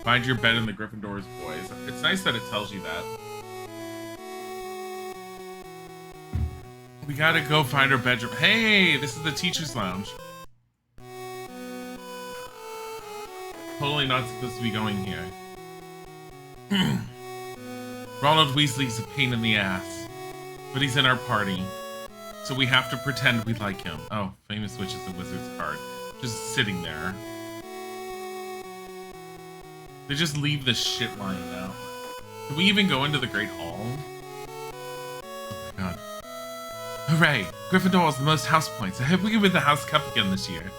Find your bed in the Gryffindor's boys. It's nice that it tells you that. We gotta go find our bedroom. Hey, this is the teacher's lounge. Totally not supposed to be going here. Ronald Weasley's a pain in the ass, but he's in our party, so we have to pretend we like him. Oh, famous witches and wizards card. Just sitting there. They just leave this shit lying out. Can we even go into the Great Hall? Oh my god. Hooray! Gryffindor has the most house points. I hope we can win the House Cup again this year.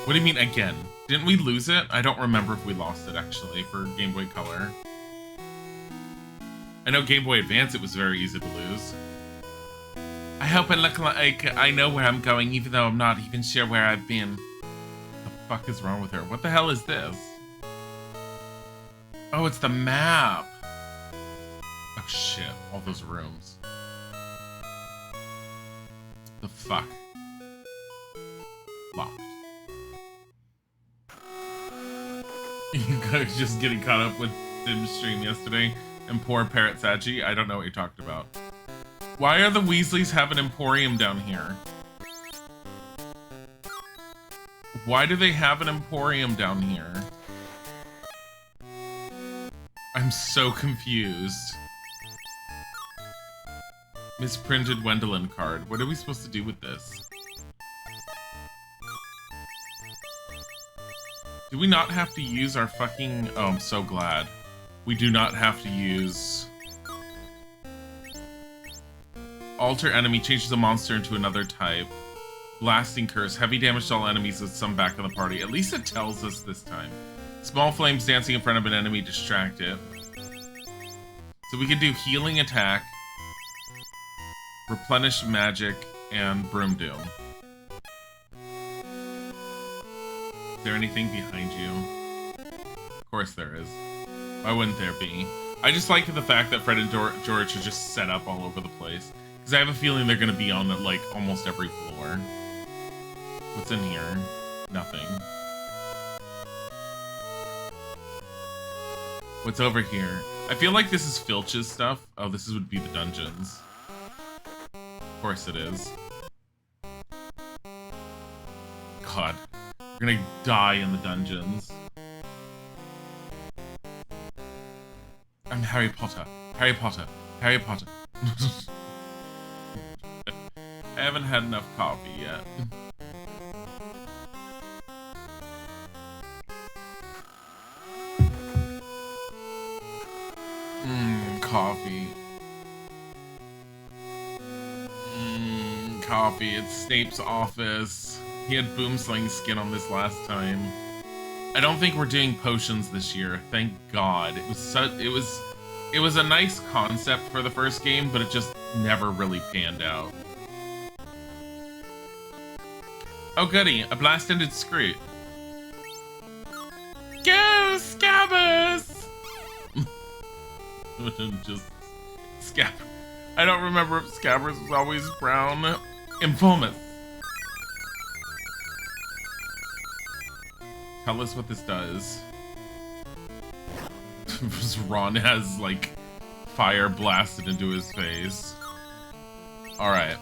What do you mean again? Didn't we lose it? I don't remember if we lost it actually for Game Boy Color. I know Game Boy Advance it was very easy to lose. I hope I look like I know where I'm going even though I'm not even sure where I've been. What the fuck is wrong with her? What the hell is this? Oh, it's the map. Oh shit, all those rooms. The fuck? Locked. You guys just getting caught up with Dim's stream yesterday and poor Parrot Sachi. I don't know what you're talking about. Why are the Weasleys have an emporium down here? Why do they have an emporium down here? I'm so confused. Misprinted Wendelin card. What are we supposed to do with this? Do we not have to use our fucking... Oh, I'm so glad. We do not have to use... Alter enemy changes a monster into another type. Blasting curse. Heavy damage to all enemies with some back in the party. At least it tells us this time. Small flames dancing in front of an enemy distract it. So we can do healing attack, replenish magic, and broom doom. Is there anything behind you? Of course there is. Why wouldn't there be? I just like the fact that Fred and George are just set up all over the place. Because I have a feeling they're going to be on, like, almost every floor. What's in here? Nothing. What's over here? I feel like this is Filch's stuff. Oh, this would be the dungeons. Of course it is. God. We're gonna die in the dungeons. I'm Harry Potter. Harry Potter. Harry Potter. I haven't had enough coffee yet. Coffee. Coffee. It's Snape's office. He had Boomslang skin on this last time. I don't think we're doing potions this year. Thank God. It was a nice concept for the first game, but it just never really panned out. Oh goody, a blast-ended Scroot. Go, Scabbers! Just Scab. I don't remember if Scabbers was always brown. Informous. Tell us what this does. Ron has, like, fire blasted into his face. Alright.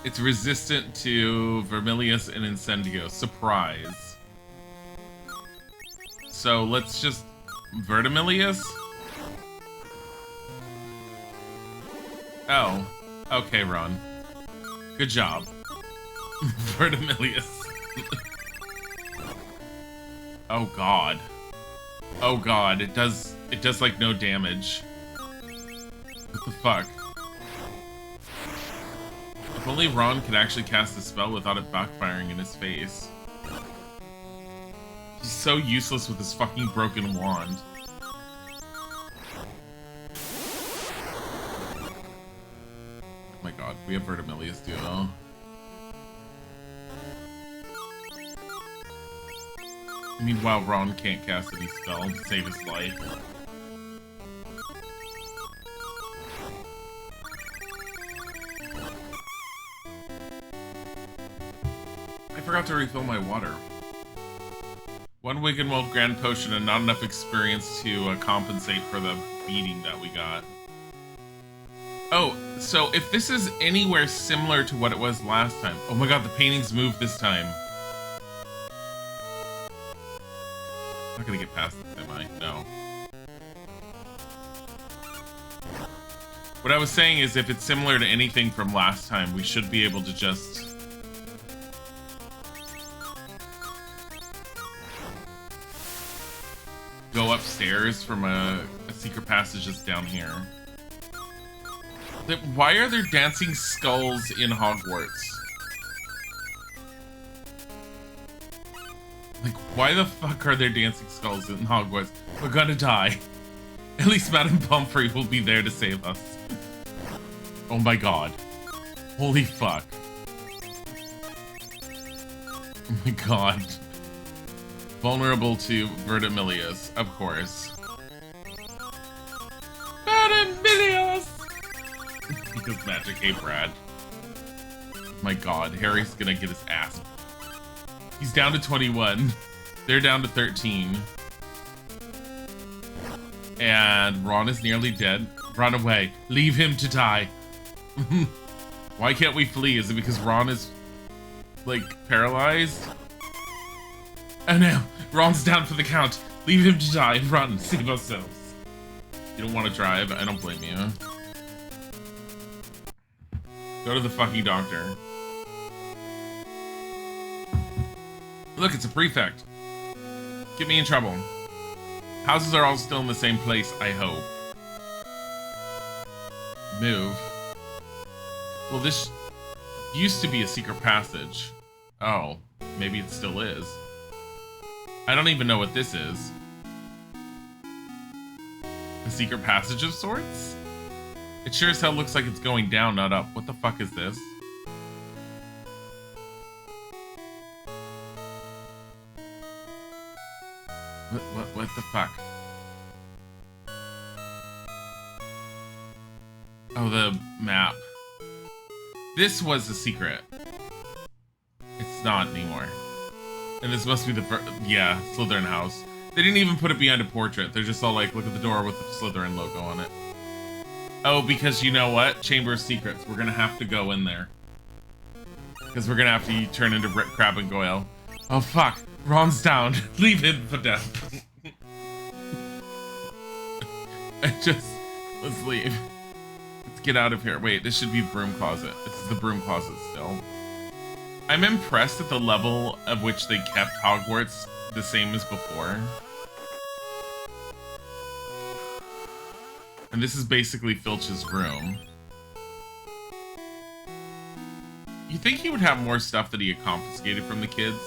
It's resistant to Vermilius and Incendio. Surprise. So let's just... Vertimilius? Oh. Okay, Ron. Good job. Vertimilius. Oh god. Oh god, it does like no damage. What the fuck? If only Ron could actually cast a spell without it backfiring in his face. He's so useless with his fucking broken wand. Oh my god, we have Vertimilius too though. Meanwhile, Ron can't cast any spell to save his life. I forgot to refill my water. One Wiggenweld Grand Potion and not enough experience to compensate for the beating that we got. Oh, so if this is anywhere similar to what it was last time... Oh my god, the paintings moved this time. I'm not gonna get past this, am I? No. What I was saying is if it's similar to anything from last time, we should be able to just... go upstairs from a secret passage that's down here. Why are there dancing skulls in Hogwarts? Like, why the fuck are there dancing skulls in Hogwarts? We're gonna die. At least Madame Pomfrey will be there to save us. Oh my god. Holy fuck. Oh my god. Vulnerable to Vertimilius, of course. Vertimilius! Because magic, hey Brad. My god, Harry's gonna get his ass. He's down to 21. They're down to 13. And Ron is nearly dead. Run away. Leave him to die. Why can't we flee? Is it because Ron is, like, paralyzed? Oh no, Ron's down for the count. Leave him to die. Run, save ourselves. You don't want to drive? I don't blame you. Go to the fucking doctor. Look, it's a prefect. Get me in trouble. Houses are all still in the same place, I hope. Move. Well, this used to be a secret passage. Oh, maybe it still is. I don't even know what this is. A secret passage of sorts? It sure as hell looks like it's going down, not up. What the fuck is this? What the fuck? Oh, the map. This was a secret. It's not anymore. And this must be the yeah, Slytherin house. They didn't even put it behind a portrait. They're just all like, look at the door with the Slytherin logo on it. Oh, because you know what? Chamber of Secrets. We're gonna have to go in there. Because we're gonna have to turn into Crab and Goyle. Oh fuck, Ron's down. Leave him for death. Let's leave. Let's get out of here. Wait, this should be the broom closet. This is the broom closet still. I'm impressed at the level of which they kept Hogwarts the same as before. And this is basically Filch's room. You think he would have more stuff that he had confiscated from the kids?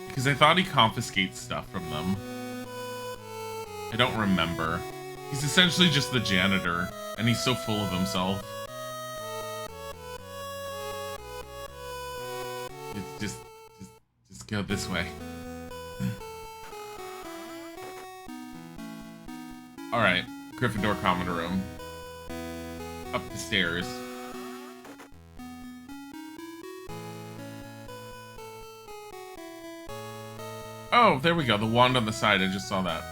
Because I thought he confiscates stuff from them. I don't remember. He's essentially just the janitor, and he's so full of himself. It's just go this way. Alright, Gryffindor common room. Up the stairs. Oh, there we go. The wand on the side. I just saw that.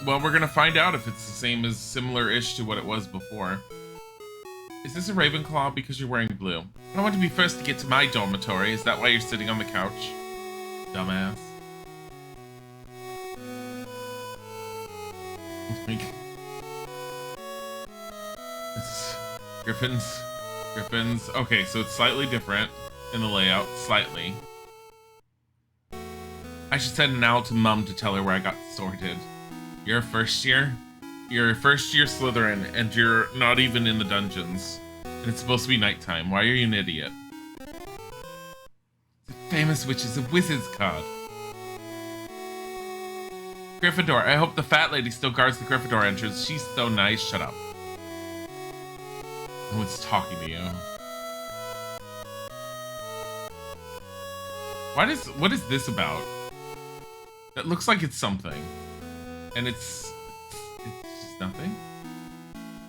Well, we're gonna find out if it's the same as similar-ish to what it was before. Is this a Ravenclaw because you're wearing blue? I want to be first to get to my dormitory. Is that why you're sitting on the couch? Dumbass. It's Griffins. Okay, so it's slightly different in the layout. Slightly. I should send an owl to Mum to tell her where I got sorted. You're a first year? You're a first year Slytherin, and you're not even in the dungeons. And it's supposed to be nighttime. Why are you an idiot? The famous witches of wizards card. Gryffindor, I hope the fat lady still guards the Gryffindor entrance. She's so nice. Shut up. No one's talking to you. What is this about? That looks like it's something. And it's just nothing.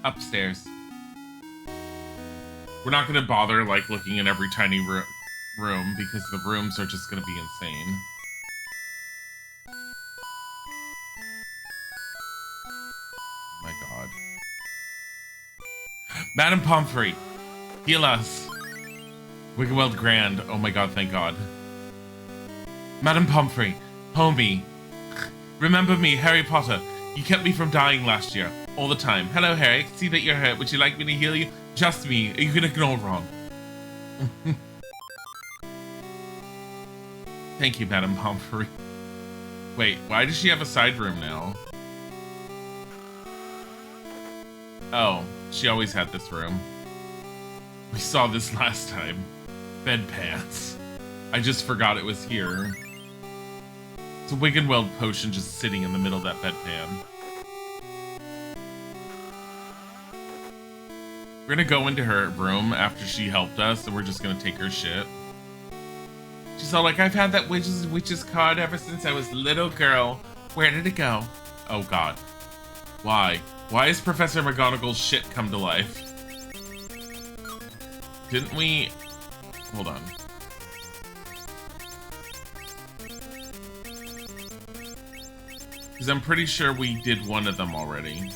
Upstairs. We're not gonna bother like looking in every tiny room because the rooms are just gonna be insane. Oh my god. Madame Pomfrey, heal us. Wiggleweld Grand. Oh my god, thank god. Madame Pomfrey, homie. Remember me, Harry Potter. You kept me from dying last year. All the time. Hello, Harry. I can see that you're hurt. Would you like me to heal you? Just me. You can ignore Ron. Thank you, Madame Pomfrey. Wait, why does she have a side room now? Oh, she always had this room. We saw this last time. Bedpans. I just forgot it was here. It's a Wiggleweld potion just sitting in the middle of that bedpan. We're gonna go into her room after she helped us, and we're just gonna take her shit. She's all like, I've had that witch's card ever since I was a little girl. Where did it go? Oh god. Why? Why is Professor McGonagall's shit come to life? Didn't we... Hold on. Because I'm pretty sure we did one of them already.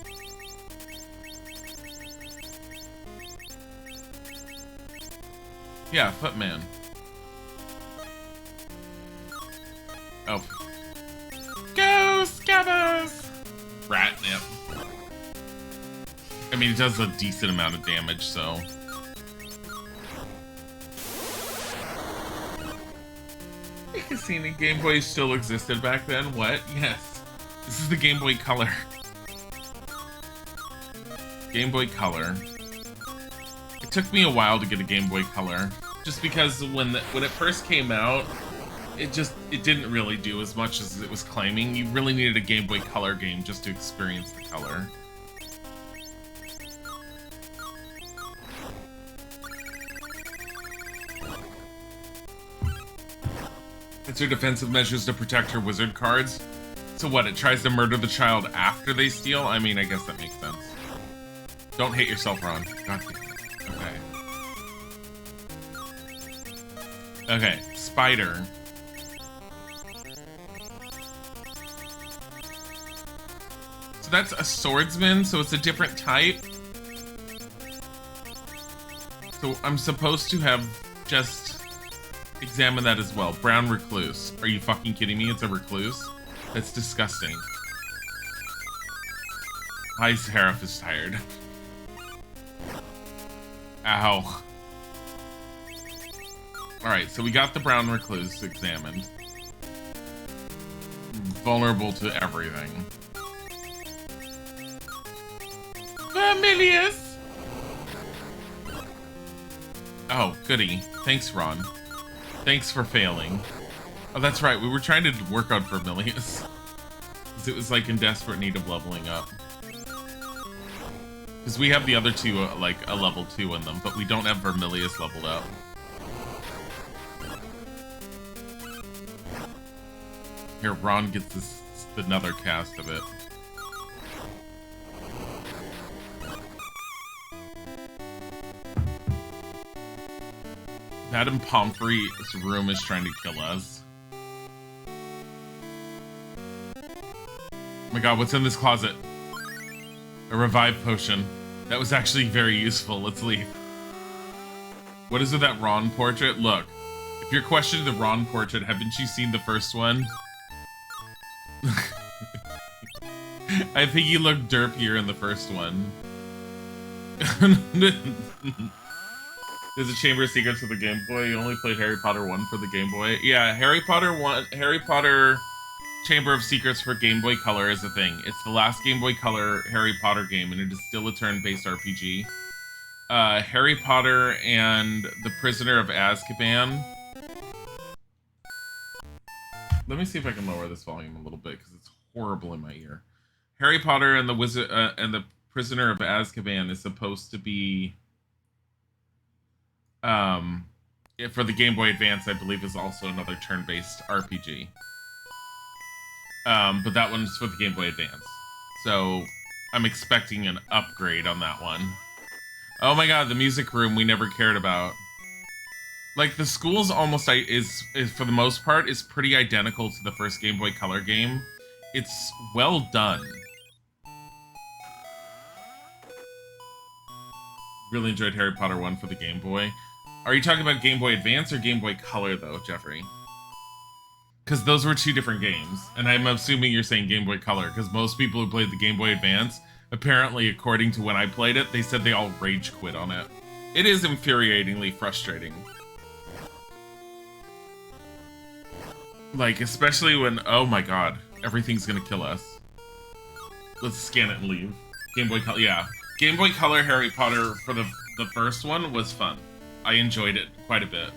Yeah, Footman. Oh. Go, Scabbers! Ratnip. I mean, it does a decent amount of damage, so... Cassini Game Boy still existed back then? What? Yes. This is the Game Boy Color. Game Boy Color. It took me a while to get a Game Boy Color. Just because when it first came out, it didn't really do as much as it was claiming. You really needed a Game Boy Color game just to experience the color. It's her defensive measures to protect her wizard cards. So what, it tries to murder the child after they steal? I mean, I guess that makes sense. Don't hate yourself, Ron. God damn it. Okay. Okay, Spider. So that's a swordsman, so it's a different type. So I'm supposed to have just examined that as well. Brown recluse. Are you fucking kidding me? It's a recluse? That's disgusting. His Harif is tired. Ow. Alright, so we got the brown recluse examined. Vulnerable to everything. Vermilius! Oh, goody. Thanks, Ron. Thanks for failing. Oh, that's right. We were trying to work on Vermilius. Because it was, like, in desperate need of leveling up. Because we have the other two, like, a level 2 in them, but we don't have Vermilius leveled up. Here, Ron gets another cast of it. Madame Pomfrey's room is trying to kill us. Oh my god, what's in this closet? A revive potion. That was actually very useful. Let's leave. What is with that Ron portrait? Look, if you're questioning the Ron portrait, haven't you seen the first one? I think you look derpier in the first one. There's a Chamber of Secrets for the Game Boy. You only played Harry Potter 1 for the Game Boy. Yeah, Harry Potter Chamber of Secrets for Game Boy Color is a thing. It's the last Game Boy Color Harry Potter game, and it is still a turn-based RPG. Harry Potter and the Prisoner of Azkaban. Let me see if I can lower this volume a little bit, because it's horrible in my ear. Harry Potter and the Prisoner of Azkaban is supposed to be... for the Game Boy Advance, I believe, is also another turn-based RPG. But that one's for the Game Boy Advance. So I'm expecting an upgrade on that one. Oh my god, the music room we never cared about. Like, the schools almost is for the most part, is pretty identical to the first Game Boy Color game. It's well done. Really enjoyed Harry Potter 1 for the Game Boy. Are you talking about Game Boy Advance or Game Boy Color, though, Jeffrey? Because those were two different games. And I'm assuming you're saying Game Boy Color, because most people who played the Game Boy Advance, apparently, according to when I played it, they said they all rage quit on it. It is infuriatingly frustrating. Like, especially when, oh my god, everything's gonna kill us. Let's scan it and leave. Game Boy Color, yeah. Game Boy Color Harry Potter for the first one was fun. I enjoyed it quite a bit.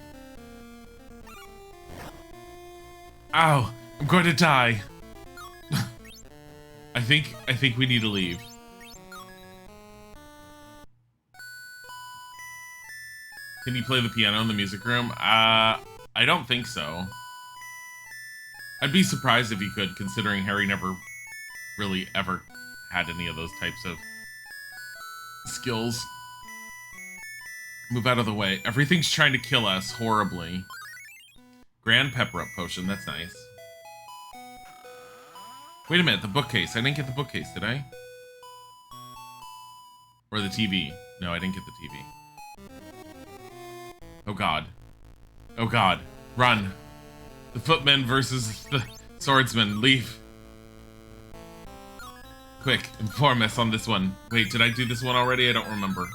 Ow, I'm going to die. I think we need to leave. Can you play the piano in the music room? I don't think so. I'd be surprised if he could, considering Harry never really ever had any of those types of skills. Move out of the way. Everything's trying to kill us horribly. Grand Pepper Up Potion, that's nice. Wait a minute, the bookcase. I didn't get the bookcase, did I? Or the TV. No, I didn't get the TV. Oh god. Oh god. Run. The footmen versus the swordsman. Leave. Quick, inform us on this one. Wait, did I do this one already? I don't remember.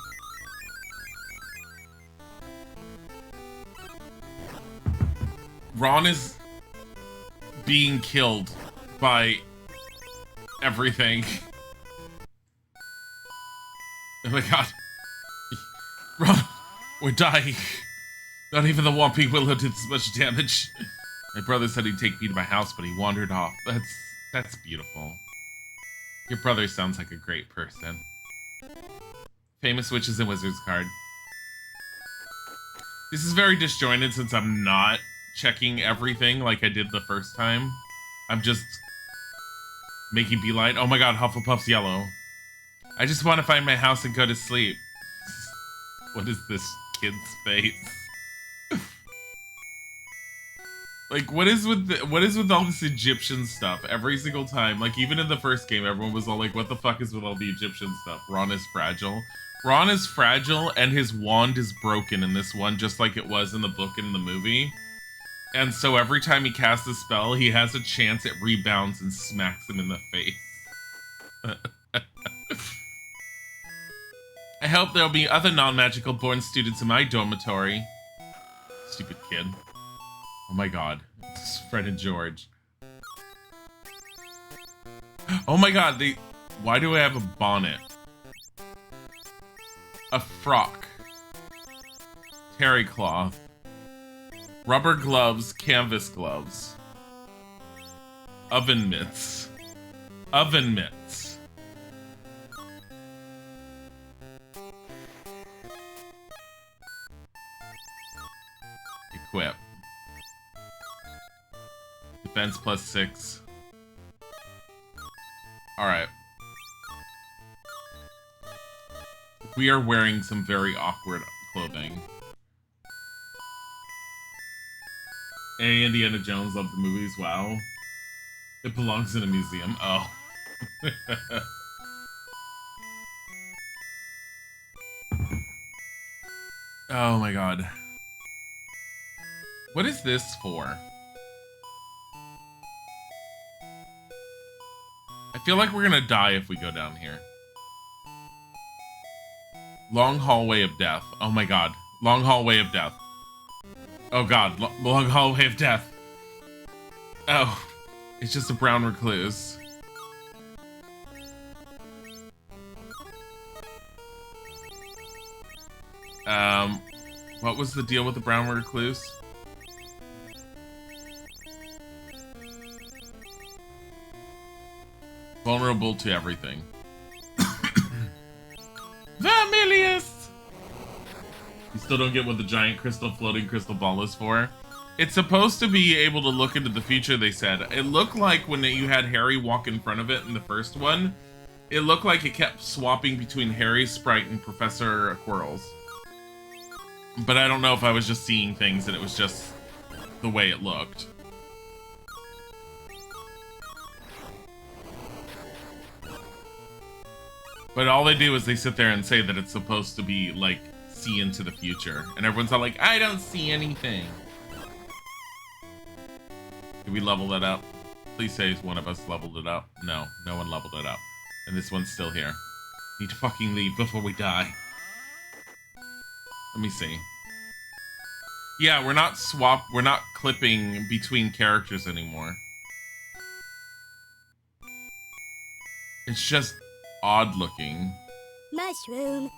Ron is being killed by everything. Oh my god. Ron, we're dying. Not even the Whomping Willow did this much damage. My brother said he'd take me to my house, but he wandered off. That's beautiful. Your brother sounds like a great person. Famous Witches and Wizards card. This is very disjointed since I'm not checking everything like I did the first time. I'm just making beeline. Oh my god, Hufflepuff's yellow. I just want to find my house and go to sleep. What is this kid's face? Like, what is with all this Egyptian stuff every single time? Like, even in the first game, everyone was all like, what the fuck is with all the Egyptian stuff? Ron is fragile. Ron is fragile, and his wand is broken in this one, just like it was in the book and in the movie. And so every time he casts a spell, he has a chance it rebounds and smacks him in the face. I hope there'll be other non-magical born students in my dormitory. Stupid kid. Oh my god. It's Fred and George. Oh my god, why do I have a bonnet? A frock. Terry cloth. Rubber gloves, canvas gloves. Oven mitts. Oven mitts. Equip. Defense +6. Alright. We are wearing some very awkward clothing. A. Indiana Jones loved the movies. Wow. It belongs in a museum. Oh. Oh my god. What is this for? I feel like we're gonna die if we go down here. Long hallway of death. Oh my god. Long hallway of death. Oh god. Long hallway of death. Oh. It's just a brown recluse. What was the deal with the brown recluse? Vulnerable to everything. Vermilius! You still don't get what the giant floating crystal ball is for? It's supposed to be able to look into the future, they said. It looked like when you had Harry walk in front of it in the first one, It looked like it kept swapping between Harry's sprite and Professor Quirrell's. But I don't know if I was just seeing things and it was just the way it looked. But all they do is they sit there and say that it's supposed to be, like, see into the future. And everyone's all like, I don't see anything. Did we level that up? Please say one of us leveled it up. No, no one leveled it up. And this one's still here. Need to fucking leave before we die. Let me see. Yeah, we're not clipping between characters anymore. It's just odd looking. Mushroom.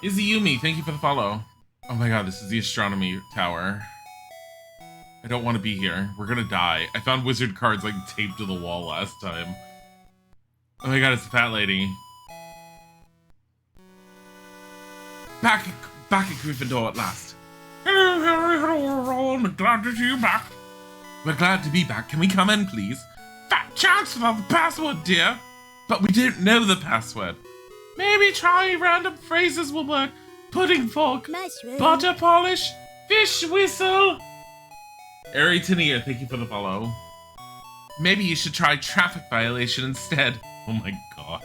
Izzy thank you for the follow. Oh my god, this is the astronomy tower. I don't want to be here. We're gonna die. I found wizard cards like taped to the wall last time. Oh my god, it's the fat lady. Back at Gryffindor at last. Hello, Harry. Hello, Ron. Glad to see you back. We're glad to be back. Can we come in, please? Fat chance without the password, dear. But we don't know the password. Maybe trying random phrases will work. Pudding fork. Mushroom. Butter polish. Fish whistle. Ari Tania, thank you for the follow. Maybe you should try traffic violation instead. Oh my god.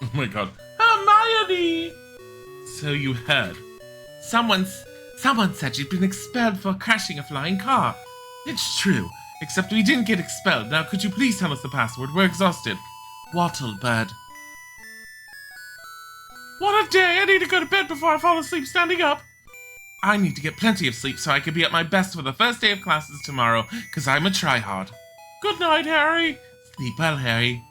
Oh my god. Hermione! So you heard. Someone said you'd been expelled for crashing a flying car. It's true, except we didn't get expelled. Now could you please tell us the password? We're exhausted. Wattlebird. What a day! I need to go to bed before I fall asleep standing up. I need to get plenty of sleep so I can be at my best for the first day of classes tomorrow, because I'm a tryhard. Good night, Harry. Sleep well, Harry.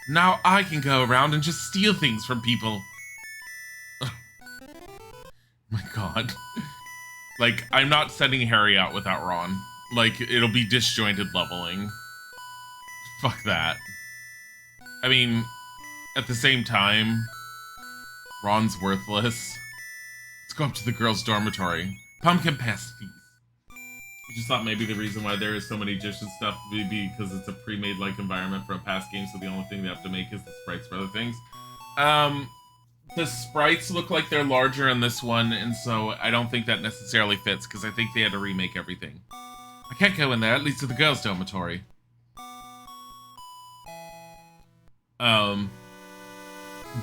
Now I can go around and just steal things from people. My god. Like, I'm not sending Harry out without Ron. Like, it'll be disjointed leveling. Fuck that. I mean, at the same time, Ron's worthless. Let's go up to the girls' dormitory. Pumpkin pasties. I just thought maybe the reason why there is so many dishes and stuff would be because it's a pre-made like environment for a past game, so the only thing they have to make is the sprites for other things. The sprites look like they're larger in this one, and so I don't think that necessarily fits, because I think they had to remake everything. I can't go in there, it leads to the girls' dormitory.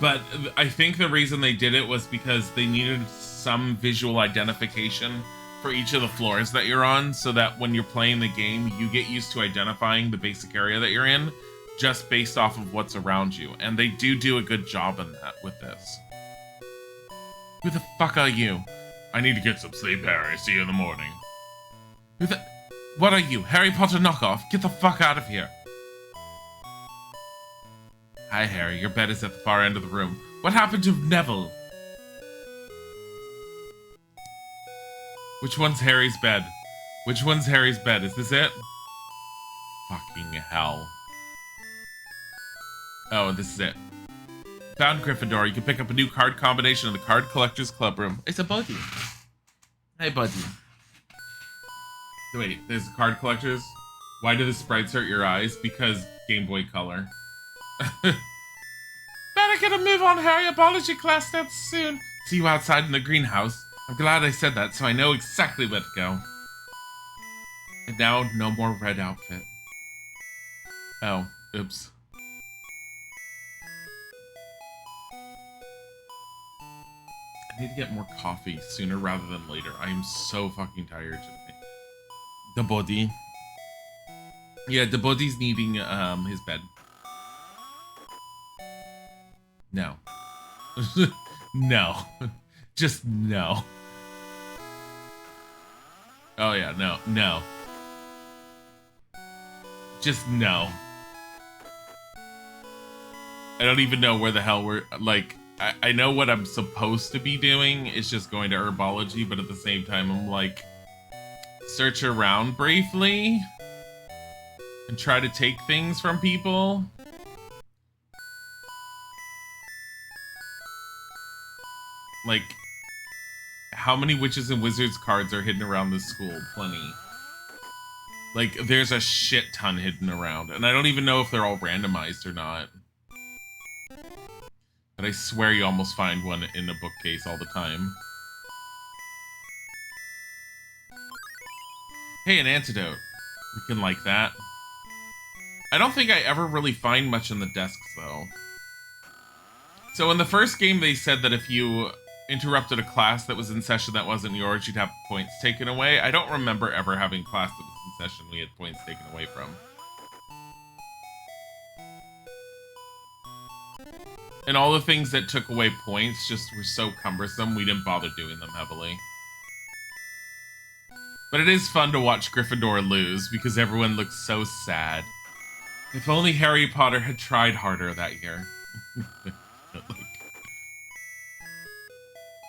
But I think the reason they did it was because they needed some visual identification for each of the floors that you're on, so that when you're playing the game, you get used to identifying the basic area that you're in, just based off of what's around you. And they do a good job in that with this. Who the fuck are you? I need to get some sleep, Harry. See you in the morning. What are you, Harry Potter knockoff? Get the fuck out of here. Hi, Harry. Your bed is at the far end of the room. What happened to Neville? Which one's Harry's bed? Which one's Harry's bed? Is this it? Fucking hell. Oh, this is it. Found Gryffindor. You can pick up a new card combination in the Card Collector's Club room. It's a Buddy. Hey, Buddy. Wait, there's the Card Collectors? Why do the sprites hurt your eyes? Because Game Boy Color. Better get a move on, Harry. Biology class starts soon. See you outside in the greenhouse. I'm glad I said that, so I know exactly where to go. And now, no more red outfit. Oh, oops. I need to get more coffee sooner rather than later. I am so fucking tired today. The body. Yeah, the body's needing his bed. No. No. Just no. Oh yeah, no. Just no. I don't even know where the hell we're, like, I know what I'm supposed to be doing is just going to herbology, but at the same time I'm like, search around briefly and try to take things from people. Like, how many witches and wizards cards are hidden around this school? Plenty. Like, there's a shit ton hidden around, and I don't even know if they're all randomized or not. But I swear you almost find one in a bookcase all the time. Hey, an antidote. We can like that. I don't think I ever really find much in the desks, though. So in the first game, they said that if you interrupted a class that was in session that wasn't yours, you'd have points taken away. I don't remember ever having class that was in session we had points taken away from. And all the things that took away points just were so cumbersome, we didn't bother doing them heavily. But it is fun to watch Gryffindor lose, because everyone looks so sad. If only Harry Potter had tried harder that year.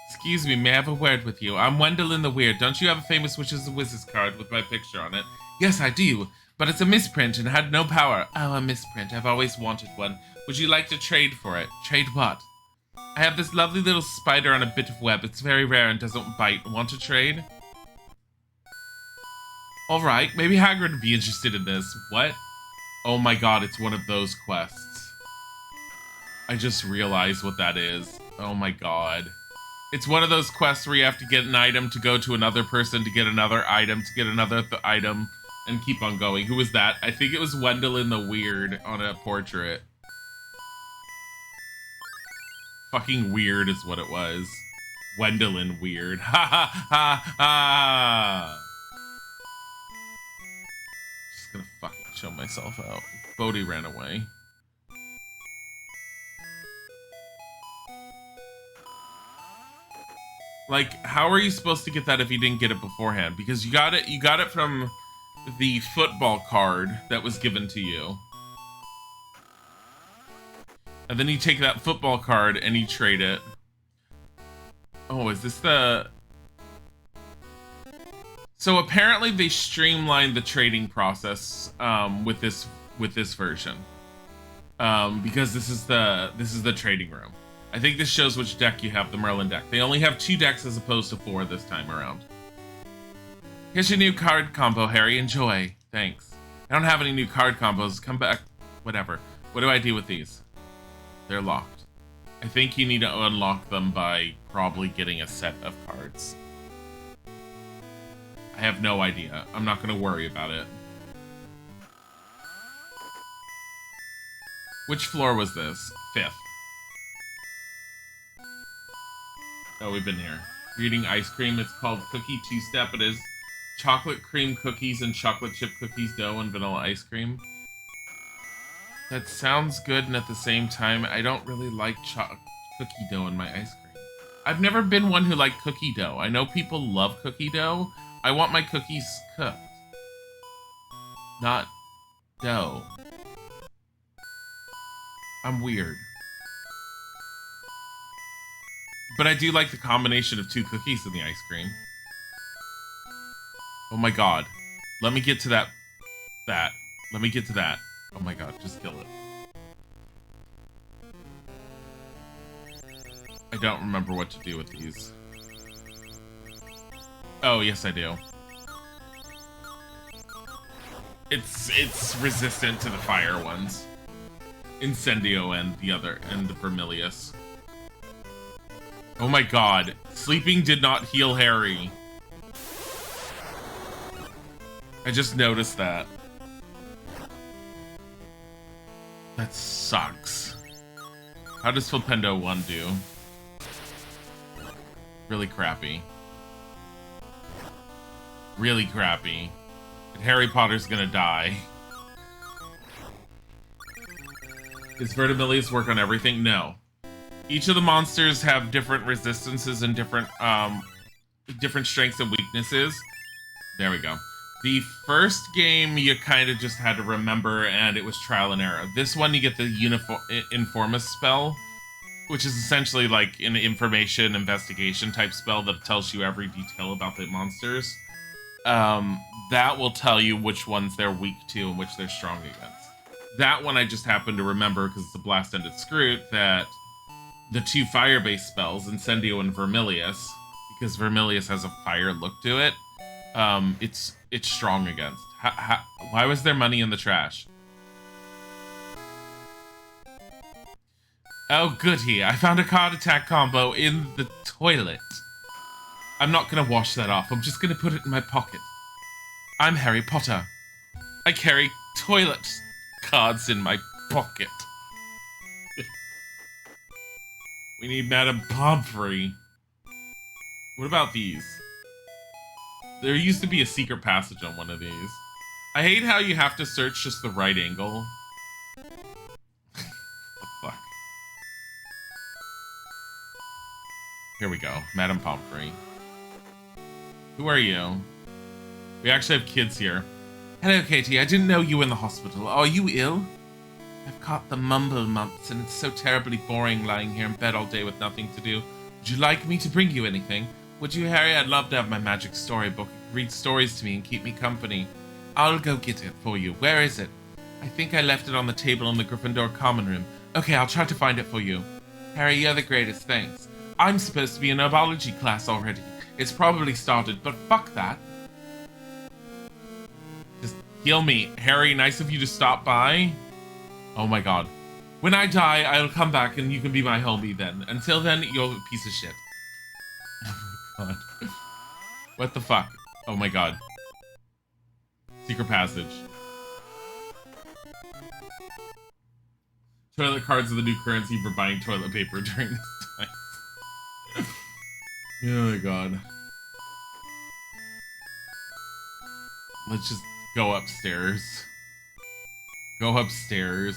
Excuse me, may I have a word with you? I'm Wendelin the Weird. Don't you have a famous Witches and Wizards card with my picture on it? Yes, I do, but it's a misprint and had no power. Oh, a misprint. I've always wanted one. Would you like to trade for it? Trade what? I have this lovely little spider on a bit of web. It's very rare and doesn't bite. Want to trade? Alright, maybe Hagrid would be interested in this. What? Oh my god, it's one of those quests. I just realized what that is. Oh my god. It's one of those quests where you have to get an item to go to another person to get another item to get another item and keep on going. Who was that? I think it was Wendelin the Weird on a portrait. Fucking weird is what it was. Wendelin Weird. Ha ha ha ha! Just gonna fucking chill myself out. Bodhi ran away. Like, how are you supposed to get that if you didn't get it beforehand? Because you got it from the football card that was given to you. And then you take that football card and you trade it. Oh, is this the... So apparently they streamlined the trading process with this version. Because this is the trading room. I think this shows which deck you have, the Merlin deck. They only have 2 decks as opposed to 4 this time around. Here's your new card combo, Harry. Enjoy. Thanks. I don't have any new card combos. Come back. Whatever. What do I do with these? They're locked. I think you need to unlock them by probably getting a set of cards. I have no idea. I'm not going to worry about it. Which floor was this? 5th. Oh, we've been here. You're eating ice cream. It's called Cookie Two-Step. It is chocolate cream cookies and chocolate chip cookies dough and vanilla ice cream. That sounds good, and at the same time, I don't really like cookie dough in my ice cream. I've never been one who liked cookie dough. I know people love cookie dough. I want my cookies cooked. Not dough. I'm weird. But I do like the combination of 2 cookies in the ice cream. Oh my god. Let me get to that. Let me get to that. Oh my god, just kill it. I don't remember what to do with these. Oh, yes I do. It's resistant to the fire ones. Incendio and the Vermilius. Oh my god. Sleeping did not heal Harry. I just noticed that. That sucks. How does Flipendo 1 do? Really crappy. Really crappy. And Harry Potter's gonna die. Does Vertimilius work on everything? No. Each of the monsters have different resistances and different strengths and weaknesses. There we go. The first game you kind of just had to remember, and it was trial and error. This one you get the Informus spell, which is essentially like an information investigation type spell that tells you every detail about the monsters. That will tell you which ones they're weak to and which they're strong against. That one I just happened to remember because it's a Blast-Ended Scroot, that the 2 fire-based spells, Incendio and Vermilius, because Vermilius has a fire look to it, it's strong against. Why was there money in the trash? Oh, goody. I found a card attack combo in the toilet. I'm not gonna wash that off. I'm just gonna put it in my pocket. I'm Harry Potter. I carry toilet cards in my pocket. We need Madame Pomfrey. What about these? There used to be a secret passage on one of these. I hate how you have to search just the right angle. What the fuck? Here we go. Madame Pomfrey. Who are you? We actually have kids here. Hello, Katie. I didn't know you were in the hospital. Are you ill? I've caught the mumble mumps, and it's so terribly boring lying here in bed all day with nothing to do. Would you like me to bring you anything? Would you, Harry? I'd love to have my magic storybook. You could read stories to me and keep me company. I'll go get it for you. Where is it? I think I left it on the table in the Gryffindor common room. Okay, I'll try to find it for you. Harry, you're the greatest. Thanks. I'm supposed to be in herbology class already. It's probably started, but fuck that. Just heal me. Harry, nice of you to stop by. Oh my god. When I die, I'll come back and you can be my homie then. Until then, you're a piece of shit. Oh my god. What the fuck? Oh my god. Secret passage. Toilet cards are the new currency for buying toilet paper during this time. Oh my god. Let's just go upstairs. Go upstairs.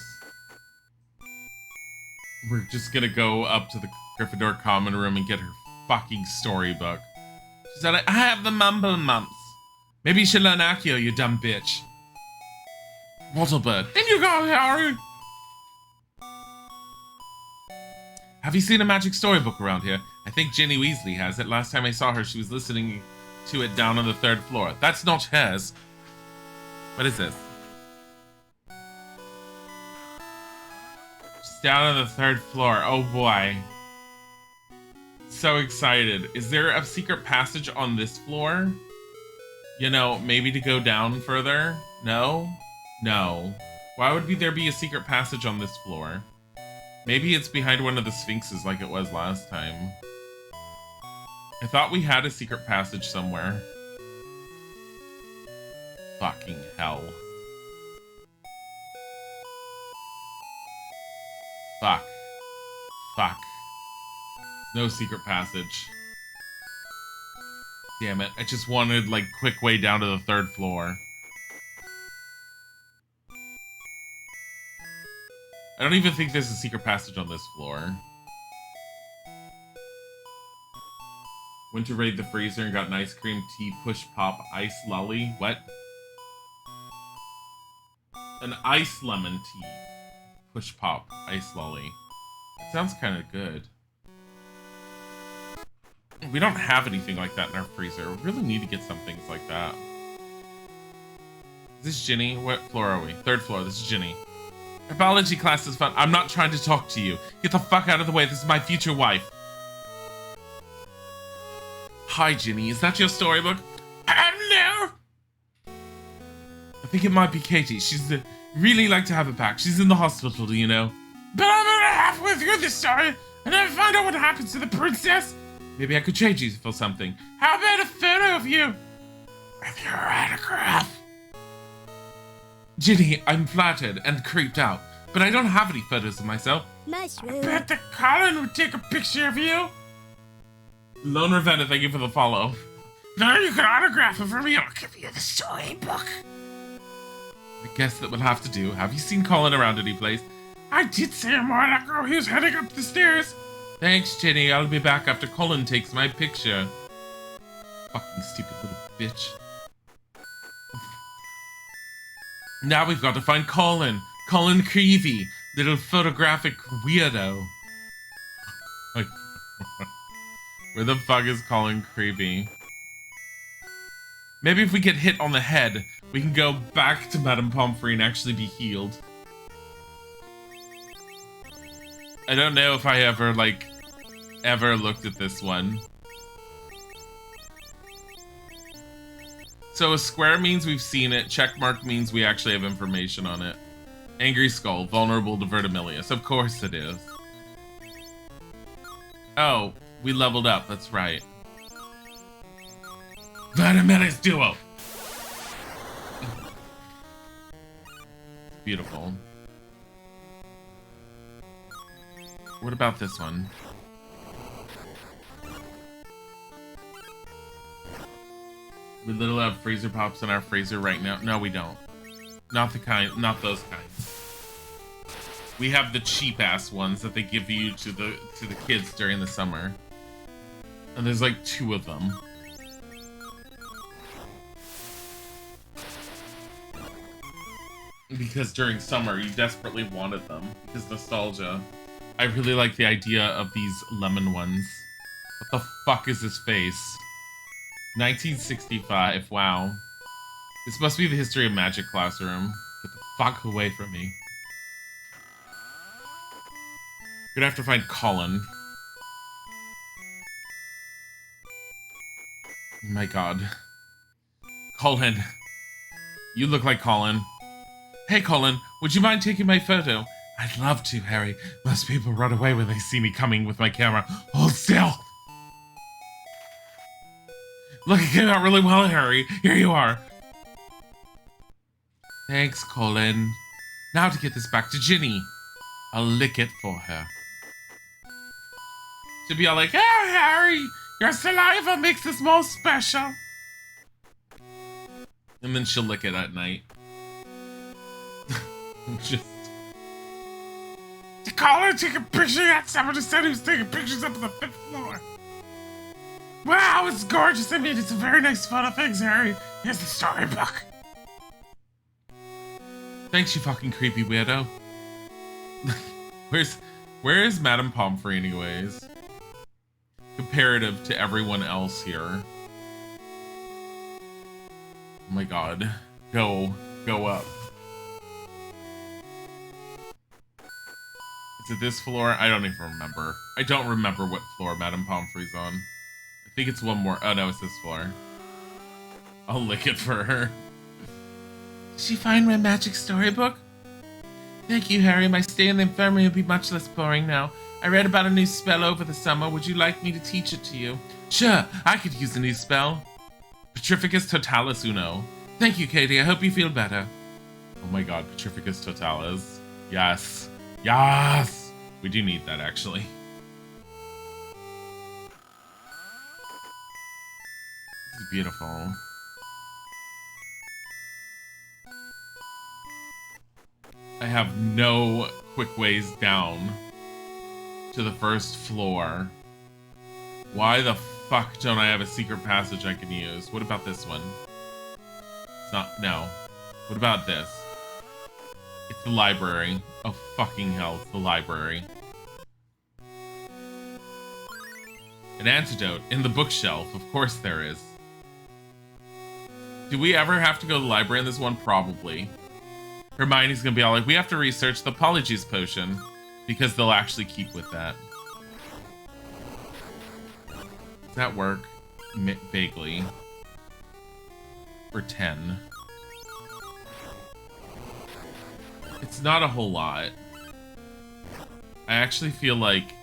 We're just gonna go up to the Gryffindor common room and get her fucking storybook. She said, I have the mumble mumps. Maybe you should learn Accio, you dumb bitch. Wattlebird. In you go, Harry! Have you seen a magic storybook around here? I think Ginny Weasley has it. Last time I saw her, she was listening to it down on the 3rd floor. That's not hers. What is this? She's down on the 3rd floor. Oh boy. So excited. Is there a secret passage on this floor? You know, maybe to go down further? No? No. Why would there be a secret passage on this floor? Maybe it's behind one of the sphinxes like it was last time. I thought we had a secret passage somewhere. Fucking hell. Fuck. Fuck. No secret passage. Damn it. I just wanted, like, quick way down to the 3rd floor. I don't even think there's a secret passage on this floor. Went to raid the freezer and got an ice cream tea push pop ice lolly. What? An ice lemon tea push pop ice lolly. It sounds kind of good. We don't have anything like that in our freezer. We really need to get some things like that. Is this Ginny? What floor are we? 3rd floor. This is Ginny. Herbology class is fun. I'm not trying to talk to you. Get the fuck out of the way. This is my future wife. Hi, Ginny. Is that your storybook? No. I think it might be Katie. She's really like to have it back. She's in the hospital, you know. But I'm about halfway through the story, and I find out what happens to the princess. Maybe I could change you for something. How about a photo of you? With your autograph. Ginny, I'm flattered and creeped out, but I don't have any photos of myself. Mushroom. I bet that Colin would take a picture of you. Lone Ravenna, thank you for the follow. Now you can autograph it for me. I'll give you the storybook. I guess that will have to do. Have you seen Colin around any place? I did see him a while ago. He was heading up the stairs. Thanks, Ginny. I'll be back after Colin takes my picture. Fucking stupid little bitch. Now we've got to find Colin. Colin Creevy. Little photographic weirdo. Where the fuck is Colin Creevy? Maybe if we get hit on the head, we can go back to Madame Pomfrey and actually be healed. I don't know if I ever looked at this one. So a square means we've seen it. Check mark means we actually have information on it. Angry Skull, vulnerable to Vertimilius. Of course it is. Oh, we leveled up. That's right. Vertimilius duo. Beautiful. What about this one? We literally have freezer pops in our freezer right now. No, we don't. Not those kinds. We have the cheap ass ones that they give you to the kids during the summer. And there's like 2 of them. Because during summer you desperately wanted them. Because nostalgia. I really like the idea of these lemon ones. What the fuck is his face? 1965, wow. This must be the history of magic classroom. Get the fuck away from me. Gonna have to find Colin. My god. Colin. You look like Colin. Hey Colin, would you mind taking my photo? I'd love to, Harry. Most people run away when they see me coming with my camera. Hold still! Look, it came out really well, Harry. Here you are. Thanks, Colin. Now to get this back to Ginny. I'll lick it for her. She'll be all like, oh, Harry, your saliva makes this more special. And then she'll lick it at night. Just... To Colin, take a picture. That somebody said he was taking pictures up on the 5th floor. Wow, it's gorgeous. I mean, it's a very nice photo. Thanks, Harry. Here's the storybook. Thanks, you fucking creepy weirdo. Where is Madame Pomfrey, anyways? Comparative to everyone else here. Oh my god. Go up. Is it this floor? I don't even remember. I don't remember what floor Madame Pomfrey's on. I think it's one more. Oh no, it's this floor. I'll lick it for her. Did she find my magic storybook? Thank you, Harry. My stay in the infirmary will be much less boring now. I read about a new spell over the summer. Would you like me to teach it to you? Sure, I could use a new spell. Petrificus Totalis Uno. Thank you, Katie. I hope you feel better. Oh my god, Petrificus Totalis. Yes. Yes! We do need that, actually. This is beautiful. I have no quick ways down to the first floor. Why the fuck don't I have a secret passage I can use? What about this one? It's not, no. What about this? It's the library. Oh fucking hell, it's the library. An antidote in the bookshelf. Of course there is. Do we ever have to go to the library in this one? Probably. Hermione's gonna be all like, we have to research the Polyjuice potion. Because they'll actually keep with that. Does that work? Vaguely. For 10. It's not a whole lot. I actually feel like...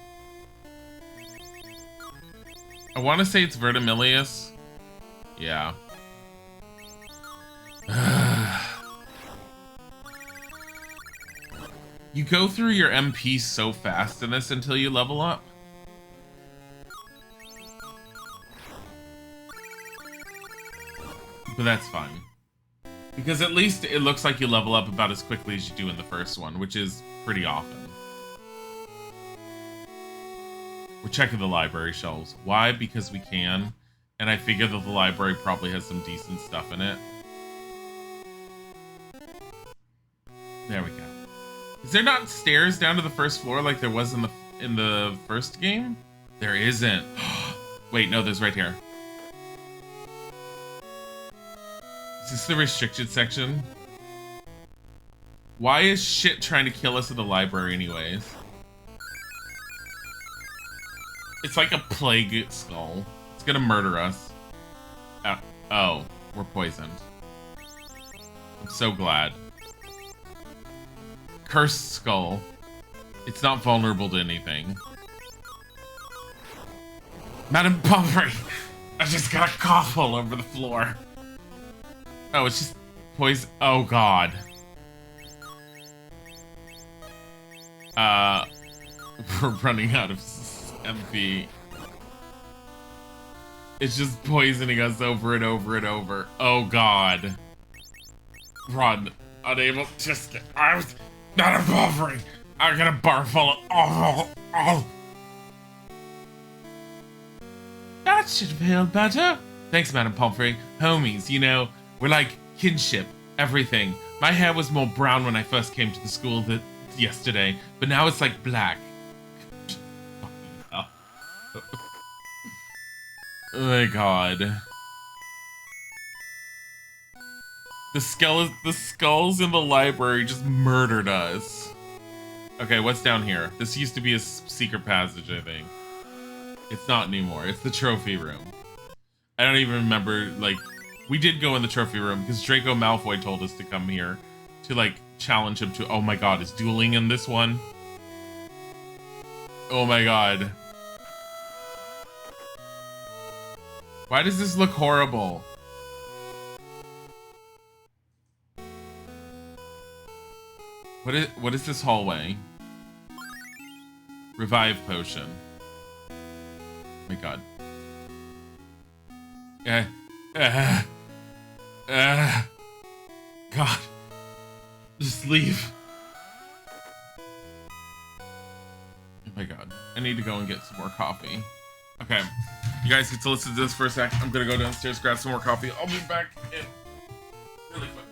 I want to say it's Vertimilius. Yeah. You go through your MP so fast in this until you level up. But that's fine. Because at least it looks like you level up about as quickly as you do in the first one, which is pretty often. We're checking the library shelves. Why? Because we can. And I figure that the library probably has some decent stuff in it. There we go. Is there not stairs down to the first floor like there was in the first game? There isn't. Wait, no, there's right here. Is this the restricted section? Why is shit trying to kill us in the library anyways? It's like a plague skull. It's gonna murder us. Oh, We're poisoned. I'm so glad. Cursed skull. It's not vulnerable to anything. Madam Pomfrey! I just got a cough all over the floor. Oh, it's just poison. Oh, God. We're running out of MP. It's just poisoning us over and over and over. Oh, God. Run. Unable to just get out. Madam Pomfrey! I got a bar full of... Oh. That should feel better. Thanks, Madam Pomfrey. Homies, you know, we're like kinship, everything. My hair was more brown when I first came to the school yesterday, but now it's like black. Oh my God. The skulls in the library just murdered us. Okay, what's down here? This used to be a secret passage, I think. It's not anymore. It's the trophy room. I don't even remember, like, we did go in the trophy room because Draco Malfoy told us to come here to, like, challenge him to, oh my God, is dueling in this one? Oh my God. Why does this look horrible? What is this hallway? Revive potion. Oh my God. God. Just leave. Oh my God. I need to go and get some more coffee. Okay. You guys get to listen to this for a sec. I'm gonna go downstairs, grab some more coffee. I'll be back in really quick.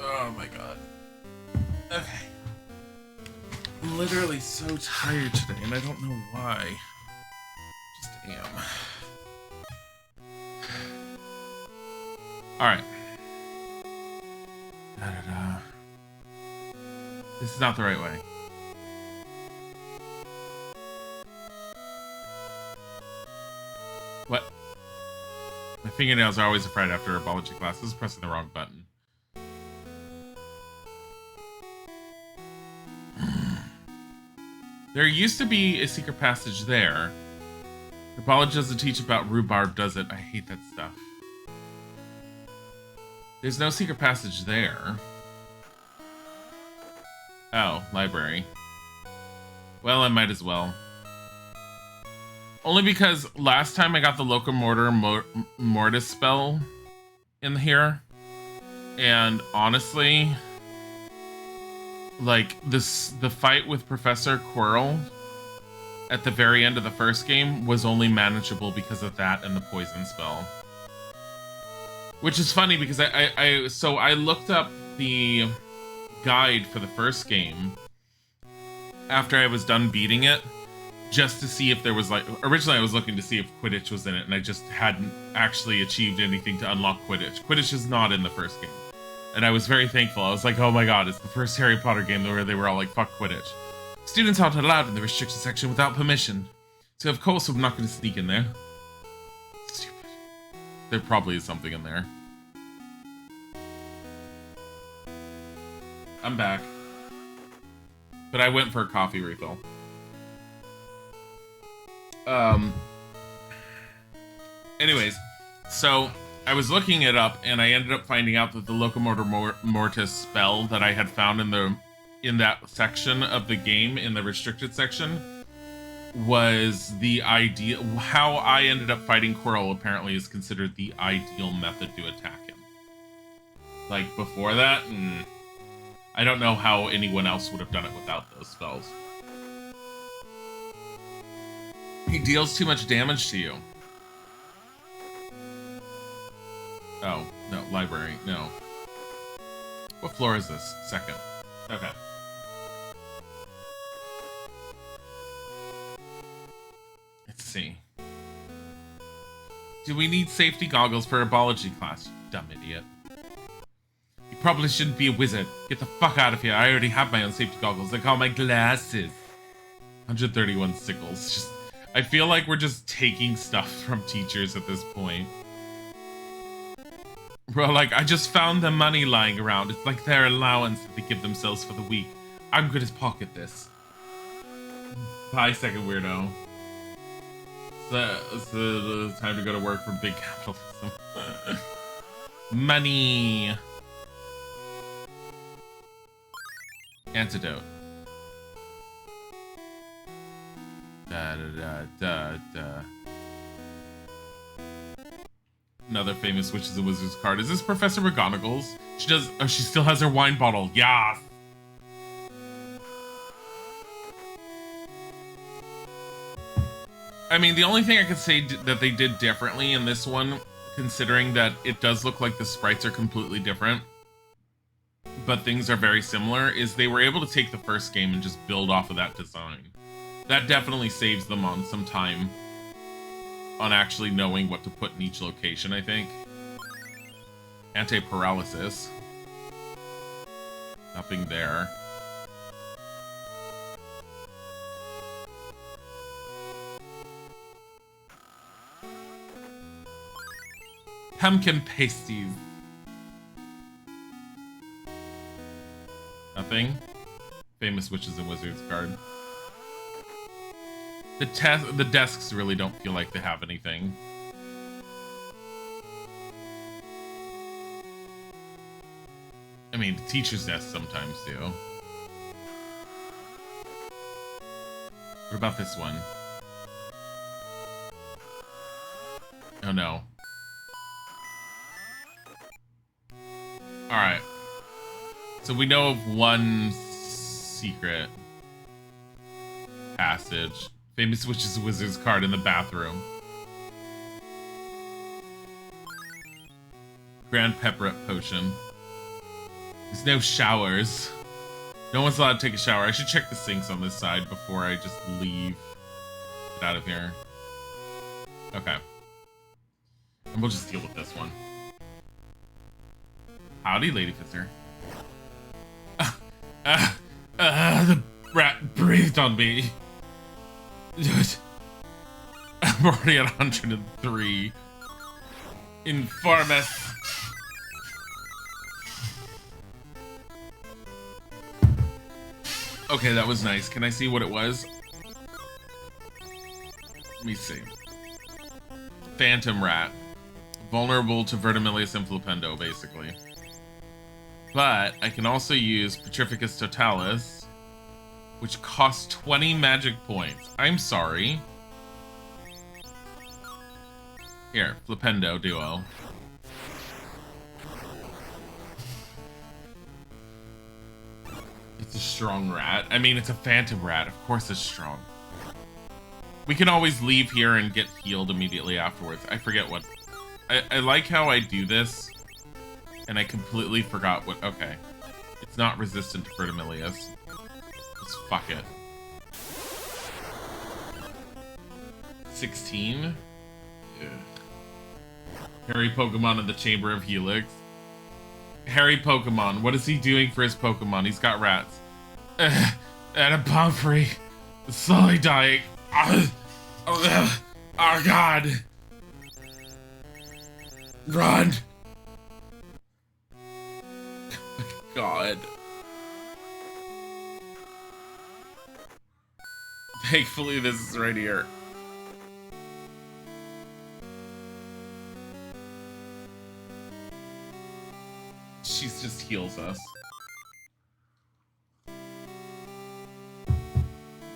Oh my God. Okay. I'm literally so tired today, and I don't know why. Just am. Alright. This is not the right way. What? My fingernails are always a fright after herbology class. This is pressing the wrong button. There used to be a secret passage there. Herbology doesn't teach about rhubarb, does it? I hate that stuff. There's no secret passage there. Oh, library. Well, I might as well. Only because last time I got the Locomotor Mortis spell in here. And honestly, like, the fight with Professor Quirrell at the very end of the first game was only manageable because of that and the poison spell. Which is funny because I looked up the guide for the first game, after I was done beating it, just to see if there was like, originally I was looking to see if Quidditch was in it, and I just hadn't actually achieved anything to unlock Quidditch. Quidditch is not in the first game. And I was very thankful. I was like, oh my god, it's the first Harry Potter game where they were all like, fuck Quidditch. Students aren't allowed in the restricted section without permission. So of course I'm not going to sneak in there. Stupid. There probably is something in there. I'm back. But I went for a coffee refill. Anyways, so I was looking it up, and I ended up finding out that the Locomotor Mortis spell that I had found in that section of the game, in the restricted section, was the ideal. How I ended up fighting Quirrell apparently is considered the ideal method to attack him. Like before that, I don't know how anyone else would have done it without those spells. He deals too much damage to you. Oh, no, library, no. What floor is this? Second. Okay. Let's see. Do we need safety goggles for herbology class? You dumb idiot. You probably shouldn't be a wizard. Get the fuck out of here. I already have my own safety goggles. They're called my glasses. 131 sickles. Just, I feel like we're just taking stuff from teachers at this point. Bro, like, I just found the money lying around. It's like their allowance that they give themselves for the week. I'm gonna pocket this. Bye, second weirdo. It's time to go to work for big capitalism. Money. Antidote. Da da da da da. Another famous Witches and Wizards card. Is this Professor McGonagall's? She does. Oh, she still has her wine bottle. Yes. I mean, the only thing I could say that they did differently in this one, considering that it does look like the sprites are completely different, but things are very similar, is they were able to take the first game and just build off of that design. That definitely saves them on some time on actually knowing what to put in each location, I think. Anti-paralysis. Nothing there. Pumpkin pasties. Nothing. Famous Witches and Wizards card. The desks really don't feel like they have anything. I mean, the teacher's desks sometimes do. What about this one? Oh no. Alright. So we know of one secret passage. Famous Witches and Wizards card in the bathroom. Grand Pepperette potion. There's no showers. No one's allowed to take a shower. I should check the sinks on this side before I just leave. Get out of here. Okay. And we'll just deal with this one. Howdy, Lady Fister. The rat breathed on me. I'm already at 103. Informus. Okay, that was nice. Can I see what it was? Let me see. Phantom rat. Vulnerable to Vertimillius and Flipendo, basically. But I can also use Petrificus Totalis, which costs 20 magic points. I'm sorry. Here, Flipendo Duo. It's a strong rat. I mean, it's a phantom rat. Of course it's strong. We can always leave here and get healed immediately afterwards. I forget what... I like how I do this, and I completely forgot what... Okay. It's not resistant to Vertimillius. Just fuck it. 16? Ugh. Harry Pokemon in the Chamber of Helix. Harry Pokemon, what is he doing for his Pokemon? He's got rats. And a Pomfrey. Slowly dying. Oh god. Run. God. Thankfully, this is right here. She just heals us.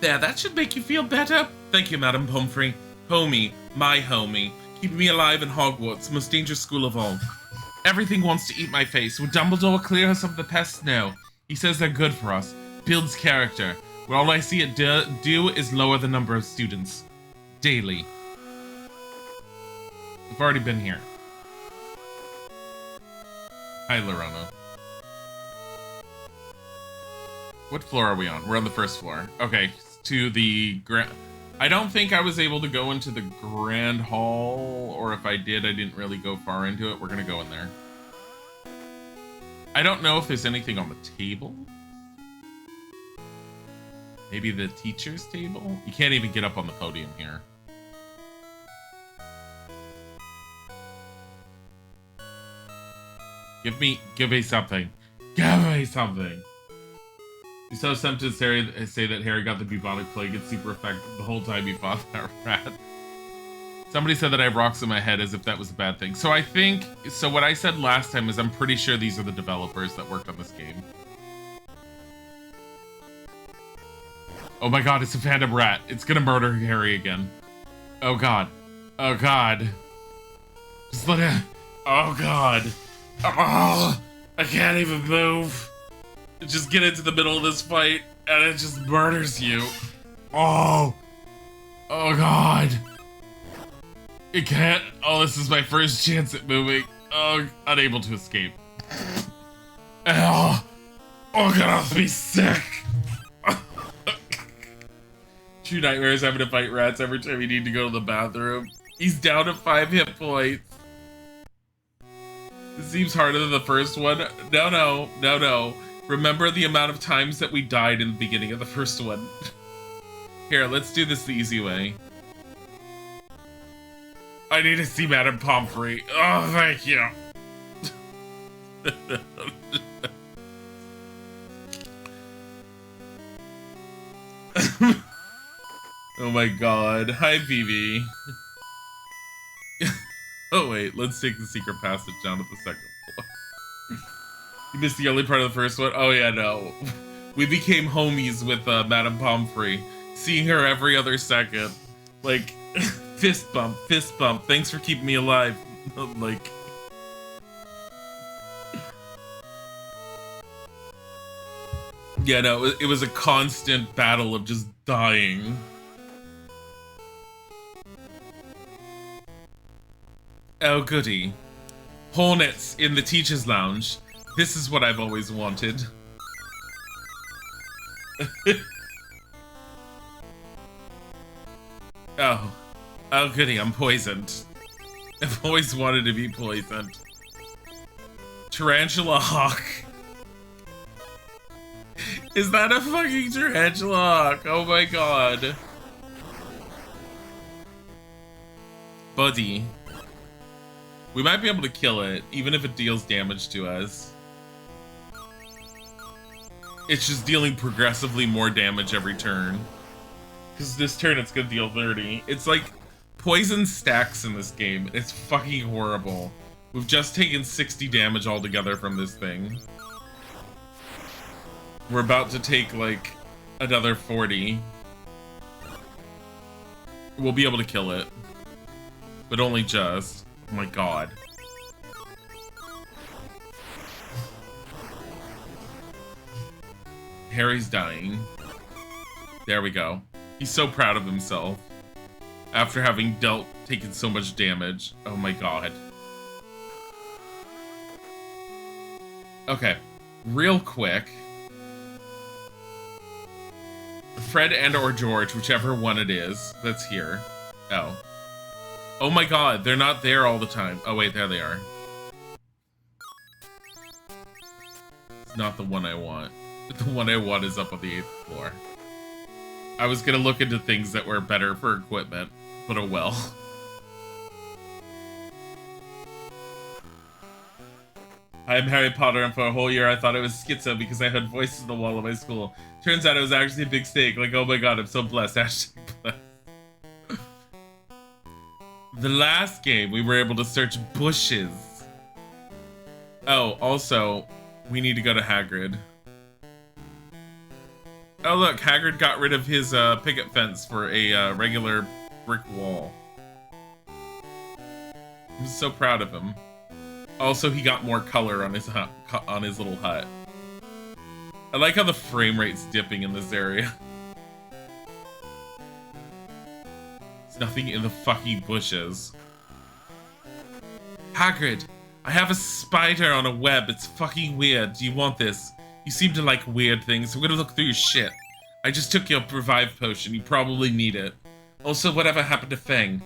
There, that should make you feel better. Thank you, Madam Pomfrey. Homie, my homie. Keeping me alive in Hogwarts, most dangerous school of all. Everything wants to eat my face. Would Dumbledore clear us of the pests? No. He says they're good for us. Builds character. Where all I see it do is lower the number of students. Daily. We've already been here. Hi, Lorona. What floor are we on? We're on the first floor. Okay, to the grand... I don't think I was able to go into the grand hall, or if I did, I didn't really go far into it. We're gonna go in there. I don't know if there's anything on the table. Maybe the teacher's table? You can't even get up on the podium here. Give me something. Give me something. He's so tempted to say that Harry got the bubonic plague. It's super effective the whole time he fought that rat. Somebody said that I have rocks in my head as if that was a bad thing. So I think, so what I said last time is I'm pretty sure these are the developers that worked on this game. Oh my god, it's a phantom rat. It's gonna murder Harry again. Oh god. Oh god. Just let it... Oh god. Oh, I can't even move. Just get into the middle of this fight and it just murders you. Oh. Oh god. It can't. Oh, this is my first chance at moving. Oh, unable to escape. Oh. Oh, get off me, sick. True nightmares having to fight rats every time you need to go to the bathroom. He's down to 5 hit points. This seems harder than the first one. No. Remember the amount of times that we died in the beginning of the first one. Here, let's do this the easy way. I need to see Madame Pomfrey. Oh, thank you. Oh my god. Hi, Vivi. Oh wait, let's take the secret passage down to the second floor. You missed the early part of the first one? Oh yeah, no. We became homies with Madame Pomfrey. Seeing her every other second. Like, fist bump. Thanks for keeping me alive. Like... Yeah, no, it was a constant battle of just dying. Oh, goody. Hornets in the teacher's lounge. This is what I've always wanted. Oh. Oh, goody, I'm poisoned. I've always wanted to be poisoned. Tarantula Hawk. Is that a fucking Tarantula Hawk? Oh my god. Buddy. We might be able to kill it, even if it deals damage to us. It's just dealing progressively more damage every turn. Because this turn it's gonna deal 30. It's like poison stacks in this game. It's fucking horrible. We've just taken 60 damage altogether from this thing. We're about to take like another 40. We'll be able to kill it. But only just. Oh my god. Harry's dying. There we go. He's so proud of himself. After having taken so much damage. Oh my god. Okay. Real quick. Fred and or George, whichever one it is that's here. Oh. Oh my god, they're not there all the time. Oh wait, there they are. It's not the one I want. The one I want is up on the 8th floor. I was gonna look into things that were better for equipment, but oh well. I'm Harry Potter, and for a whole year I thought I was schizo because I heard voices on the wall of my school. Turns out it was actually a big snake. Like, oh my god, I'm so blessed. Hashtag blessed. The last game, we were able to search bushes. Oh, also, we need to go to Hagrid. Oh look, Hagrid got rid of his picket fence for a regular brick wall. I'm so proud of him. Also, he got more color on his little hut. I like how the frame rate's dipping in this area. There's nothing in the fucking bushes. Hagrid, I have a spider on a web. It's fucking weird. Do you want this? You seem to like weird things. I'm gonna look through your shit. I just took your revive potion. You probably need it. Also, whatever happened to Fang?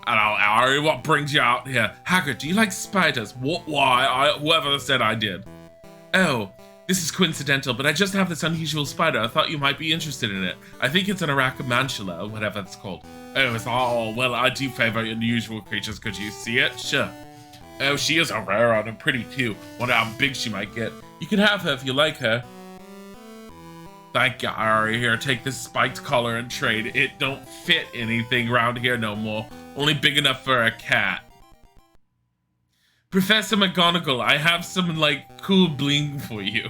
I don't know, what brings you out here? Hagrid, do you like spiders? What? Why? Whoever said I did. Oh, this is coincidental, but I just have this unusual spider. I thought you might be interested in it. I think it's an Arachimantula, or whatever it's called. Oh, it's all, well, I do favor unusual creatures. Could you see it? Sure. Oh, she is a rare one and pretty too. Wonder how big she might get. You can have her if you like her. Thank you, Ari. Here, take this spiked collar and trade. It don't fit anything around here no more. Only big enough for a cat. Professor McGonagall, I have some, like, cool bling for you.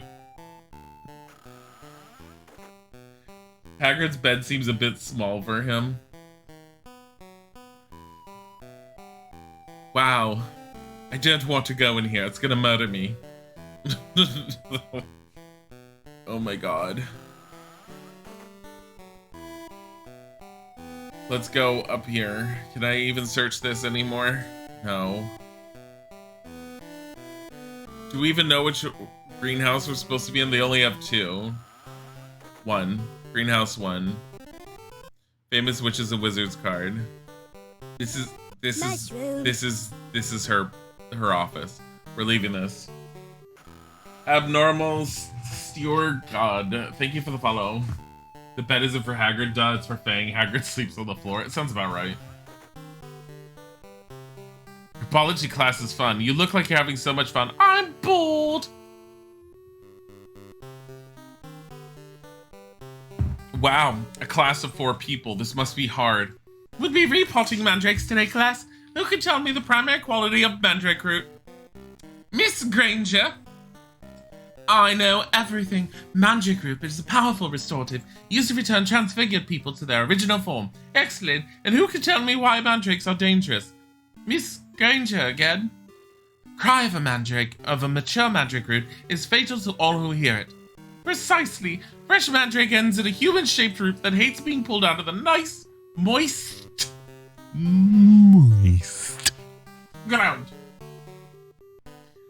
Hagrid's bed seems a bit small for him. Wow. I don't want to go in here. It's gonna murder me. Oh my god. Let's go up here. Can I even search this anymore? No. Do we even know which greenhouse we're supposed to be in? They only have 2. 1. Greenhouse 1. Famous Witches and Wizards card. This is her office. We're leaving this. Abnormal Steward God. Thank you for the follow. The bed isn't for Hagrid, duh, it's for Fang. Hagrid sleeps on the floor. It sounds about right. Herbology class is fun. You look like you're having so much fun. I'm bored! Wow, a class of 4 people. This must be hard. We'll be repotting mandrakes today, class. Who can tell me the primary quality of mandrake root? Miss Granger! I know everything. Mandrake root is a powerful restorative, used to return transfigured people to their original form. Excellent. And who can tell me why mandrakes are dangerous? Miss Granger again. Cry of a mature mandrake root is fatal to all who hear it. Precisely. Fresh mandrake ends in a human-shaped root that hates being pulled out of the nice, moist ground.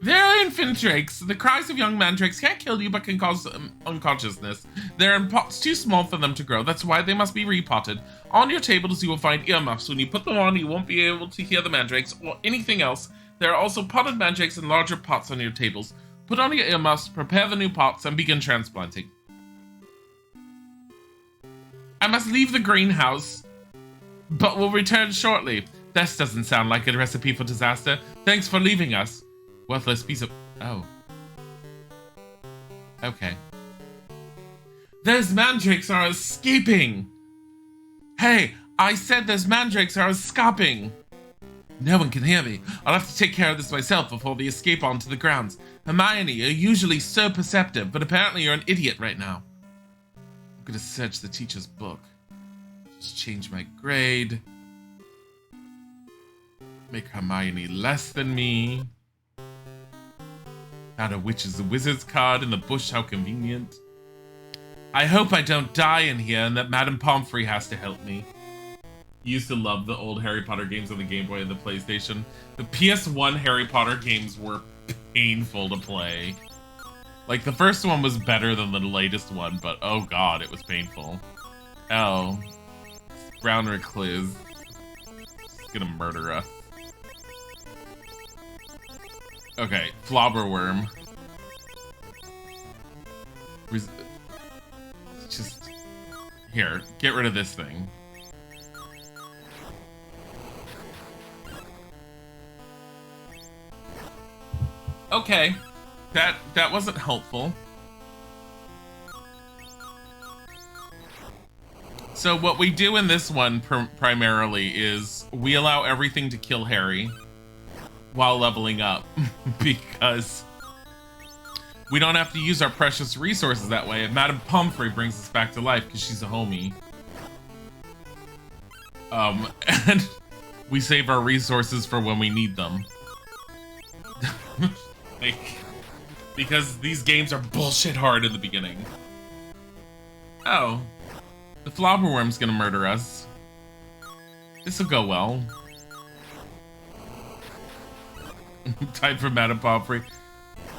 They're infant drakes. The cries of young mandrakes can't kill you but can cause unconsciousness. They're in pots too small for them to grow. That's why they must be repotted. On your tables you will find earmuffs. When you put them on, you won't be able to hear the mandrakes or anything else. There are also potted mandrakes in larger pots on your tables. Put on your earmuffs, prepare the new pots, and begin transplanting. I must leave the greenhouse, but will return shortly. This doesn't sound like a recipe for disaster. Thanks for leaving us. Worthless piece of... Oh. Okay. Those mandrakes are escaping! Hey, I said those mandrakes are escaping! No one can hear me. I'll have to take care of this myself before they escape onto the grounds. Hermione, you're usually so perceptive, but apparently you're an idiot right now. I'm gonna search the teacher's book. Just change my grade. Make Hermione less than me. Found a Witches and Wizards card in the bush, how convenient. I hope I don't die in here and that Madame Pomfrey has to help me. Used to love the old Harry Potter games on the Game Boy and the PlayStation. The PS1 Harry Potter games were painful to play. Like, the first one was better than the latest one, but oh god, it was painful. Oh. Brown recluse. He's gonna murder us. Okay, flobberworm. Just here, get rid of this thing. Okay, that wasn't helpful. So what we do in this one primarily is we allow everything to kill Harry while leveling up because we don't have to use our precious resources that way. And Madame Pomfrey brings us back to life because she's a homie. And we save our resources for when we need them. Because these games are bullshit hard in the beginning. Oh. The flobberworm's gonna murder us. This'll go well. Time for Madame Pomfrey.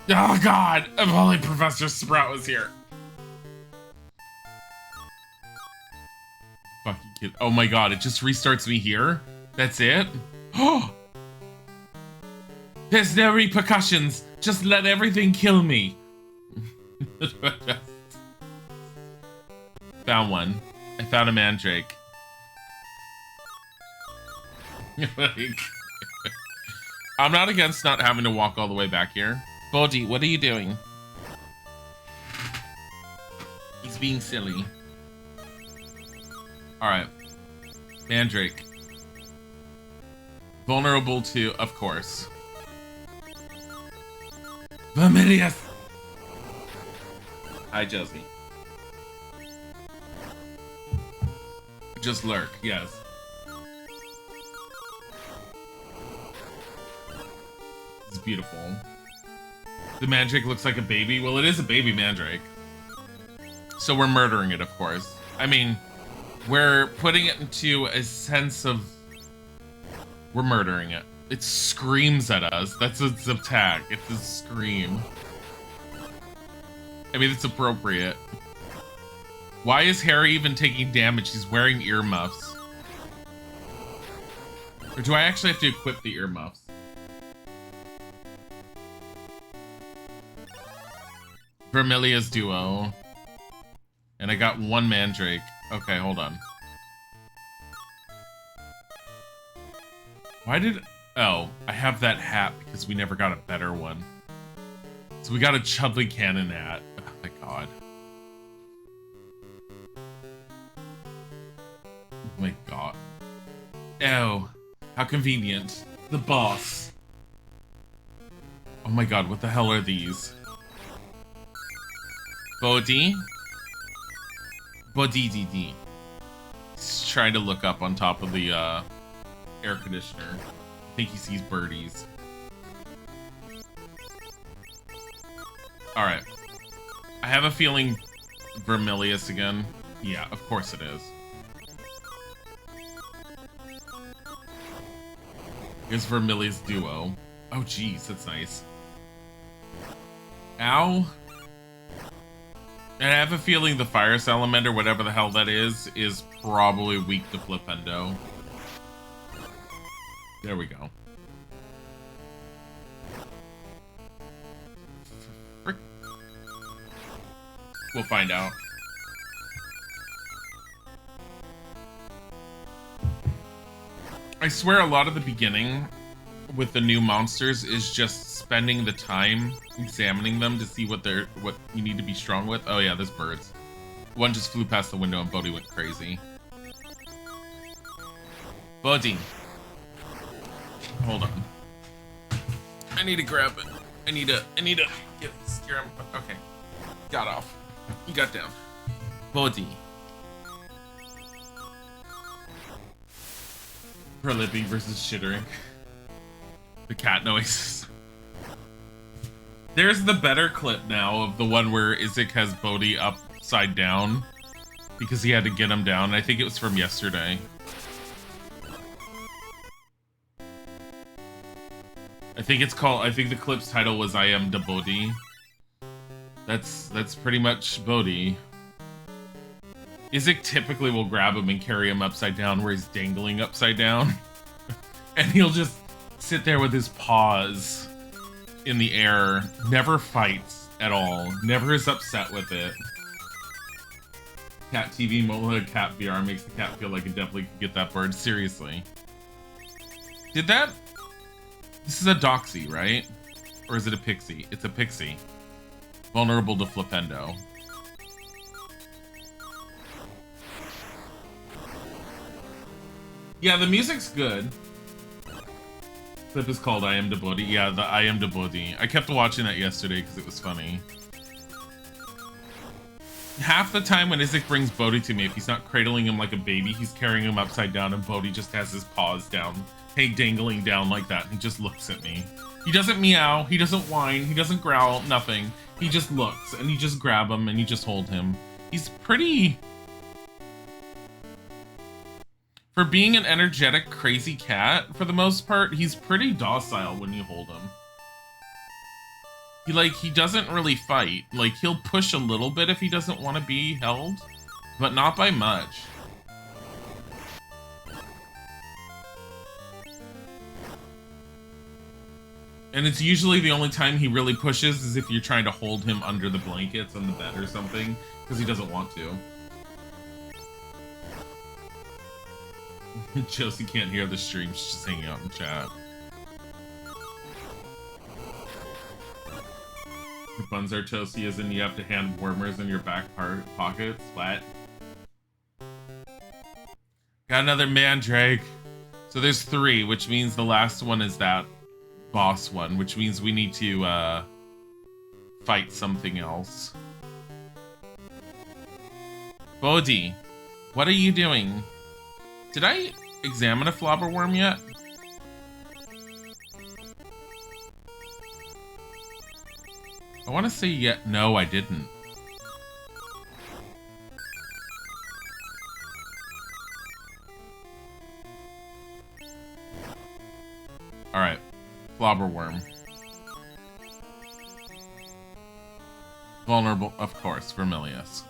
Oh god! If only Professor Sprout was here. Fucking kid. Oh my god, it just restarts me here? That's it? Oh! There's no repercussions. Just let everything kill me. Found one. I found a mandrake. I'm not against not having to walk all the way back here. Bodhi, what are you doing? He's being silly. Alright. Mandrake. Vulnerable to, of course. Vermilius! Hi, Josie. Just lurk, yes. It's beautiful. The mandrake looks like a baby. Well, it is a baby mandrake. So we're murdering it, of course. I mean, we're putting it into a sense of... We're murdering it. It screams at us. That's its attack. It's a scream. I mean, it's appropriate. Why is Harry even taking damage? He's wearing earmuffs. Or do I actually have to equip the earmuffs? Vermilia's duo. And I got one mandrake. Okay, hold on. Why did... Oh, I have that hat because we never got a better one. So we got a Chudley Cannon hat. Oh my god. Oh my god. Oh, how convenient. The boss. Oh my god, what the hell are these? Bodhi? Bodhi. He's trying to look up on top of the air conditioner. I think he sees birdies. Alright. I have a feeling Vermilius again. Yeah, of course it is. Here's Vermilius duo. Oh jeez, that's nice. Ow. And I have a feeling the Fire Salamander, whatever the hell that is probably weak to Flipendo. There we go. Frick. We'll find out. I swear a lot of the beginning with the new monsters is just spending the time examining them to see what you need to be strong with. Oh yeah, there's birds. One just flew past the window and Bodhi went crazy. Bodhi. Hold on. I need to grab it. I need to get scare him. Okay. Got off. You got down. Bodhi. Perlippy versus Shittering. The cat noises. There's the better clip now of the one where Isaac has Bodhi upside down because he had to get him down. I think it was from yesterday. I think the clip's title was I Am the Bodhi. That's pretty much Bodhi. Isaac typically will grab him and carry him upside down where he's dangling upside down. And he'll just sit there with his paws in the air, never fights at all, never is upset with it. Cat TV, Mola, Cat VR makes the cat feel like it definitely could get that bird. Seriously. Did that? This is a Doxy, right? Or is it a Pixie? It's a Pixie. Vulnerable to Flipendo. Yeah, the music's good. Clip is called I Am the Body. Yeah, the I Am the Body. I kept watching that yesterday because it was funny. Half the time when Isaac brings Bodhi to me, if he's not cradling him like a baby, he's carrying him upside down and Bodhi just has his paws down, hey, dangling down like that. And he just looks at me. He doesn't meow, he doesn't whine, he doesn't growl, nothing. He just looks and you just grab him and you just hold him. He's pretty... For being an energetic, crazy cat, for the most part, he's pretty docile when you hold him. He doesn't really fight. Like, he'll push a little bit if he doesn't want to be held, but not by much. And it's usually the only time he really pushes is if you're trying to hold him under the blankets on the bed or something, because he doesn't want to. Chelsea can't hear the stream, she's just hanging out in chat. The buns are toasty as in you have to hand warmers in your back pockets. What? Got another mandrake. So there's 3, which means the last one is that boss one, which means we need to fight something else. Bodhi, what are you doing? Did I examine a flobberworm yet? I want to say yet. No, I didn't. Alright. Flobberworm. Vulnerable, of course, Vermilius.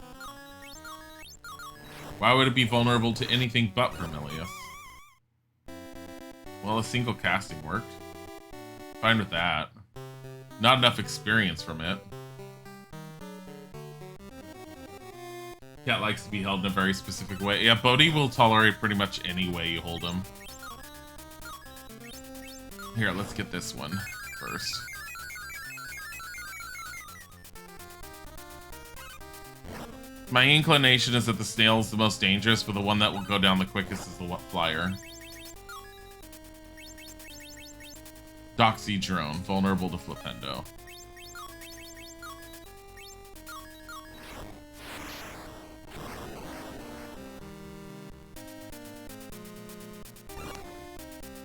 Why would it be vulnerable to anything but Vermilius? Well, a single casting worked. Fine with that. Not enough experience from it. Cat likes to be held in a very specific way. Yeah, Bodhi will tolerate pretty much any way you hold him. Here, let's get this one first. My inclination is that the snail is the most dangerous, but the one that will go down the quickest is the flyer. Doxy drone, vulnerable to Flipendo.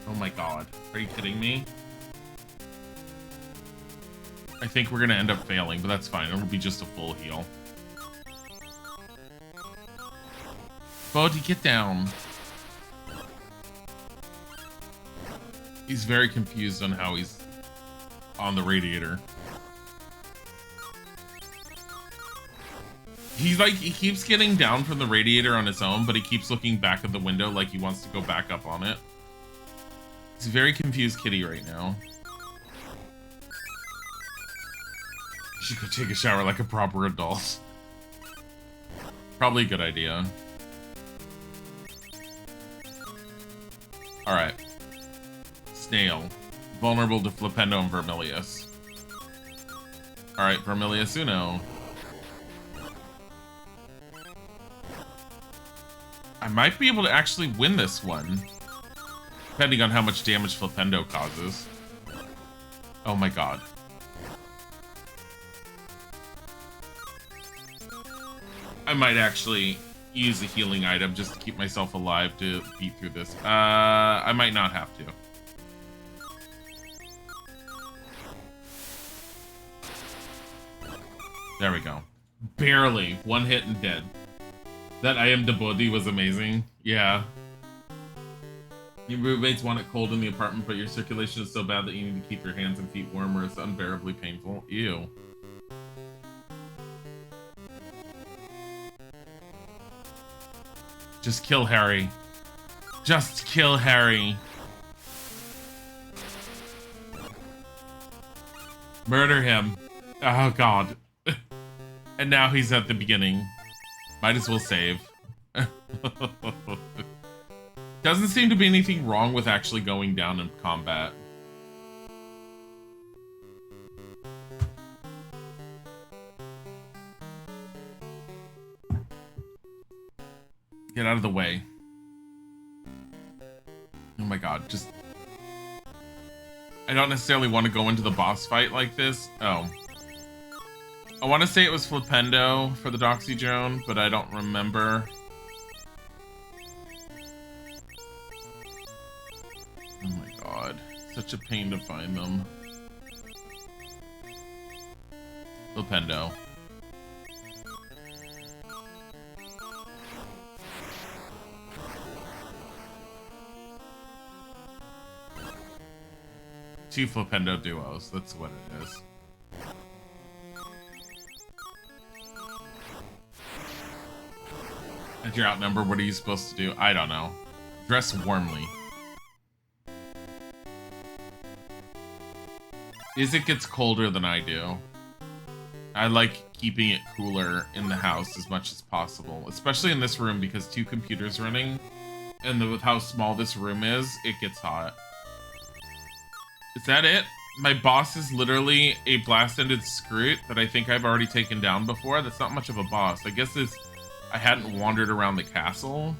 Oh my god, are you kidding me? I think we're gonna end up failing, but that's fine. It'll be just a full heal. Bodhi, get down. He's very confused on how he's on the radiator. He's like, he keeps getting down from the radiator on his own, but he keeps looking back at the window like he wants to go back up on it. He's a very confused kitty right now. You should go take a shower like a proper adult. Probably a good idea. Alright. Snail. Vulnerable to Flipendo and Vermilius. Alright, Vermilius Uno. I might be able to actually win this one. Depending on how much damage Flipendo causes. Oh my god. I might actually use a healing item just to keep myself alive to beat through this. I might not have to. There we go. Barely. One hit and dead. That I Am the Body was amazing. Yeah. Your roommates want it cold in the apartment, but your circulation is so bad that you need to keep your hands and feet warm or it's unbearably painful. Ew. Just kill Harry. Just kill Harry. Murder him. Oh, God. And now he's at the beginning. Might as well save. Doesn't seem to be anything wrong with actually going down in combat. Get out of the way. Oh my god, just... I don't necessarily want to go into the boss fight like this. Oh. I want to say it was Flipendo for the Doxy Drone, but I don't remember. Oh my god. Such a pain to find them. Flipendo. Two Flipendo duos, that's what it is. If you're outnumbered, what are you supposed to do? I don't know. Dress warmly. It gets colder than I do. I like keeping it cooler in the house as much as possible, especially in this room because 2 computers running, and with how small this room is, it gets hot. Is that it? My boss is literally a blast-ended Scroot that I think I've already taken down before. That's not much of a boss. I guess it's... I hadn't wandered around the castle.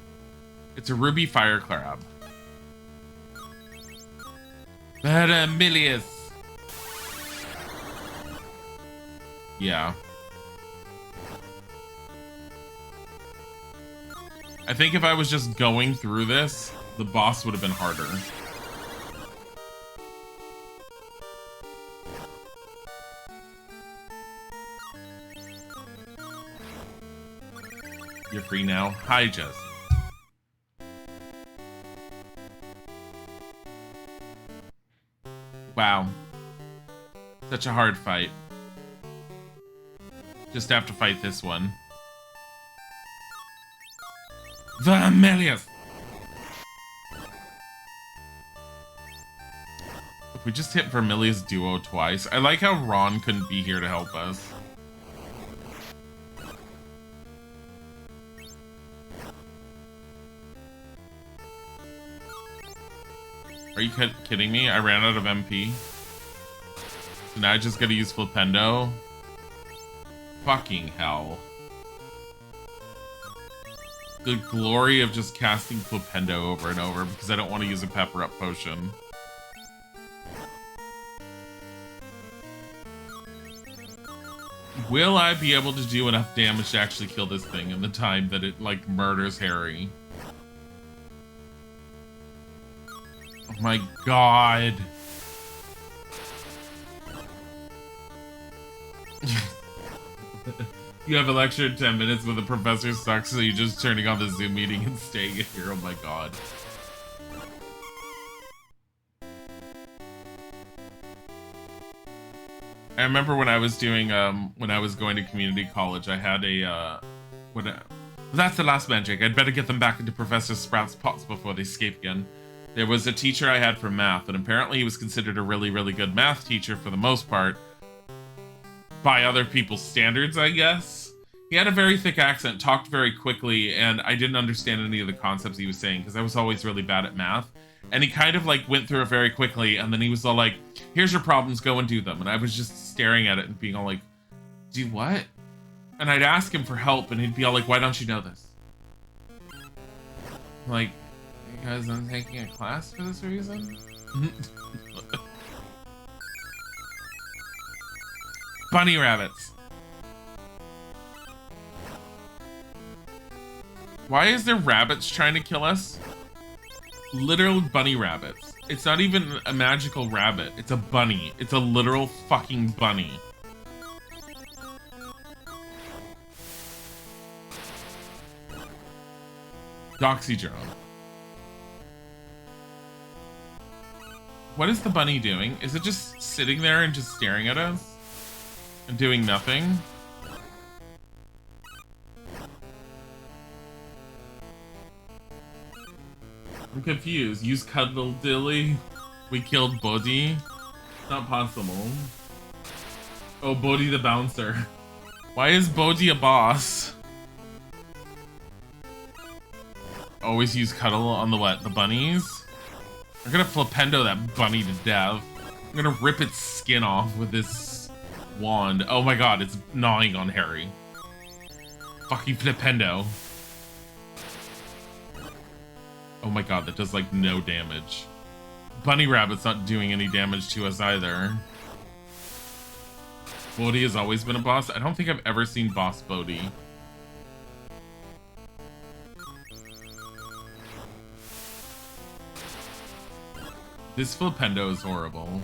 It's a ruby fire crab. Vermilius. Yeah. I think if I was just going through this, the boss would have been harder. You're free now. Hi, Jesse. Wow. Such a hard fight. Just have to fight this one. Vermilius! If we just hit Vermilius duo twice. I like how Ron couldn't be here to help us. Are you kidding me? I ran out of MP. So now I just gotta use Flipendo. Fucking hell. The glory of just casting Flipendo over and over because I don't want to use a pepper up potion. Will I be able to do enough damage to actually kill this thing in the time that it, like, murders Harry? Oh my god. You have a lecture in 10 minutes, but the professor sucks, so you're just turning on the Zoom meeting and staying here. Oh my god. I remember when I was doing, when I was going to community college, I had a, that's the last magic. I'd better get them back into Professor Sprout's pots before they escape again. There was a teacher I had for math, and apparently he was considered a really, really good math teacher for the most part. By other people's standards, I guess. He had a very thick accent, talked very quickly, and I didn't understand any of the concepts he was saying, because I was always really bad at math. And he kind of, like, went through it very quickly, and then he was all like, here's your problems, go and do them. And I was just staring at it and being all like, do what? And I'd ask him for help, and he'd be all like, why don't you know this? Like, because I'm taking a class for this reason? Bunny rabbits. Why is there rabbits trying to kill us? Literal bunny rabbits. It's not even a magical rabbit. It's a bunny. It's a literal fucking bunny. Doxy Drone. What is the bunny doing? Is it just sitting there and just staring at us? And doing nothing? I'm confused. Use Cuddle Dilly. We killed Bodhi. Not possible. Oh, Bodhi the bouncer. Why is Bodhi a boss? Always use Cuddle on the what? The bunnies? I'm gonna flipendo that bunny to death. I'm gonna rip its skin off with this wand. Oh my god, it's gnawing on Harry. Fucking flipendo. Oh my god, that does like no damage. Bunny Rabbit's not doing any damage to us either. Bodhi has always been a boss. I don't think I've ever seen boss Bodhi. This flipendo is horrible.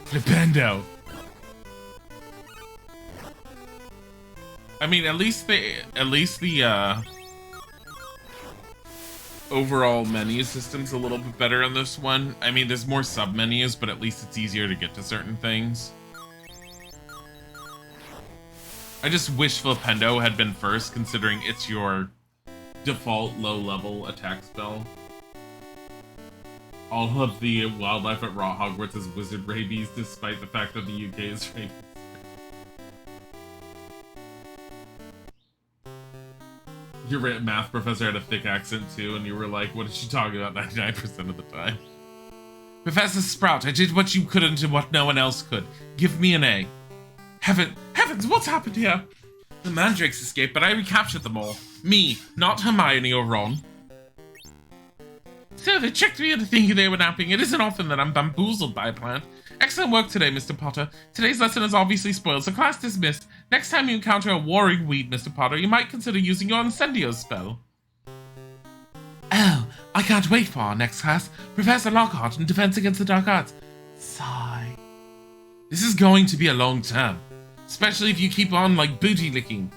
Flipendo. I mean, at least the overall menu system's a little bit better on this one. I mean, there's more sub-menus, but at least it's easier to get to certain things. I just wish Flipendo had been first, considering it's your default low-level attack spell. All of the wildlife at Raw Hogwarts is wizard rabies, despite the fact that the UK is rabies. Your math professor had a thick accent too, and you were like, what is she talking about 99% of the time? Professor Sprout, I did what you couldn't and what no one else could. Give me an A. Heavens, what's happened here? The mandrakes escaped, but I recaptured them all. Me, not Hermione or Ron. So they tricked me into thinking they were napping. It isn't often that I'm bamboozled by a plant. Excellent work today, Mr. Potter. Today's lesson is obviously spoiled, so class dismissed. Next time you encounter a warring weed, Mr. Potter, you might consider using your Incendio spell. Oh, I can't wait for our next class. Professor Lockhart in Defense Against the Dark Arts. Sigh. This is going to be a long term. Especially if you keep on, like, booty licking.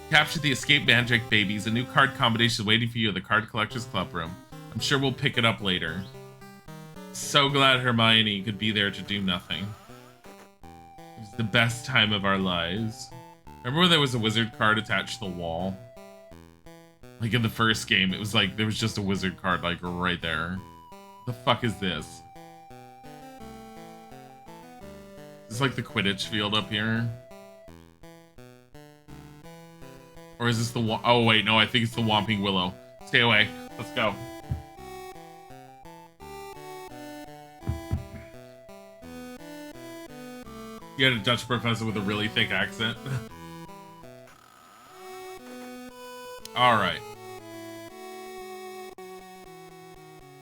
Capture the escaped mandrake babies. A new card combination is waiting for you at the Card Collector's Club room. I'm sure we'll pick it up later. So glad Hermione could be there to do nothing. It was the best time of our lives. Remember when there was a wizard card attached to the wall? Like in the first game, it was like there was just a wizard card like right there. The fuck is this? Is this like the Quidditch field up here? Or is this the oh wait, no, I think it's the Whomping Willow. Stay away. Let's go. You had a Dutch professor with a really thick accent. Alright.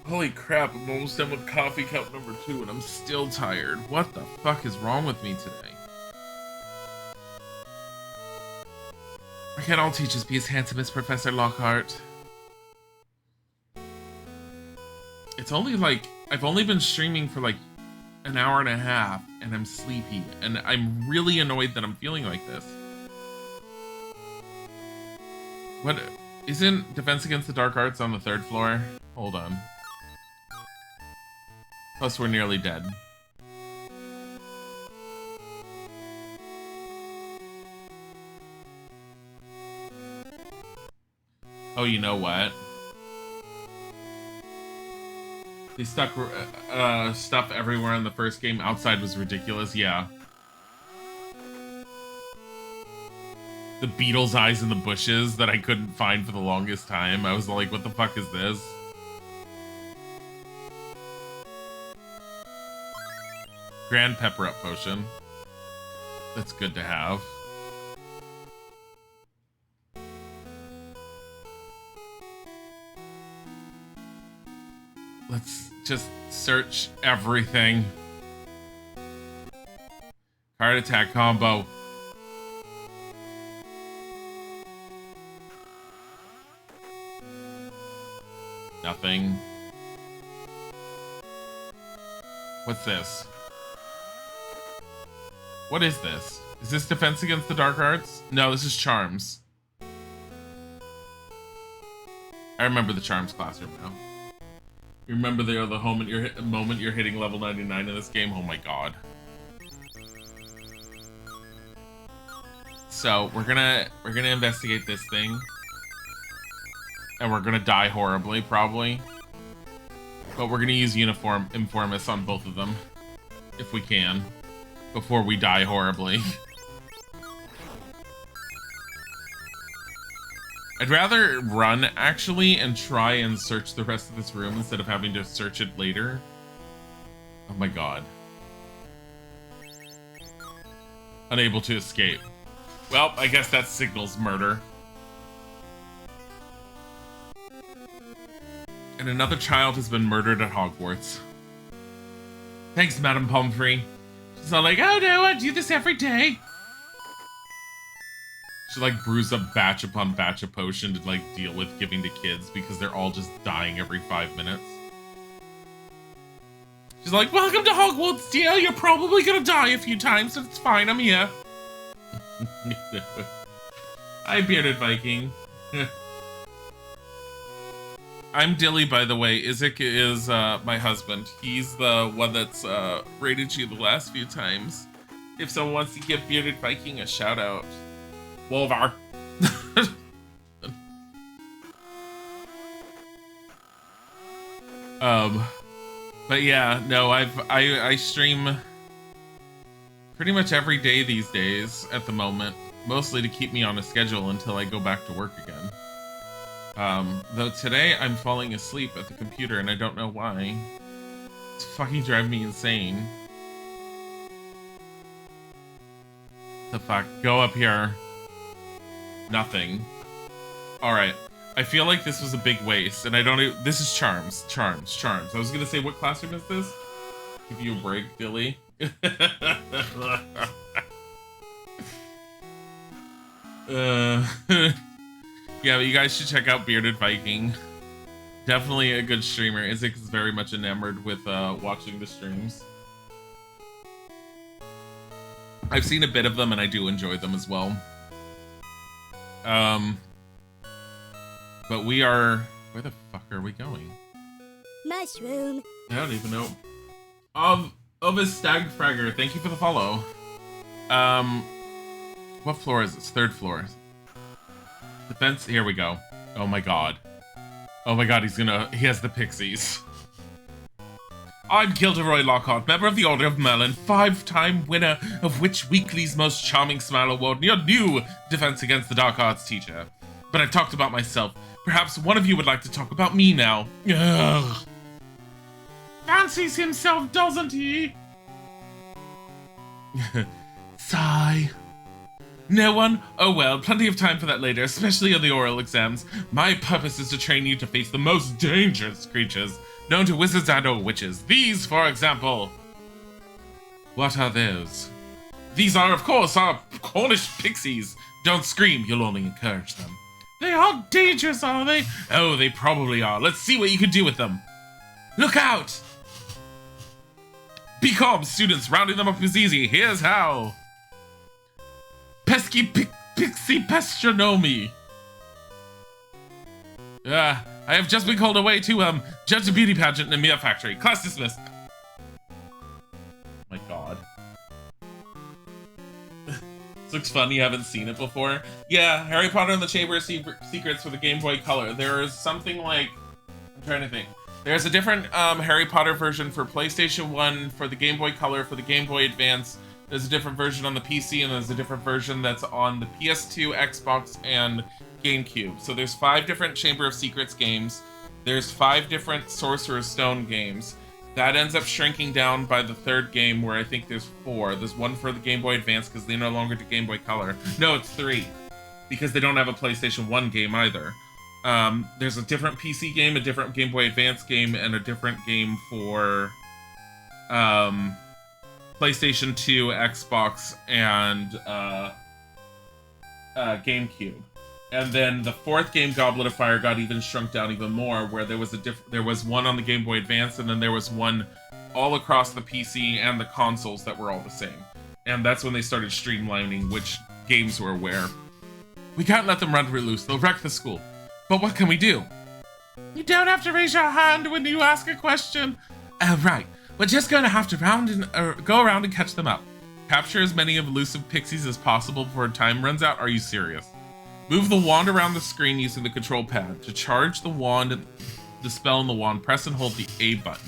Holy crap, I'm almost done with coffee cup number 2 and I'm still tired. What the fuck is wrong with me today? Why can't all teachers be as handsome as Professor Lockhart? It's only like, I've only been streaming for like an hour and a half and I'm sleepy and I'm really annoyed that I'm feeling like this. What, isn't Defense Against the Dark Arts on the 3rd floor? Hold on. Plus we're nearly dead. Oh, you know what? They stuck stuff everywhere in the first game. Outside was ridiculous, yeah. The Beatles' eyes in the bushes that I couldn't find for the longest time. I was like, what the fuck is this? Grand Pepper Up Potion. That's good to have. Let's just search everything. Card attack combo. Nothing. What's this? What is this? Is this Defense Against the Dark Arts? No, this is Charms. I remember the Charms classroom now. You remember the moment you're hitting level 99 in this game? Oh my god. So we're gonna investigate this thing. And we're gonna die horribly, probably. But we're gonna use Informus on both of them. If we can. Before we die horribly. I'd rather run, actually, and try and search the rest of this room instead of having to search it later. Oh my god. Unable to escape. Well, I guess that signals murder. And another child has been murdered at Hogwarts. Thanks, Madame Pomfrey. She's all like, oh no, I do this every day. She like brews up batch upon batch of potion to like deal with giving to kids because they're all just dying every 5 minutes. She's like, welcome to Hogwarts, dear. You're probably gonna die a few times, so it's fine, I'm here. Hi, bearded Viking. I'm Dilly, by the way. Isaac is my husband. He's the one that's rated you the last few times. If someone wants to give bearded Viking a shout out. Wolvar. But yeah, no, I stream pretty much every day these days at the moment, mostly to keep me on a schedule until I go back to work again. Though today I'm falling asleep at the computer and I don't know why. It's fucking driving me insane. The fuck? Go up here. Nothing. Alright. I feel like this was a big waste, and I don't even... This is Charms. Charms. Charms. I was gonna say, what classroom is this? Give you a break, Dilly. Yeah, but you guys should check out Bearded Viking. Definitely a good streamer. Isaac is very much enamored with watching the streams. I've seen a bit of them, and I do enjoy them as well. But we are... Where the fuck are we going? Mushroom. I don't even know. Of a Stag Fragger, thank you for the follow. What floor is this? 3rd floor. Defense, here we go. Oh my god. Oh my god, he has the pixies. I'm Gilderoy Lockhart, member of the Order of Merlin, 5-time winner of Witch Weekly's Most Charming Smile Award, and your new Defense Against the Dark Arts teacher. But I've talked about myself. Perhaps one of you would like to talk about me now. Ugh. Fancies himself, doesn't he? Sigh. No one? Oh well, plenty of time for that later, especially on the oral exams. My purpose is to train you to face the most dangerous creatures known to wizards and or witches. These, for example. What are those? These are, of course, our Cornish pixies. Don't scream, you'll only encourage them. They are dangerous, are they? Oh, they probably are. Let's see what you can do with them. Look out! Be calm, students. Rounding them up is easy. Here's how. Pesky pixie pestronomy. I have just been called away to judge a beauty pageant in a Mia factory. Class dismissed. My god. This looks fun. You haven't seen it before. Yeah, Harry Potter and the Chamber of Secrets for the Game Boy Color. There is something like... I'm trying to think. There's a different Harry Potter version for PlayStation 1, for the Game Boy Color, for the Game Boy Advance. There's a different version on the PC, and there's a different version that's on the PS2, Xbox, and GameCube. So there's 5 different Chamber of Secrets games. There's 5 different Sorcerer's Stone games. That ends up shrinking down by the 3rd game, where I think there's 4. There's 1 for the Game Boy Advance, because they no longer do Game Boy Color. No, it's 3. Because they don't have a PlayStation 1 game either. There's a different PC game, a different Game Boy Advance game, and a different game for PlayStation 2, Xbox, and GameCube. And then the 4th game, Goblet of Fire, got even shrunk down even more, where there was one on the Game Boy Advance, and then there was one all across the PC and the consoles that were all the same. And that's when they started streamlining which games were where. We can't let them run loose. They'll wreck the school. But what can we do? You don't have to raise your hand when you ask a question. Right. We're just going to have to go around and catch them up. Capture as many elusive pixies as possible before time runs out. Are you serious? Move the wand around the screen using the control pad. To charge the wand, the spell in the wand, press and hold the A button.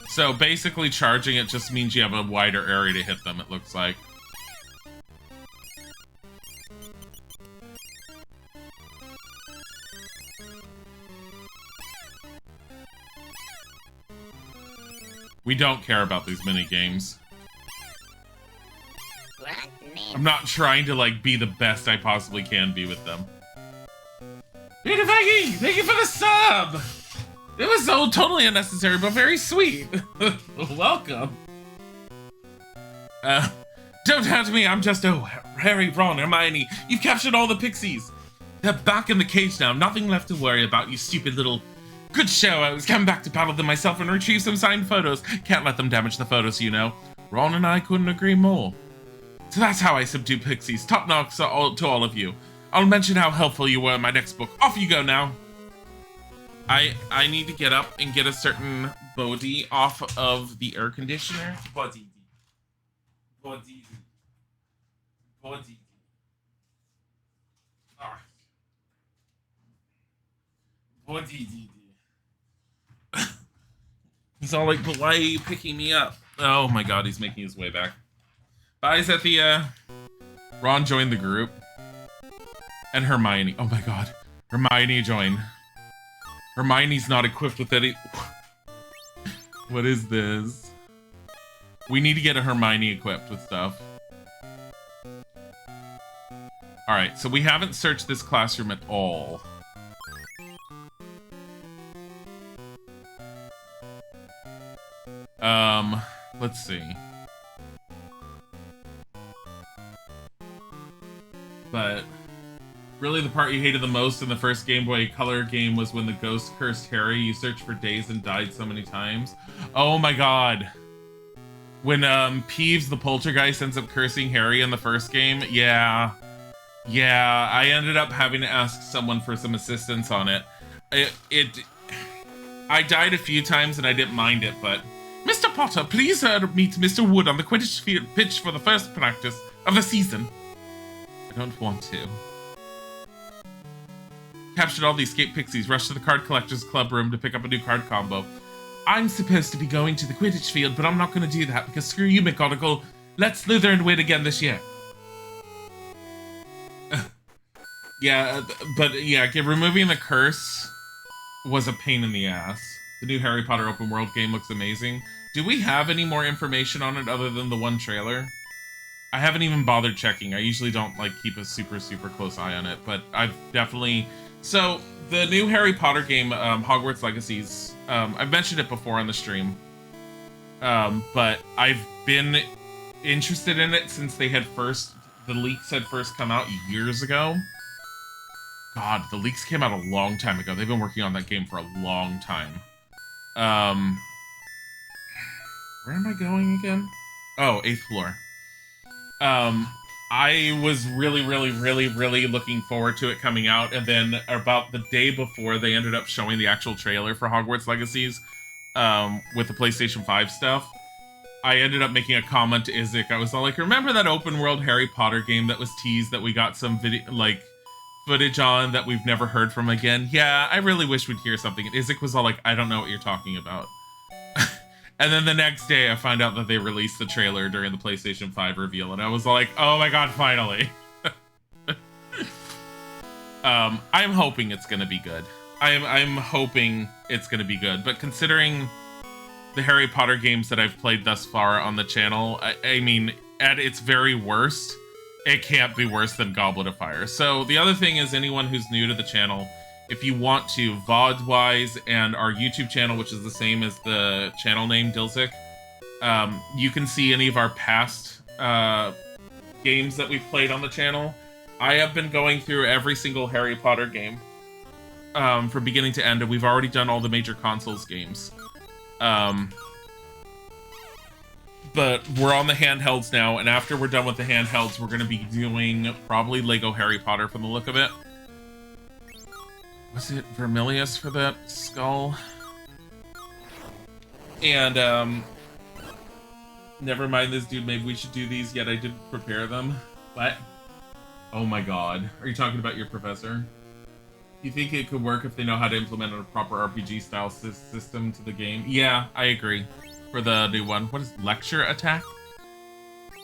So basically charging it just means you have a wider area to hit them, it looks like. We don't care about these mini games. I'm not trying to like be the best I possibly can be with them. Peter Viking, thank you for the sub! It was so totally unnecessary, but very sweet. Welcome. Don't hurt me, I'm just, Harry, Ron, Hermione. You've captured all the pixies. They're back in the cage now, nothing left to worry about, you stupid little... Good show, I was coming back to battle them myself and retrieve some signed photos. Can't let them damage the photos, you know. Ron and I couldn't agree more. So that's how I subdue pixies. Top knocks to all of you. I'll mention how helpful you were in my next book. Off you go now. I need to get up and get a certain body off of the air conditioner. Body. Ah. Body. He's all like, but why are you picking me up? Oh my god, he's making his way back. Bye, Zethia. Ron joined the group. And Hermione. Oh my god. Hermione joined. Hermione's not equipped with any... What is this? We need to get a Hermione equipped with stuff. Alright, so we haven't searched this classroom at all. Let's see. But really the part you hated the most in the first Game Boy Color game was when the ghost cursed Harry. You searched for days and died so many times. Oh my god. When Peeves the poltergeist ends up cursing Harry in the first game. Yeah, I ended up having to ask someone for some assistance on it. I died a few times and I didn't mind it, but Mr. Potter, please meet Mr. Wood on the Quidditch pitch for the first practice of the season. I don't want to. Captured all the escaped pixies, rushed to the card collector's club room to pick up a new card combo. I'm supposed to be going to the Quidditch field, but I'm not going to do that because screw you, McGonagall. Let Slytherin win again this year. Removing the curse was a pain in the ass. The new Harry Potter open world game looks amazing. Do we have any more information on it other than the one trailer? I haven't even bothered checking. I usually don't like keep a super close eye on it, but I've definitely... So, the new Harry Potter game, Hogwarts Legacies, I've mentioned it before on the stream, but I've been interested in it since the leaks had first come out years ago. God, the leaks came out a long time ago. They've been working on that game for a long time. Where am I going again? Oh, 8th floor. I was really looking forward to it coming out, and then about the day before, they ended up showing the actual trailer for Hogwarts Legacies, with the PlayStation 5 stuff. I ended up making a comment to Isaac. I was all like, remember that open world Harry Potter game that was teased that we got some footage on that we've never heard from again? Yeah, I really wish we'd hear something. And Isaac was all like, I don't know what you're talking about. And then the next day, I find out that they released the trailer during the PlayStation 5 reveal, and I was like, oh my god, finally. I'm hoping it's gonna be good. I'm hoping it's gonna be good, but considering the Harry Potter games that I've played thus far on the channel, I mean, at its very worst, it can't be worse than Goblet of Fire. So the other thing is, anyone who's new to the channel, if you want to, VOD-wise, and our YouTube channel, which is the same as the channel name, Dilzik, you can see any of our past games that we've played on the channel. I have been going through every single Harry Potter game from beginning to end, and we've already done all the major consoles games. But we're on the handhelds now, and after we're done with the handhelds, we're going to be doing probably Lego Harry Potter from the look of it. Was it Vermilius for that skull? And, never mind this, dude. Maybe we should do these, yet I didn't prepare them. What? Oh my god. Are you talking about your professor? You think it could work if they know how to implement a proper RPG-style system to the game? Yeah, I agree. For the new one. What is lecture attack?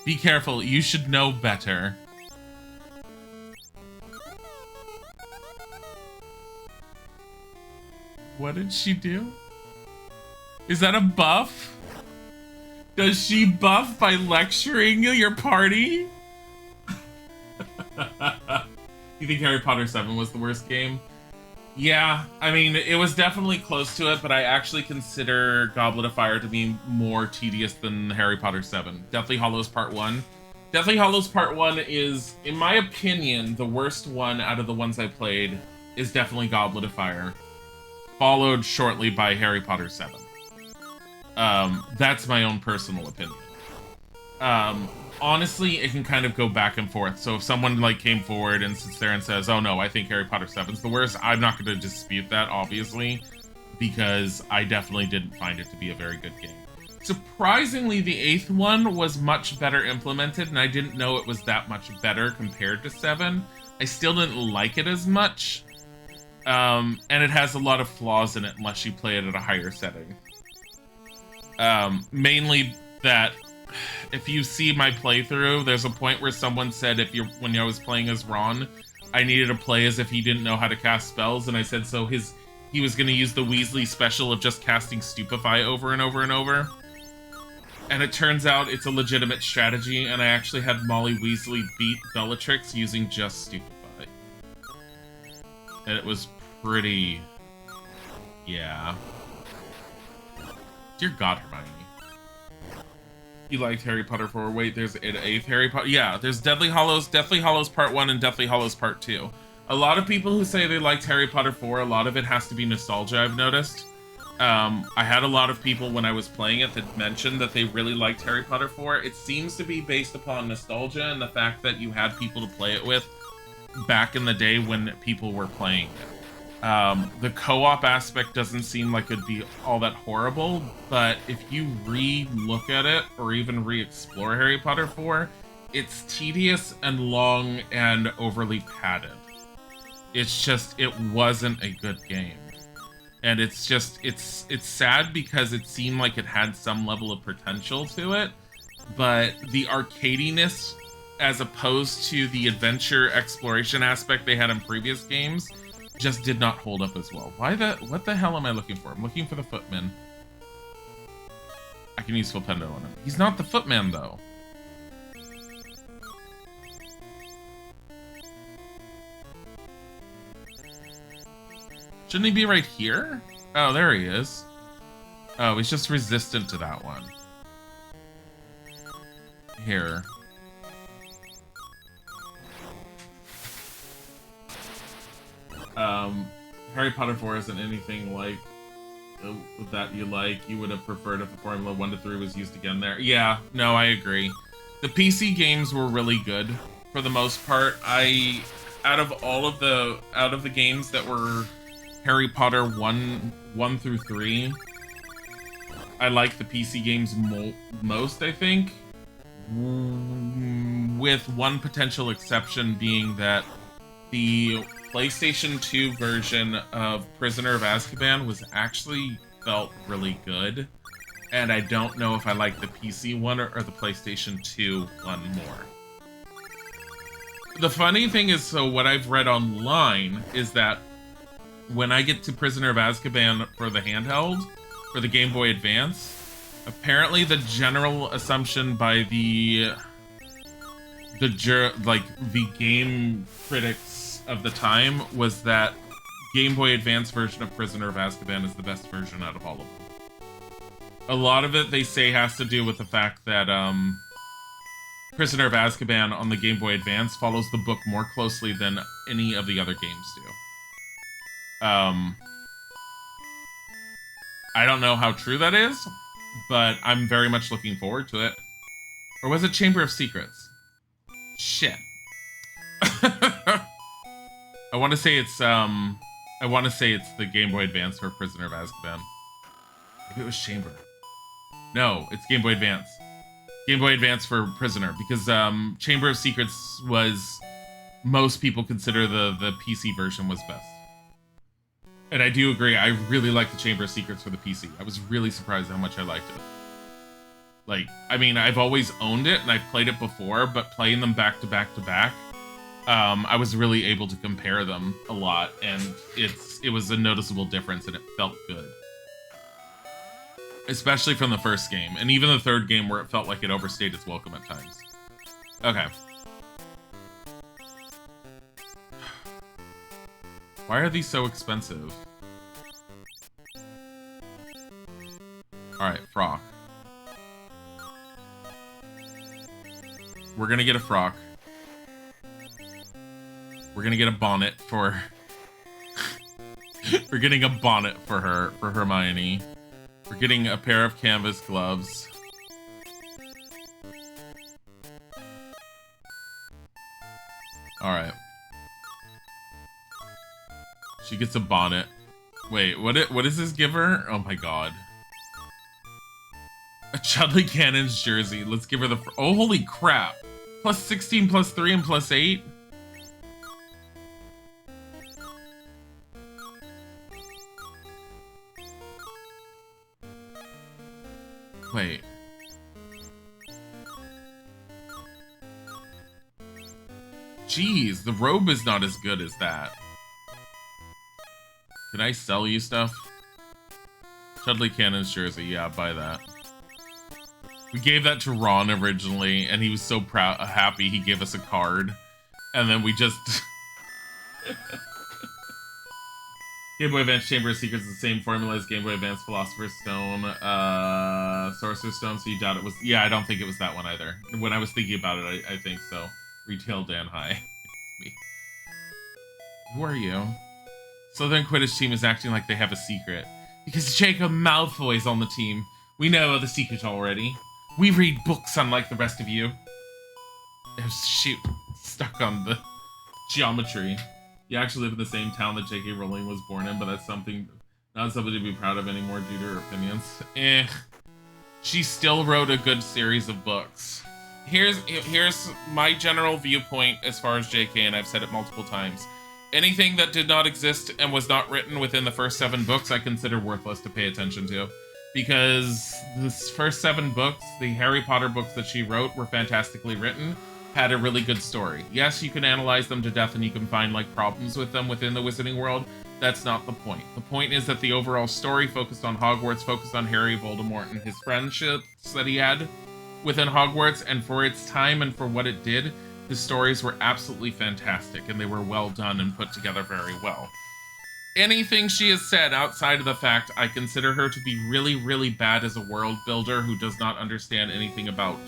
Be careful, you should know better. What did she do? Is that a buff? Does she buff by lecturing your party? You think Harry Potter 7 was the worst game? Yeah, I mean, it was definitely close to it, but I actually consider Goblet of Fire to be more tedious than Harry Potter 7. Deathly Hallows Part 1. Deathly Hallows Part 1 is, in my opinion, the worst one out of the ones I played is definitely Goblet of Fire. Followed shortly by Harry Potter 7. That's my own personal opinion. Honestly, it can kind of go back and forth. So if someone like came forward and sits there and says, oh no, I think Harry Potter 7's the worst, I'm not going to dispute that, obviously, because I definitely didn't find it to be a very good game. Surprisingly, the 8th one was much better implemented, and I didn't know it was that much better compared to 7. I still didn't like it as much, and it has a lot of flaws in it unless you play it at a higher setting. Mainly that if you see my playthrough, there's a point where someone said when I was playing as Ron, I needed to play as if he didn't know how to cast spells, and I said so he was going to use the Weasley special of just casting Stupefy over and over and over. And it turns out it's a legitimate strategy, and I actually had Molly Weasley beat Bellatrix using just Stupefy. And it was pretty... yeah. Dear God, Hermione. You liked Harry Potter 4. Wait, there's an 8th Harry Potter. Yeah, there's Deathly Hallows Part 1 and Deathly Hallows Part 2. A lot of people who say they liked Harry Potter 4, a lot of it has to be nostalgia, I've noticed. I had a lot of people when I was playing it that mentioned that they really liked Harry Potter 4. It seems to be based upon nostalgia and the fact that you had people to play it with back in the day when people were playing it. The co-op aspect doesn't seem like it'd be all that horrible, but if you re-look at it or even re-explore Harry Potter 4, it's tedious and long and overly padded. It's just, it wasn't a good game. And it's just, it's sad because it seemed like it had some level of potential to it, but the arcadiness as opposed to the adventure exploration aspect they had in previous games just did not hold up as well. What the hell am I looking for? I'm looking for the Footman. I can use Flipendo on him. He's not the Footman, though. Shouldn't he be right here? Oh, there he is. Oh, he's just resistant to that one. Here. Harry Potter 4 isn't anything like that you like. You would have preferred if the Formula 1 to 3 was used again there. Yeah, no, I agree. The PC games were really good for the most part. Out of the games that were Harry Potter 1 through 3, I like the PC games most, I think. With one potential exception being that the PlayStation 2 version of Prisoner of Azkaban felt really good, and I don't know if I like the PC one or the PlayStation 2 one more. The funny thing is, so what I've read online is that when I get to Prisoner of Azkaban for the handheld, for the Game Boy Advance, apparently the general assumption by the game critics of the time was that Game Boy Advance version of Prisoner of Azkaban is the best version out of all of them. A lot of it, they say, has to do with the fact that Prisoner of Azkaban on the Game Boy Advance follows the book more closely than any of the other games do. I don't know how true that is, but I'm very much looking forward to it. Or was it Chamber of Secrets? Shit. I want to say it's the Game Boy Advance for Prisoner of Azkaban. Maybe it was Chamber. No, it's Game Boy Advance. Game Boy Advance for Prisoner, because Chamber of Secrets was, most people consider the PC version was best. And I do agree, I really like the Chamber of Secrets for the PC. I was really surprised how much I liked it. Like, I mean, I've always owned it, and I've played it before, but playing them back to back to back, I was really able to compare them a lot, and it was a noticeable difference, and it felt good. Especially from the first game, and even the third game where it felt like it overstayed its welcome at times. Okay. Why are these so expensive? Alright, frock. We're gonna get a frock. We're gonna get a bonnet for... We're getting a bonnet for her, for Hermione. We're getting a pair of canvas gloves. Alright. She gets a bonnet. Wait, what does this give her? Oh my god. A Chudley Cannon's jersey. Let's give her the... Oh, holy crap. Plus 16, plus 3, and plus 8? Wait. Jeez, the robe is not as good as that. Can I sell you stuff? Chudley Cannon's jersey, yeah, buy that. We gave that to Ron originally, and he was so proud, happy he gave us a card. And then we just... Game Boy Advance Chamber of Secrets is the same formula as Game Boy Advance Philosopher's Stone, Sorcerer's Stone, so you doubt it was... Yeah, I don't think it was that one either. When I was thinking about it, I think so. Retail Dan High. It's me. Who are you? Slytherin Quidditch team is acting like they have a secret. Because Jacob Malfoy's on the team. We know the secret already. We read books unlike the rest of you. Oh, shoot. Stuck on the geometry. You actually live in the same town that J.K. Rowling was born in, but that's not something to be proud of anymore due to her opinions. She still wrote a good series of books. Here's my general viewpoint as far as J.K., and I've said it multiple times. Anything that did not exist and was not written within the first 7 books, I consider worthless to pay attention to. Because the first 7 books, the Harry Potter books that she wrote, were fantastically written, had a really good story. Yes, you can analyze them to death and you can find like problems with them within the Wizarding world. That's not the point. The point is that the overall story focused on Hogwarts, focused on Harry, Voldemort, and his friendships that he had within Hogwarts, and for its time and for what it did, the stories were absolutely fantastic, and they were well done and put together very well. Anything she has said outside of the fact I consider her to be really, really bad as a world builder who does not understand anything about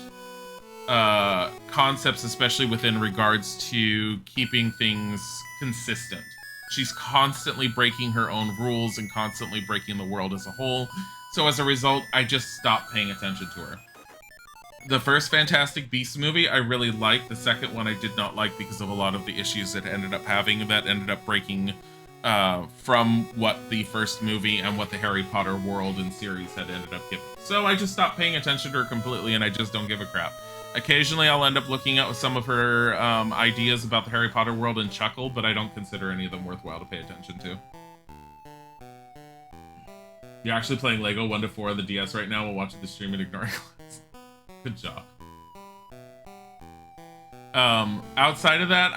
concepts, especially within regards to keeping things consistent. She's constantly breaking her own rules and constantly breaking the world as a whole, so as a result, I just stopped paying attention to her. The first Fantastic Beasts movie I really liked. The second one I did not like because of a lot of the issues it ended up having that ended up breaking from what the first movie and what the Harry Potter world and series had ended up giving. So I just stopped paying attention to her completely, and I just don't give a crap. Occasionally I'll end up looking at some of her ideas about the Harry Potter world and chuckle, but I don't consider any of them worthwhile to pay attention to. You're actually playing Lego 1 to 4 on the DS right now while watching the stream and ignoring clips. Good job. Outside of that,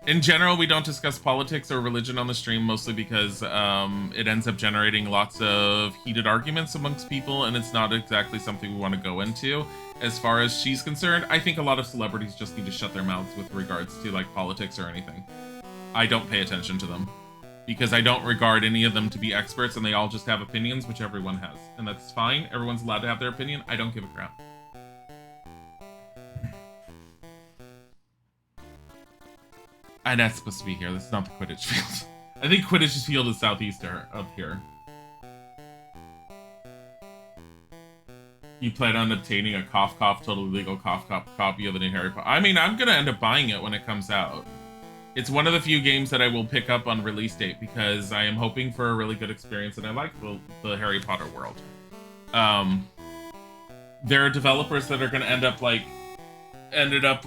in general, we don't discuss politics or religion on the stream, mostly because it ends up generating lots of heated arguments amongst people, and it's not exactly something we want to go into. As far as she's concerned, I think a lot of celebrities just need to shut their mouths with regards to like politics or anything. I don't pay attention to them, because I don't regard any of them to be experts, and they all just have opinions, which everyone has. And that's fine. Everyone's allowed to have their opinion. I don't give a crap. And that's supposed to be here. That's not the Quidditch field. I think Quidditch's field is southeast of here. You plan on obtaining a totally legal copy of the new Harry Potter? I mean, I'm gonna end up buying it when it comes out. It's one of the few games that I will pick up on release date because I am hoping for a really good experience and I like the Harry Potter world. There are developers that are gonna ended up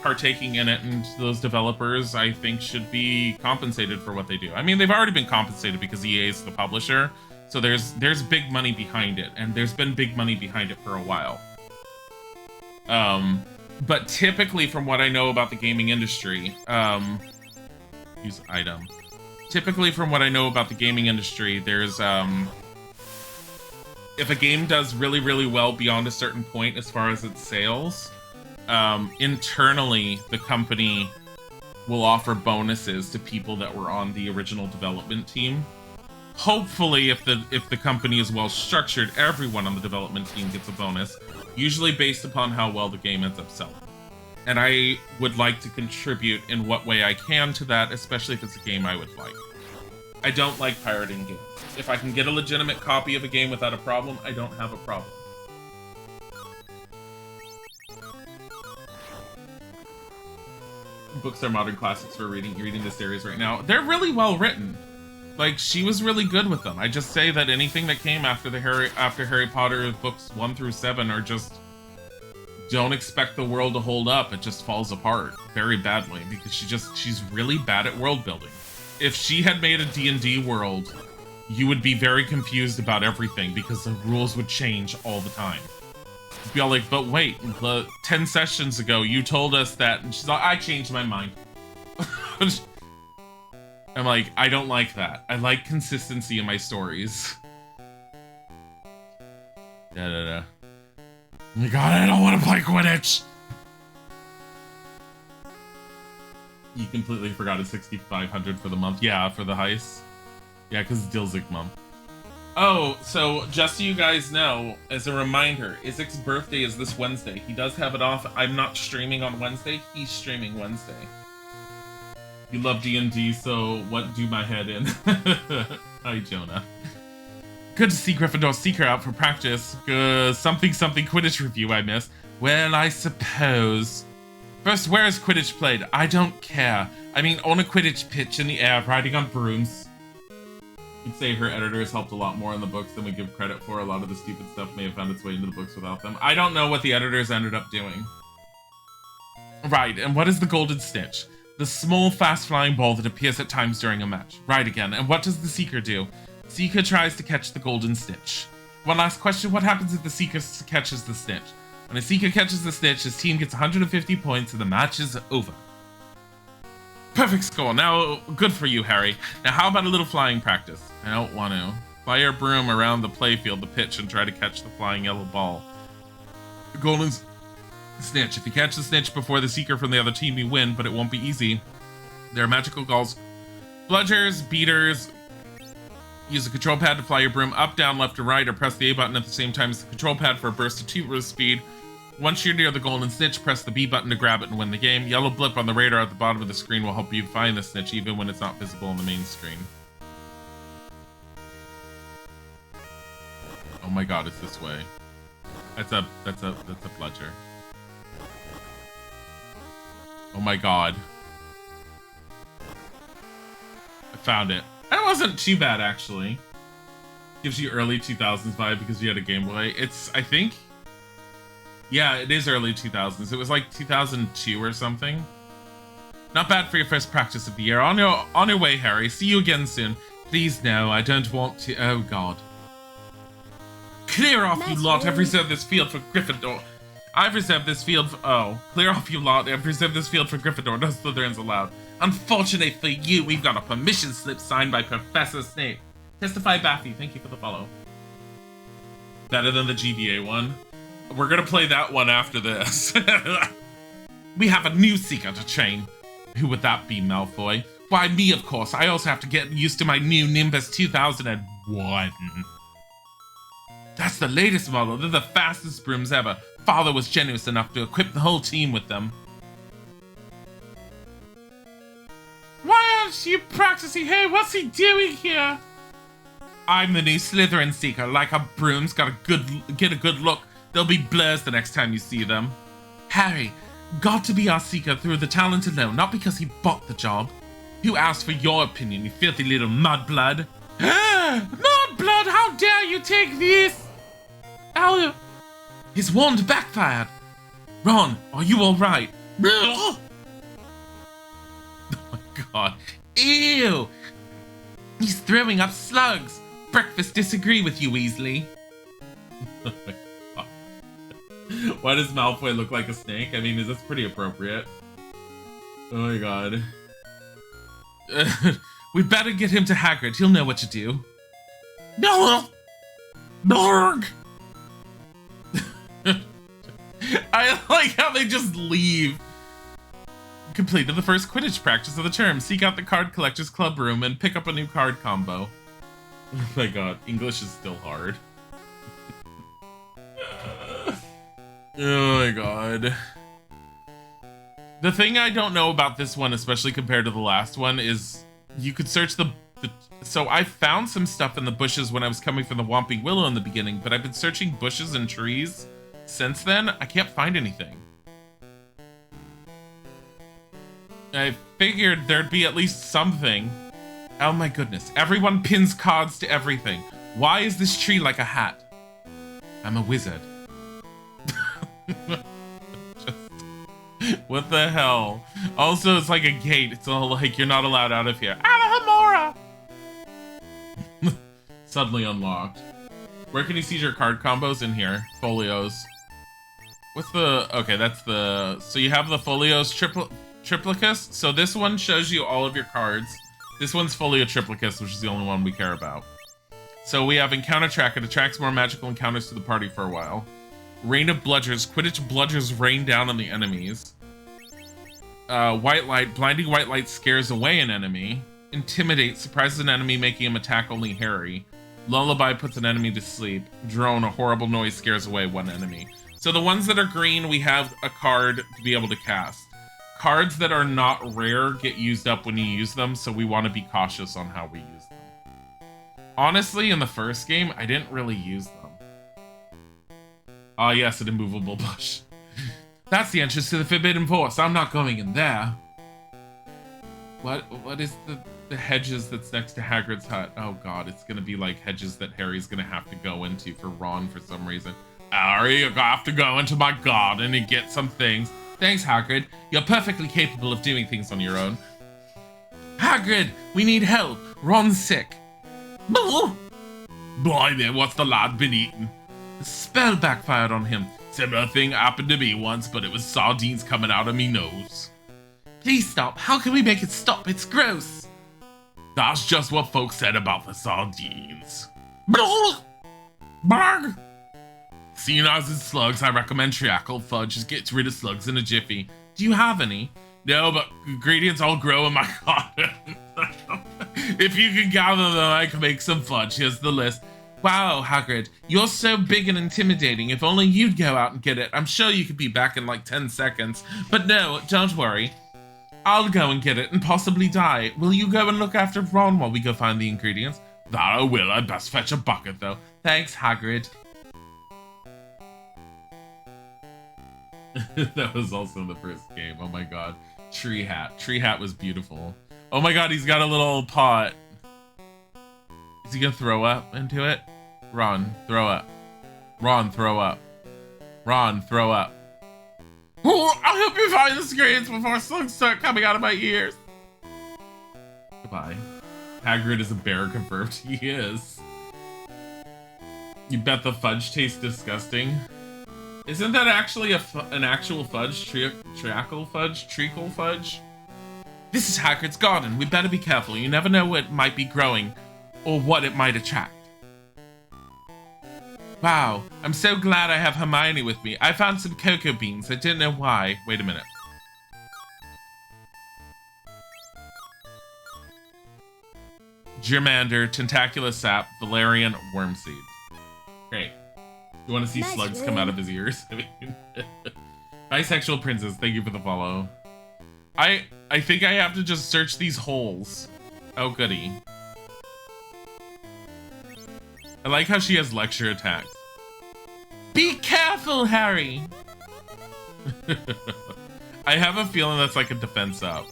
partaking in it, and those developers I think should be compensated for what they do. I mean, they've already been compensated because EA is the publisher. So there's big money behind it, and there's been big money behind it for a while. But typically, from what I know about the gaming industry, use item. Typically, from what I know about the gaming industry, there's if a game does really, really well beyond a certain point as far as its sales, internally the company will offer bonuses to people that were on the original development team. Hopefully, if the company is well structured, everyone on the development team gets a bonus, usually based upon how well the game ends up selling. And I would like to contribute in what way I can to that, especially if it's a game I would like. I don't like pirating games. If I can get a legitimate copy of a game without a problem, I don't have a problem. Books are modern classics for reading this series right now. They're really well written. Like, she was really good with them. I just say that anything that came after Harry Potter books 1 through 7 are just, don't expect the world to hold up. It just falls apart very badly because she's really bad at world building. If she had made a D&D world, you would be very confused about everything because the rules would change all the time. You'd be all like, but wait, 10 sessions ago you told us that, and she's like, I changed my mind. I'm like, I don't like that. I like consistency in my stories. Oh my god, I don't want to play Quidditch! You completely forgot it's 6,500 for the month. Yeah, for the heist. Yeah, because Dilzig month. Oh, so just so you guys know, as a reminder, Isaac's birthday is this Wednesday. He does have it off. I'm not streaming on Wednesday. He's streaming Wednesday. You love D&D, so what do my head in? Hi, Jonah. Good to see Gryffindor Seeker out for practice. Something Quidditch review I missed. Well, I suppose. First, where is Quidditch played? I don't care. I mean, on a Quidditch pitch in the air, riding on brooms. You'd say her editors helped a lot more in the books than we give credit for. A lot of the stupid stuff may have found its way into the books without them. I don't know what the editors ended up doing. Right, and what is the Golden Snitch? The small, fast-flying ball that appears at times during a match. Right again. And what does the Seeker do? Seeker tries to catch the Golden Snitch. One last question. What happens if the Seeker catches the Snitch? When a Seeker catches the Snitch, his team gets 150 points and the match is over. Perfect score. Now, good for you, Harry. Now, how about a little flying practice? I don't want to. Fly your broom around the playfield, the pitch, and try to catch the flying yellow ball. The Golden Snitch. If you catch the Snitch before the Seeker from the other team, you win, but it won't be easy. There are magical calls. Bludgers, beaters. Use the control pad to fly your broom up, down, left, or right, or press the A button at the same time as the control pad for a burst of 2 speed. Once you're near the Golden Snitch, press the B button to grab it and win the game. Yellow blip on the radar at the bottom of the screen will help you find the Snitch even when it's not visible on the main screen. Oh my god, it's this way. That's a bludger. Oh my god. I found it. That wasn't too bad, actually. Gives you early 2000s vibe because you had a Game Boy. It's, I think... Yeah, it is early 2000s. It was like 2002 or something. Not bad for your first practice of the year. On your way, Harry. See you again soon. Please, no, I don't want to... Oh, God. Clear off, you lot. I've reserved this field for Gryffindor. I've reserved this field for... Oh. Clear off, you lot. I've reserved this field for Gryffindor. No Slytherins allowed. Unfortunately for you, we've got a permission slip signed by Professor Snape. Testify Baffy. Thank you for the follow. Better than the GBA one. We're gonna play that one after this. We have a new Seeker to train. Who would that be, Malfoy? Why, me, of course. I also have to get used to my new Nimbus 2001. That's the latest model. They're the fastest brooms ever. Father was generous enough to equip the whole team with them. Why aren't you practicing? Hey, what's he doing here? I'm the new Slytherin Seeker. Like our brooms, gotta get a good look. They'll be blurs the next time you see them. Harry, got to be our seeker through the talent alone, not because he bought the job. Who asked for your opinion, you filthy little mudblood? Mudblood, how dare you take this? Ow! His wand backfired. Ron, are you alright? Oh my god. Ew! He's throwing up slugs. Breakfast disagree with you, Weasley. Oh my god. Why does Malfoy look like a snake? I mean, is this pretty appropriate? Oh my god. We better get him to Hagrid. He'll know what to do. No! Borg! I like how they just leave. Completed the first Quidditch practice of the term. Seek out the card collector's club room and pick up a new card combo. Oh my god, English is still hard. Oh my god. The thing I don't know about this one, especially compared to the last one, is you could search so I found some stuff in the bushes when I was coming from the Whomping Willow in the beginning, but I've been searching bushes and trees since then. I can't find anything. I figured there'd be at least something. Oh my goodness. Everyone pins cards to everything. Why is this tree like a hat? I'm a wizard. What the hell? Also, it's like a gate. It's all like, you're not allowed out of here. Alamora! Suddenly unlocked. Where can you see your card combos? In here. Folios. What's the... Okay, that's the... So you have the Folios Triplicus. So this one shows you all of your cards. This one's Folio Triplicus, which is the only one we care about. So we have Encounter Track. It attracts more magical encounters to the party for a while. Rain of Bludgers. Quidditch bludgers rain down on the enemies. White Light. Blinding White Light scares away an enemy. Intimidate. Surprises an enemy, making him attack only Harry. Lullaby puts an enemy to sleep. Drone. A horrible noise scares away one enemy. So the ones that are green, we have a card to be able to cast. Cards that are not rare get used up when you use them, so we want to be cautious on how we use them. Honestly, in the first game, I didn't really use them. Ah, yes, an immovable bush. That's the entrance to the Forbidden Forest. I'm not going in there. What is the hedges that's next to Hagrid's hut? Oh god, it's gonna be like hedges that Harry's gonna have to go into for Ron for some reason. Harry, you're gonna have to go into my garden and get some things. Thanks, Hagrid. You're perfectly capable of doing things on your own. Hagrid, we need help. Ron's sick. Blimey, what's the lad been eating? The spell backfired on him. Similar thing happened to me once, but it was sardines coming out of me nose. Please stop. How can we make it stop? It's gross. That's just what folks said about the sardines. Barg! Seeing as it's slugs, I recommend Treacle Fudge. It gets rid of slugs in a jiffy. Do you have any? No, but ingredients all grow in my garden. If you can gather them, I can make some fudge. Here's the list. Wow, Hagrid, you're so big and intimidating. If only you'd go out and get it. I'm sure you could be back in like 10 seconds. But no, don't worry. I'll go and get it and possibly die. Will you go and look after Ron while we go find the ingredients? That I will. I'd best fetch a bucket, though. Thanks, Hagrid. That was also in the first game. Oh my god. Tree Hat. Tree Hat was beautiful. Oh my god, he's got a little pot. Is he gonna throw up into it? Ron, throw up. Ron, throw up. Ron, throw up. Oh, I'll help you find the screens before slugs start coming out of my ears. Goodbye. Hagrid is a bear confirmed. He is. You bet the fudge tastes disgusting. Isn't that actually an actual fudge? Treacle fudge? Treacle fudge? This is Hagrid's garden. We better be careful. You never know what might be growing or what it might attract. Wow, I'm so glad I have Hermione with me. I found some cocoa beans. I didn't know why. Wait a minute. Germander, Tentaculous Sap, Valerian, Wormseed. Great. You want to see slugs come out of his ears? I mean, Bisexual Princess, thank you for the follow. I think I have to just search these holes. Oh, goody. I like how she has lecture attacks. Be careful, Harry! I have a feeling that's like a defense up.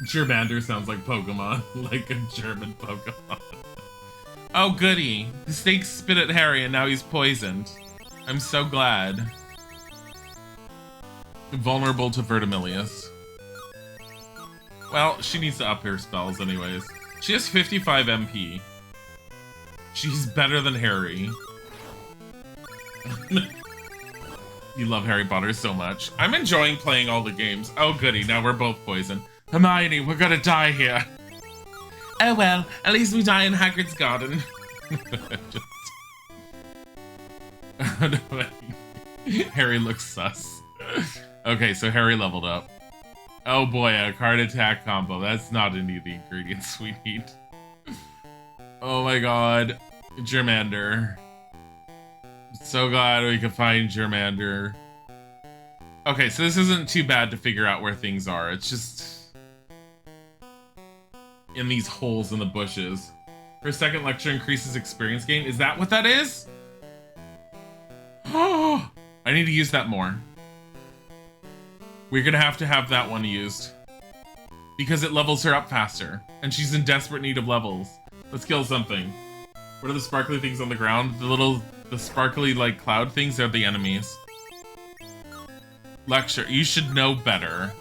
Germander sounds like Pokemon, like a German Pokemon. Oh goody, the snake spit at Harry and now he's poisoned. I'm so glad. Vulnerable to Vertimilius. Well, she needs to up her spells anyways. She has 55 MP. She's better than Harry. You love Harry Potter so much. I'm enjoying playing all the games. Oh goody, now we're both poisoned. Hermione, we're gonna die here. Oh well, at least we die in Hagrid's garden. Harry looks sus. Okay, so Harry leveled up. Oh boy, a card attack combo. That's not any of the ingredients we need. Oh my god. Germander. So glad we could find Germander. Okay, so this isn't too bad to figure out where things are. It's just in these holes in the bushes. Her second lecture increases experience gain. Is that what that is? Oh, I need to use that more. We're gonna have to have that one used. Because it levels her up faster. And she's in desperate need of levels. Let's kill something. What are the sparkly things on the ground? The sparkly, like, cloud things are the enemies. Lecture. You should know better.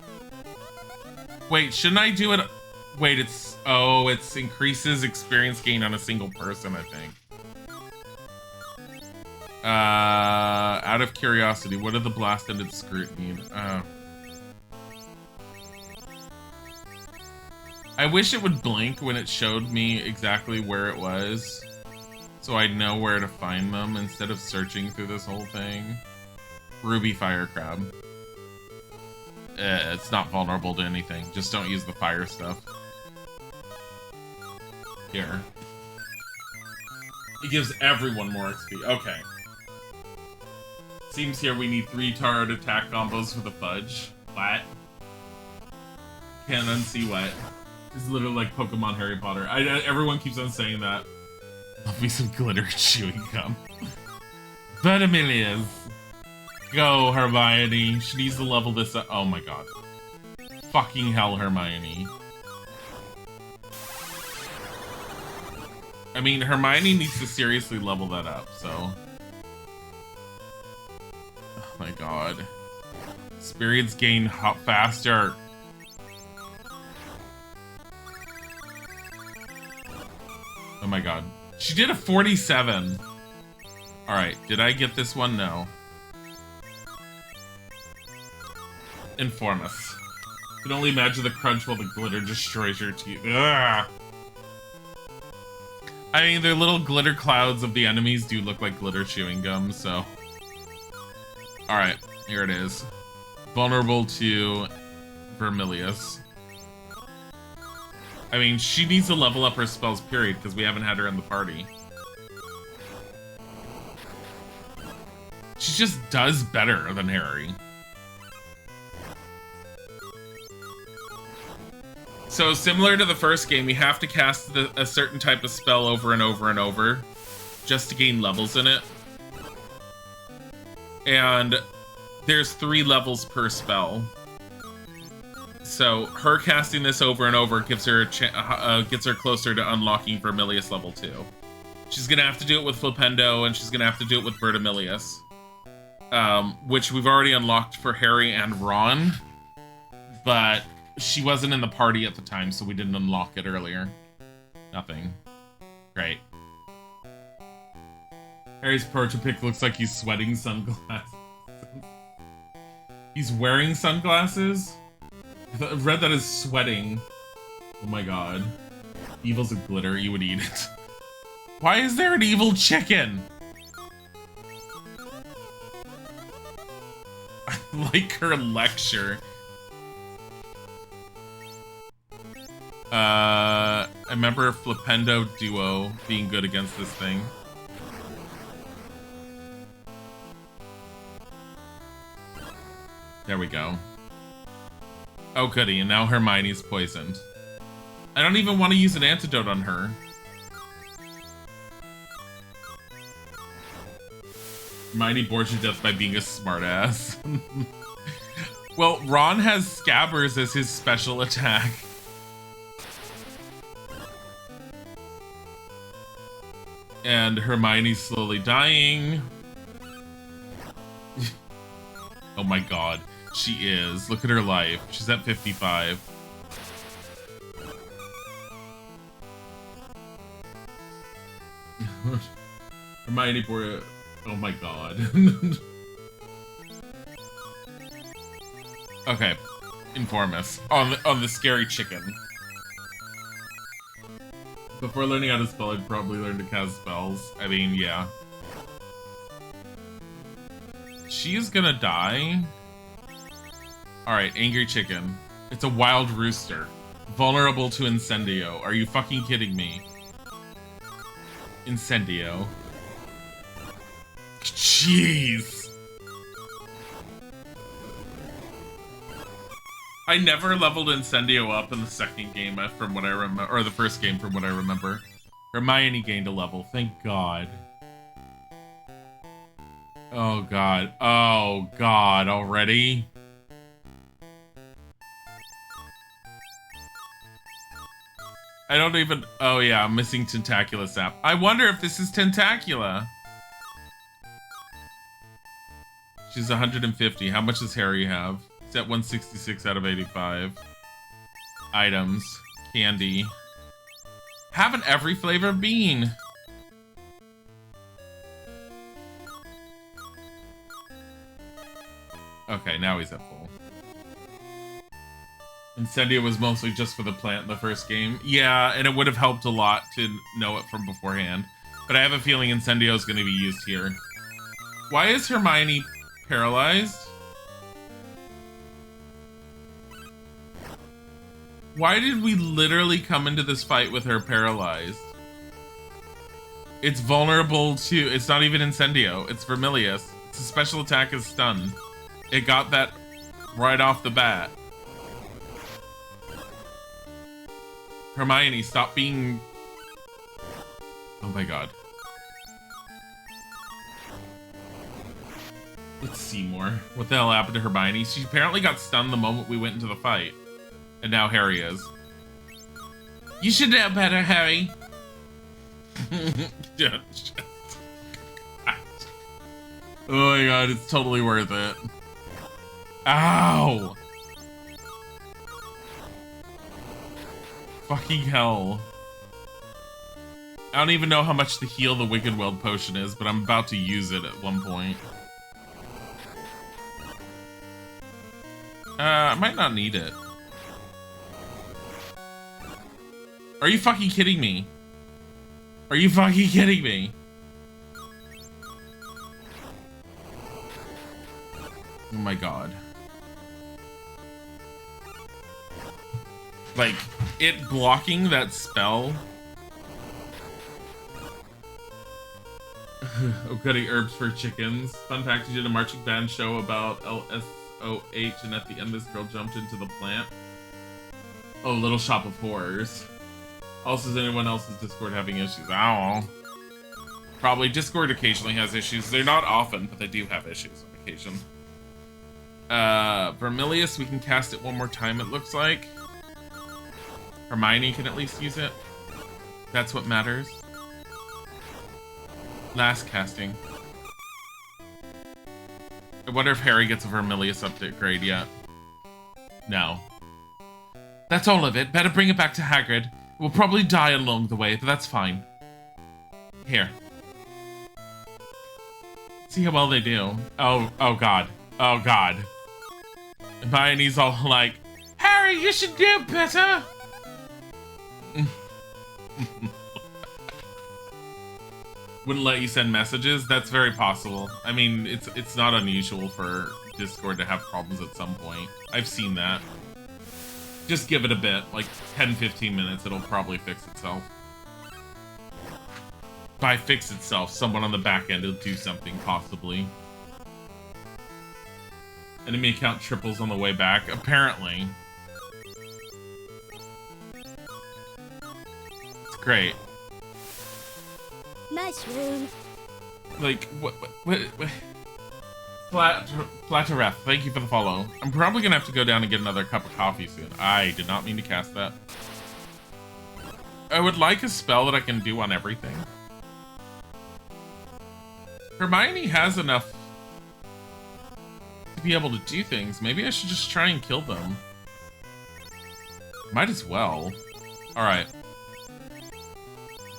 Wait, shouldn't I do it? Wait, it's... Oh, it increases experience gain on a single person, I think. Out of curiosity, what are the blast-ended scrutiny? I wish it would blink when it showed me exactly where it was, so I'd know where to find them instead of searching through this whole thing. Ruby Fire Crab. It's not vulnerable to anything. Just don't use the fire stuff. Here. It gives everyone more XP. Okay. Seems here we need 3 turret attack combos for the fudge. What? Can't unsee what. It's literally like Pokemon Harry Potter. Everyone keeps on saying that. Love me some glitter chewing gum. Vertimilius. Go, Hermione. She needs to level this up. Oh my god. Fucking hell, Hermione. I mean, Hermione needs to seriously level that up, so... Oh my god. Experience gain faster. Oh my god. She did a 47. Alright, did I get this one? No. Inform us. You can only imagine the crunch while the glitter destroys your teeth. Ugh. I mean, their little glitter clouds of the enemies do look like glitter chewing gum, so... Alright, here it is. Vulnerable to Vermilius. I mean, she needs to level up her spells, period, because we haven't had her in the party. She just does better than Harry. So, similar to the first game, we have to cast a certain type of spell over and over and over, just to gain levels in it. And there's 3 levels per spell. So her casting this over and over gives her gets her closer to unlocking Vermilius level 2. She's gonna have to do it with Flipendo, and she's gonna have to do it with Vertimilius, which we've already unlocked for Harry and Ron, but she wasn't in the party at the time, so we didn't unlock it earlier. Nothing. Great. Harry's portrait pic looks like he's sweating sunglasses. He's wearing sunglasses? I read that as sweating. Oh my god. Evil's a glitter, you would eat it. Why is there an evil chicken? I like her lecture. I remember Flipendo Duo being good against this thing. There we go. Oh goody, and now Hermione's poisoned. I don't even want to use an antidote on her. Hermione bores you to death by being a smartass. Well, Ron has Scabbers as his special attack. And Hermione's slowly dying. Oh my god, she is. Look at her life. She's at 55. Hermione bore. Oh my god. Okay, inform us on the scary chicken. Before learning how to spell, I'd probably learn to cast spells. I mean, yeah. She is gonna die. Alright, angry chicken. It's a wild rooster. Vulnerable to Incendio. Are you fucking kidding me? Incendio. Jeez. I never leveled Incendio up in the second game from what I remember, or the first game from what I remember. Hermione gained a level, thank God. Oh God, oh God, already? I don't even, oh yeah, I'm missing Tentacula Sap. I wonder if this is Tentacula. She's 150, how much does Harry have? It's at 166 out of 85. Items. Candy. Have an every flavor of bean. Okay, now he's at full. Incendio was mostly just for the plant in the first game. Yeah, and it would have helped a lot to know it from beforehand. But I have a feeling Incendio is going to be used here. Why is Hermione paralyzed? Why did we literally come into this fight with her paralyzed? It's vulnerable to... It's not even Incendio. It's Vermilius. It's a special attack is stun. It got that right off the bat. Hermione, stop being... Oh my god. Let's see more. What the hell happened to Hermione? She apparently got stunned the moment we went into the fight. And now Harry is. You should know better, Harry. Oh my god, it's totally worth it. Ow! Fucking hell. I don't even know how much to heal the Wicked Weld potion is, but I'm about to use it at one point. I might not need it. Are you fucking kidding me? Are you fucking kidding me? Oh my god. Like, it blocking that spell. Oh, cutting herbs for chickens. Fun fact, you did a marching band show about LSOH, and at the end this girl jumped into the plant. Oh, Little Shop of Horrors. Also, is anyone else's Discord having issues? I don't know. Probably. Discord occasionally has issues. They're not often, but they do have issues on occasion. Vermilius, we can cast it one more time, it looks like. Hermione can at least use it. That's what matters. Last casting. I wonder if Harry gets a Vermilius upgrade yet. No. That's all of it. Better bring it back to Hagrid. We'll probably die along the way, but that's fine. Here. See how well they do. Oh god. Oh god. Hermione's all like, Harry, you should do better! Wouldn't let you send messages? That's very possible. I mean, it's not unusual for Discord to have problems at some point. I've seen that. Just give it a bit, like 10-15 minutes, it'll probably fix itself. By fix itself, someone on the back end will do something, possibly. Enemy account triples on the way back, apparently. It's great. Mushroom. Like, what? Flattereth, thank you for the follow. I'm probably gonna have to go down and get another cup of coffee soon. I did not mean to cast that. I would like a spell that I can do on everything. Hermione has enough to be able to do things. Maybe I should just try and kill them. Might as well. Alright.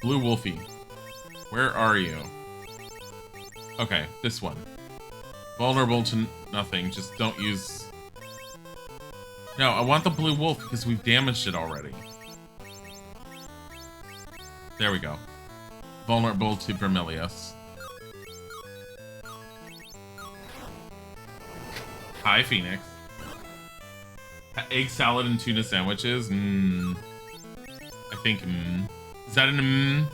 Blue Wolfie. Where are you? Okay, this one. Vulnerable to nothing. Just don't use... No, I want the blue wolf because we've damaged it already. There we go. Vulnerable to Vermilius. Hi, Phoenix. Egg salad and tuna sandwiches? I think, Is that an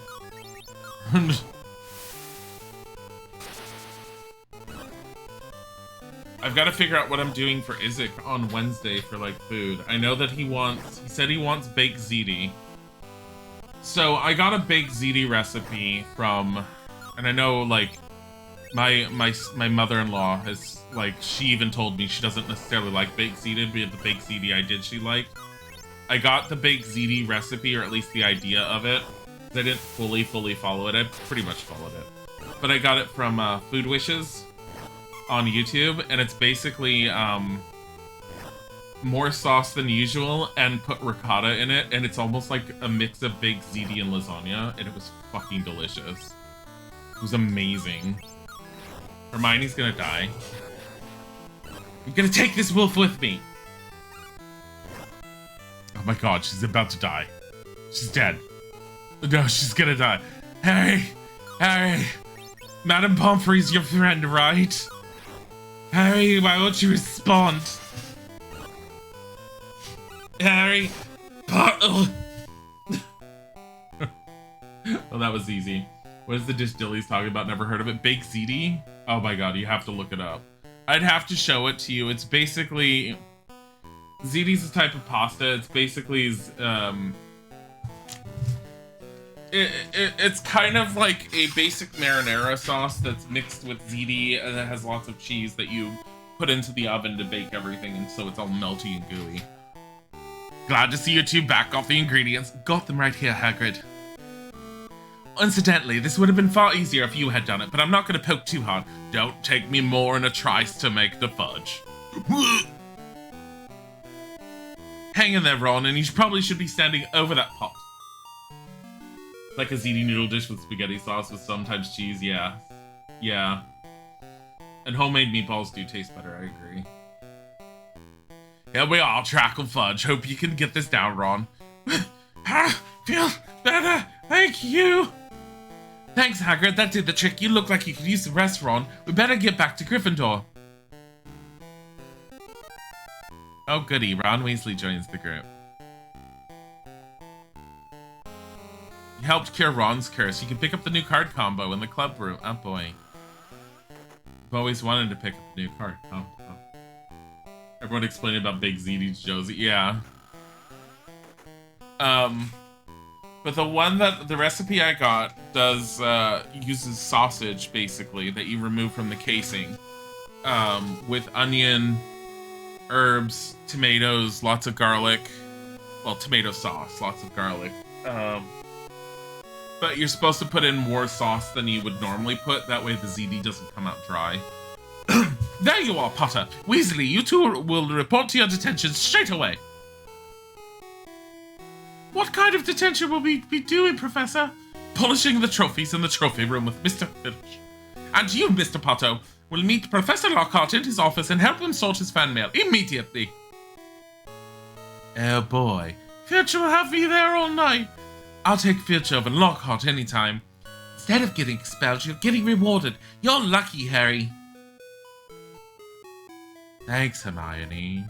I've got to figure out what I'm doing for Isaac on Wednesday for, like, food. I know that he said he wants baked ziti. So, I got a baked ziti recipe from, and I know, like, my mother-in-law has, like, she even told me she doesn't necessarily like baked ziti, but the baked ziti I did, she liked. I got the baked ziti recipe, or at least the idea of it. I didn't fully follow it. I pretty much followed it. But I got it from Food Wishes on YouTube, and it's basically more sauce than usual and put ricotta in it, and it's almost like a mix of baked ziti and lasagna, and it was fucking delicious. It was amazing. Hermione's gonna die. I'm gonna take this wolf with me! Oh my god, she's about to die. She's dead. No, she's gonna die. Harry! Harry! Madame Pomfrey's your friend, right? Harry, why won't you respond? Harry! Well, that was easy. What is the dish Dilly's talking about? Never heard of it. Baked ziti? Oh my god, you have to look it up. I'd have to show it to you. It's basically... Ziti's a type of pasta. It's basically... It's kind of like a basic marinara sauce that's mixed with ziti, and it has lots of cheese that you put into the oven to bake everything, and so it's all melty and gooey. Glad to see you two back off the ingredients. Got them right here, Hagrid. Incidentally, this would have been far easier if you had done it, but I'm not going to poke too hard. Don't take me more than a trice to make the fudge. Hang in there, Ron, and you probably should be standing over that pot. Like a ziti noodle dish with spaghetti sauce with sometimes cheese, yeah. Yeah. And homemade meatballs do taste better, I agree. Here we are, Trackle Fudge. Hope you can get this down, Ron. Feel better, thank you. Thanks, Hagrid, that did the trick. You look like you could use the rest, Ron. We better get back to Gryffindor. Oh goody, Ron Weasley joins the group. You helped cure Ron's curse. You can pick up the new card combo in the club room. Oh boy. I've always wanted to pick up a new card. Oh. Everyone explaining about Big ZD to Josie. Yeah. But the recipe I got does, uses sausage, basically, that you remove from the casing. With onion, herbs, tomatoes, lots of garlic. Well, tomato sauce, lots of garlic. But you're supposed to put in more sauce than you would normally put. That way the ZD doesn't come out dry. There you are, Potter. Weasley, you two will report to your detention straight away. What kind of detention will we be doing, Professor? Polishing the trophies in the trophy room with Mr. Filch. And you, Mr. Potter, will meet Professor Lockhart in his office and help him sort his fan mail immediately. Oh boy. Filch will have me there all night. I'll take Filch over Lockhart anytime. Instead of getting expelled, you're getting rewarded. You're lucky, Harry. Thanks, Hermione.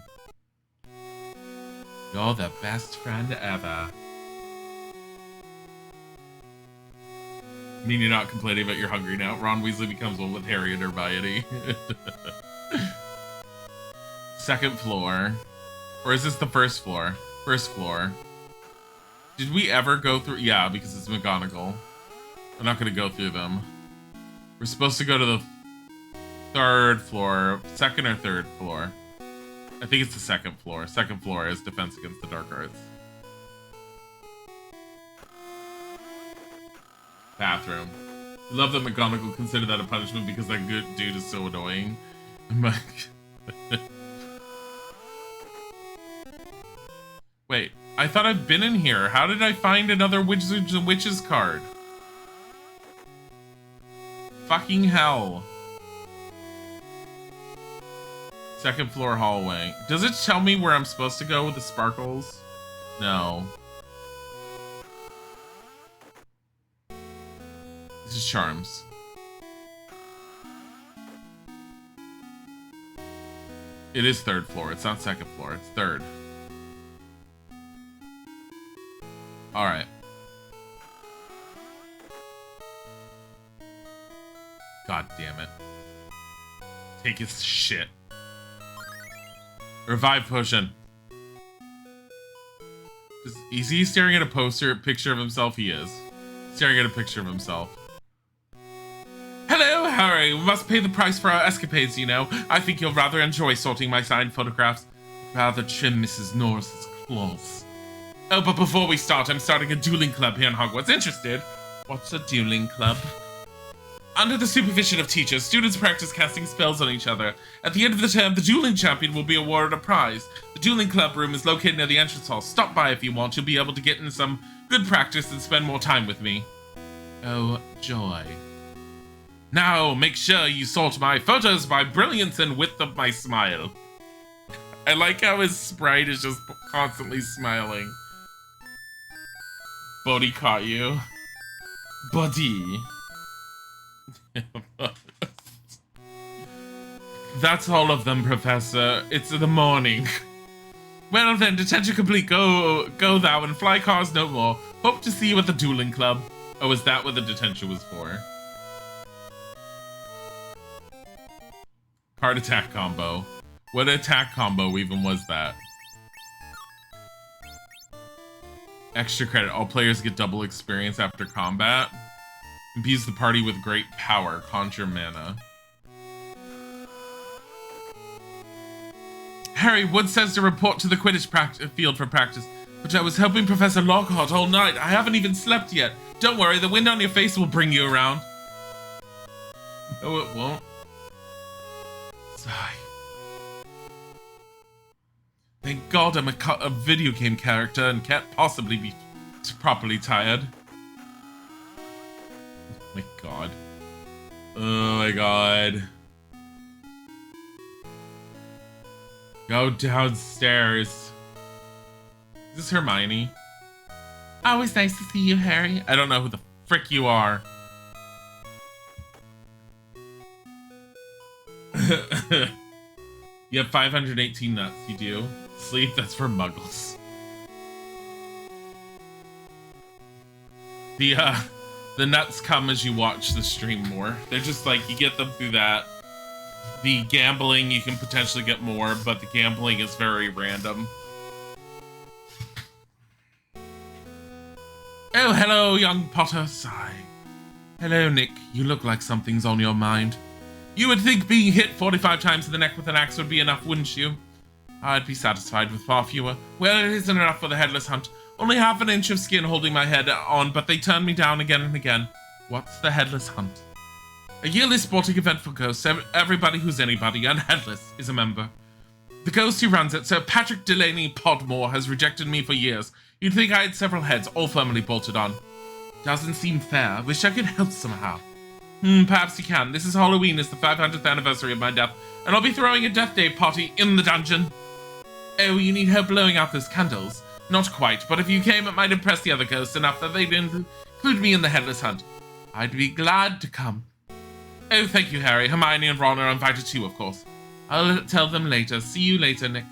You're the best friend ever. I mean, you're not complaining about you're hungry now. Ron Weasley becomes one with Harry and Hermione. Second floor. Or is this the first floor? First floor. Did we ever go through? Yeah, because it's McGonagall. I'm not going to go through them. We're supposed to go to the third floor, second or third floor. I think it's the second floor. Second floor is defense against the dark arts. Bathroom. I love that McGonagall considered that a punishment because that good dude is so annoying. Wait, I thought I've been in here. How did I find another Wizards and Witches card? Fucking hell. Second floor hallway. Does it tell me where I'm supposed to go with the sparkles? No. This is charms. It is third floor. It's not second floor. It's third. All right. God damn it. Take his shit. Revive potion. Is he staring at a picture of himself? He is. Staring at a picture of himself. Hello, Harry. We must pay the price for our escapades, you know. I think you'll rather enjoy sorting my signed photographs. Rather trim Mrs. Norris's claws. Oh, but before we start, I'm starting a dueling club here in Hogwarts. Interested? What's a dueling club? Under the supervision of teachers, students practice casting spells on each other. At the end of the term, the dueling champion will be awarded a prize. The dueling club room is located near the entrance hall. Stop by if you want. You'll be able to get in some good practice and spend more time with me. Oh, joy. Now, make sure you sort my photos by brilliance and width of my smile. I like how his sprite is just constantly smiling. Bodhi caught you. Buddy. That's all of them, Professor. It's the morning. Well then, detention complete. Go thou and fly cars no more. Hope to see you at the dueling club. Oh, is that what the detention was for? Card attack combo. What attack combo even was that? Extra credit. All players get double experience after combat. Imbues the party with great power. Conjure mana. Harry, Wood says to report to the Quidditch field for practice, but I was helping Professor Lockhart all night. I haven't even slept yet. Don't worry, the wind on your face will bring you around. No, it won't. Sigh. Thank God I'm a video game character and can't possibly be properly tired. Oh my god. Oh my god. Go downstairs. Is this Hermione? Always nice to see you, Harry. I don't know who the frick you are. You have 518 nuts, you do. Sleep, that's for muggles. The nuts come as you watch the stream more. They're just like, you get them through that. The gambling, you can potentially get more, but the gambling is very random. Oh, hello, young Potter. Sigh. Hello, Nick. You look like something's on your mind. You would think being hit 45 times in the neck with an axe would be enough, wouldn't you? I'd be satisfied with far fewer. Well, it isn't enough for the headless hunt. Only half an inch of skin holding my head on, but they turn me down again and again. What's the headless hunt? A yearly sporting event for ghosts. Everybody who's anybody and headless is a member. The ghost who runs it, Sir Patrick Delaney Podmore, has rejected me for years. You'd think I had several heads, all firmly bolted on. Doesn't seem fair. Wish I could help somehow. Perhaps you can. This is Halloween. It's the 500th anniversary of my death, and I'll be throwing a Death Day party in the dungeon. Oh, you need help blowing out those candles? Not quite, but if you came, it might impress the other ghosts enough that they'd include me in the headless hunt. I'd be glad to come. Oh, thank you, Harry. Hermione and Ron are invited too, of course. I'll tell them later. See you later, Nick.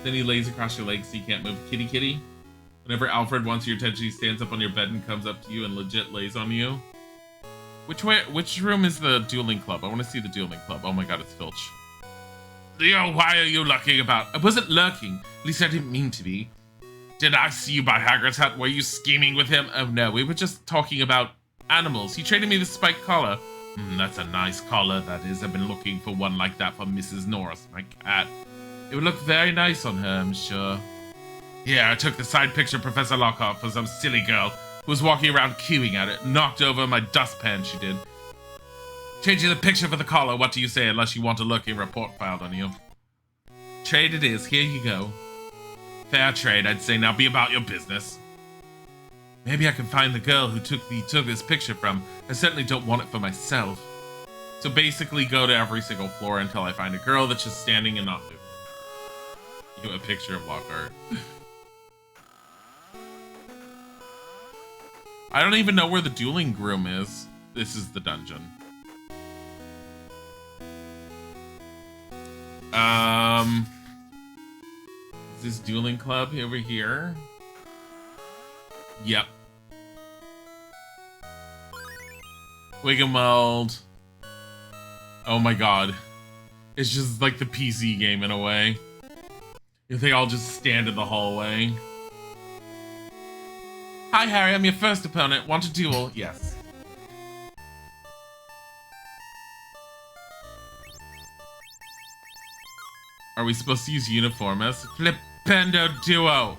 Then he lays across your legs so you can't move. Kitty kitty. Whenever Alfred wants your attention, he stands up on your bed and comes up to you and legit lays on you. Which room is the dueling club? I want to see the dueling club. Oh my god, it's Filch. Leo, why are you lurking about? I wasn't lurking. At least I didn't mean to be. Did I see you by Hagrid's hut? Were you scheming with him? Oh no, we were just talking about Animals. He traded me the spiked collar. That's a nice collar, that is. I've been looking for one like that for Mrs. Norris, my cat. It would look very nice on her, I'm sure. Yeah, I took the side picture of Professor Lockhart for some silly girl who was walking around queuing at it. Knocked over my dustpan, she did. Changing the picture for the collar, what do you say, unless you want a lurking report filed on you? Trade it is, here you go. Fair trade, I'd say. Now be about your business. Maybe I can find the girl who took this picture from. I certainly don't want it for myself. So basically go to every single floor until I find a girl that's just standing and not moving. You have a picture of Lockhart. I don't even know where the dueling groom is. This is the dungeon. Is this dueling club over here? Yep. Wiggenweld. Oh my god. It's just like the PC game in a way. If they all just stand in the hallway. Hi Harry, I'm your first opponent. Want a duel? Yes. Are we supposed to use uniformis? Flipendo duo!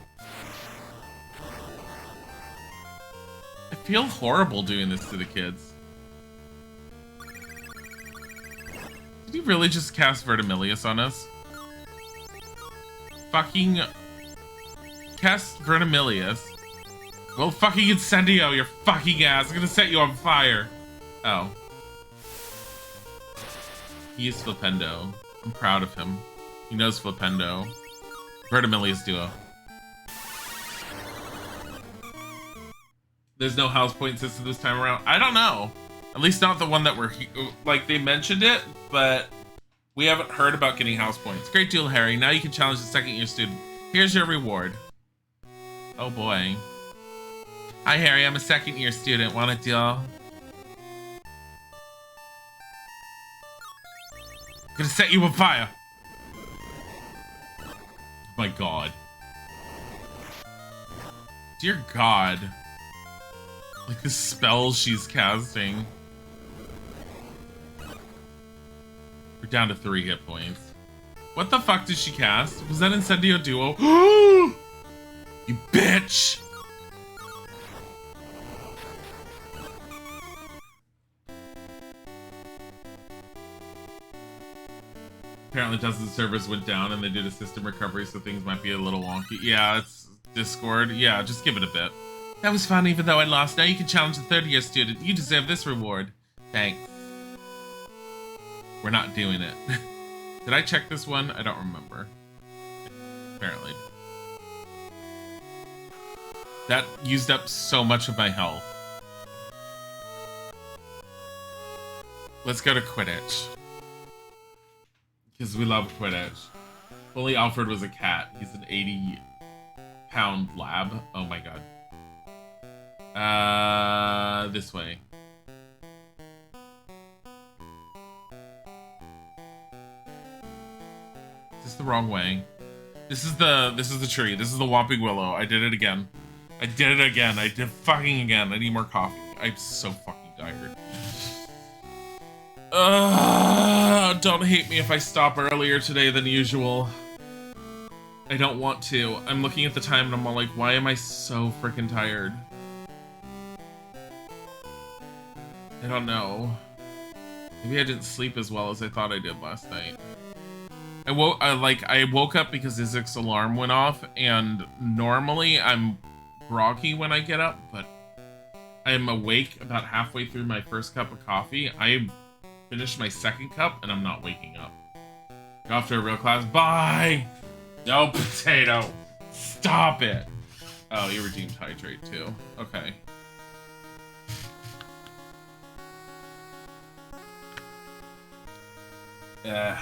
I feel horrible doing this to the kids. Did he really just cast Vertimilius on us? Fucking... Cast Vertimilius. Well, fucking Incendio, your fucking ass. I'm gonna set you on fire. Oh. He is Flipendo. I'm proud of him. He knows Flipendo. Vertimilius duo. There's no house point system this time around. I don't know. At least not the one that we're... Like, they mentioned it, but we haven't heard about getting house points. Great duel, Harry. Now you can challenge the second-year student. Here's your reward. Oh, boy. Hi, Harry. I'm a second-year student. Want a duel? Gonna set you on fire. My god. Dear god. Like the spells she's casting. We're down to 3 hit points. What the fuck did she cast? Was that Incendio Duo? You bitch! Apparently Dustin's servers went down and they did a system recovery, so things might be a little wonky. Yeah, it's Discord. Yeah, just give it a bit. That was fun even though I lost. Now you can challenge the third-year student. You deserve this reward. Thanks. We're not doing it. Did I check this one? I don't remember. Apparently. That used up so much of my health. Let's go to Quidditch. Because we love Quidditch. If only Alfred was a cat. He's an 80-pound lab. Oh my god. This way. Is this the wrong way? This is the tree. This is the Whomping Willow. I did it again. I did it again. I did fucking again. I need more coffee. I'm so fucking tired. Don't hate me if I stop earlier today than usual. I don't want to. I'm looking at the time and I'm all like, why am I so freaking tired? I don't know. Maybe I didn't sleep as well as I thought I did last night. I woke up because Isaac's alarm went off, and normally I'm groggy when I get up, but I'm awake about halfway through my first cup of coffee. I finished my second cup and I'm not waking up. Go off to a real class. Bye! No potato! Stop it! Oh, you redeemed hydrate too. Okay. Yeah.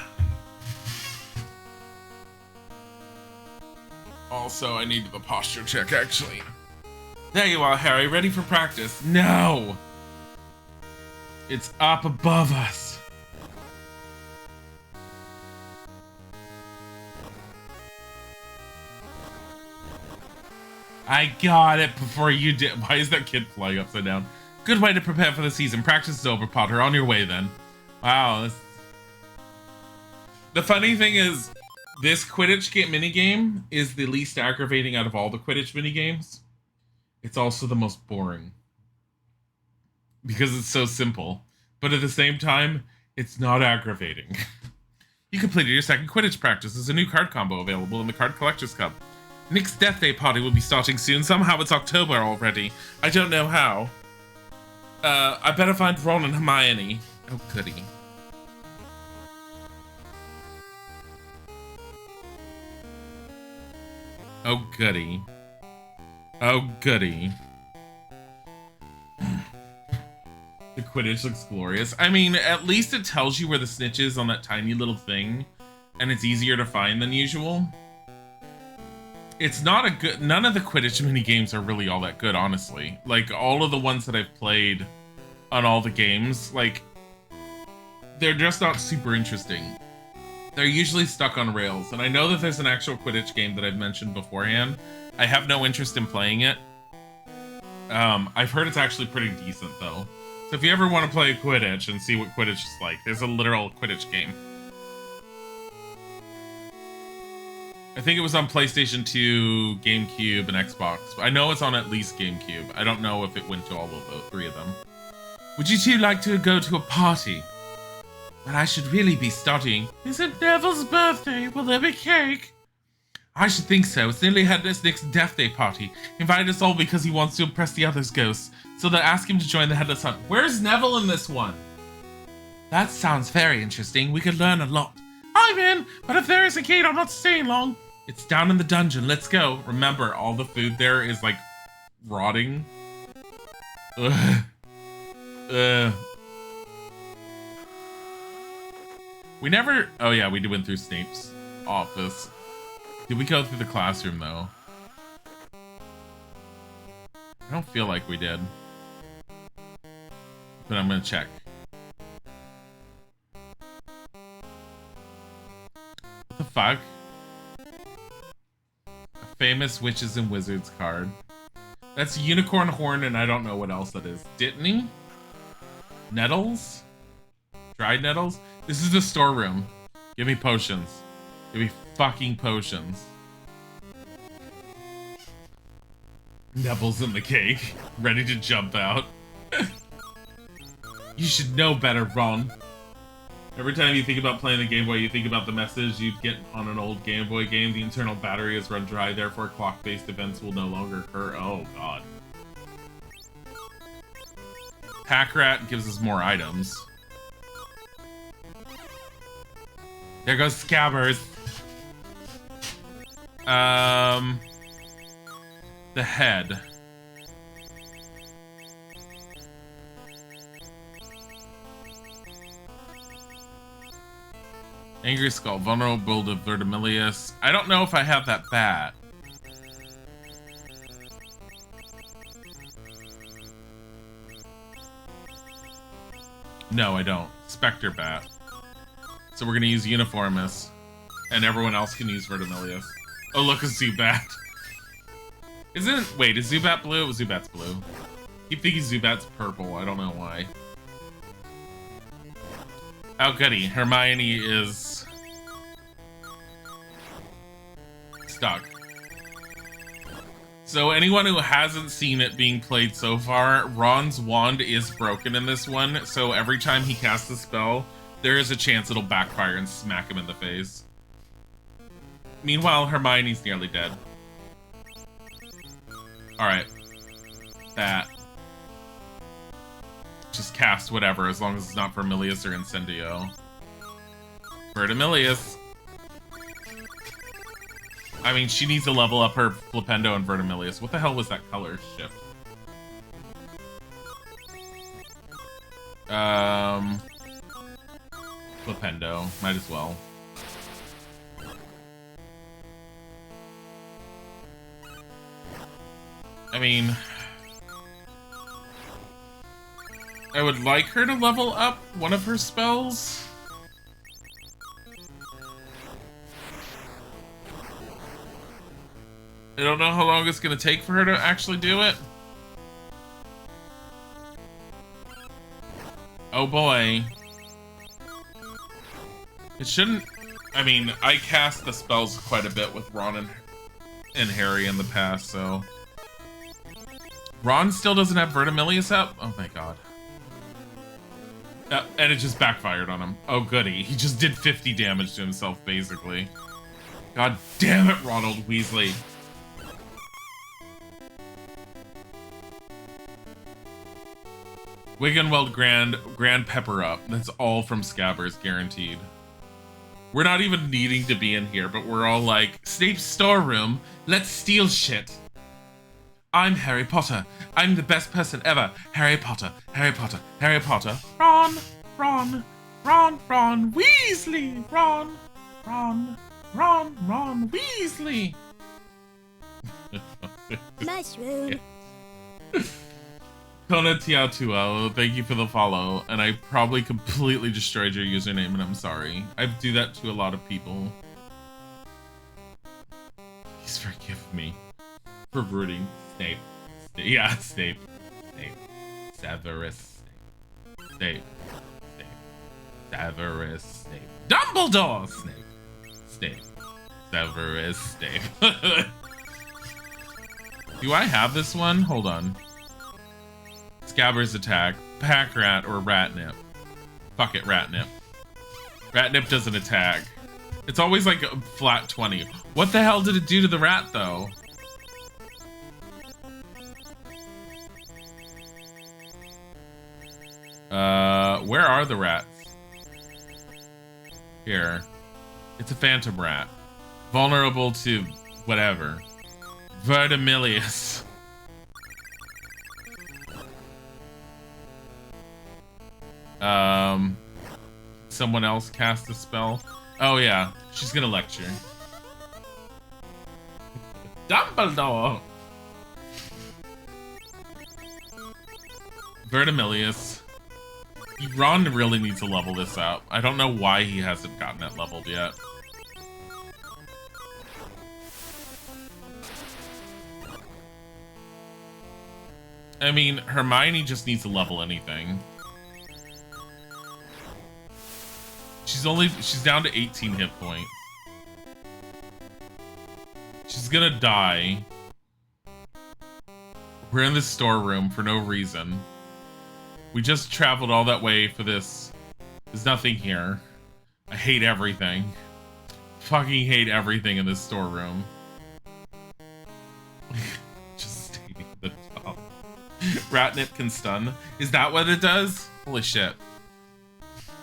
Also, I need the posture check, actually. There you are, Harry. Ready for practice. No! It's up above us. I got it before you did. Why is that kid flying upside down? Good way to prepare for the season. Practice is over, Potter. On your way, then. Wow. The funny thing is, this Quidditch minigame is the least aggravating out of all the Quidditch minigames. It's also the most boring. Because it's so simple. But at the same time, it's not aggravating. You completed your second Quidditch practice. There's a new card combo available in the Card Collector's Cup. Nick's Death Day party will be starting soon. Somehow it's October already. I don't know how. I better find Ron and Hermione. Oh, goody. Oh, goody. Oh, goody. The Quidditch looks glorious. I mean, at least it tells you where the snitch is on that tiny little thing, and it's easier to find than usual. It's not a good... None of the Quidditch minigames are really all that good, honestly. Like, all of the ones that I've played on all the games, like, they're just not super interesting. They're usually stuck on rails, and I know that there's an actual Quidditch game that I've mentioned beforehand. I have no interest in playing it. I've heard it's actually pretty decent, though. So if you ever want to play Quidditch and see what Quidditch is like, there's a literal Quidditch game. I think it was on PlayStation 2, GameCube, and Xbox. I know it's on at least GameCube. I don't know if it went to all of the three of them. Would you two like to go to a party? But I should really be studying. Is it Neville's birthday? Will there be cake? I should think so. It's nearly Headless Nick's Death Day party. He invited us all because he wants to impress the others' ghosts. So they'll ask him to join the Headless Hunt. Where's Neville in this one? That sounds very interesting. We could learn a lot. I'm in, but if there is a gate, I'm not staying long. It's down in the dungeon. Let's go. Remember, all the food there is, like, rotting. Ugh. We never... Oh, yeah, we went through Snape's office. Did we go through the classroom, though? I don't feel like we did. But I'm gonna check. What the fuck? A famous Witches and Wizards card. That's Unicorn Horn, and I don't know what else that is. Dittany? Nettles? Dried nettles? This is the storeroom. Give me potions. Give me fucking potions. Neville's in the cake, ready to jump out. You should know better, Ron. Every time you think about playing the Game Boy, you think about the message you'd get on an old Game Boy game. The internal battery has run dry, therefore clock-based events will no longer occur. Oh, God. Pack Rat gives us more items. There goes Scabbers. The head. Angry Skull, vulnerable to Vertimilius. I don't know if I have that bat. No, I don't. Spectre bat. So we're gonna use Uniformis. And everyone else can use Vertimilius. Oh, look, a Zubat. Wait, is Zubat blue? Zubat's blue. Keep thinking Zubat's purple. I don't know why. Oh, goody. Hermione is stuck. So anyone who hasn't seen it being played so far, Ron's wand is broken in this one. So every time he casts a spell, there is a chance it'll backfire and smack him in the face. Meanwhile, Hermione's nearly dead. Alright. That. Just cast whatever, as long as it's not Vermilius or Incendio. Vertimilius. I mean, she needs to level up her Flipendo and Vertimilius. What the hell was that color shift? Flipendo. Might as well. I mean, I would like her to level up one of her spells. I don't know how long it's going to take for her to actually do it. Oh boy. It shouldn't... I mean, I cast the spells quite a bit with Ron and Harry in the past, so... Ron still doesn't have Vertimillious up? Oh my god. And it just backfired on him. Oh goody. He just did 50 damage to himself, basically. God damn it, Ronald Weasley. Wiggenweld Grand Pepper up. That's all from Scabbers, guaranteed. We're not even needing to be in here, but we're all like, Snape's storeroom, let's steal shit. I'm Harry Potter. I'm the best person ever. Harry Potter, Harry Potter, Harry Potter. Ron, Ron, Ron, Ron, Weasley. Ron, Ron, Ron, Ron, Weasley. Mushroom. Kona Tiatuo, thank you for the follow, and I probably completely destroyed your username, and I'm sorry. I do that to a lot of people. Please forgive me for rooting Snape. Yeah, Snape. Snape. Severus Snape. Snape. Snape. Severus Snape. Dumbledore Snape. Snape. Severus Snape. Do I have this one? Hold on. Scabbers attack, Pack Rat, or Ratnip. Fuck it, Ratnip. Ratnip doesn't attack. It's always like a flat 20. What the hell did it do to the rat, though? Where are the rats? Here. It's a phantom rat. Vulnerable to whatever. Vertimillious. Someone else cast a spell. Oh yeah, she's gonna lecture. Dumbledore! Vertimillious. Ron really needs to level this up. I don't know why he hasn't gotten it leveled yet. I mean, Hermione just needs to level anything. She's down to 18 hit points. She's gonna die. We're in the storeroom for no reason. We just traveled all that way for this. There's nothing here. I hate everything. Fucking hate everything in this storeroom. Just stating the top. Ratnip can stun. Is that what it does? Holy shit.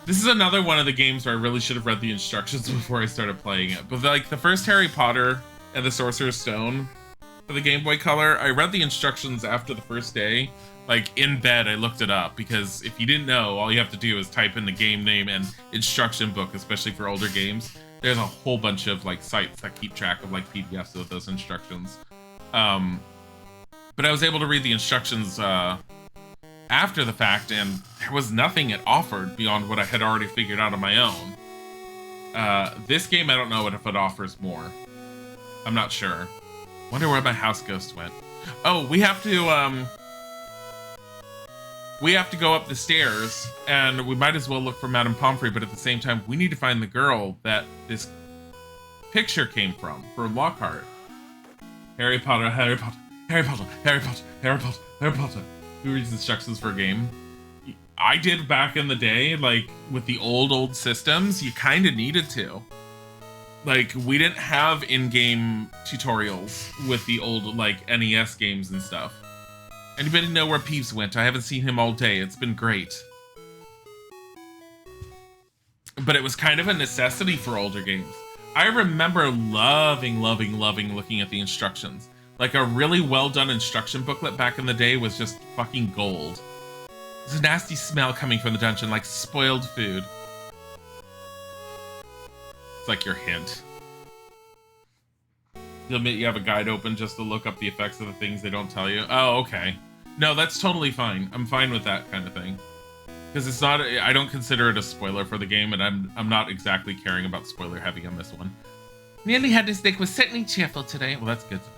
This is another one of the games where I really should have read the instructions before I started playing it. But like the first Harry Potter and the Sorcerer's Stone for the Game Boy Color, I read the instructions after the first day. Like in bed, I looked it up because if you didn't know, all you have to do is type in the game name and instruction book, especially for older games. There's a whole bunch of like sites that keep track of like PDFs of those instructions. But I was able to read the instructions after the fact, and there was nothing it offered beyond what I had already figured out on my own. This game, I don't know if it offers more. I'm not sure. Wonder where my house ghost went. Oh, we have to go up the stairs, and we might as well look for Madame Pomfrey, but at the same time, we need to find the girl that this picture came from, for Lockhart. Harry Potter, Harry Potter, Harry Potter, Harry Potter, Harry Potter, Harry Potter. Who reads instructions for a game? I did back in the day, like, with the old systems, you kind of needed to. Like, we didn't have in-game tutorials with the old, like, NES games and stuff. Anybody know where Peeves went? I haven't seen him all day. It's been great. But it was kind of a necessity for older games. I remember loving looking at the instructions. Like, a really well-done instruction booklet back in the day was just fucking gold. There's a nasty smell coming from the dungeon, like spoiled food. It's like your hint. You admit you have a guide open just to look up the effects of the things they don't tell you? Oh, okay. No, that's totally fine. I'm fine with that kind of thing. Because it's not, I don't consider it a spoiler for the game, and I'm not exactly caring about spoiler heavy on this one. Nearly had his dick was certainly cheerful today. Well, that's good to know.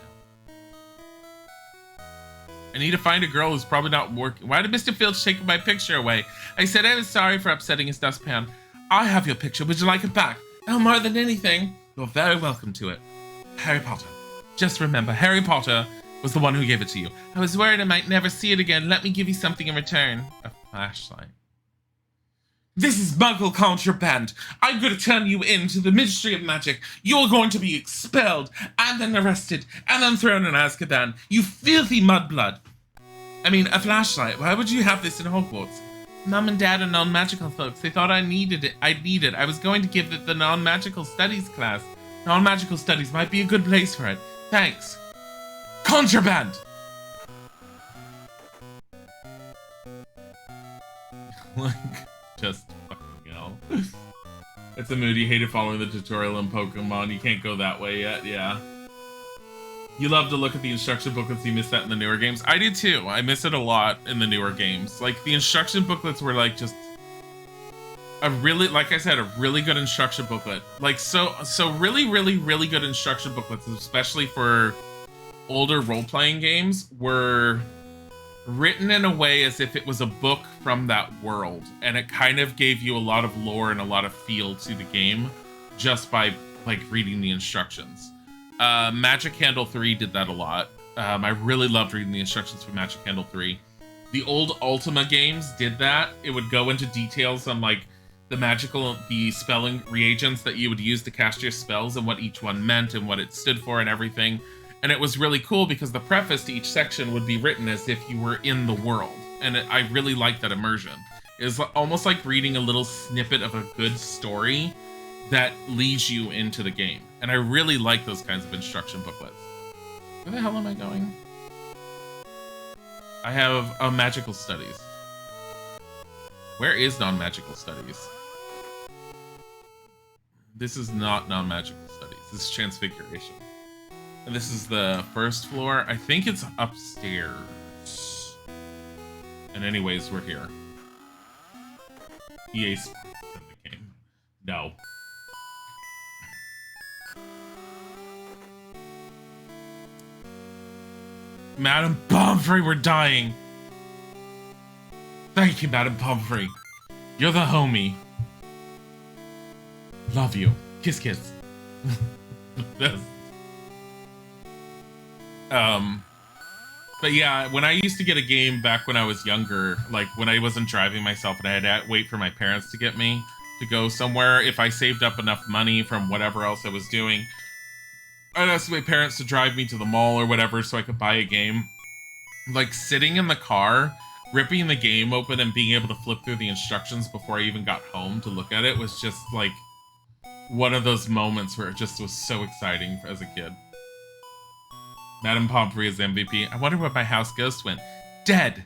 I need to find a girl who's probably not working. Why did Mr. Filch take my picture away? I said I was sorry for upsetting his dustpan. I have your picture. Would you like it back? Oh, more than anything. You're very welcome to it. Harry Potter. Just remember, Harry Potter was the one who gave it to you. I was worried I might never see it again. Let me give you something in return. A flashlight. This is Muggle contraband. I'm going to turn you into the Ministry of Magic. You're going to be expelled, and then arrested, and then thrown in Azkaban. You filthy mudblood. I mean, a flashlight. Why would you have this in Hogwarts? Mum and Dad are non-magical folks. They thought I needed it. I was going to give it the non-magical studies class. Non-magical studies might be a good place for it. Thanks. Contraband! Like... Just fucking hell. It's a mood. You hated following the tutorial in Pokemon. You can't go that way yet, yeah. You love to look at the instruction booklets. You miss that in the newer games. I did too. I miss it a lot in the newer games. Like, the instruction booklets were like just a really, like I said, a really good instruction booklet. Like, so really, really, really good instruction booklets, especially for older role-playing games, were written in a way as if it was a book from that world, and it kind of gave you a lot of lore and a lot of feel to the game just by like reading the instructions. Magic Candle 3 did that a lot. I really loved reading the instructions for Magic Candle 3. The old Ultima games did that. It would go into details on like the spelling reagents that you would use to cast your spells and what each one meant and what it stood for and everything. And it was really cool because the preface to each section would be written as if you were in the world. And I really liked that immersion. It was almost like reading a little snippet of a good story that leads you into the game. And I really like those kinds of instruction booklets. Where the hell am I going? I have magical studies. Where is non-magical studies? This is not non-magical studies. This is transfiguration. And this is the first floor. I think it's upstairs. And anyways, we're here. EA Sports in the game. No. Madam Pomfrey, we're dying. Thank you, Madam Pomfrey. You're the homie. Love you. Kiss, kiss. But yeah, when I used to get a game back when I was younger, like when I wasn't driving myself and I had to wait for my parents to get me to go somewhere, if I saved up enough money from whatever else I was doing, I'd ask my parents to drive me to the mall or whatever so I could buy a game. Like sitting in the car, ripping the game open and being able to flip through the instructions before I even got home to look at it was just like one of those moments where it just was so exciting as a kid. Madam Pomfrey is MVP. I wonder where my house ghost went. Dead!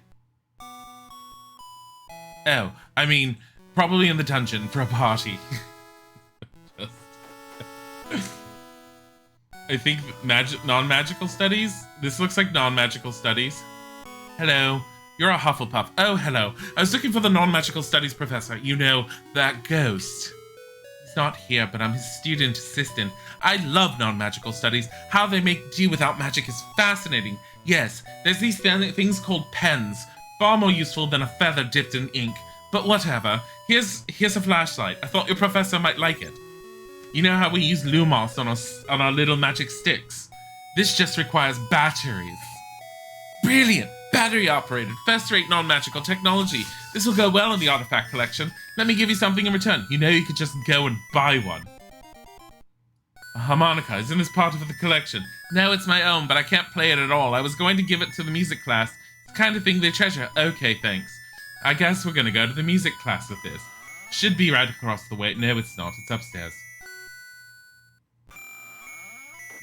Oh, I mean, probably in the dungeon for a party. I think non-magical studies? This looks like non-magical studies. Hello. You're a Hufflepuff. Oh, hello. I was looking for the non-magical studies professor. You know, that ghost. He's not here, but I'm his student assistant. I love non-magical studies. How they make do without magic is fascinating. Yes, there's these things called pens. Far more useful than a feather dipped in ink. But whatever. Here's a flashlight. I thought your professor might like it. You know how we use Lumos on our little magic sticks? This just requires batteries. Brilliant! Battery operated, first-rate non-magical technology. This will go well in the artifact collection. Let me give you something in return. You know you could just go and buy one. A harmonica, isn't this part of the collection? No, it's my own, but I can't play it at all. I was going to give it to the music class. It's the kind of thing they treasure. Okay, thanks. I guess we're gonna go to the music class with this. Should be right across the way. No, it's not. It's upstairs.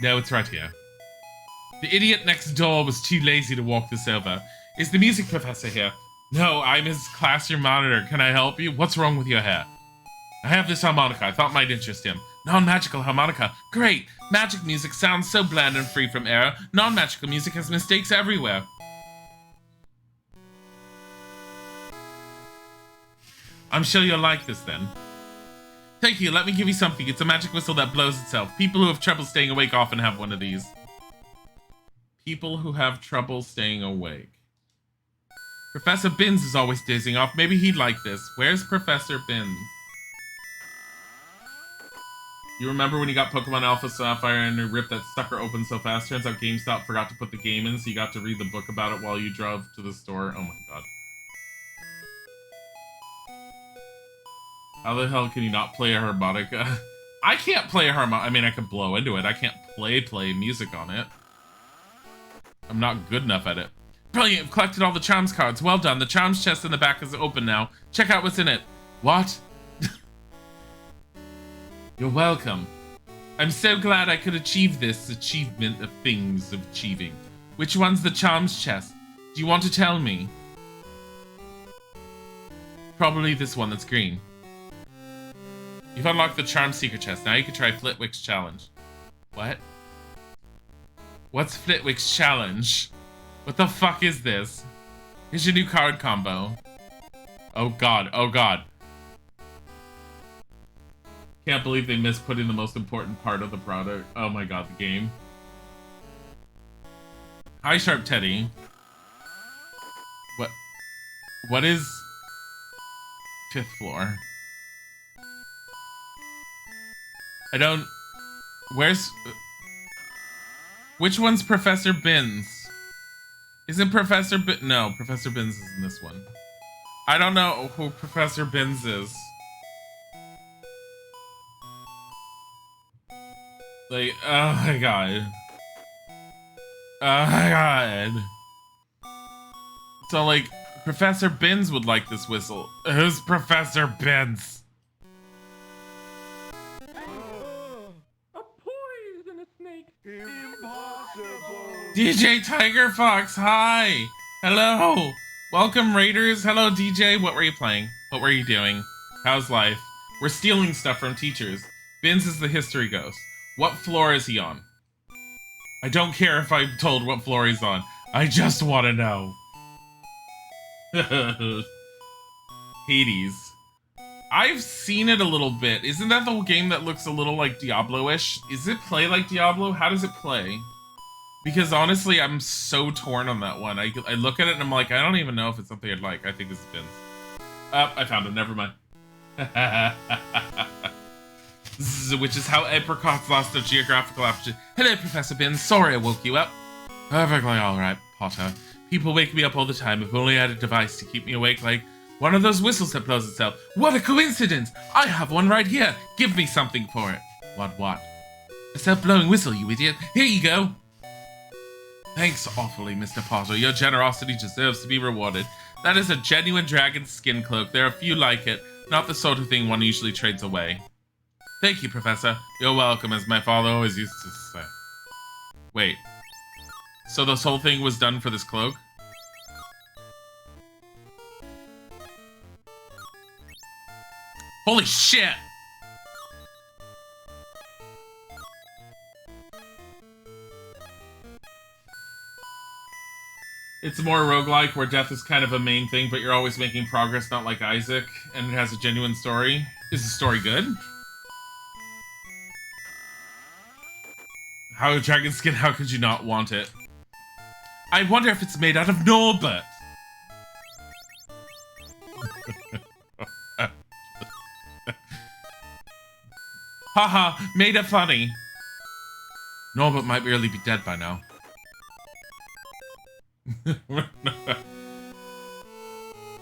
No, it's right here. The idiot next door was too lazy to walk this over. Is the music professor here? No, I'm his classroom monitor. Can I help you? What's wrong with your hair? I have this harmonica. I thought might interest him. Non-magical harmonica. Great! Magic music sounds so bland and free from error. Non-magical music has mistakes everywhere. I'm sure you'll like this then. Thank you. Let me give you something. It's a magic whistle that blows itself. People who have trouble staying awake often have one of these. people who have trouble staying awake. Professor Binns is always dazing off. Maybe he'd like this. Where's Professor Binns? You remember when you got Pokemon Alpha Sapphire and you ripped that sucker open so fast? Turns out GameStop forgot to put the game in, so you got to read the book about it while you drove to the store. Oh my god. How the hell can you not play a harmonica? I can't play a harmonica. I mean, I can blow into it. I can't play music on it. I'm not good enough at it. Brilliant, you've collected all the charms cards. Well done. The charms chest in the back is open now. Check out what's in it. What? You're welcome. I'm so glad I could achieve this achievement of things of achieving. Which one's the charms chest? Do you want to tell me? Probably this one that's green. You've unlocked the charm seeker chest. Now you can try Flitwick's challenge. What? What's Flitwick's challenge? What the fuck is this? Here's your new card combo. Oh god, oh god. Can't believe they missed putting the most important part of the product. Oh my god, the game. Hi, Sharp Teddy. What is 5th floor? I don't... Where's... Which one's Professor Binns? Isn't Professor Binns... No, Professor Binns is in this one. I don't know who Professor Binns is. Like, oh my god. Oh my god. So, like, Professor Binns would like this whistle. Who's Professor Binns? A poisonous snake. Impossible. DJ Tiger Fox, hi! Hello! Welcome, Raiders. Hello, DJ. What were you playing? What were you doing? How's life? We're stealing stuff from teachers. Binns is the history ghost. What floor is he on? I don't care if I'm told what floor he's on. I just want to know. Hades. I've seen it a little bit. Isn't that the game that looks a little like Diablo-ish? Is it play like Diablo? How does it play? Because honestly, I'm so torn on that one. I look at it and I'm like, I don't even know if it's something I'd like. I think this is Binns. I found it. Never mind. Which is how apricots lost their geographical aptitude. Hello, Professor Binns. Sorry I woke you up. Perfectly alright, Potter. People wake me up all the time. If only I had a device to keep me awake, like one of those whistles that blows itself. What a coincidence! I have one right here. Give me something for it. What? A self-blowing whistle, you idiot. Here you go. Thanks awfully, Mr. Potter. Your generosity deserves to be rewarded. That is a genuine dragon skin cloak. There are few like it. Not the sort of thing one usually trades away. Thank you, Professor. You're welcome, as my father always used to say. Wait. So this whole thing was done for this cloak? Holy shit! It's more roguelike, where death is kind of a main thing, but you're always making progress, not like Isaac, and it has a genuine story. Is the story good? How dragon skin, how could you not want it? I wonder if it's made out of Norbert. Haha, made it funny. Norbert might really be dead by now.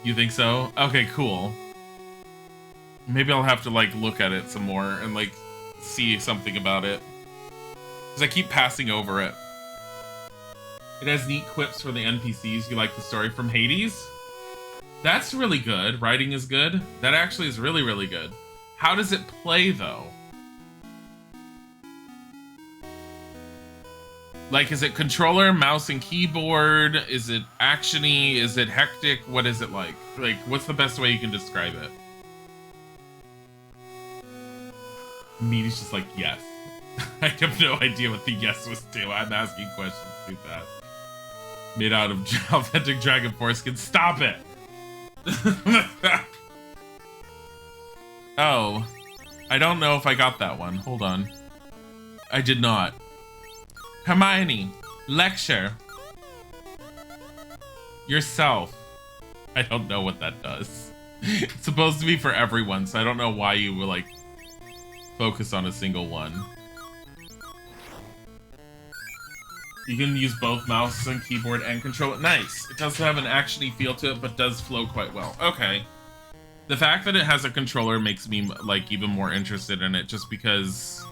You think so? Okay, cool. Maybe I'll have to, like, look at it some more and, like, see something about it. Because I keep passing over it. It has neat quips for the NPCs. You like the story from Hades? That's really good. Writing is good. That actually is really, really good. How does it play, though? Like, is it controller, mouse, and keyboard? Is it action-y? Is it hectic? What is it like? Like, what's the best way you can describe it? Meaty's just like, yes. I have no idea what the yes was to. I'm asking questions too fast. Made out of authentic dragon foreskin. Stop it! Oh. I don't know if I got that one. Hold on. I did not. Hermione, Lecture. Yourself. I don't know what that does. It's supposed to be for everyone, so I don't know why you would, like, focus on a single one. You can use both mouse and keyboard and control it. Nice. It does have an action-y feel to it, but does flow quite well. Okay. The fact that it has a controller makes me, like, even more interested in it, just because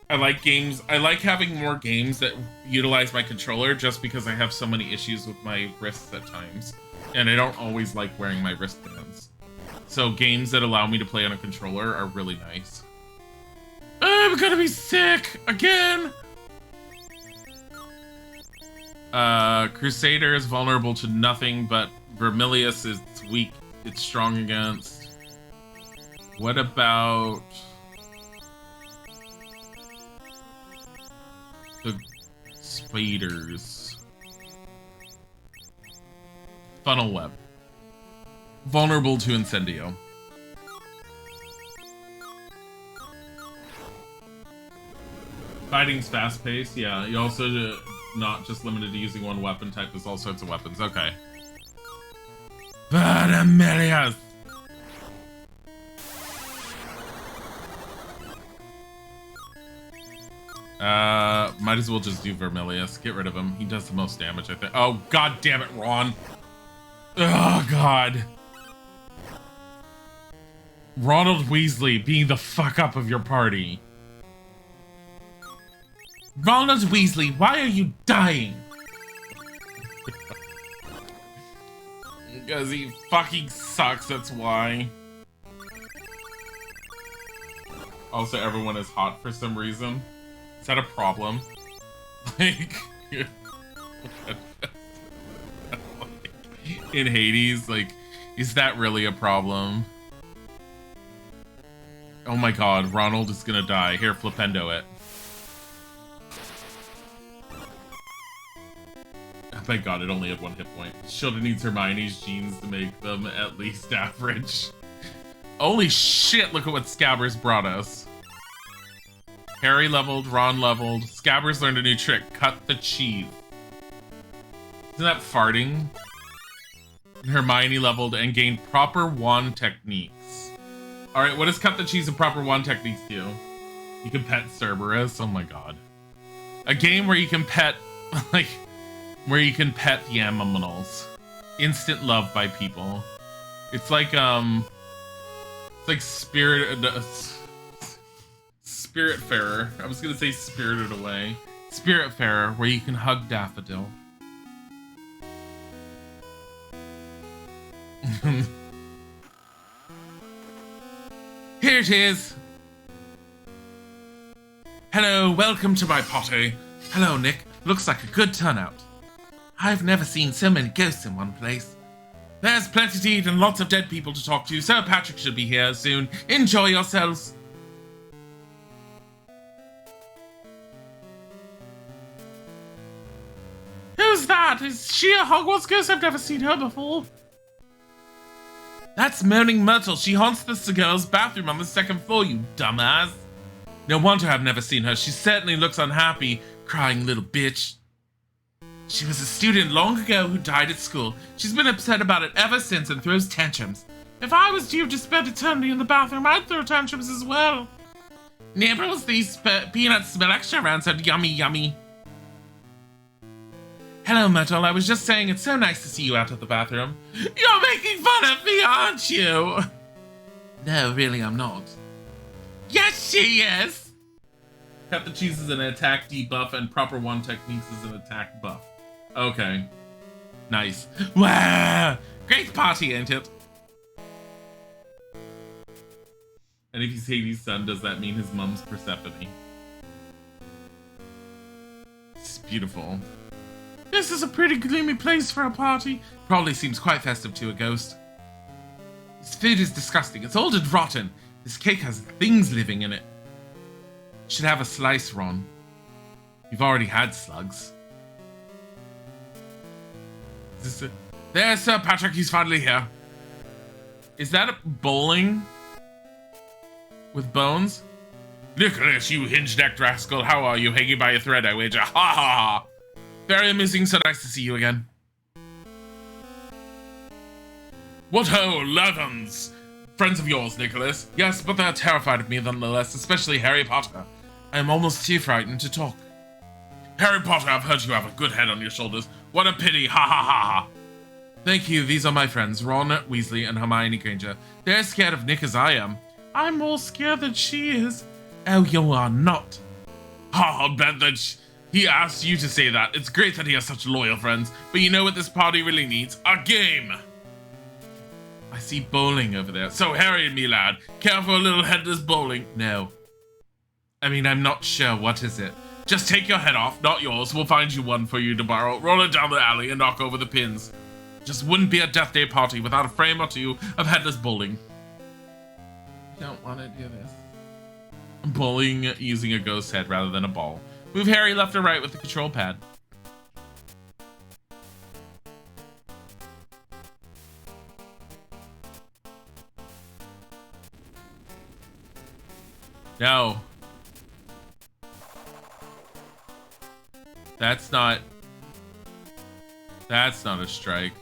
I like games. I like having more games that utilize my controller, just because I have so many issues with my wrists at times. And I don't always like wearing my wristbands. So games that allow me to play on a controller are really nice. I'm gonna be sick again! Crusader is vulnerable to nothing, but Vermilius is weak. It's strong against. What about the spiders? Funnel web. Vulnerable to Incendio. Fighting's fast-paced, yeah. You also not just limited to using one weapon type, there's all sorts of weapons. Okay. Vermilius! Might as well just do Vermilius. Get rid of him. He does the most damage, I think. Oh, god damn it, Ron. Oh, god. Ronald Weasley being the fuck up of your party. Ronald Weasley, why are you dying? Because he fucking sucks, that's why. Also, everyone is hot for some reason. Is that a problem? Like... in Hades, like, is that really a problem? Oh my god, Ronald is gonna die. Here, flipendo it. Oh my god, it only had 1 hit point. Shilda needs Hermione's genes to make them at least average. Holy shit, look at what Scabbers brought us. Harry leveled, Ron leveled. Scabbers learned a new trick, cut the cheese. Isn't that farting? Hermione leveled and gained proper wand techniques. Alright, what does cut the cheese and proper wand techniques do? You can pet Cerberus. Oh my god. A game where you can pet, like, where you can pet the animals. Instant love by people. It's like, Spiritfarer. I was gonna say Spirited Away. Spiritfarer, where you can hug Daffodil. Here it is. Hello, welcome to my party. Hello, Nick. Looks like a good turnout. I've never seen so many ghosts in one place. There's plenty to eat and lots of dead people to talk to. Sir Patrick should be here soon. Enjoy yourselves. Who's that? Is she a Hogwarts ghost? I've never seen her before. That's Moaning Myrtle. She haunts the girl's bathroom on the 2nd floor, you dumbass. No wonder I've never seen her. She certainly looks unhappy, crying little bitch. She was a student long ago who died at school. She's been upset about it ever since and throws tantrums. If I was due to spend eternity in the bathroom, I'd throw tantrums as well. Nibbles, these peanuts smell extra rancid. Yummy, yummy. Hello, Myrtle. I was just saying it's so nice to see you out of the bathroom. You're making fun of me, aren't you? No, really, I'm not. Yes, she is! Cut the cheese is an attack debuff and proper wand techniques is an attack buff. Okay. Nice. Wow! Great party, ain't it? And if he's Hades' son, does that mean his mom's Persephone? It's beautiful. This is a pretty gloomy place for a party. Probably seems quite festive to a ghost. This food is disgusting. It's old and rotten. This cake has things living in it. Should have a slice, Ron. You've already had slugs. Is this There's Sir Patrick. He's finally here. Is that a bowling? With bones? Nicholas, you hinge-necked rascal. How are you? Hanging by a thread, I wager. Ha ha ha! Very amusing, so nice to see you again. What ho, Levens! Friends of yours, Nicholas. Yes, but they're terrified of me nonetheless, especially Harry Potter. I am almost too frightened to talk. Harry Potter, I've heard you have a good head on your shoulders. What a pity, ha ha ha ha. Thank you, these are my friends, Ron Weasley and Hermione Granger. They're scared of Nick as I am. I'm more scared than she is. Oh, you are not. I'll bet that he asked you to say that. It's great that he has such loyal friends, but you know what this party really needs? A game! I see bowling over there. So Harry and me, lad, care for a little headless bowling? No. I mean, I'm not sure. What is it? Just take your head off, not yours. We'll find you one for you to borrow. Roll it down the alley and knock over the pins. Just wouldn't be a death day party without a frame or two of headless bowling. Don't want to do this. Bowling using a ghost head rather than a ball. Move Harry left or right with the control pad. No. That's not a strike.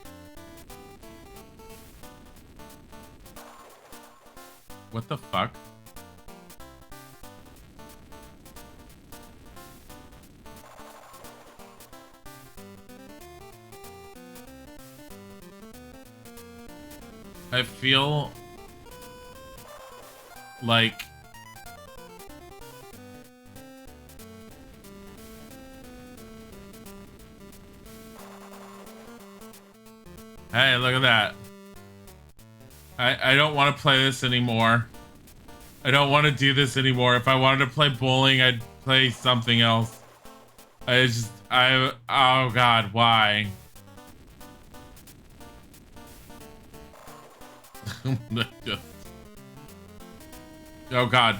What the fuck? I feel like hey, look at that. I don't want to play this anymore. I don't want to do this anymore. If I wanted to play bowling, I'd play something else. Oh god, why? Oh god.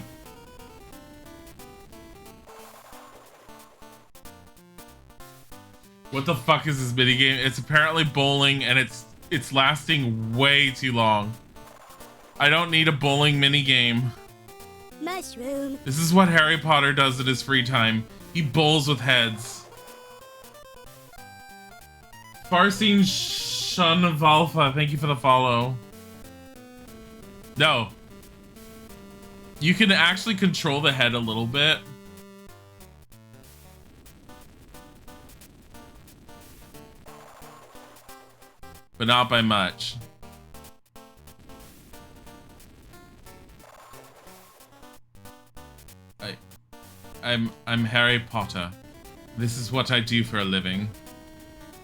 What the fuck is this minigame? It's apparently bowling and it's lasting way too long. I don't need a bowling minigame. Mushroom. This is what Harry Potter does in his free time. He bowls with heads. Farsine Shun of Alpha, thank you for the follow. No. You can actually control the head a little bit. But not by much. I'm Harry Potter. This is what I do for a living.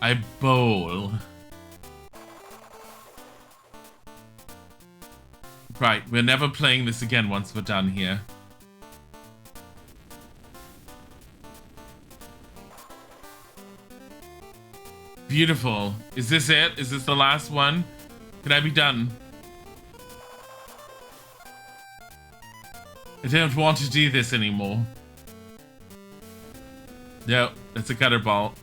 I bowl. Right, we're never playing this again once we're done here. Beautiful. Is this it? Is this the last one? Can I be done? I don't want to do this anymore. No, that's a gutter ball.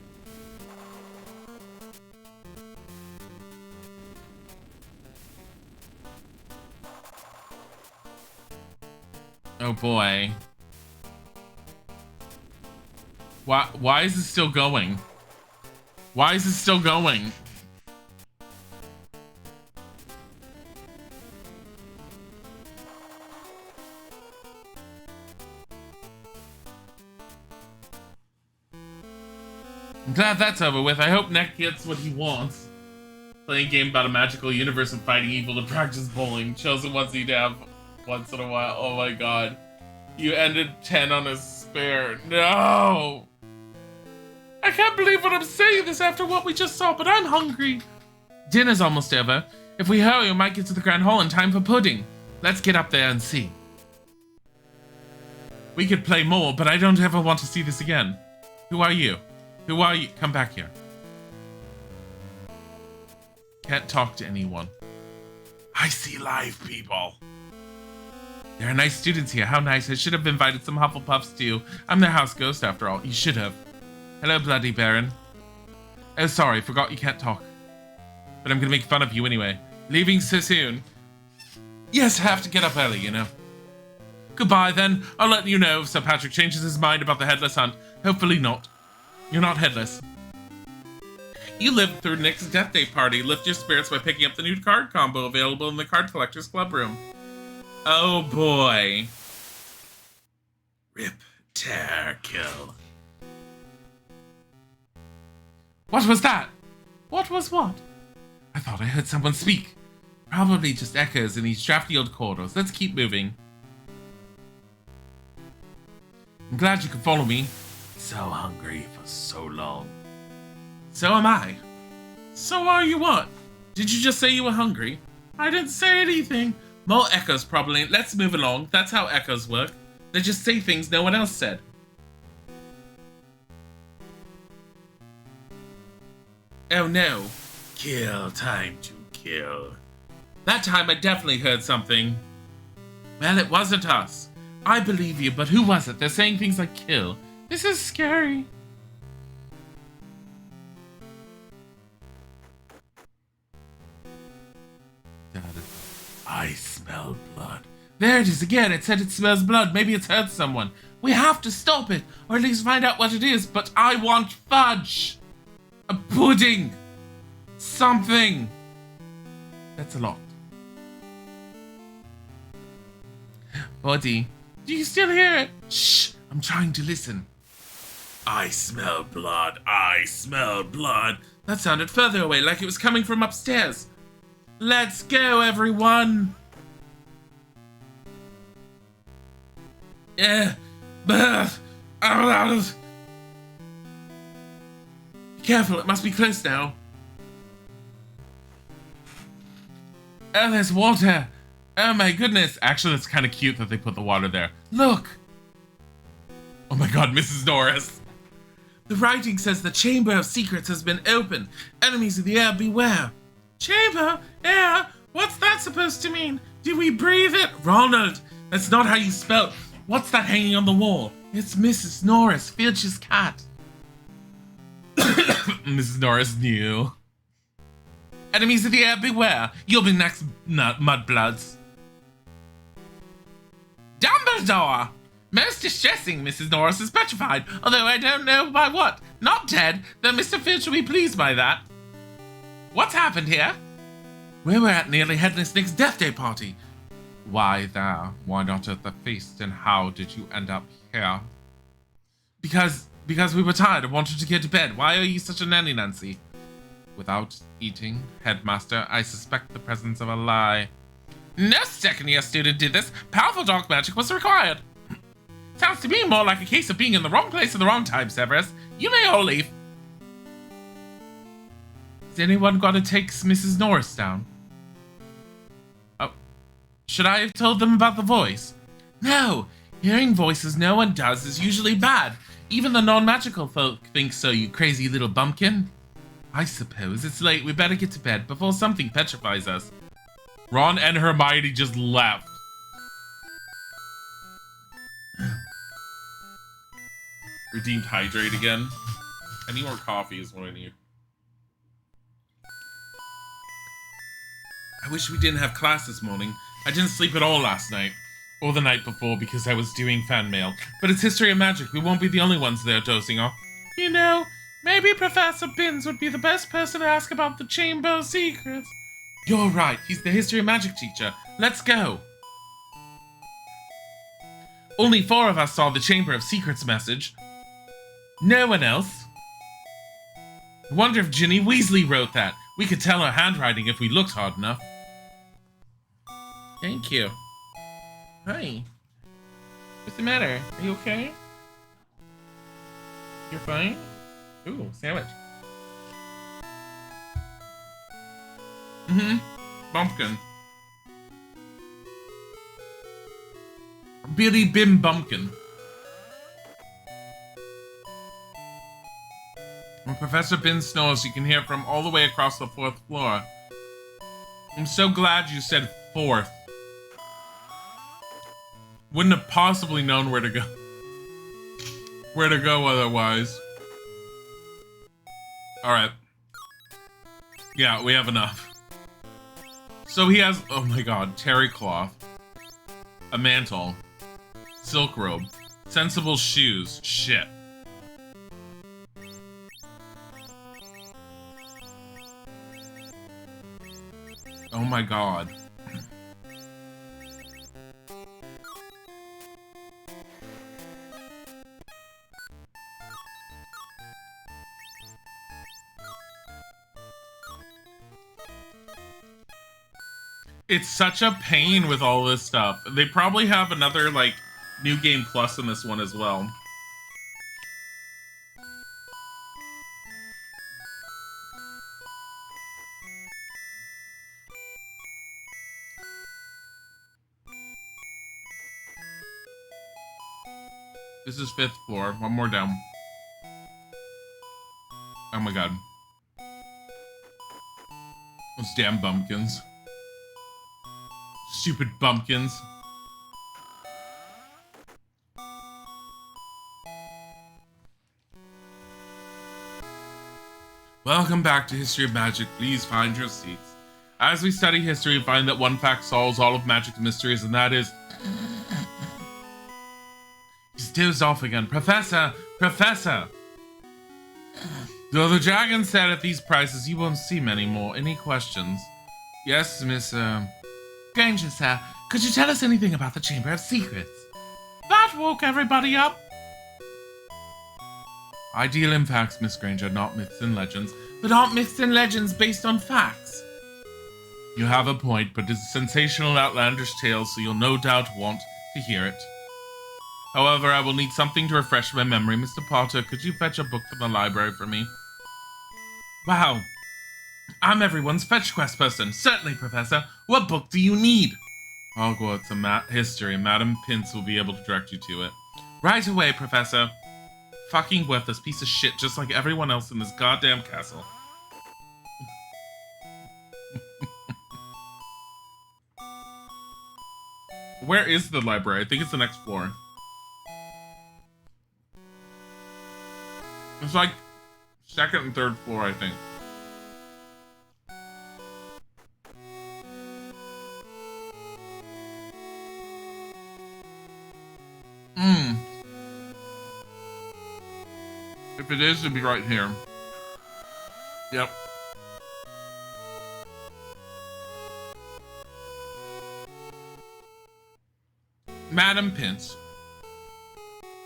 Oh boy. Why is it still going? Why is it still going? I'm glad that's over with. I hope Nick gets what he wants. Playing a game about a magical universe and fighting evil to practice bowling. Chosen once he'd have once in a while. Oh my god. You ended 10 on a spare. No! I can't believe what I'm saying this after what we just saw, but I'm hungry. Dinner's almost over. If we hurry, we might get to the Grand Hall in time for pudding. Let's get up there and see. We could play more, but I don't ever want to see this again. Who are you? Who are you? Come back here. Can't talk to anyone. I see live people. There are nice students here. How nice. I should have invited some Hufflepuffs too. I'm their house ghost after all. You should have. Hello, Bloody Baron. Oh, sorry. Forgot you can't talk. But I'm gonna make fun of you anyway. Leaving so soon? Yes, have to get up early, you know. Goodbye, then. I'll let you know if Sir Patrick changes his mind about the headless hunt. Hopefully not. You're not headless. You lived through Nick's Death Day party. Lift your spirits by picking up the new card combo available in the Card Collector's Club room. Oh boy. Rip, tear, kill. What was that? What was what? I thought I heard someone speak. Probably just echoes in these drafty old corridors. Let's keep moving. I'm glad you could follow me. So hungry for so long. So am I. So are you what? Did you just say you were hungry? I didn't say anything. More echoes probably. Let's move along. That's how echoes work. They just say things no one else said. Oh no. Kill. Time to kill. That time I definitely heard something. Well, it wasn't us. I believe you, but who was it? They're saying things like kill. This is scary. I smell blood. There it is again. It said it smells blood. Maybe it's hurt someone. We have to stop it, or at least find out what it is. But I want fudge. A pudding. Something. That's a lot. Buddy, do you still hear it? Shh, I'm trying to listen. I smell blood. I smell blood. That sounded further away, like it was coming from upstairs. Let's go, everyone. Yeah. Be careful, it must be close now. Oh, there's water. Oh my goodness. Actually, it's kind of cute that they put the water there. Look. Oh my god, Mrs. Norris. The writing says the Chamber of Secrets has been opened. Enemies of the air, beware. Chamber? Air? What's that supposed to mean? Did we breathe it? Ronald, that's not how you spell. What's that hanging on the wall? It's Mrs. Norris, Filch's cat. Mrs. Norris knew. Enemies of the air, beware. You'll be next, mudbloods. Dumbledore! Most distressing, Mrs. Norris is petrified, although I don't know by what. Not dead, though Mr. Filch will be pleased by that. What's happened here? We were at Nearly Headless Nick's Death Day party. Why there? Why not at the feast? And how did you end up here? Because we were tired and wanted to get to bed. Why are you such a nanny, Nancy? Without eating, headmaster, I suspect the presence of a lie. No second-year student did this. Powerful dark magic was required. Sounds to me more like a case of being in the wrong place at the wrong time, Severus. You may all leave. Has anyone got to take Mrs. Norris down? Oh, should I have told them about the voice? No, hearing voices no one does is usually bad. Even the non-magical folk think so, you crazy little bumpkin. I suppose it's late. We better get to bed before something petrifies us. Ron and Hermione just left. Redeemed hydrate again. I need more coffee is what I need. I wish we didn't have class this morning. I didn't sleep at all last night. Or the night before because I was doing fan mail. But it's history of magic. We won't be the only ones there dozing off. You know, maybe Professor Binns would be the best person to ask about the Chamber of Secrets. You're right. He's the history of magic teacher. Let's go. Only 4 of us saw the Chamber of Secrets message. No one else. I wonder if Ginny Weasley wrote that. We could tell her handwriting if we looked hard enough. Thank you. Hi. What's the matter? Are you okay? You're fine? Ooh, sandwich. Bumpkin. Billy Bim Bumpkin. When Professor Bin snores, you can hear from all the way across the 4th floor. I'm so glad you said 4th. Wouldn't have possibly known where to go. Where to go otherwise. Alright. Yeah, we have enough. So he has, oh my god, terry cloth. A mantle. Silk robe. Sensible shoes. Shit. Oh my god. It's such a pain with all this stuff. They probably have another, like, New Game Plus in this one as well. This is 5th floor. One more down. Oh my god. Those damn bumpkins. Stupid bumpkins. Welcome back to History of Magic. Please find your seats. As we study history, we find that one fact solves all of magic's mysteries, and that is... He's dozed off again. Professor! Professor! Though the dragon said at these prices you won't see many more. Any questions? Yes, Miss, Granger, sir. Could you tell us anything about the Chamber of Secrets? That woke everybody up. I deal in facts, Miss Granger, not myths and legends. But aren't myths and legends based on facts? You have a point, but it's a sensational, outlandish tale, so you'll no doubt want to hear it. However, I will need something to refresh my memory. Mr. Potter, could you fetch a book from the library for me? Wow. I'm everyone's fetch quest person. Certainly, Professor. What book do you need? Hogwarts and history. Madam Pince will be able to direct you to it. Right away, Professor. Fucking worthless piece of shit, just like everyone else in this goddamn castle. Where is the library? I think it's the next floor. It's like 2nd and 3rd floor, I think. If it is, it'll be right here. Yep. Madam Pince.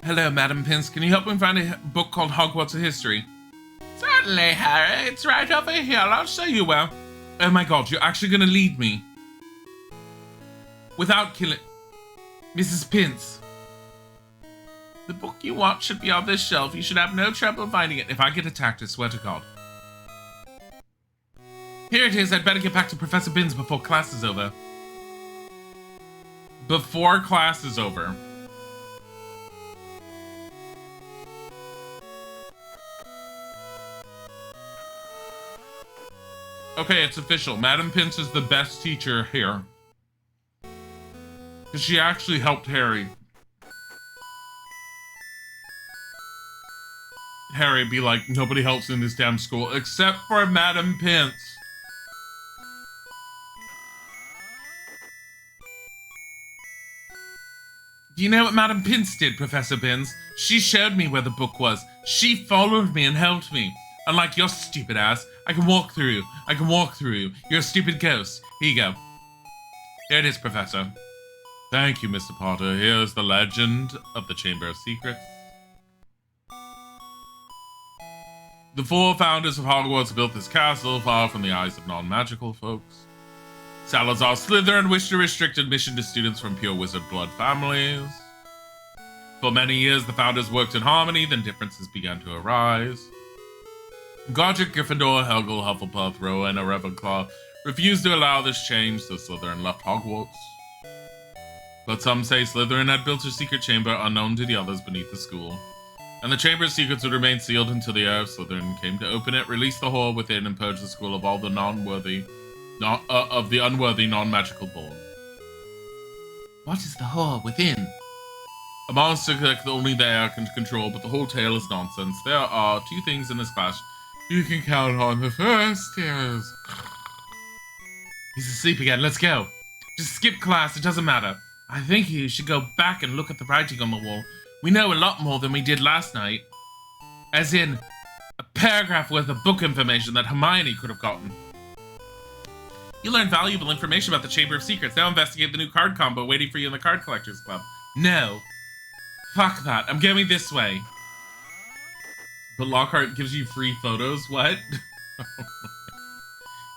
Hello, Madam Pince. Can you help me find a book called Hogwarts of History? Certainly, Harry. It's right over here. I'll show you where. Oh my god, you're actually gonna lead me. Without killing... Mrs. Pince. The book you want should be on this shelf. You should have no trouble finding it. If I get attacked, I swear to God. Here it is. I'd better get back to Professor Binns before class is over. Before class is over. Okay, it's official. Madam Pince is the best teacher here. Because she actually helped Harry. Harry be like, nobody helps in this damn school except for Madam Pince. Do you know what Madam Pince did, Professor Binns? She showed me where the book was. She followed me and helped me. Unlike your stupid ass, I can walk through you. I can walk through you. You're a stupid ghost. Here you go. Here it is, Professor. Thank you, Mr. Potter. Here's the legend of the Chamber of Secrets. The 4 founders of Hogwarts built this castle far from the eyes of non-magical folks. Salazar Slytherin wished to restrict admission to students from pure wizard blood families. For many years, the founders worked in harmony, then differences began to arise. Godric, Gryffindor, Helga, Hufflepuff, Rowan, and Ravenclaw refused to allow this change, so Slytherin left Hogwarts. But some say Slytherin had built a secret chamber unknown to the others beneath the school. And the Chamber's secrets would remain sealed until the heir of Slytherin came to open it, release the whore within, and purge the school of all the unworthy non-magical born. What is the whore within? A monster that only the heir can control, but the whole tale is nonsense. There are 2 things in this class you can count on. The first is... He's asleep again. Let's go. Just skip class. It doesn't matter. I think you should go back and look at the writing on the wall. We know a lot more than we did last night. As in, a paragraph worth of book information that Hermione could have gotten. You learned valuable information about the Chamber of Secrets. Now investigate the new card combo waiting for you in the Card Collectors Club. No. Fuck that. I'm going this way. But Lockhart gives you free photos? What?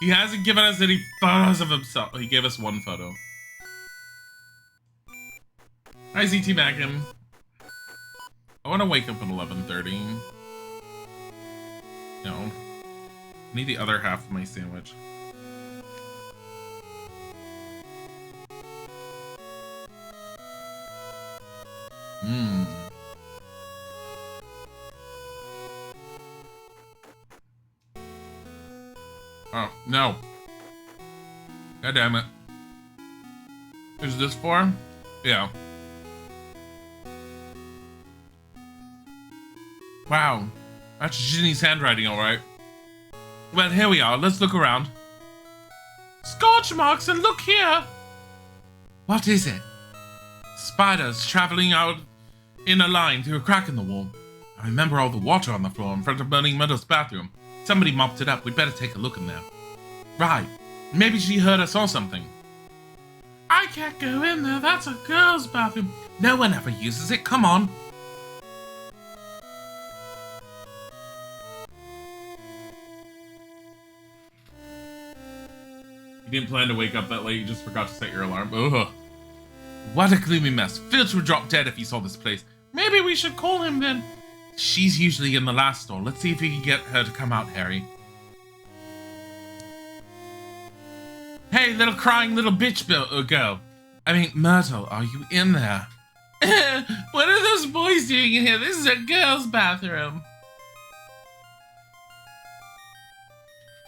He hasn't given us any photos of himself. He gave us one photo. Hi, ZT Mackin. I want to wake up at 11:30. No. I need the other half of my sandwich. Mmm. Oh, no. God damn it. Is this for? Yeah. Wow. That's Ginny's handwriting, alright. Well, here we are. Let's look around. Scorch marks, and look here! What is it? Spiders traveling out in a line through a crack in the wall. I remember all the water on the floor in front of Burning Meadow's bathroom. Somebody mopped it up. We'd better take a look in there. Right. Maybe she heard us or something. I can't go in there. That's a girl's bathroom. No one ever uses it. Come on. You didn't plan to wake up that late. You just forgot to set your alarm. Ugh. What a gloomy mess. Filch would drop dead if he saw this place. Maybe we should call him then. She's usually in the last store. Let's see if we can get her to come out, Harry. Hey, little crying little bitch girl. I mean, Myrtle, are you in there? What are those boys doing in here? This is a girl's bathroom.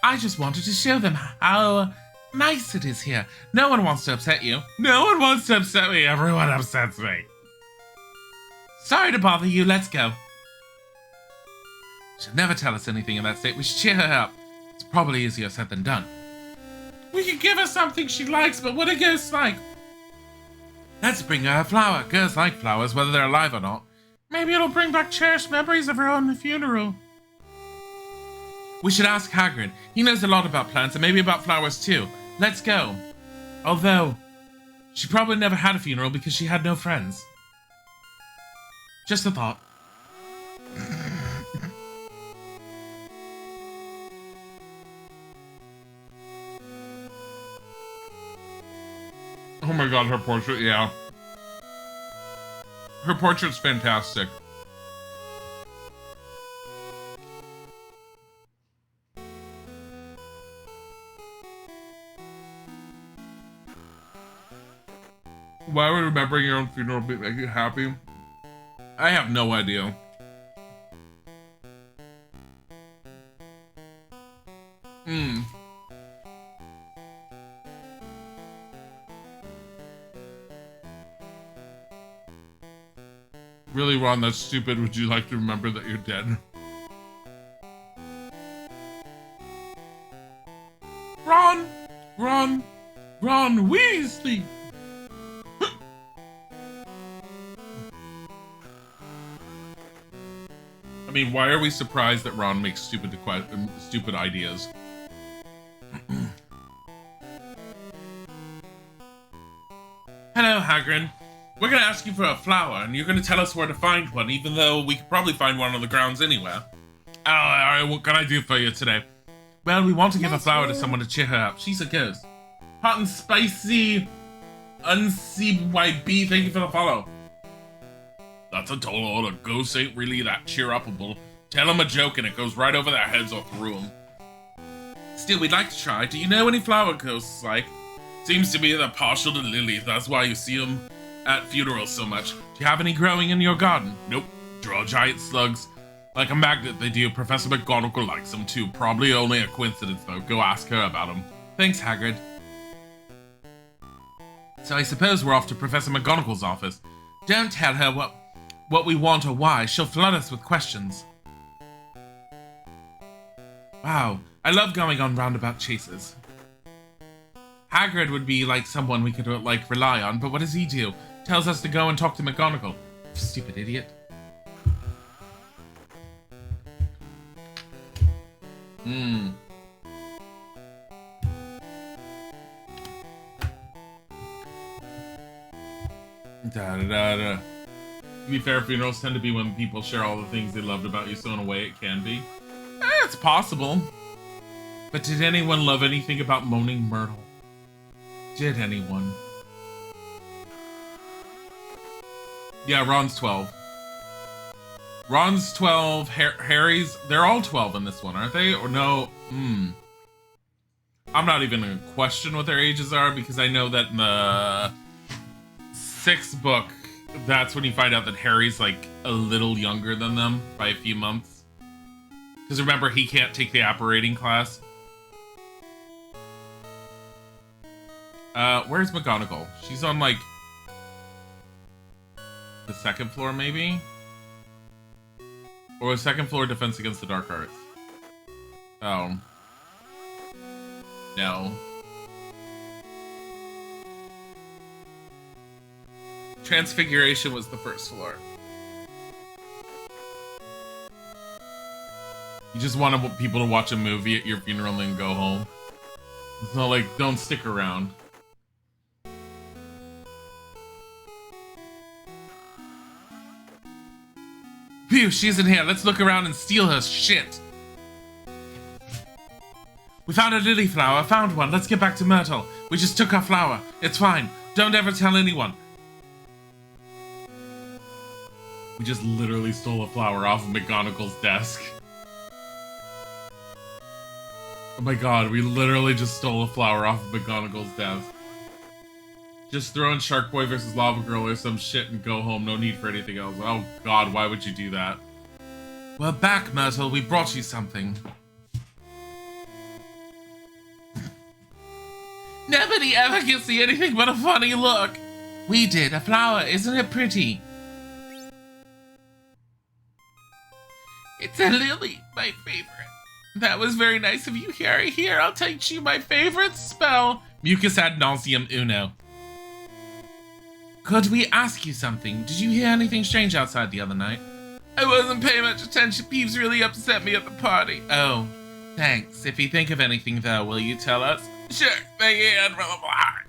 I just wanted to show them how nice it is here. No one wants to upset you. No one wants to upset me. Everyone upsets me. Sorry to bother you. Let's go. She'll never tell us anything in that state. We should cheer her up. It's probably easier said than done. We could give her something she likes, but what are ghosts like? Let's bring her a flower. Girls like flowers, whether they're alive or not. Maybe it'll bring back cherished memories of her own funeral. We should ask Hagrid. He knows a lot about plants and maybe about flowers too. Let's go. Although, she probably never had a funeral because she had no friends. Just a thought. Oh my god, her portrait, yeah. Her portrait's fantastic. Why would remembering your own funeral make you happy? I have no idea. Really, Ron, that's stupid. Would you like to remember that you're dead? Ron! Ron! Ron Weasley! I mean, why are we surprised that Ron makes stupid ideas? Hello, Hagrid. We're gonna ask you for a flower, and you're gonna tell us where to find one, even though we could probably find one on the grounds anywhere. Oh, alright, what can I do for you today? Well, we want to give a flower to someone to cheer her up. She's a ghost. Hot and spicy, UnCYB, thank you for the follow. That's a total load of ghosts ain't really that cheer-upable. Tell them a joke and it goes right over their heads or through them. Still, we'd like to try. Do you know any flower ghosts like? Seems to be they're partial to lilies. That's why you see them at funerals so much. Do you have any growing in your garden? Nope. Draw giant slugs. Like a magnet they do. Professor McGonagall likes them too. Probably only a coincidence though. Go ask her about them. Thanks, Hagrid. So I suppose we're off to Professor McGonagall's office. Don't tell her what we want or why. She'll flood us with questions. Wow, I love going on roundabout chases. Hagrid would be like someone we could like rely on, but what does he do? Tells us to go and talk to McGonagall. Stupid idiot. Da da da da. To be fair, funerals tend to be when people share all the things they loved about you, so in a way it can be. It's possible. But did anyone love anything about Moaning Myrtle? Did anyone? Yeah, Ron's 12. Ron's 12, Harry's... They're all 12 in this one, aren't they? Or no? I'm not even going to question what their ages are, because I know that in the 6th book, that's when you find out that Harry's, like, a little younger than them by a few months. Because remember, he can't take the apparating class. Where's McGonagall? She's on, like, the 2nd floor, maybe? Or 2nd floor defense against the dark arts. Oh. No. Transfiguration was the 1st floor. You just want people to watch a movie at your funeral and go home. It's not like, don't stick around. Phew, she's in here. Let's look around and steal her shit. We found a lily flower. Found one. Let's get back to Myrtle. We just took her flower. It's fine. Don't ever tell anyone. We just literally stole a flower off of McGonagall's desk. Oh my god, we literally just stole a flower off of McGonagall's desk. Just throw in Shark Boy versus Lava Girl or some shit and go home. No need for anything else. Oh god, why would you do that? We're back, Myrtle. We brought you something. Nobody ever can see anything but a funny look. We did. A flower. Isn't it pretty? It's a lily, my favorite. That was very nice of you, Harry. Here, I'll teach you my favorite spell. Mucus ad nauseam uno. Could we ask you something? Did you hear anything strange outside the other night? I wasn't paying much attention. Peeves really upset me at the party. Oh, thanks. If you think of anything, though, will you tell us? Sure. Thank you, Brother Black.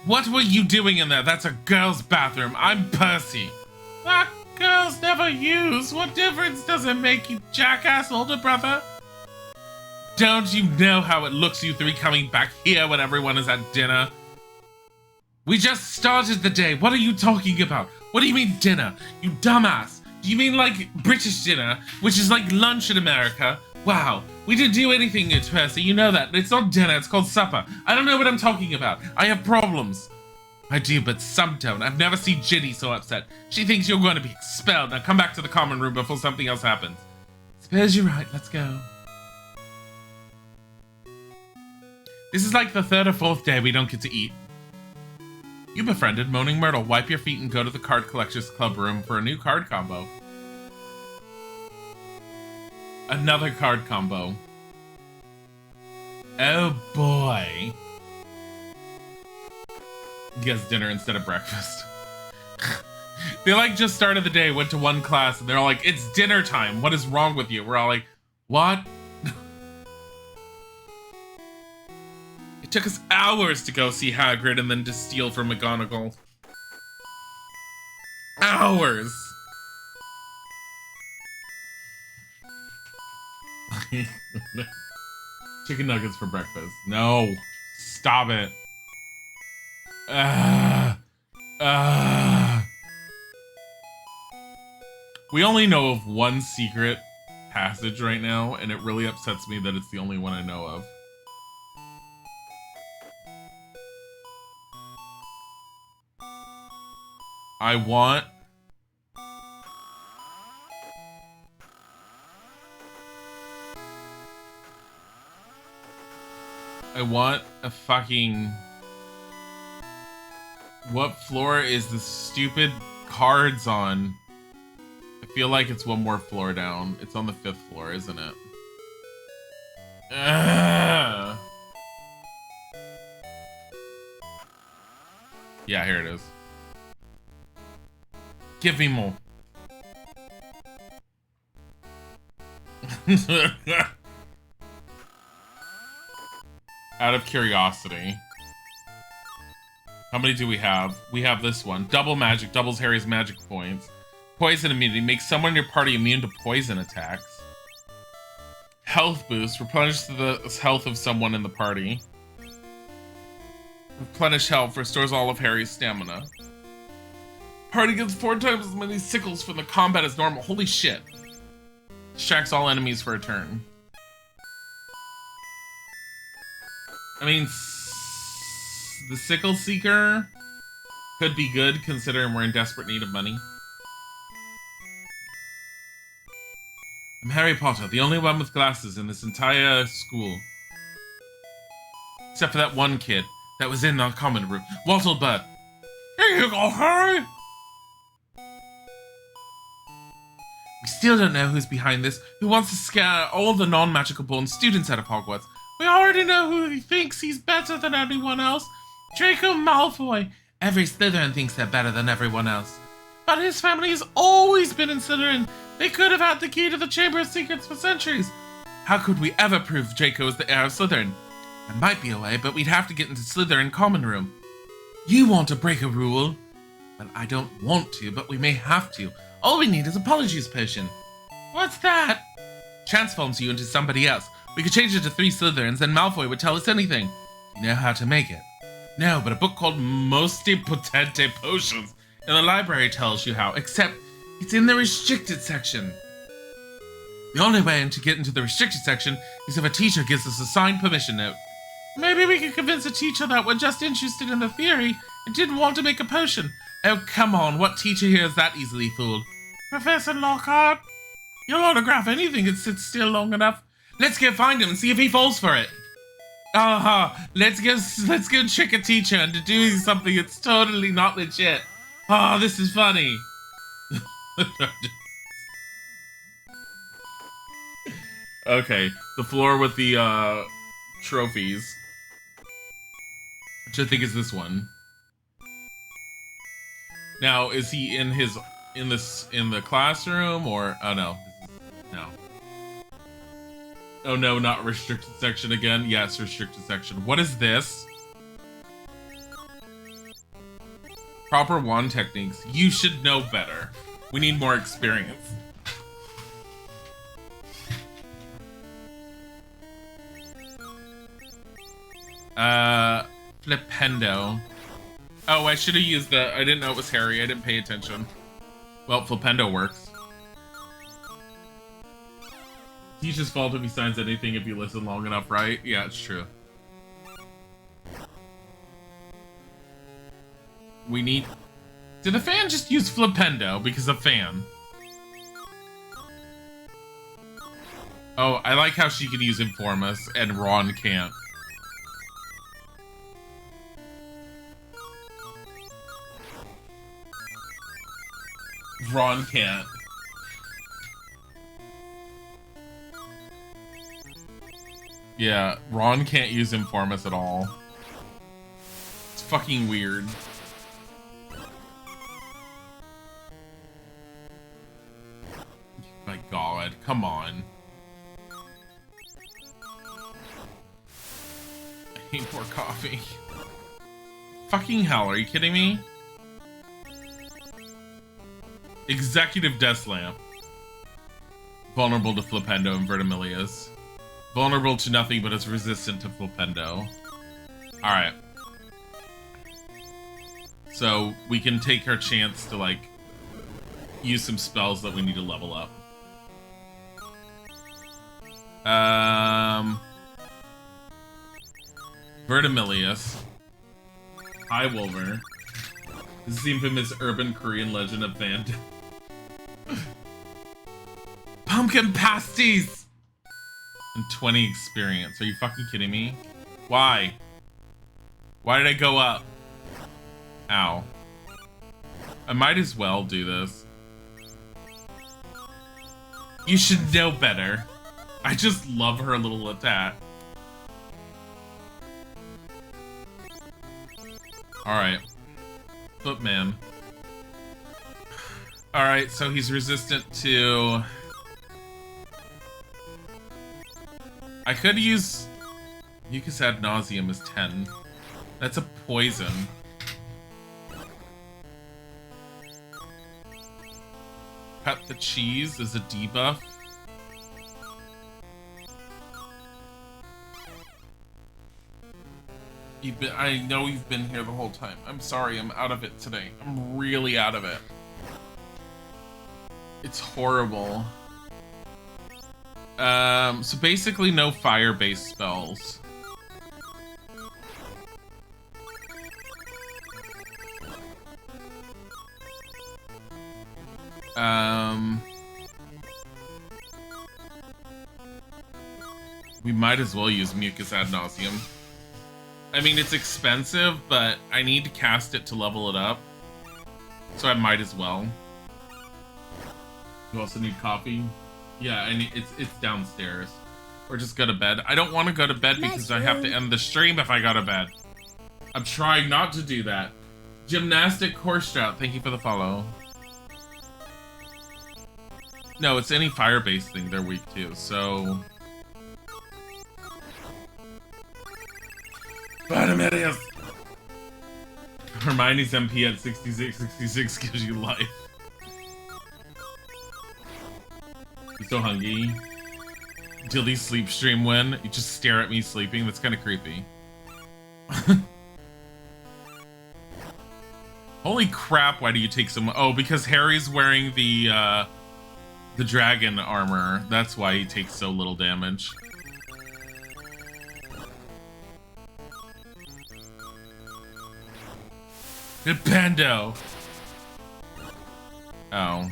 What were you doing in there? That's a girl's bathroom. I'm Percy. That girls never use. What difference does it make, you jackass older brother? Don't you know how it looks, you three coming back here when everyone is at dinner? We just started the day. What are you talking about? What do you mean dinner? You dumbass. Do you mean like British dinner, which is like lunch in America? Wow. We didn't do anything new, Percy. You know that. It's not dinner. It's called supper. I don't know what I'm talking about. I have problems. I do, but some don't. I've never seen Ginny so upset. She thinks you're going to be expelled. Now come back to the common room before something else happens. Suppose you're right. Let's go. This is like the 3rd or 4th day we don't get to eat. You befriended Moaning Myrtle. Wipe your feet and go to the Card Collectors Club room for a new card combo. Another card combo. Oh boy. Guess dinner instead of breakfast. They like just started the day, went to one class, and they're all like, it's dinner time. What is wrong with you? We're all like, what? It took us hours to go see Hagrid and then to steal from McGonagall. Hours! Chicken nuggets for breakfast. No. Stop it. We only know of one secret passage right now, and it really upsets me that it's the only one I know of. I want a fucking... What floor is the stupid cards on? I feel like it's one more floor down. It's on the 5th floor, isn't it? Ugh. Yeah, here it is. Give me more. Out of curiosity. How many do we have? We have this one. Double magic. Doubles Harry's magic points. Poison immunity. Makes someone in your party immune to poison attacks. Health boost. Replenish the health of someone in the party. Replenish health. Restores all of Harry's stamina. Party gets 4 times as many sickles from the combat as normal. Holy shit. Distracts all enemies for a turn. I mean, the Sickle Seeker could be good considering we're in desperate need of money. I'm Harry Potter, the only one with glasses in this entire school. Except for that one kid that was in our common room. Wattle Butt. Here you go, Harry! We still don't know who's behind this, who wants to scare all the non-magical born students out of Hogwarts. We already know who thinks he's better than anyone else. Draco Malfoy. Every Slytherin thinks they're better than everyone else. But his family has always been in Slytherin. They could have had the key to the Chamber of Secrets for centuries. How could we ever prove Draco is the heir of Slytherin? There might be a way, but we'd have to get into Slytherin common room. You want to break a rule? Well, I don't want to, but we may have to. All we need is a Apologies Potion. What's that? Transforms you into somebody else. We could change it to 3 Slytherins, then Malfoy would tell us anything. Do you know how to make it? No, but a book called Mosti Potente Potions in the library tells you how, except it's in the restricted section. The only way to get into the restricted section is if a teacher gives us a signed permission note. Maybe we could convince a teacher that we're just interested in the theory and didn't want to make a potion. Oh, come on, what teacher here is that easily fooled? Professor Lockhart? You'll autograph anything that sits still long enough. Let's go find him and see if he falls for it. Aha! Let's go trick a teacher into doing something that's totally not legit. Oh, this is funny. Okay, the floor with the trophies, which I think is this one. Now, is he in the classroom or oh no, no. Oh no, not restricted section again. Yes, restricted section. What is this? Proper wand techniques. You should know better. We need more experience. Flipendo. Oh, I should have used the... I didn't know it was Harry. I didn't pay attention. Well, Flipendo works. Teacher's fault if he signs anything if you listen long enough, right? Yeah, it's true. We need... Did the fan just use Flipendo because of fan? Oh, I like how she can use Informus and Ron can't. Ron can't. Yeah, Ron can't use Informus at all. It's fucking weird. My god, come on. I need more coffee. Fucking hell, are you kidding me? Executive Death Lamp. Vulnerable to Flipendo and Vertimilius. Vulnerable to nothing but is resistant to Flipendo. Alright. So, we can take our chance to, like, use some spells that we need to level up. Vertimilius. Highwolver. This is the infamous urban Korean legend of Van. Pumpkin pasties! And 20 experience. Are you fucking kidding me? Why? Why did I go up? Ow. I might as well do this. You should know better. I just love her little attack. Alright. Footman. Alright, so he's resistant to... I could use Mucus ad nauseum is 10. That's a poison. Cut the cheese is a debuff. I know you've been here the whole time. I'm sorry, I'm out of it today. I'm really out of it. It's horrible. So basically no fire-based spells. We might as well use Mucus ad nauseum. I mean, it's expensive, but I need to cast it to level it up. So I might as well. You also need coffee? Yeah, it's downstairs. Or just go to bed. I don't want to go to bed because I have to end the stream if I go to bed. I'm trying not to do that. Gymnastic Horse Drought, thank you for the follow. No, it's any fire-based thing they're weak to, so... Barnumedius! Hermione's MP at 66 gives you life. You so hungry? Dilly sleep stream when? You just stare at me sleeping? That's kind of creepy. Holy crap, why do you take so much? Oh, because Harry's wearing the dragon armor. That's why he takes so little damage. Good Pando! Oh.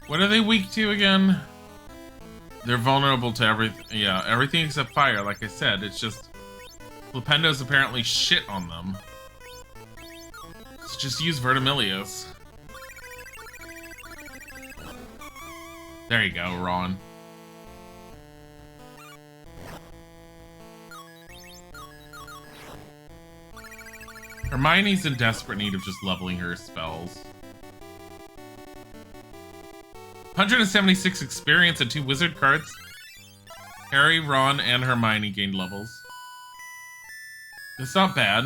What are they weak to again? They're vulnerable to everything. Yeah, everything except fire, like I said. It's just... Flipendo's apparently shit on them. So just use Vertimilius. There you go, Ron. Hermione's in desperate need of just leveling her spells. 176 experience and 2 wizard cards. Harry, Ron, and Hermione gained levels. That's not bad.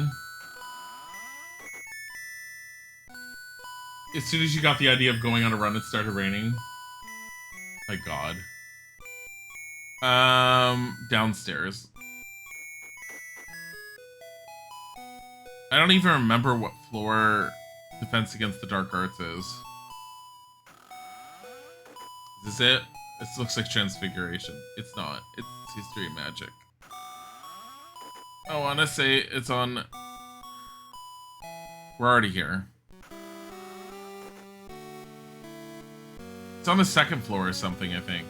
As soon as you got the idea of going on a run, it started raining. My god. Downstairs. I don't even remember what floor Defense Against the Dark Arts is. Is this it? This looks like Transfiguration. It's not. It's History of Magic. I want to say it's on... We're already here. It's on the 2nd floor or something, I think.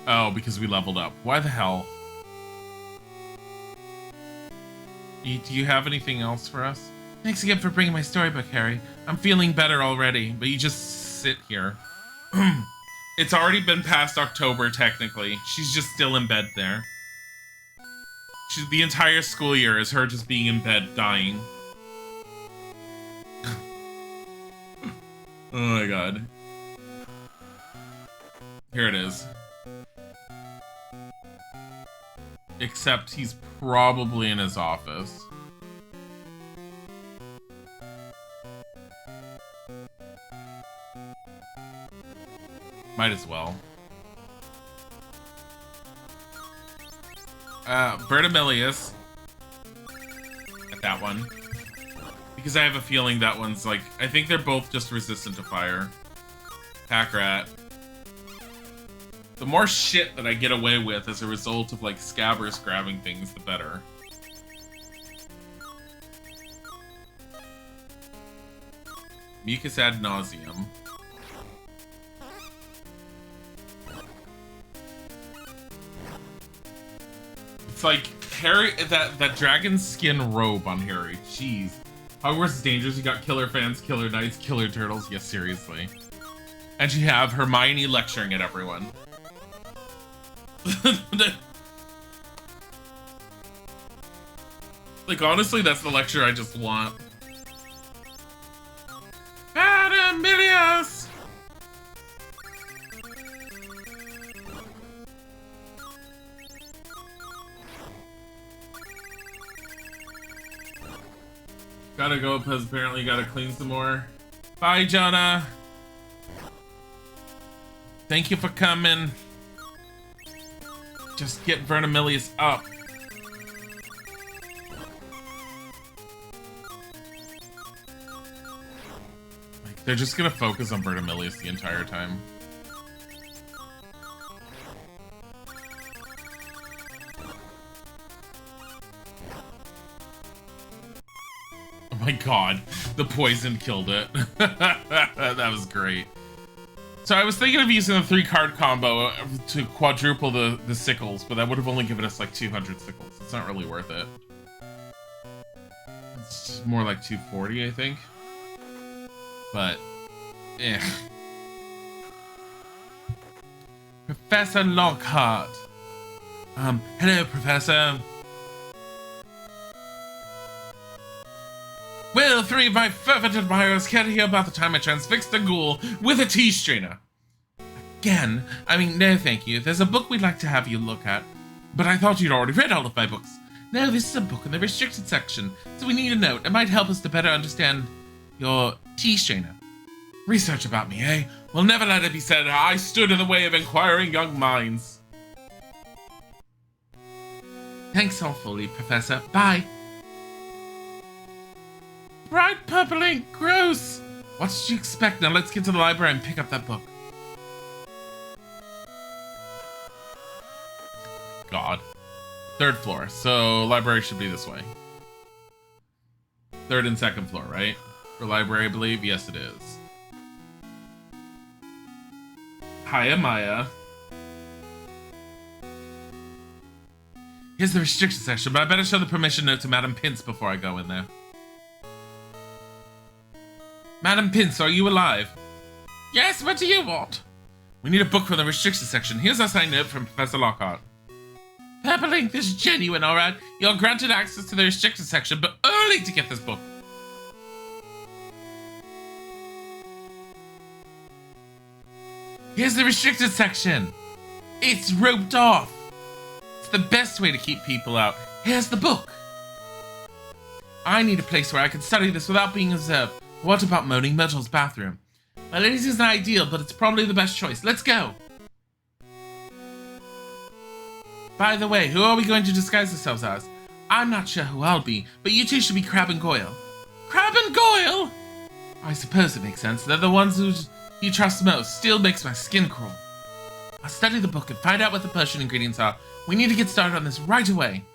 Oh, because we leveled up. Why the hell? Do you have anything else for us? Thanks again for bringing my storybook, Harry. I'm feeling better already, but you just sit here. It's already been past October, technically. She's just still in bed there. The entire school year is her just being in bed, dying. Oh my god. Here it is. Except he's probably in his office. Might as well. Vertimilius. At that one. Because I have a feeling that one's like... I think they're both just resistant to fire. Pack Rat. The more shit that I get away with as a result of, like, Scabbers grabbing things, the better. Mucus ad nauseum. It's like Harry, that dragon skin robe on Harry. Jeez. Hogwarts Dangers, you got killer fans, killer knights, killer turtles. Yes, seriously. And you have Hermione lecturing at everyone. Like, honestly, that's the lecture I just want. Barnumedius! Gotta go because apparently gotta clean some more. Bye, Jonah. Thank you for coming. Just get Vertimillious up. Like, they're just gonna focus on Vertimillious the entire time. Oh my god, the poison killed it. That was great. So I was thinking of using the 3-card combo to quadruple the sickles, but that would have only given us like 200 sickles. It's not really worth it. It's more like 240, I think. But, eh. Professor Lockhart. Hello, Professor. Well, 3 of my fervent admirers can't hear about the time I transfixed a ghoul with a tea strainer. Again? I mean, no thank you. There's a book we'd like to have you look at. But I thought you'd already read all of my books. No, this is a book in the restricted section, so we need a note. It might help us to better understand your tea strainer. Research about me, eh? We'll never let it be said I stood in the way of inquiring young minds. Thanks awfully, Professor. Bye. Bright purple ink, gross! What did you expect? Now let's get to the library and pick up that book. God. 3rd floor, so library should be this way. 3rd and 2nd floor, right? For library, I believe? Yes, it is. Hiya, Maya. Here's the restriction section, but I better show the permission note to Madam Pince before I go in there. Madam Pince, are you alive? Yes, what do you want? We need a book from the restriction section. Here's a signed note from Professor Lockhart. Purple ink, this is genuine, alright? You're granted access to the restriction section, but only to get this book. Here's the restricted section. It's roped off. It's the best way to keep people out. Here's the book. I need a place where I can study this without being observed. What about Moaning Myrtle's bathroom? Well, it isn't ideal, but it's probably the best choice. Let's go! By the way, who are we going to disguise ourselves as? I'm not sure who I'll be, but you two should be Crab and Goyle. Crab and Goyle? I suppose it makes sense. They're the ones who you trust most. Still makes my skin crawl. I'll study the book and find out what the potion ingredients are. We need to get started on this right away.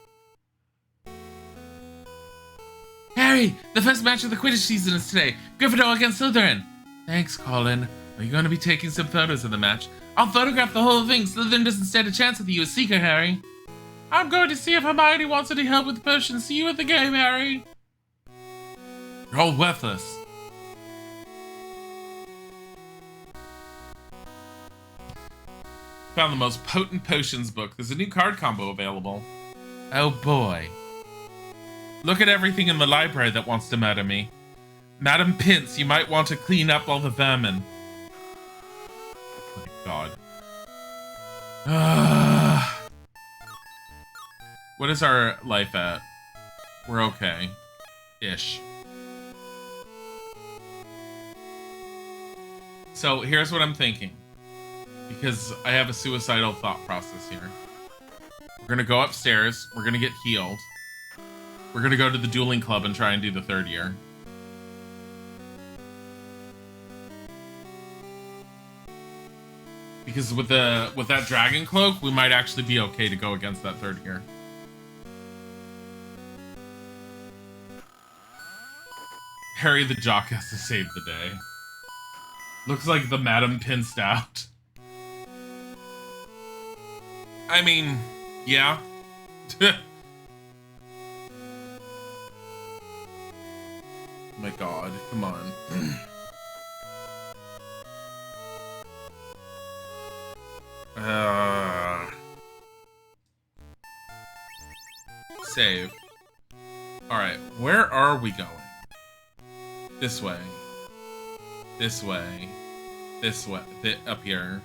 Harry, the first match of the Quidditch season is today. Gryffindor against Slytherin. Thanks, Colin. Are you going to be taking some photos of the match? I'll photograph the whole thing. Slytherin doesn't stand a chance with you as Seeker, Harry. I'm going to see if Hermione wants any help with the potion. See you at the game, Harry. You're all worthless. Found the most potent potions book. There's a new card combo available. Oh boy. Look at everything in the library that wants to murder me. Madam Pince, you might want to clean up all the vermin. Oh my god. What is our life at? We're okay. Ish. So here's what I'm thinking. Because I have a suicidal thought process here. We're gonna go upstairs. We're gonna get healed. We're gonna go to the dueling club and try and do the 3rd year. Because with that dragon cloak, we might actually be okay to go against that 3rd year. Harry the Jock has to save the day. Looks like the Madam Pinced out. I mean, yeah. Oh my god, come on. Save. Alright, where are we going? This way. This way. This way. Up here.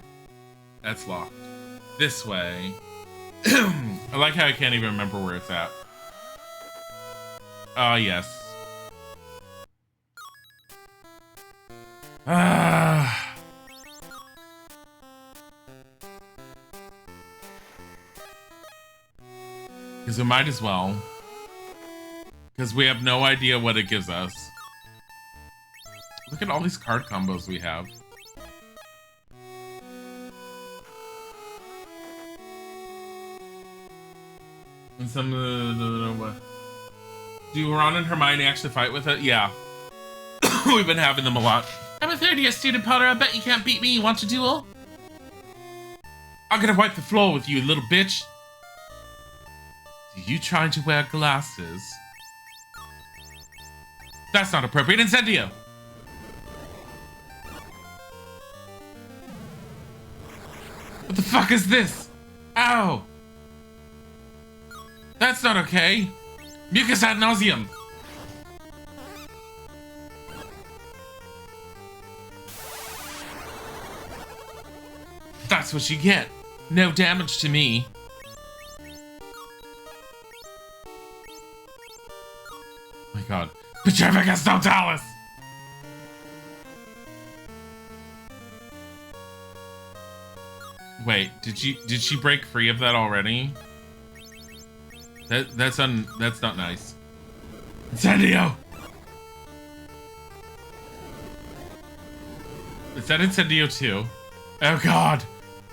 That's locked. This way. I like how I can't even remember where it's at. Ah, yes. Because we might as well. Because we have no idea what it gives us. Look at all these card combos we have. And some do Ron and Hermione actually fight with it? Yeah. We've been having them a lot. I'm a third-year student, Potter. I bet you can't beat me. You want to duel? I'm gonna wipe the floor with you, little bitch. Are you trying to wear glasses? That's not appropriate. Incendio! What the fuck is this? Ow! That's not okay. Mucus ad nauseum. That's what you get. No damage to me. Oh my god. Petrificus Totalis! Wait, did she break free of that already? That's not nice. Incendio! Is that Incendio too? Oh god!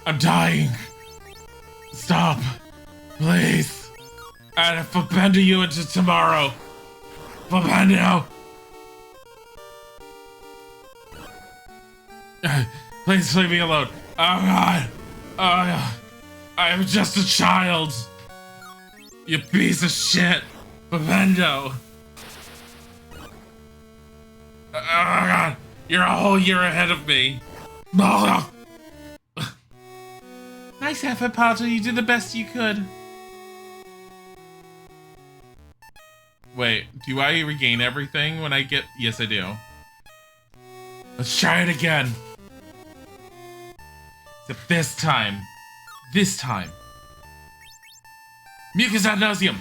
I'm dying! Stop! Please! I'd flipendo you into tomorrow! Flipendo! Please leave me alone! Oh god! Oh, I am just a child! You piece of shit! Flipendo! Oh god! You're a whole year ahead of me! Nice effort, Potter. You did the best you could. Wait, do I regain everything when I get... Yes, I do. Let's try it again. Except this time. This time. Mucus ad nauseum.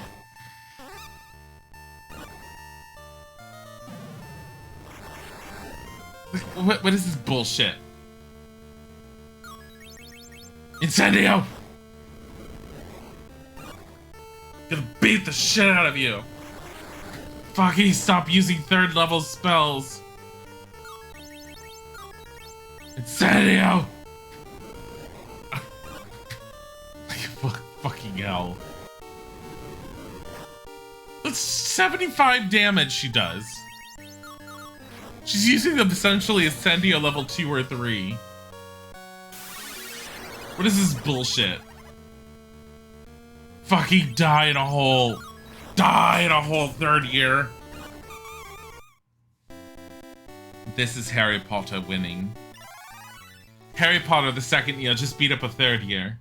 What is this bullshit? Incendio! Gonna beat the shit out of you! Fucking stop using third level spells! Incendio! Fucking hell. That's 75 damage she does. She's using them essentially Incendio level 2 or 3. What is this bullshit? Fucking die in a hole. Die in a hole, third year. This is Harry Potter winning. Harry Potter, the second year, just beat up a third year.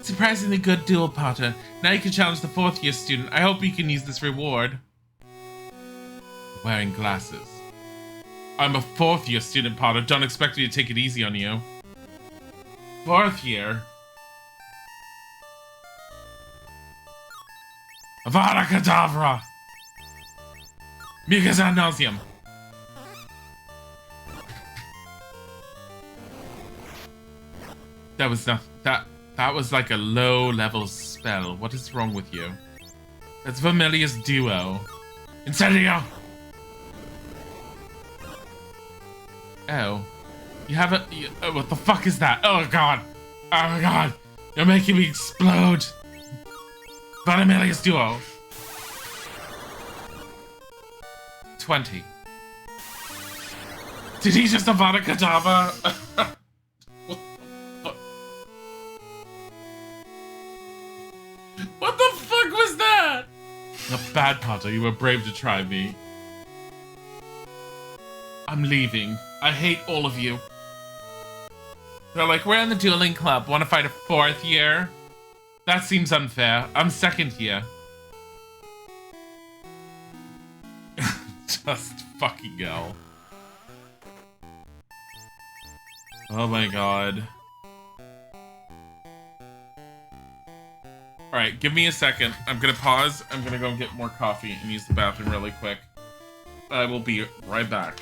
Surprisingly good duel, Potter. Now you can challenge the fourth year student. I hope you can use this reward. Wearing glasses. I'm a fourth year student, Potter. Don't expect me to take it easy on you. Fourth year? Avada Kedavra! Mucus ad nauseum! That was not... That was like a low-level spell. What is wrong with you? That's Vermilius Duo. Incendio! Oh. You haven't... oh, what the fuck is that? Oh god! Oh god! You're making me explode! Vermilius Duo. 20. Did he just Avada Kedavra? What the fuck was that? Not bad, Potter. You were brave to try me. I'm leaving. I hate all of you. They're like, we're in the dueling club. Want to fight a fourth year? That seems unfair. I'm second year. Just fucking hell. Oh my god. Alright, give me a second. I'm gonna pause. I'm gonna go and get more coffee and use the bathroom really quick. I will be right back.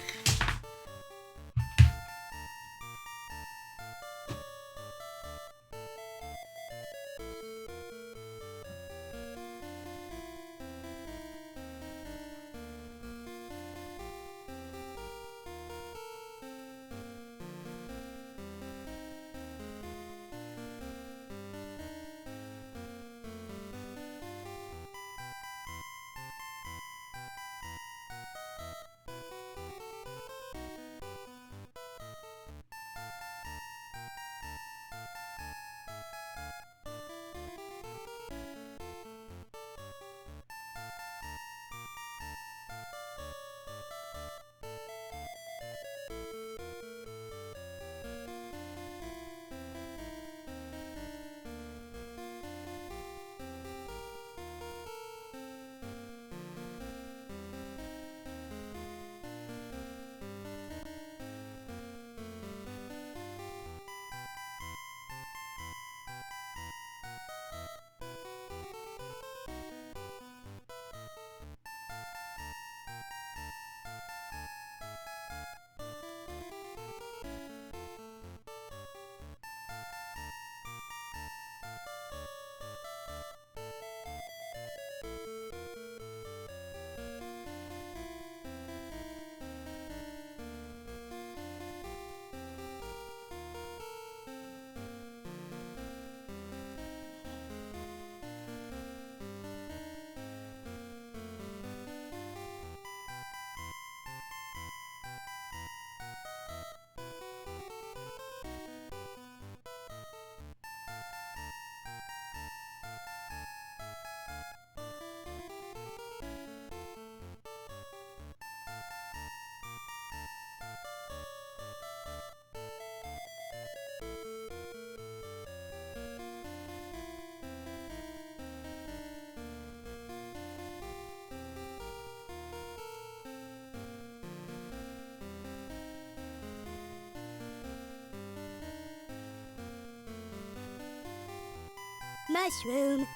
Mushroom.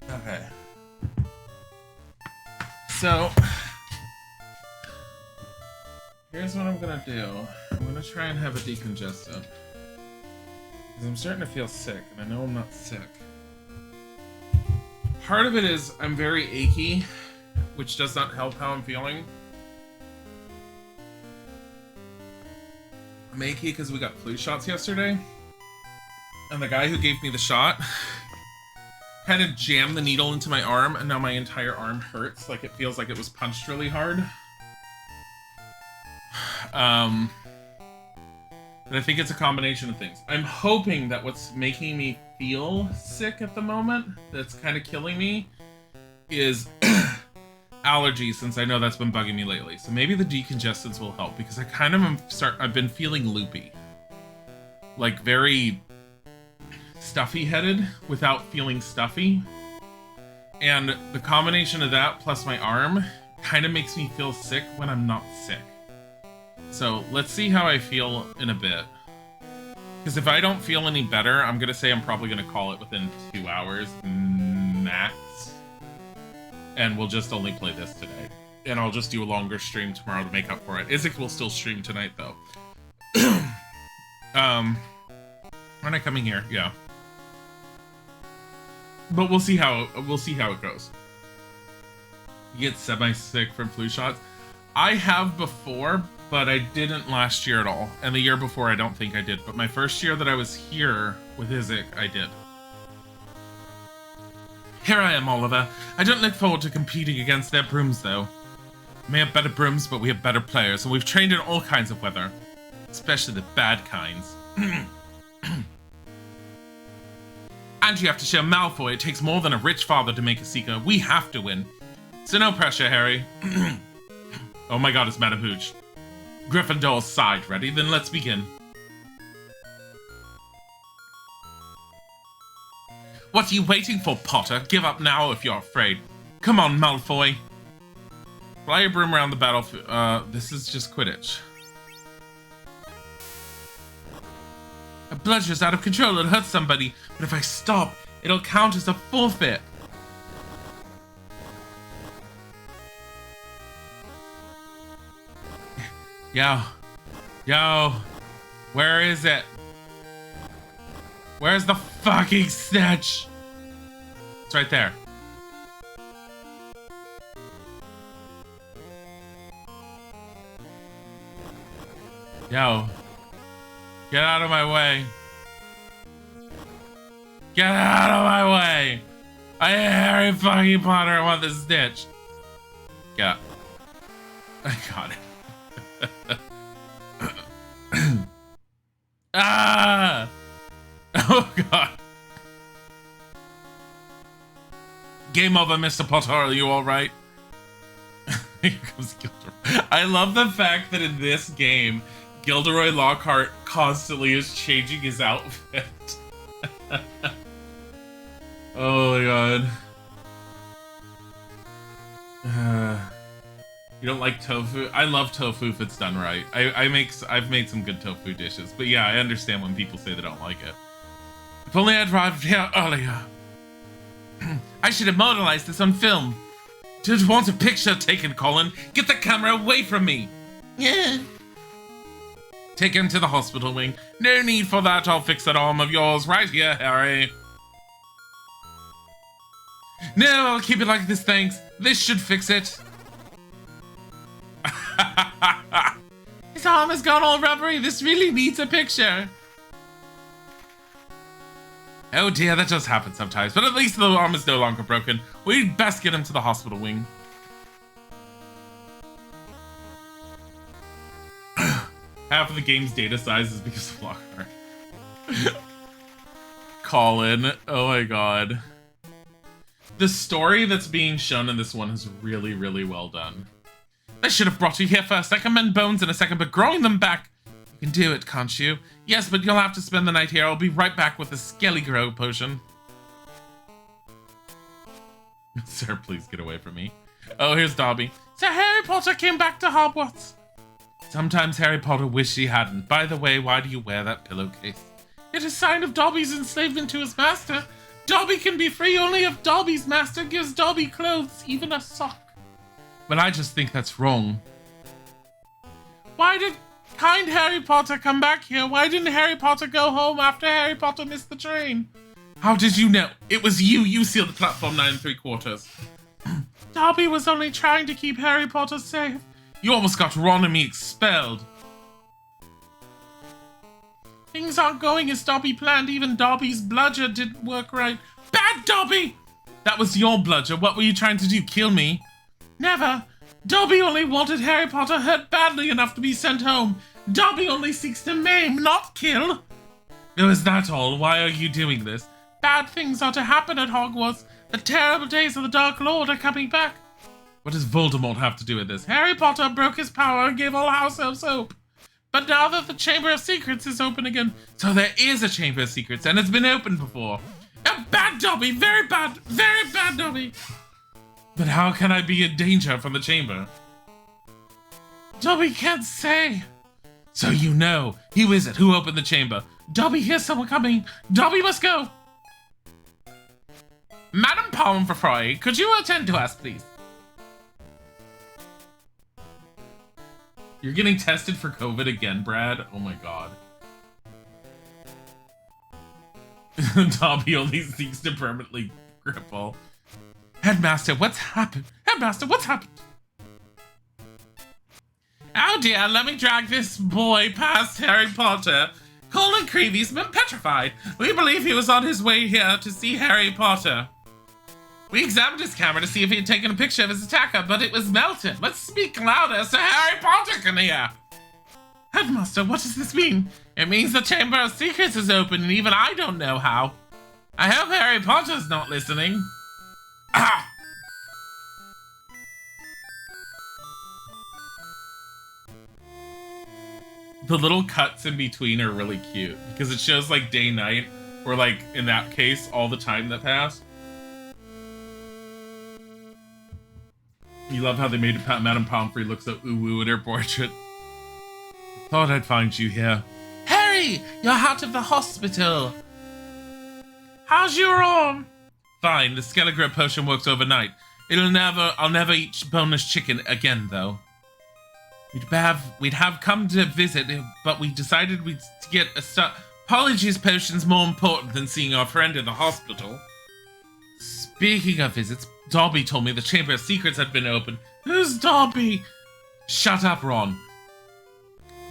Okay. So, here's what I'm gonna do. I'm gonna try and have a decongestant. Because I'm starting to feel sick, and I know I'm not sick. Part of it is I'm very achy, which does not help how I'm feeling. I'm achy because we got flu shots yesterday. And the guy who gave me the shot kind of jammed the needle into my arm, and now my entire arm hurts. Like, it feels like it was punched really hard. But I think it's a combination of things. I'm hoping that what's making me feel sick at the moment, that's kind of killing me, is allergies, since I know that's been bugging me lately. So maybe the decongestants will help, because I kind of I've been feeling loopy. Like, very stuffy-headed without feeling stuffy. And the combination of that plus my arm kind of makes me feel sick when I'm not sick. So let's see how I feel in a bit. Because if I don't feel any better, I'm going to say I'm probably going to call it within 2 hours max. And we'll just only play this today. And I'll just do a longer stream tomorrow to make up for it. Isaac will still stream tonight, though. Aren't I coming here? Yeah. But we'll see how it goes. You get semi-sick from flu shots. I have before, but I didn't last year at all. And the year before, I don't think I did. But my first year that I was here with Isaac, I did. Here I am, Oliver. I don't look forward to competing against their brooms, though. We may have better brooms, but we have better players, and we've trained in all kinds of weather. Especially the bad kinds. And you have to show Malfoy it takes more than a rich father to make a seeker. We have to win. So no pressure, Harry. Oh my god, it's Madam Hooch. Gryffindor's side ready? Then let's begin. What are you waiting for, Potter? Give up now if you're afraid. Come on, Malfoy. Fly your broom around the battlefield. This is just Quidditch. A blush out of control. It'll hurt somebody. But if I stop, it'll count as a forfeit. Yo. Where is it? Where's the fucking snitch? It's right there. Yo. Get out of my way. Get out of my way. I hate Harry fucking Potter. I want this snitch. Yeah. I got it. Ah! Oh god. Game over, Mr. Potter. Are you alright? Here comes Gilderoy. I love the fact that in this game, Gilderoy Lockhart constantly is changing his outfit. Oh my god. You don't like tofu? I love tofu if it's done right. I've made some good tofu dishes, but yeah, I understand when people say they don't like it. If only I'd arrived here earlier. I should immortalize this on film. Don't want a picture taken, Colin. Get the camera away from me. Yeah. Take him to the hospital wing. No need for that. I'll fix that arm of yours right here, Harry. No, I'll keep it like this, thanks. This should fix it. His arm has gone all rubbery. This really needs a picture. Oh dear, that does happen sometimes. But at least the arm is no longer broken. We'd best get him to the hospital wing. Half of the game's data size is because of Lockhart. Colin, oh my god. The story that's being shown in this one is really, really well done. I should have brought you here first. I can mend bones in a second, but growing them back... You can do it, can't you? Yes, but you'll have to spend the night here. I'll be right back with the Skelly Grow potion. Sir, please get away from me. Oh, here's Dobby. So Harry Potter came back to Hogwarts. Sometimes Harry Potter wished he hadn't. By the way, why do you wear that pillowcase? It is a sign of Dobby's enslavement to his master. Dobby can be free only if Dobby's master gives Dobby clothes, even a sock. But I just think that's wrong. Why did kind Harry Potter come back here? Why didn't Harry Potter go home after Harry Potter missed the train? How did you know? It was you. You sealed the platform 9 3/4. Dobby was only trying to keep Harry Potter safe. You almost got Ron and me expelled. Things aren't going as Dobby planned. Even Dobby's bludger didn't work right. Bad Dobby! That was your bludger. What were you trying to do? Kill me? Never. Dobby only wanted Harry Potter hurt badly enough to be sent home. Dobby only seeks to maim, not kill. Oh, is that all? Why are you doing this? Bad things are to happen at Hogwarts. The terrible days of the Dark Lord are coming back. What does Voldemort have to do with this? Harry Potter broke his power and gave all house elves hope. But now that the Chamber of Secrets is open again, so there is a Chamber of Secrets and it's been opened before. A bad Dobby, very bad Dobby. But how can I be in danger from the chamber? Dobby can't say. So you know. Who is it? Who opened the chamber? Dobby hears someone coming. Dobby must go. Madam Pomfrey, could you attend to us, please? You're getting tested for COVID again, Brad? Oh my god. Dobby only seeks to permanently cripple. Headmaster, what's happened? Headmaster, what's happened? Oh dear, let me drag this boy past Harry Potter. Colin Creevy's been petrified. We believe he was on his way here to see Harry Potter. We examined his camera to see if he had taken a picture of his attacker, but it was melted. Let's speak louder so Harry Potter can hear. Headmaster, what does this mean? It means the Chamber of Secrets is open and even I don't know how. I hope Harry Potter's not listening. Ah! The little cuts in between are really cute because it shows like day night or like in that case all the time that passed. You love how they made Madame Pomfrey look so ooh-woo in her portrait. Thought I'd find you here. Harry! You're out of the hospital! How's your arm? Fine, the Skelegrip potion works overnight. I'll never eat boneless chicken again, though. We'd have come to visit, but we decided we'd get a Apologies potion's more important than seeing our friend in the hospital. Speaking of visits, Dobby told me the Chamber of Secrets had been opened. Who's Dobby? Shut up, Ron.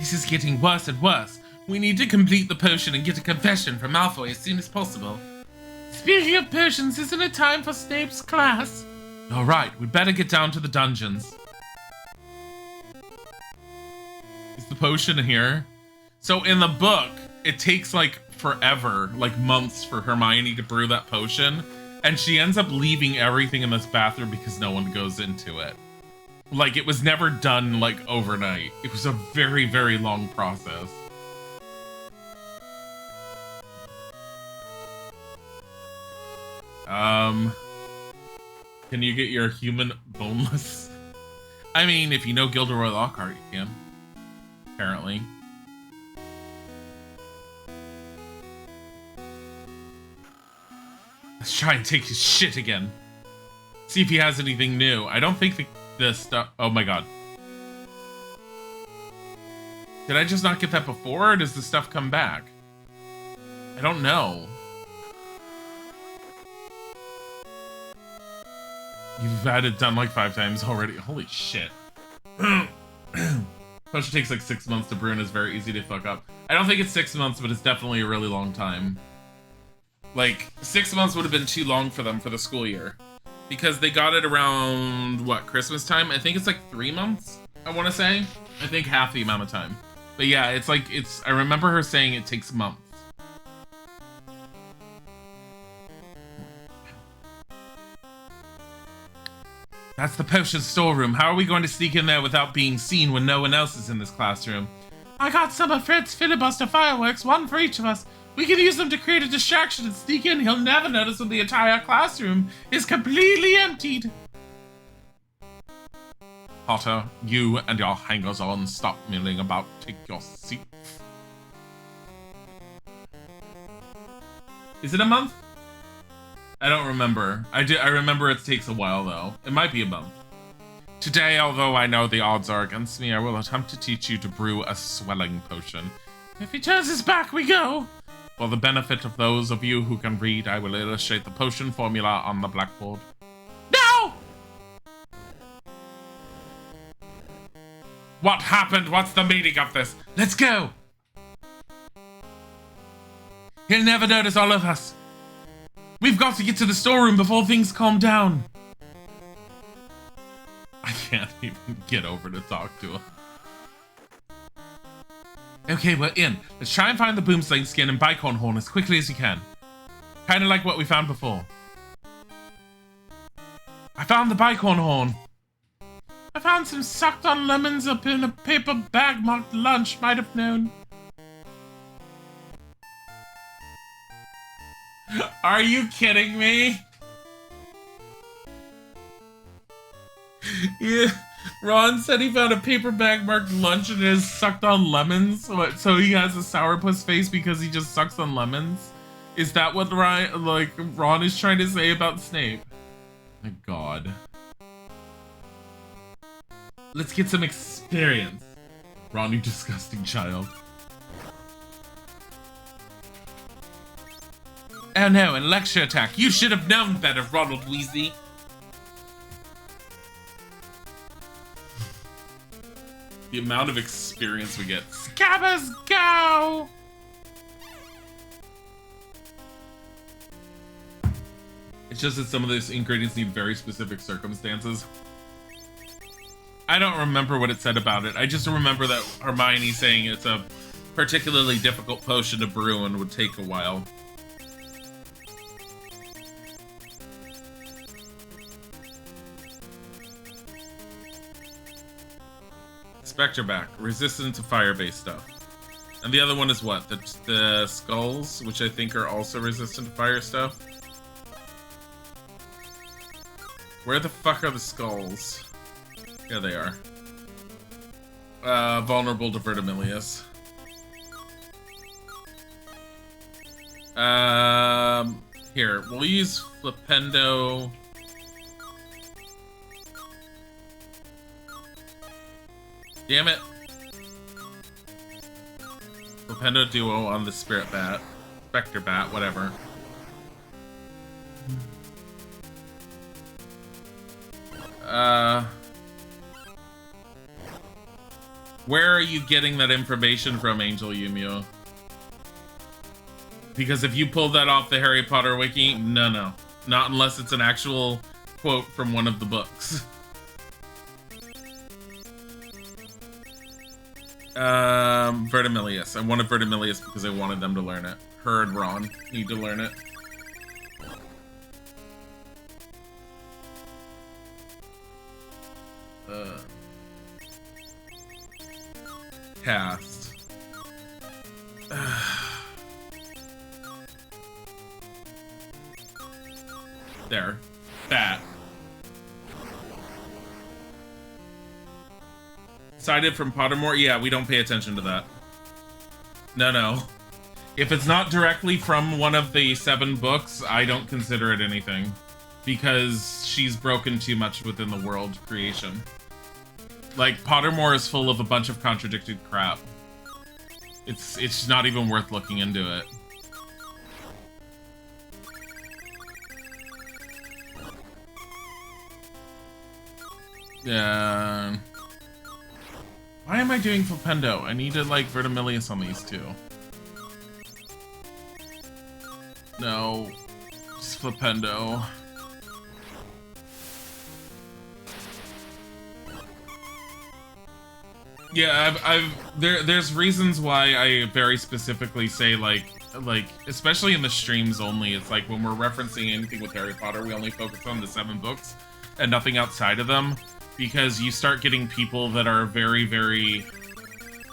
This is getting worse and worse. We need to complete the potion and get a confession from Malfoy as soon as possible. Speaking of potions, isn't it time for Snape's class? Alright, we'd better get down to the dungeons. Is the potion here? So in the book, it takes like forever, like months for Hermione to brew that potion. And she ends up leaving everything in this bathroom because no one goes into it. Like, it was never done, like, overnight. It was a very, very long process. Can you get your human boneless? I mean, if you know Gilderoy Lockhart, you can. Apparently. Let's try and take his shit again. See if he has anything new. I don't think the stuff... Oh my god. Did I just not get that before, or does the stuff come back? I don't know. You've had it done like 5 times already. Holy shit. Potion takes like 6 months to brew and is very easy to fuck up. I don't think it's 6 months, but it's definitely a really long time. Like, 6 months would have been too long for them for the school year. Because they got it around, what, Christmas time? I think it's like 3 months, I want to say. I think half the amount of time. But yeah, it's like, I remember her saying it takes months. That's the potion storeroom. How are we going to sneak in there without being seen when no one else is in this classroom? I got some of Fred's filibuster fireworks, one for each of us. We can use them to create a distraction and sneak in. He'll never notice when the entire classroom is completely emptied. Potter, you and your hangers-on, stop milling about. Take your seats. Is it a month? I don't remember. I remember it takes a while, though. It might be a month. Today, although I know the odds are against me, I will attempt to teach you to brew a swelling potion. If he turns his back, we go. For the benefit of those of you who can read, I will illustrate the potion formula on the blackboard. No! What happened? What's the meaning of this? Let's go! He'll never notice all of us. We've got to get to the storeroom before things calm down. I can't even get over to talk to him. Okay, we're in. Let's try and find the boomslang skin and bicorn horn as quickly as you can. Kinda like what we found before. I found the bicorn horn. I found some sucked on lemons up in a paper bag marked lunch. Might have known. Are you kidding me? Yeah, Ron said he found a paper bag marked lunch and it is sucked on lemons. What, so he has a sourpuss face because he just sucks on lemons? Is that what Ron is trying to say about Snape? My God. Let's get some experience. Ron, you disgusting child. Oh no, a lecture attack. You should have known better, Ronald Weasley. The amount of experience we get. Scabbers, go! It's just that some of these ingredients need very specific circumstances. I don't remember what it said about it. I just remember that Hermione saying it's a particularly difficult potion to brew and would take a while. Spectre back, resistant to fire-based stuff. And the other one is what? The skulls, which I think are also resistant to fire stuff. Where the fuck are the skulls? Yeah, they are. Vulnerable to Vertimillious. Here, we'll use Flipendo. Damn it. Flipendo Duo on the Spirit Bat. Spectre Bat, whatever. Where are you getting that information from, Angel Yumio? Because if you pulled that off the Harry Potter wiki, no. Not unless it's an actual quote from one of the books. Vertimillious. I wanted Vertimillious because I wanted them to learn it. Her and Ron need to learn it. Cast. There. That. Cited from Pottermore? Yeah, we don't pay attention to that. No. If it's not directly from one of the 7 books, I don't consider it anything. Because she's broken too much within the world creation. Like, Pottermore is full of a bunch of contradicted crap. It's not even worth looking into it. Yeah. Why am I doing Flipendo? I need to, like, Vertimillious on these two. No. Just Flipendo. Yeah, there's reasons why I very specifically say, like, especially in the streams only, it's like when we're referencing anything with Harry Potter, we only focus on the 7 books and nothing outside of them. Because you start getting people that are very, very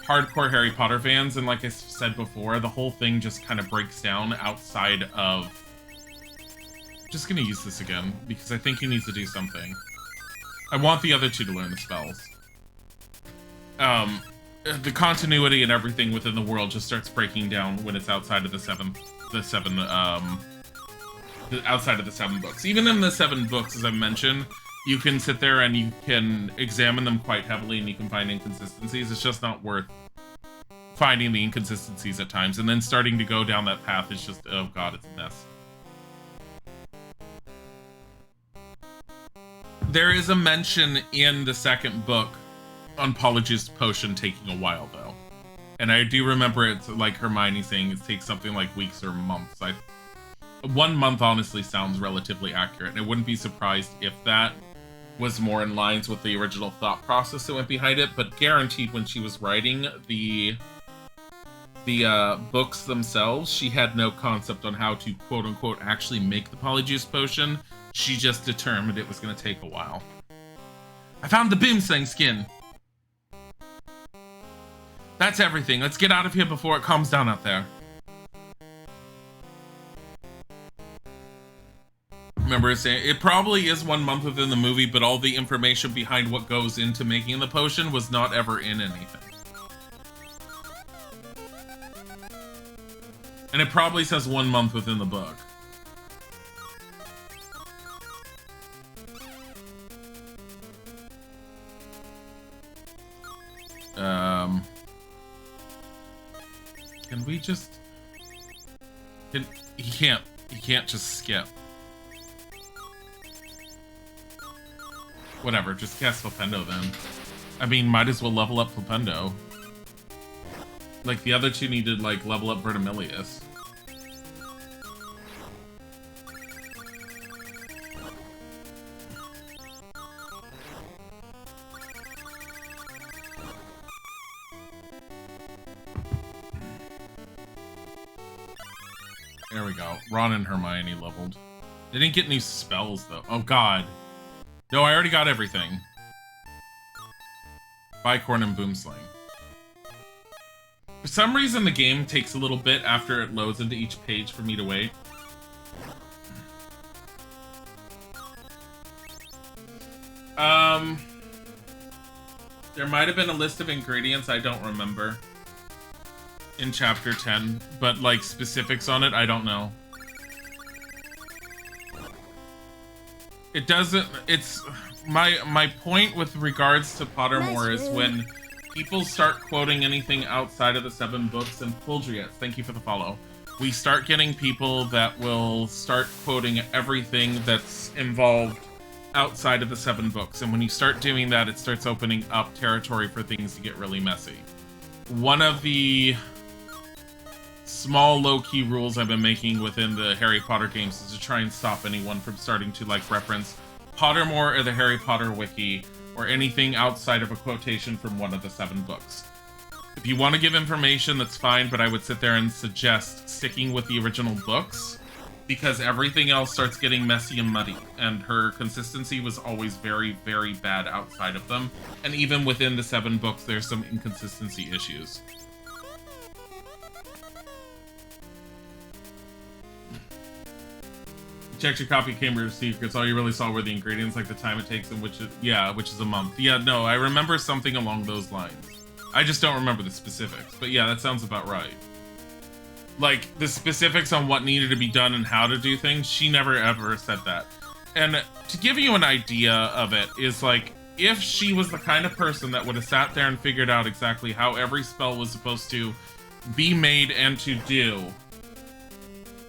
hardcore Harry Potter fans, and like I said said before, the whole thing just kind of breaks down outside of... Just gonna use this again, because I think he needs to do something. I want the other two to learn the spells. The continuity and everything within the world just starts breaking down when it's outside of outside of the 7 books. Even in the 7 books, as I mentioned, you can sit there and you can examine them quite heavily and you can find inconsistencies. It's just not worth finding the inconsistencies at times. And then starting to go down that path is just, oh god, it's a mess. There is a mention in the 2nd book on Polyjuice Potion taking a while, though. And I do remember it's like Hermione saying it takes something like weeks or months. 1 month honestly sounds relatively accurate, and I wouldn't be surprised if that was more in lines with the original thought process that went behind it, but guaranteed when she was writing the books themselves, she had no concept on how to quote-unquote actually make the Polyjuice Potion. She just determined it was going to take a while. I found the Boomslang skin! That's everything. Let's get out of here before it calms down out there. Remember saying it probably is 1 month within the movie, but all the information behind what goes into making the potion was not ever in anything. And it probably says 1 month within the book. Can we just... He can't just skip. Whatever, just cast Flipendo then. I mean, might as well level up Flipendo. Like, the other two needed, like, level up Vertimilius. There we go. Ron and Hermione leveled. They didn't get new spells, though. Oh, God. No, I already got everything. Bicorn and Boomslang. For some reason, the game takes a little bit after it loads into each page for me to wait. There might have been a list of ingredients I don't remember in Chapter 10, but, like, specifics on it, I don't know. It doesn't, it's, my point with regards to Pottermore is when people start quoting anything outside of the 7 books, and Puldriat, thank you for the follow. We start getting people that will start quoting everything that's involved outside of the 7 books, and when you start doing that, it starts opening up territory for things to get really messy. One of the small low-key rules I've been making within the Harry Potter games is to try and stop anyone from starting to, like, reference Pottermore or the Harry Potter wiki or anything outside of a quotation from one of the 7 books. If you want to give information, that's fine, but I would sit there and suggest sticking with the original books, because everything else starts getting messy and muddy, and her consistency was always very, very bad outside of them, and even within the 7 books, there's some inconsistency issues. Checked your copy, Cambridge Secrets. All you really saw were the ingredients, like the time it takes, and which is a month. Yeah, no, I remember something along those lines. I just don't remember the specifics, but yeah, that sounds about right. Like, the specifics on what needed to be done and how to do things, she never ever said that. And to give you an idea of it, is like, if she was the kind of person that would have sat there and figured out exactly how every spell was supposed to be made and to do,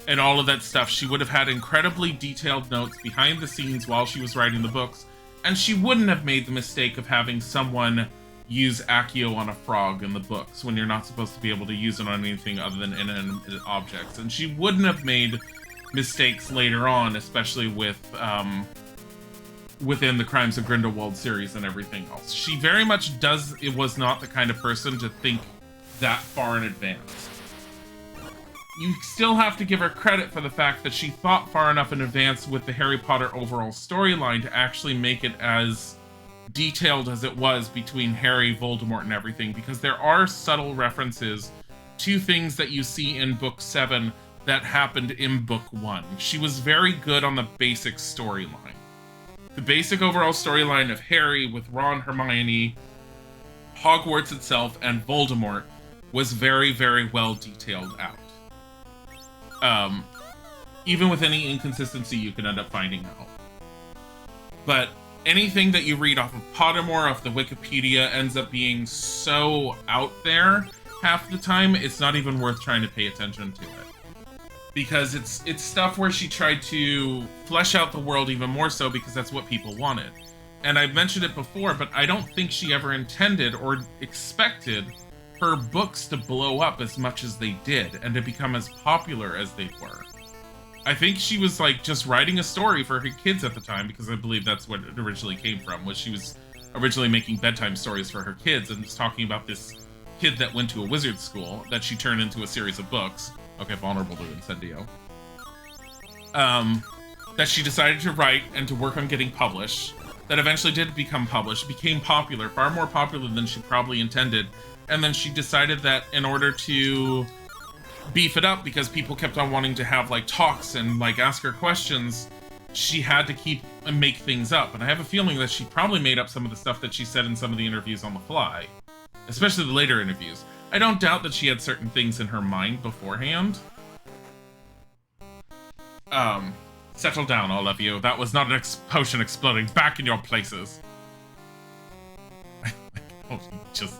and all of that stuff, she would have had incredibly detailed notes behind the scenes while she was writing the books, and she wouldn't have made the mistake of having someone use Accio on a frog in the books when you're not supposed to be able to use it on anything other than inanimate objects. And she wouldn't have made mistakes later on, especially with within the Crimes of Grindelwald series and everything else. She very much was not the kind of person to think that far in advance. You still have to give her credit for the fact that she thought far enough in advance with the Harry Potter overall storyline to actually make it as detailed as it was between Harry, Voldemort, and everything, because there are subtle references two things that you see in book 7 that happened in book 1. She was very good on the basic storyline. The basic overall storyline of Harry with Ron, Hermione, Hogwarts itself, and Voldemort was very, very well detailed out. Even with any inconsistency you can end up finding out. But anything that you read off of Pottermore, off the Wikipedia, ends up being so out there half the time, it's not even worth trying to pay attention to it. Because it's stuff where she tried to flesh out the world even more so because that's what people wanted. And I've mentioned it before, but I don't think she ever intended or expected her books to blow up as much as they did and to become as popular as they were. I think she was like just writing a story for her kids at the time, because I believe that's what it originally came from, was she was originally making bedtime stories for her kids and was talking about this kid that went to a wizard school that she turned into a series of books. Okay, vulnerable to Incendio. That she decided to write and to work on getting published, that eventually did become published, became popular, far more popular than she probably intended, and then she decided that in order to beef it up, because people kept on wanting to have like talks and like ask her questions, she had to keep and make things up. And I have a feeling that she probably made up some of the stuff that she said in some of the interviews on the fly, especially the later interviews. I don't doubt that she had certain things in her mind beforehand. Settle down, all of you. That was not an potion exploding. Back in your places. Just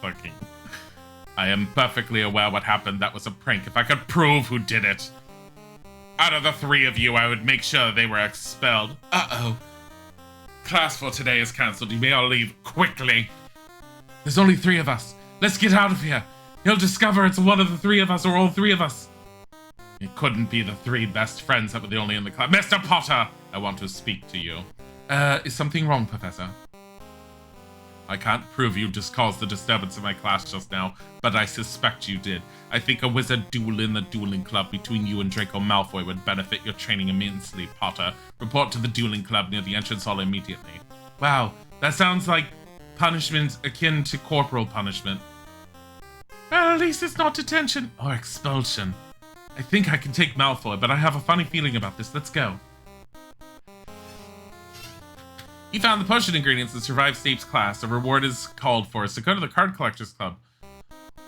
fucking... I am perfectly aware what happened. That was a prank. If I could prove who did it, out of the 3 of you, I would make sure they were expelled. Uh-oh. Class for today is cancelled. You may all leave quickly. There's only 3 of us. Let's get out of here. He'll discover it's one of the 3 of us or all 3 of us. It couldn't be the 3 best friends that were the only in the class. Mr. Potter, I want to speak to you. Is something wrong, Professor? I can't prove you just caused the disturbance in my class just now, but I suspect you did. I think a wizard duel in the dueling club between you and Draco Malfoy would benefit your training immensely, Potter. Report to the dueling club near the entrance hall immediately. Wow, that sounds like punishment akin to corporal punishment. Well, at least it's not detention or expulsion. I think I can take Malfoy, but I have a funny feeling about this. Let's go. He found the potion ingredients that survived Snape's class. A reward is called for, so go to the Card Collectors Club.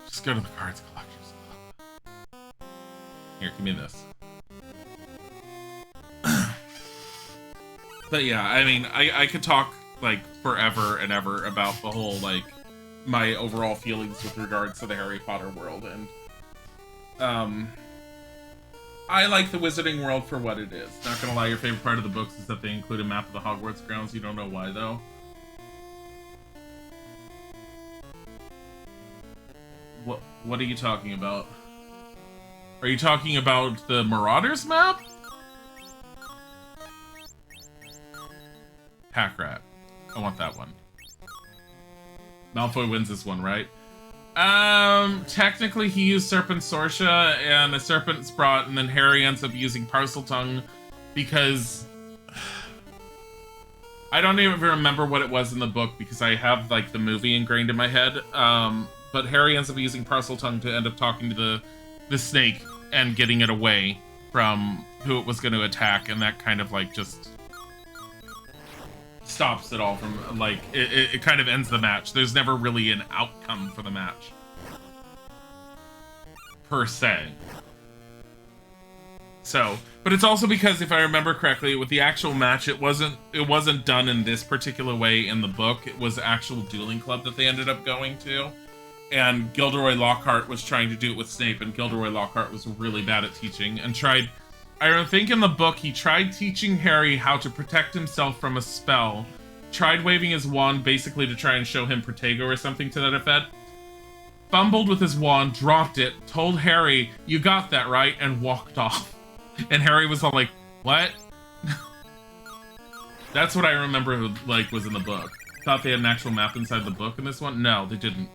Just go to the Cards Collectors Club. Here, give me this. But yeah, I mean, I could talk, like, forever and ever about the whole, like, my overall feelings with regards to the Harry Potter world, and, I like the Wizarding World for what it is. Not gonna lie, your favorite part of the books is that they include a map of the Hogwarts grounds. You don't know why, though. What are you talking about? Are you talking about the Marauders map? Pack Rat. I want that one. Malfoy wins this one, right? Technically he used Serpent Sorcia and a Serpent's Brought, and then Harry ends up using Parseltongue because... I don't even remember what it was in the book because I have, like, the movie ingrained in my head, but Harry ends up using Parseltongue to end up talking to the snake and getting it away from who it was going to attack, and that kind of, like, just... stops it all from, like, it kind of ends the match. There's never really an outcome for the match, per se. So, but it's also because, if I remember correctly, with the actual match, it wasn't done in this particular way in the book. It was actual dueling club that they ended up going to, and Gilderoy Lockhart was trying to do it with Snape, and Gilderoy Lockhart was really bad at teaching, and tried... I think in the book, he tried teaching Harry how to protect himself from a spell. Tried waving his wand basically to try and show him Protego or something to that effect. Fumbled with his wand, dropped it, told Harry, "You got that, right?" and walked off. And Harry was all like, "What?" That's what I remember, like, was in the book. Thought they had an actual map inside the book in this one? No, they didn't.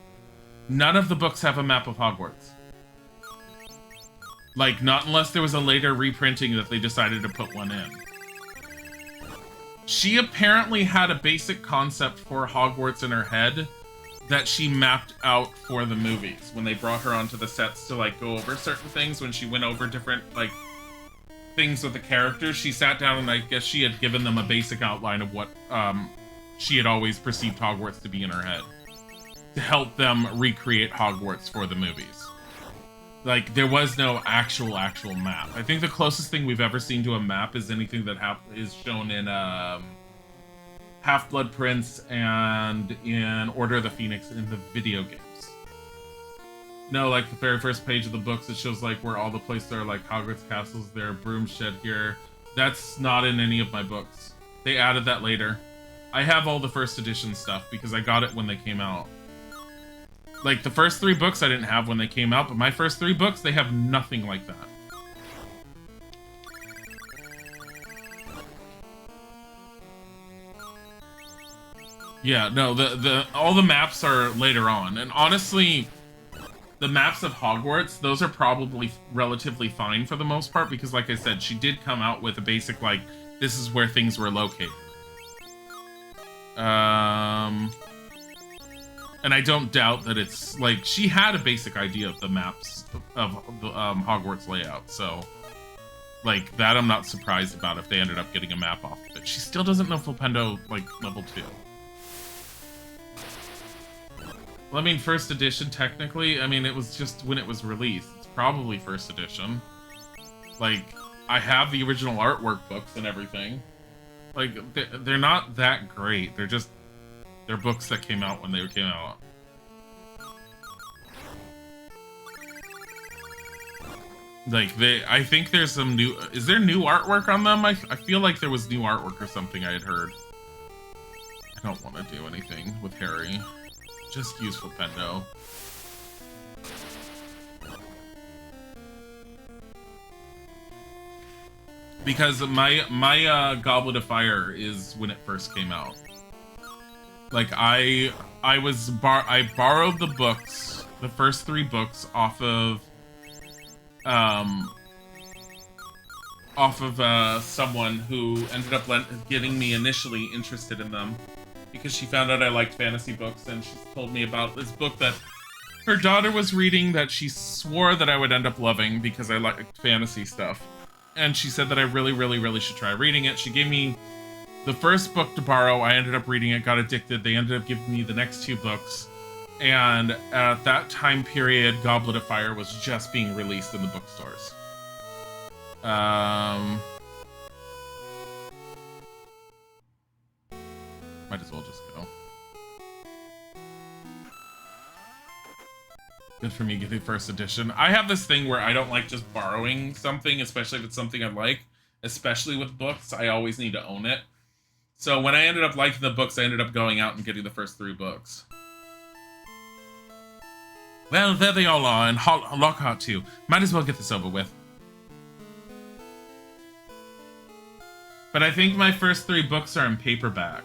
None of the books have a map of Hogwarts. Like, not unless there was a later reprinting that they decided to put one in. She apparently had a basic concept for Hogwarts in her head, that she mapped out for the movies when they brought her onto the sets to like go over certain things. When she went over different like things with the characters, she sat down and I guess she had given them a basic outline of what she had always perceived Hogwarts to be in her head to help them recreate Hogwarts for the movies. Like, there was no actual map. I think the closest thing we've ever seen to a map is anything that is shown in Half-Blood Prince and in Order of the Phoenix in the video games. No, like the very first page of the books, it shows like where all the places are, like Hogwarts castles there, Broomshed here. That's not in any of my books. They added that later. I have all the first edition stuff because I got it when they came out. Like, the first 3 books I didn't have when they came out, but my first 3 books, they have nothing like that. Yeah, no, all the maps are later on, and honestly, the maps of Hogwarts, those are probably relatively fine for the most part, because like I said, she did come out with a basic, like, this is where things were located. And I don't doubt that it's, like, she had a basic idea of the maps of the Hogwarts layout, so, like, that I'm not surprised about if they ended up getting a map off of it. She still doesn't know Flipendo, like, level 2. Well, I mean, first edition, technically, I mean, it was just when it was released. It's probably first edition. Like, I have the original artwork books and everything. Like, they're not that great. They're books that came out when they came out. Like, I think there's some new... Is there new artwork on them? I feel like there was new artwork or something I had heard. I don't want to do anything with Harry. Just use Flipendo. Because my Goblet of Fire is when it first came out. Like, I borrowed the books, the first 3 books off of someone who ended up getting me initially interested in them because she found out I liked fantasy books, and she told me about this book that her daughter was reading that she swore that I would end up loving because I liked fantasy stuff. And she said that I really, really, really should try reading it. She gave me the first book to borrow. I ended up reading it, got addicted. They ended up giving me the next 2 books. And at that time period, Goblet of Fire was just being released in the bookstores. Might as well just go. Good for me getting first edition. I have this thing where I don't like just borrowing something, especially if it's something I like. Especially with books, I always need to own it. So when I ended up liking the books, I ended up going out and getting the first 3 books. Well, there they all are, and Lockhart too. Might as well get this over with. But I think my first 3 books are in paperback.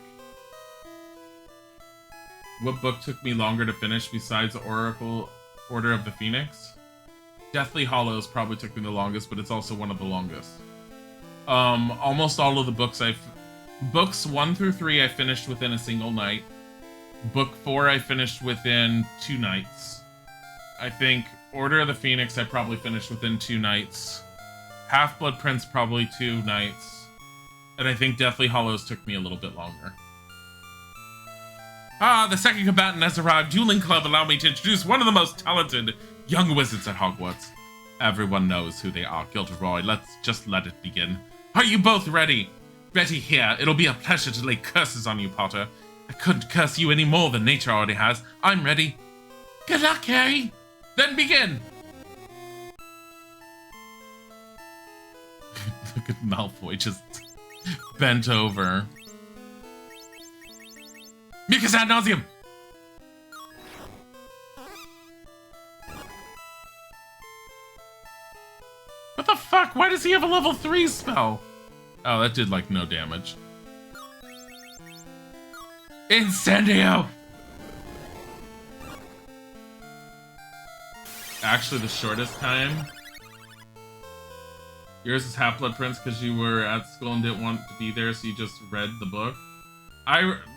What book took me longer to finish besides Order of the Phoenix? Deathly Hallows probably took me the longest, but it's also one of the longest. Almost all of the books Books 1 through 3 I finished within a single night. Book 4 I finished within 2 nights. I think Order of the Phoenix I probably finished within 2 nights. Half-Blood Prince probably 2 nights. And I think Deathly Hallows took me a little bit longer. Ah, the second combatant has arrived. Dueling Club, allow me to introduce one of the most talented young wizards at Hogwarts. Everyone knows who they are, Gilderoy. Let's just let it begin. Are you both ready? Ready here. It'll be a pleasure to lay curses on you, Potter. I couldn't curse you any more than nature already has. I'm ready. Good luck, Harry. Then begin. Look at Malfoy just bent over. Mucus ad nauseum! What the fuck? Why does he have a level 3 spell? Oh, that did, like, no damage. Incendio! Actually, the shortest time. Yours is Half-Blood Prince because you were at school and didn't want to be there, so you just read the book.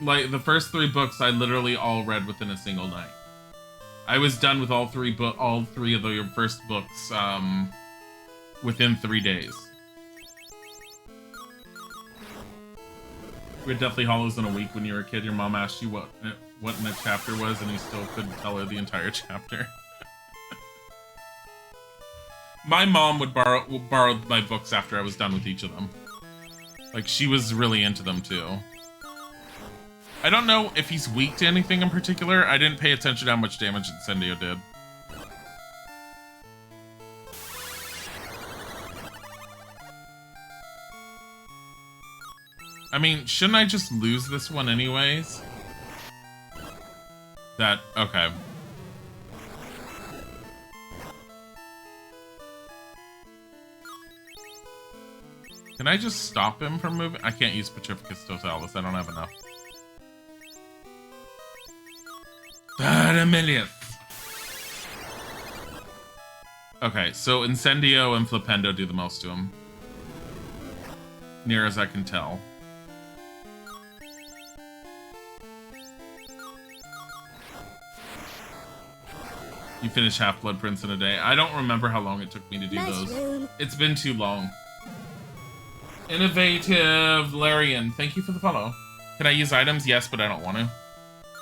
like the first 3 books I literally all read within a single night. I was done with all three of your first books within 3 days. We had Deathly Hollows in a week when you were a kid. Your mom asked you what that chapter was, and you still couldn't tell her the entire chapter. My mom would borrow my books after I was done with each of them. Like, she was really into them too. I don't know if he's weak to anything in particular. I didn't pay attention to how much damage Incendio did. I mean, shouldn't I just lose this one anyways? Okay. Can I just stop him from moving? I can't use Pacificus Totalis, I don't have enough. 30 millionth. Okay, so Incendio and Flipendo do the most to him. Near as I can tell. You finish Half-Blood Prince in a day. I don't remember how long it took me to do those. It's been too long. Innovative Larian, thank you for the follow. Can I use items? Yes, but I don't want to.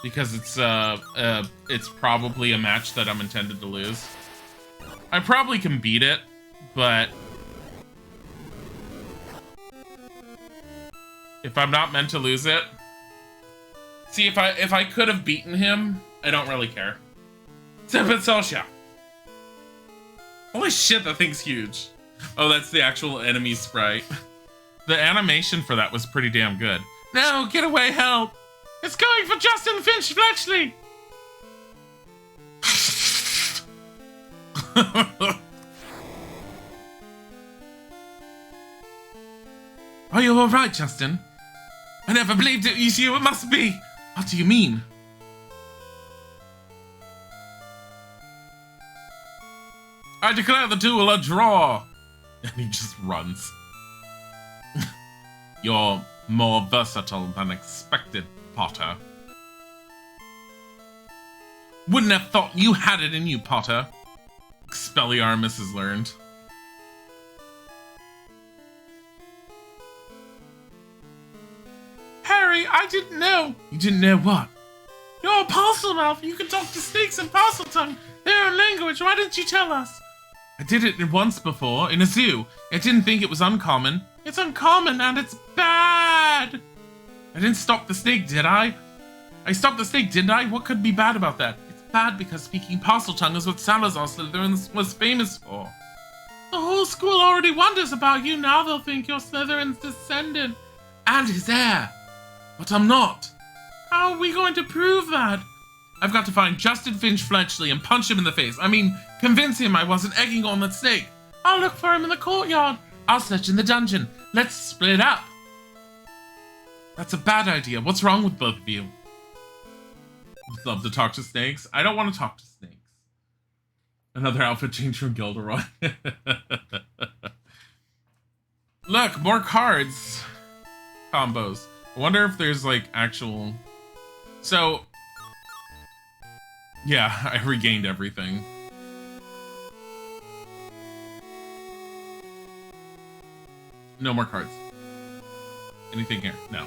Because it's probably a match that I'm intended to lose. I probably can beat it, but if I'm not meant to lose it... See, if I could have beaten him, I don't really care. Sosha. Holy shit, that thing's huge. Oh, that's the actual enemy sprite. The animation for that was pretty damn good. No, get away, help! It's going for Justin Finch Fletchley! Are you alright, Justin? I never believed it was you, it must be! What do you mean? I declare the duel a draw! And he just runs. You're more versatile than expected, Potter. Wouldn't have thought you had it in you, Potter. Expelliarmus has learned. Harry, I didn't know. You didn't know what? You're a parcel mouth. You can talk to snakes in parcel tongue. Their own language. Why didn't you tell us? I did it once before, in a zoo. I didn't think it was uncommon. It's uncommon and it's bad! I didn't stop the snake, did I? I stopped the snake, didn't I? What could be bad about that? It's bad because speaking parcel tongue is what Salazar Slytherin was famous for. The whole school already wonders about you. Now they'll think you're Slytherin's descendant. And his heir. But I'm not. How are we going to prove that? I've got to find Justin Finch Fletchley and punch him in the face. I mean, convince him I wasn't egging on that snake. I'll look for him in the courtyard. I'll search in the dungeon. Let's split up. That's a bad idea. What's wrong with both of you? I'd love to talk to snakes. I don't want to talk to snakes. Another outfit change from Gilderoy. Look, more cards. Combos. I wonder if there's like actual... So... Yeah, I regained everything. No more cards. Anything here? No.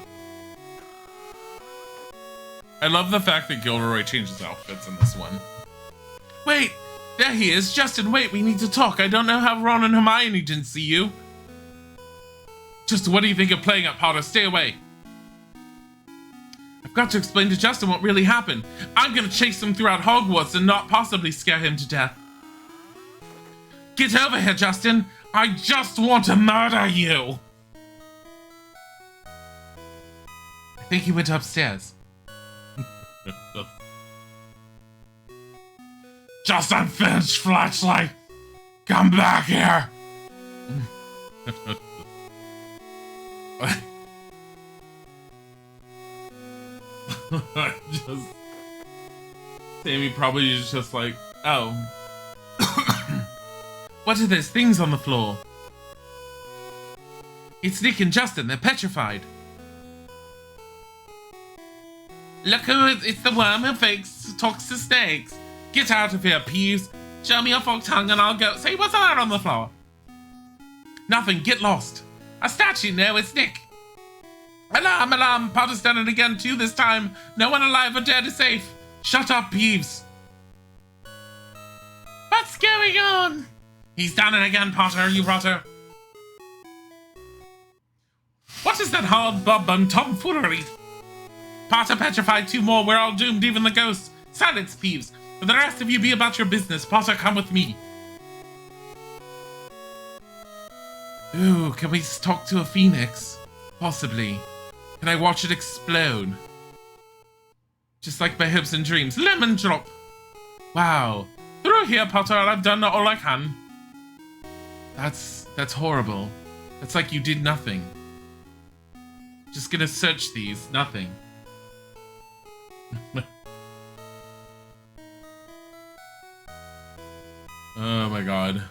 I love the fact that Gilderoy changes outfits in this one. Wait! There he is! Justin, wait! We need to talk! I don't know how Ron and Hermione didn't see you! Just what do you think of playing at Potter? Stay away! I've got to explain to Justin what really happened. I'm gonna chase him throughout Hogwarts and not possibly scare him to death. Get over here, Justin! I just want to murder you! I think he went upstairs. Justin Finch Fletchley! Come back here! Just... Sammy probably is just like, oh. What are those things on the floor? It's Nick and Justin, they're petrified. Look who it's the worm who talks to snakes. Get out of here, Peeves. Show me your forked tongue and I'll go. Say, what's that on the floor? Nothing, get lost. A statue, no, it's Nick. Alarm, alarm, Potter's done it again too this time. No one alive or dead is safe. Shut up, Peeves. What's going on? He's done it again, Potter, you rotter. What is that hard bob and tomfoolery? Potter petrified 2 more, we're all doomed, even the ghosts. Silence, Peeves. For the rest of you, be about your business. Potter, come with me. Ooh, can we talk to a phoenix? Possibly. Can I watch it explode? Just like my hopes and dreams. Lemon drop. Wow. Through here, Potter, I've done all I can. That's horrible. That's like you did nothing. Just gonna search these. Nothing. Oh my god.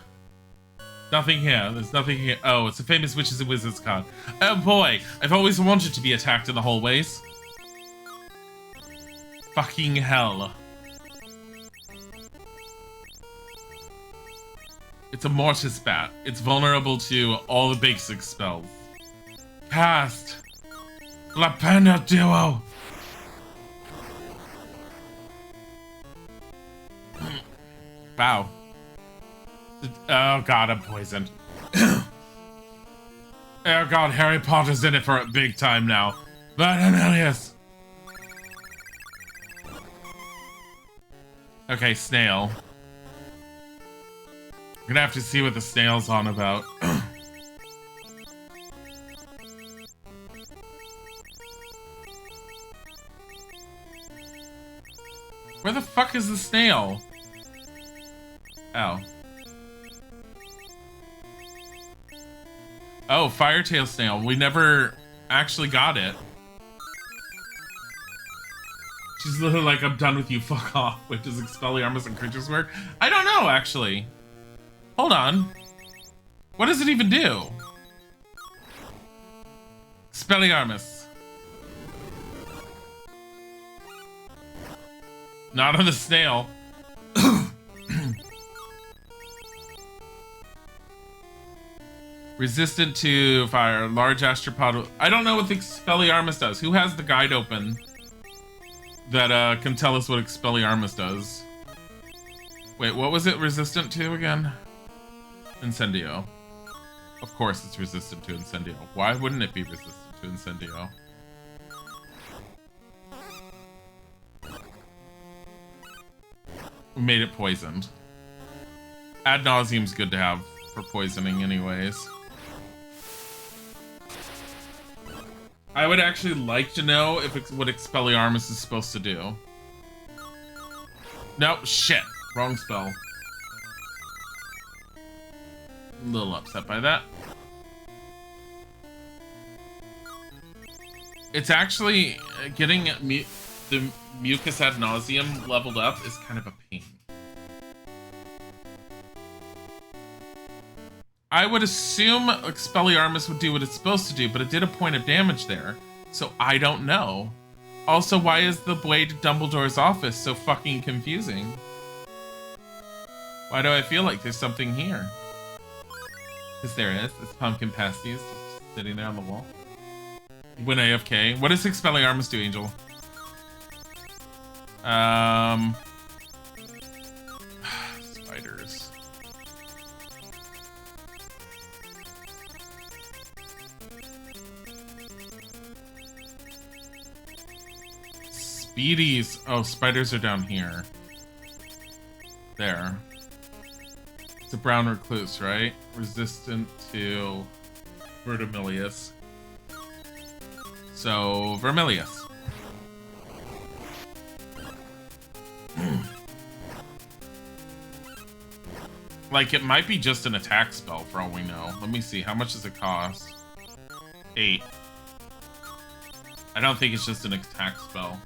Nothing here. There's nothing here. Oh, it's a famous Witches and Wizards card. Oh boy, I've always wanted to be attacked in the hallways. Fucking hell. It's a Mortis Bat. It's vulnerable to all the basic spells. Cast. Lapenda Duo. Wow. Oh god, I'm poisoned. Oh god, Harry Potter's in it for a big time now. But Amelius. Okay, snail. We're gonna have to see what the snail's on about. Where the fuck is the snail? Oh. Oh, Firetail Snail. We never actually got it. She's literally like, I'm done with you, fuck off. Wait, does Expelliarmus and creatures work? I don't know, actually. Hold on. What does it even do? Expelliarmus. Not on the snail. Resistant to fire, large astropod. I don't know what the Expelliarmus does. Who has the guide open that can tell us what Expelliarmus does? Wait, what was it resistant to again? Incendio. Of course it's resistant to Incendio. Why wouldn't it be resistant to Incendio? We made it poisoned. Ad nauseum's good to have for poisoning anyways. I would actually like to know if it's what Expelliarmus is supposed to do. Nope, shit. Wrong spell. A little upset by that. It's actually getting the mucus ad nauseum leveled up is kind of a pain. I would assume Expelliarmus would do what it's supposed to do, but it did a point of damage there, so I don't know. Also, why is the blade Dumbledore's office so fucking confusing? Why do I feel like there's something here? Because there is. It's Pumpkin Pasties just sitting there on the wall. When AFK. What does Expelliarmus do, Angel? Spiders. Speedies. Oh, spiders are down here. There. It's a brown recluse, right? Resistant to Vertimilius. So, Vermilius. Like, it might be just an attack spell for all we know. Let me see. How much does it cost? 8. I don't think it's just an attack spell.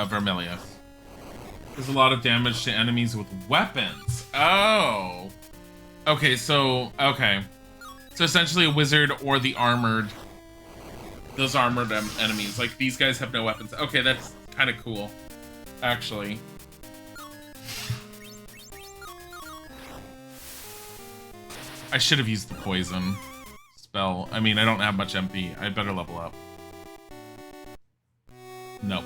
Vermilius. Does a lot of damage to enemies with weapons. Oh. Okay, so, okay. So essentially a wizard or the armored, those armored enemies. Like, these guys have no weapons. Okay, that's kind of cool, actually. I should have used the poison spell. I mean, I don't have much MP. I better level up. Nope.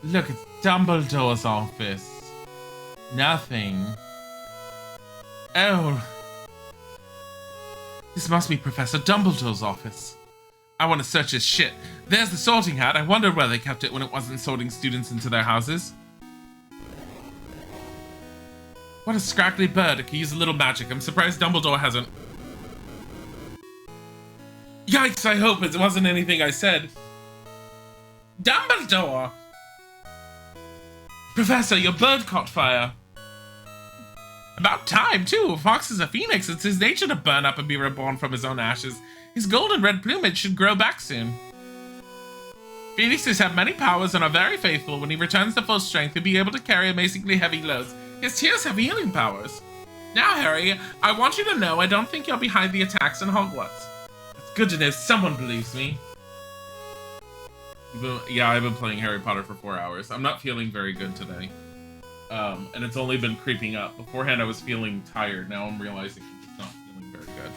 Look, it's Dumbledore's office. Nothing. Oh. This must be Professor Dumbledore's office. I want to search his shit. There's the sorting hat. I wondered where they kept it when it wasn't sorting students into their houses. What a scraggly bird. It could use a little magic. I'm surprised Dumbledore hasn't. Yikes, I hope it wasn't anything I said. Dumbledore! Professor, your bird caught fire. About time, too. A fox is a phoenix. It's his nature to burn up and be reborn from his own ashes. His golden red plumage should grow back soon. Phoenixes have many powers and are very faithful. When he returns to full strength, he'll be able to carry amazingly heavy loads. His tears have healing powers. Now, Harry, I want you to know I don't think you're behind the attacks in Hogwarts. It's good to know someone believes me. Yeah, I've been playing Harry Potter for 4 hours. I'm not feeling very good today. And it's only been creeping up. Beforehand, I was feeling tired. Now I'm realizing I'm just not feeling very good.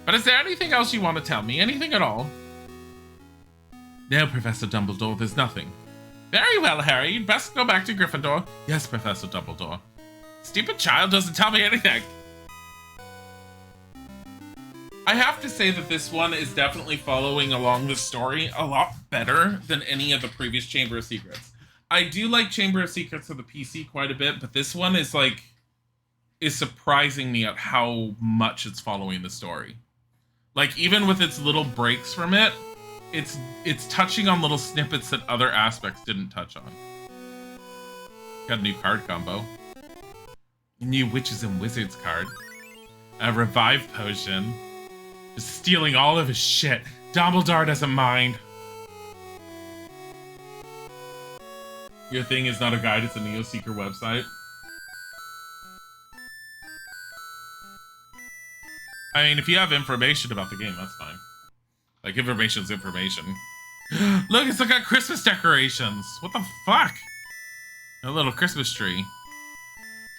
But is there anything else you want to tell me? Anything at all? No, Professor Dumbledore, there's nothing. Very well, Harry. You'd best go back to Gryffindor. Yes, Professor Dumbledore. Stupid child doesn't tell me anything. I have to say that this one is definitely following along the story a lot better than any of the previous Chamber of Secrets. I do like Chamber of Secrets of the PC quite a bit, but this one is surprising me at how much it's following the story. Like, even with its little breaks from it, it's touching on little snippets that other aspects didn't touch on. Got a new card combo. A new Witches and Wizards card. A Revive Potion. Just stealing all of his shit. Dumbledore doesn't mind. Your thing is not a guide, it's a Neoseeker website. I mean, if you have information about the game, that's fine. Like, information's information. Look, it's got Christmas decorations! What the fuck? A little Christmas tree.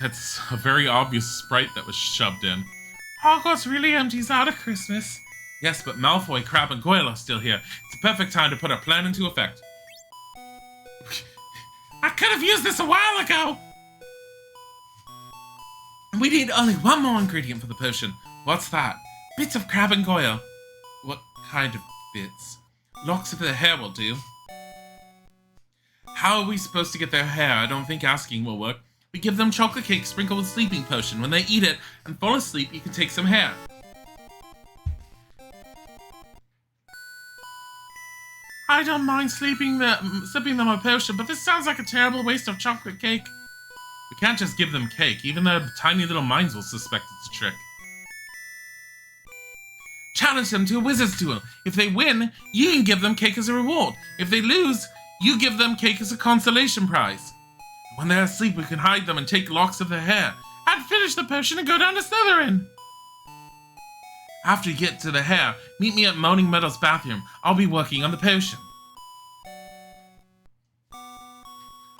That's a very obvious sprite that was shoved in. Hogwarts really empties out at Christmas. Yes, but Malfoy, Crabbe, and Goyle are still here. It's a perfect time to put our plan into effect. I could have used this a while ago! We need only one more ingredient for the potion. What's that? Bits of Crabbe and Goyle. What kind of bits? Locks of their hair will do. How are we supposed to get their hair? I don't think asking will work. We give them chocolate cake sprinkled with sleeping potion. When they eat it and fall asleep, you can take some hair. I don't mind sipping them a potion, but this sounds like a terrible waste of chocolate cake. We can't just give them cake. Even their tiny little minds will suspect it's a trick. Challenge them to a wizard's duel. If they win, you can give them cake as a reward. If they lose, you give them cake as a consolation prize. When they're asleep, we can hide them and take locks of their hair. And finish the potion and go down to Slytherin. After you get to the hair, meet me at Moaning Meadow's bathroom. I'll be working on the potion.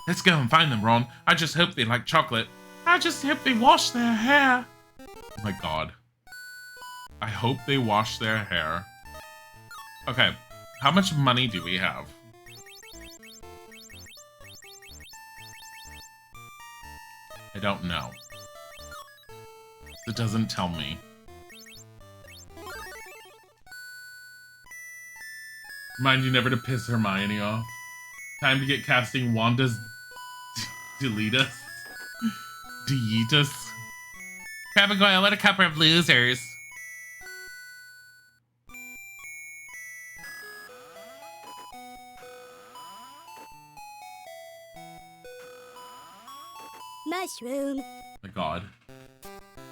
Let's go and find them, Ron. I just hope they like chocolate. I just hope they wash their hair. Oh my god. I hope they wash their hair. Okay, how much money do we have? I don't know. It doesn't tell me. Mind you never to piss Hermione off. Time to get casting Wanda's Deletus. Deetus. Crabbe and Goyle, what a couple of losers. Mushroom. My god.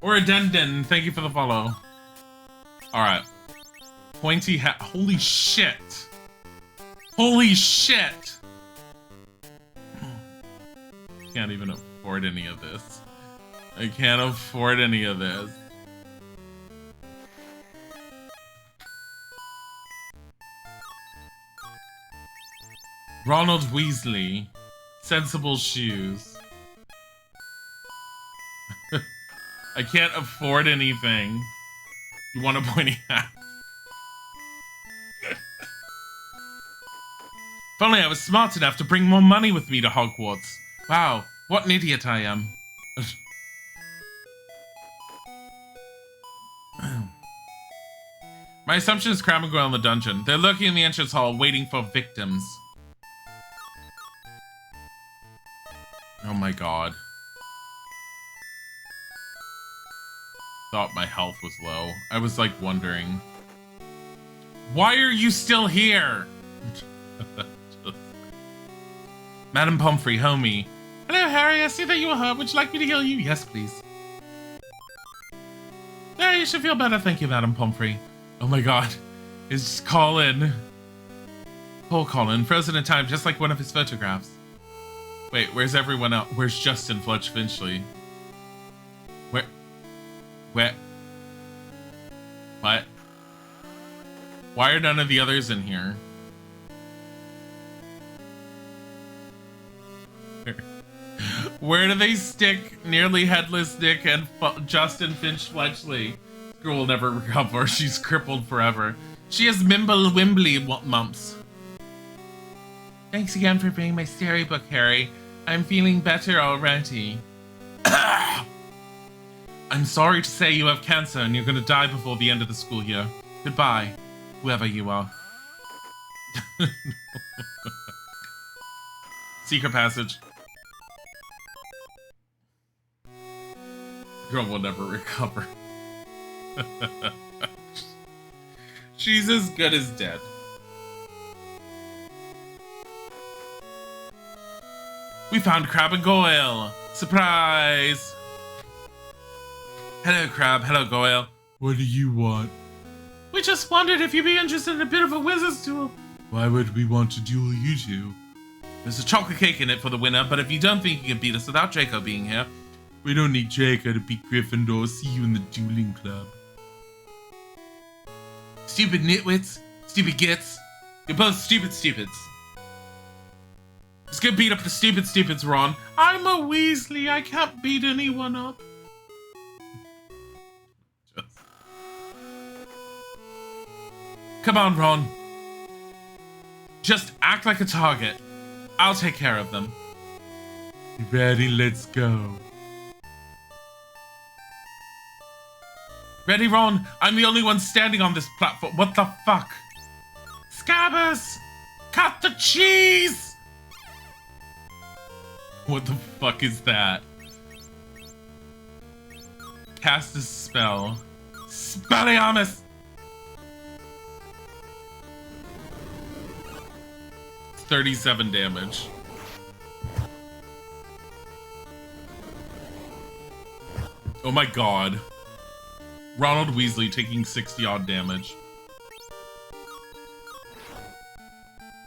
Or Addendum, thank you for the follow. Alright. Pointy hat. Holy shit. Holy shit. Can't even afford any of this. I can't afford any of this. Ronald Weasley. Sensible shoes. I can't afford anything. You want a pointy hat? If only I was smart enough to bring more money with me to Hogwarts. Wow, what an idiot I am. My assumption is Crab and Goyle in the dungeon. They're lurking in the entrance hall, waiting for victims. Oh my god. Thought my health was low. I was like wondering. Why are you still here? Madam Pomfrey, homie. Hello, Harry. I see that you were hurt. Would you like me to heal you? Yes, please. Yeah, you should feel better. Thank you, Madam Pomfrey. Oh my god. It's Colin. Poor Colin. Frozen in time, just like one of his photographs. Wait, where's everyone else? Where's Justin Fletch Finchley? Where? What? Why are none of the others in here? Where do they stick nearly headless Nick and Justin Finch Fletchley? Girl will never recover. She's crippled forever. She has Mimble Wimbly mumps. Thanks again for bringing my storybook, Harry. I'm feeling better already. I'm sorry to say you have cancer and you're gonna die before the end of the school year. Goodbye, whoever you are. Secret passage. Girl will never recover. She's as good as dead. We found Crab and Goyle! Surprise! Hello, Crab. Hello, Goyle. What do you want? We just wondered if you'd be interested in a bit of a wizard's duel. Why would we want to duel you two? There's a chocolate cake in it for the winner, but if you don't think you can beat us without Draco being here, we don't need Draco to beat Gryffindor. See you in the dueling club. Stupid nitwits. Stupid gits. You're both stupid stupids. Let's go beat up the stupid stupids, Ron. I'm a Weasley. I can't beat anyone up. Come on, Ron. Just act like a target. I'll take care of them. You ready? Let's go. Ready, Ron? I'm the only one standing on this platform. What the fuck? Scabbers! Cut the cheese! What the fuck is that? Cast a spell. Spelliarmus! 37 damage. Oh my god. Ronald Weasley taking 60 odd damage.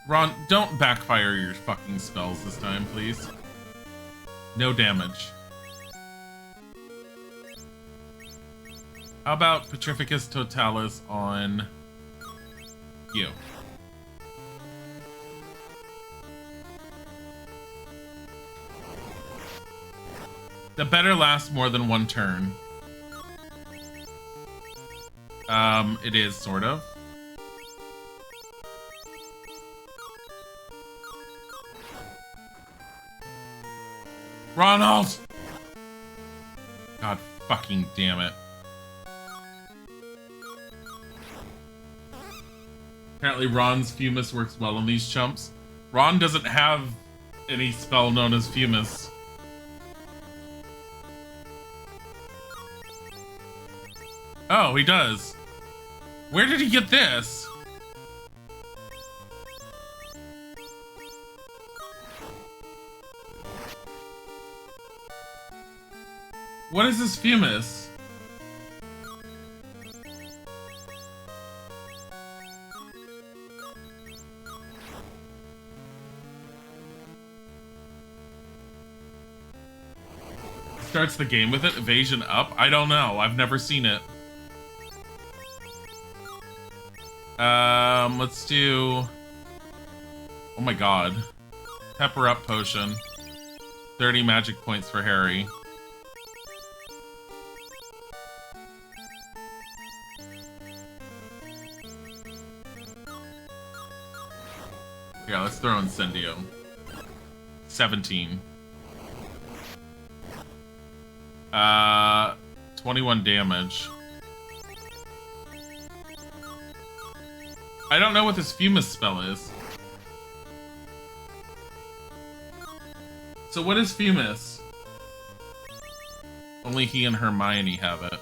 Ron, don't backfire your fucking spells this time, please. No damage. How about Petrificus Totalis on you? That better last more than one turn. It is, sort of. Ronald! God fucking damn it. Apparently Ron's Fumus works well on these chumps. Ron doesn't have any spell known as Fumus. Oh, he does. Where did he get this? What is this Fumus? Starts the game with it. Evasion up? I don't know. I've never seen it. Let's do... Oh my god. Pepper up potion. 30 magic points for Harry. Yeah, let's throw Incendio. 17. 21 damage. I don't know what this Fumus spell is. So what is Fumus? Only he and Hermione have it.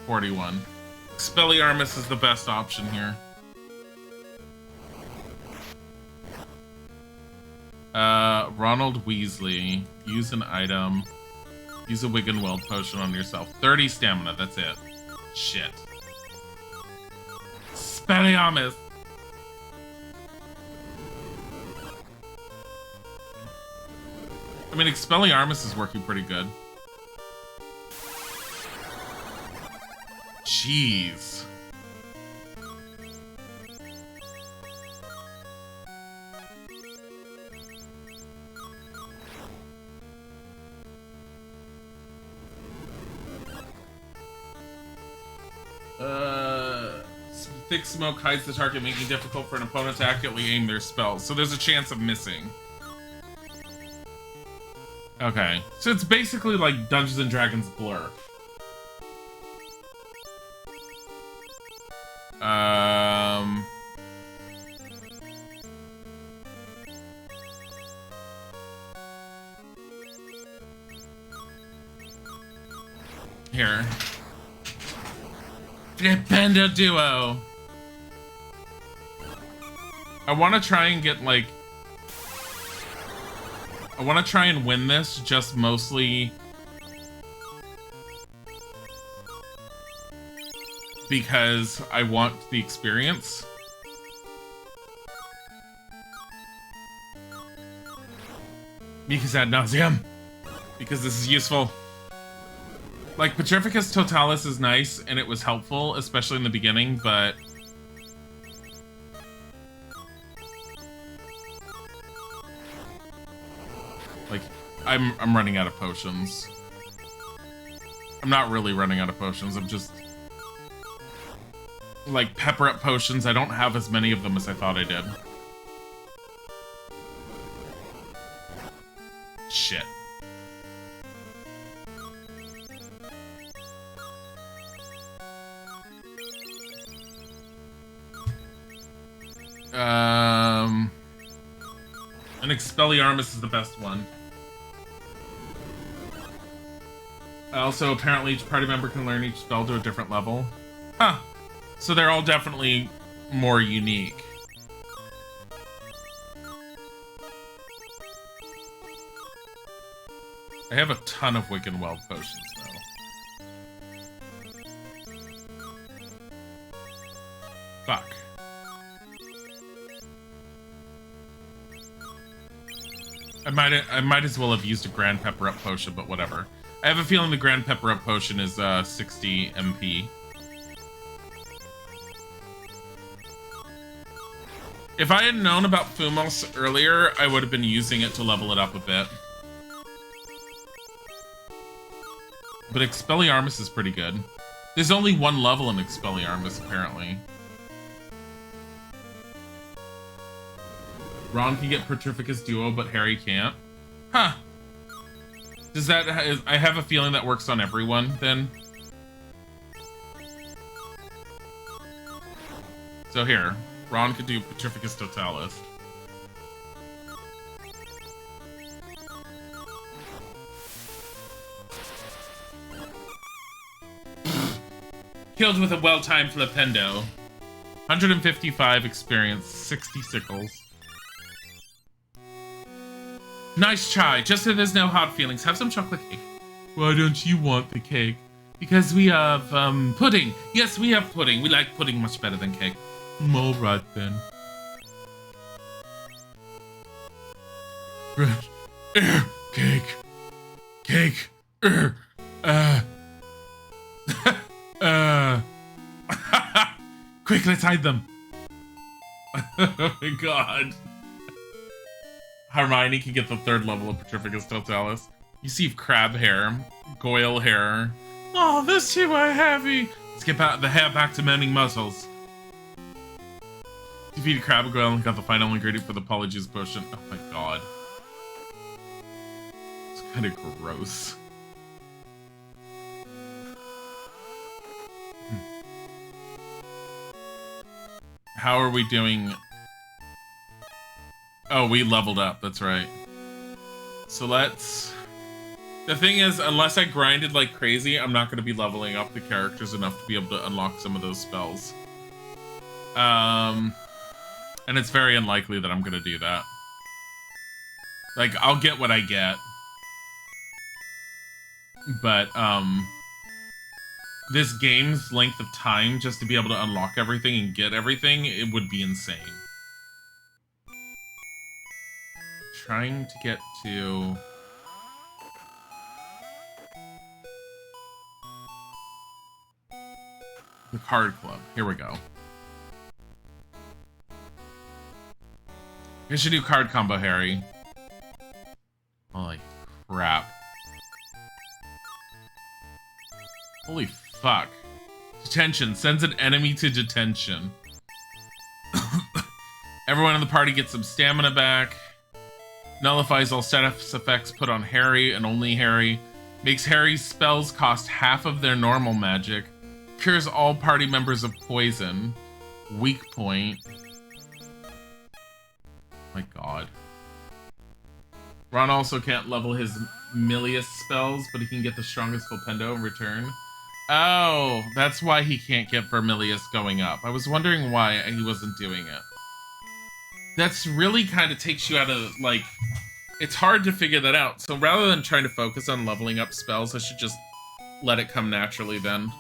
$41. Expelliarmus is the best option here. Ronald Weasley. Use an item. Use a Wiggenweld potion on yourself. 30 stamina, that's it. Shit. Expelliarmus! I mean, Expelliarmus is working pretty good. Jeez. Thick smoke hides the target, making it difficult for an opponent to accurately aim their spells. So there's a chance of missing. Okay. So it's basically like Dungeons and Dragons Blur. Here. Flipendo Duo. I want to try and get, like... I want to try and win this, just mostly... because I want the experience. Because ad nauseam. Because this is useful. Like, Petrificus Totalis is nice, and it was helpful, especially in the beginning, but... like, I'm running out of potions. I'm not really running out of potions, I'm just... like, pepper up potions, I don't have as many of them as I thought I did. Shit. An Expelliarmus is the best one. Also, apparently each party member can learn each spell to a different level. Huh. So they're all definitely more unique. I have a ton of Wiggenweld potions, though. Fuck. I might as well have used a Grand Pepper Up potion, but whatever. I have a feeling the Grand Pepper Up potion is 60 MP. If I had known about Fumos earlier, I would have been using it to level it up a bit. But Expelliarmus is pretty good. There's only one level in Expelliarmus, apparently. Ron can get Petrificus Duo, but Harry can't. Huh. Does that... I have a feeling that works on everyone, then. So here. Ron could do Petrificus Totalis. Killed with a well-timed Flipendo. 155 experience, 60 sickles. Nice try. Just so there's no hard feelings, have some chocolate cake. Why don't you want the cake? Because we have, pudding. Yes, we have pudding. We like pudding much better than cake. Alright then. Cake. Cake. Uh. Quick, let's hide them. Oh my god. Hermione can get the 3rd level of Petrificus Totalis. You see crab hair, Goyle hair. Oh, this two are heavy. Let's get the hair back to mending muscles. Defeated Crab and Goyle and got the final ingredient for the Polyjuice potion. Oh my god. It's kind of gross. How are we doing? Oh, we leveled up. That's right. So let's... The thing is, unless I grinded like crazy, I'm not going to be leveling up the characters enough to be able to unlock some of those spells. And it's very unlikely that I'm going to do that. Like, I'll get what I get. But, this game's length of time just to be able to unlock everything and get everything, it would be insane. Trying to get to... the card club. Here we go. Here's your new card combo, Harry. Holy crap. Holy fuck. Detention. Sends an enemy to detention. Everyone in the party gets some stamina back. Nullifies all status effects put on Harry and only Harry. Makes Harry's spells cost half of their normal magic. Cures all party members of poison. Weak point. My god. Ron also can't level his Milius spells, but he can get the strongest Flipendo in return. Oh, that's why he can't get Vermilius going up. I was wondering why he wasn't doing it. That's really kind of takes you out of, like... It's hard to figure that out. So rather than trying to focus on leveling up spells, I should just let it come naturally then.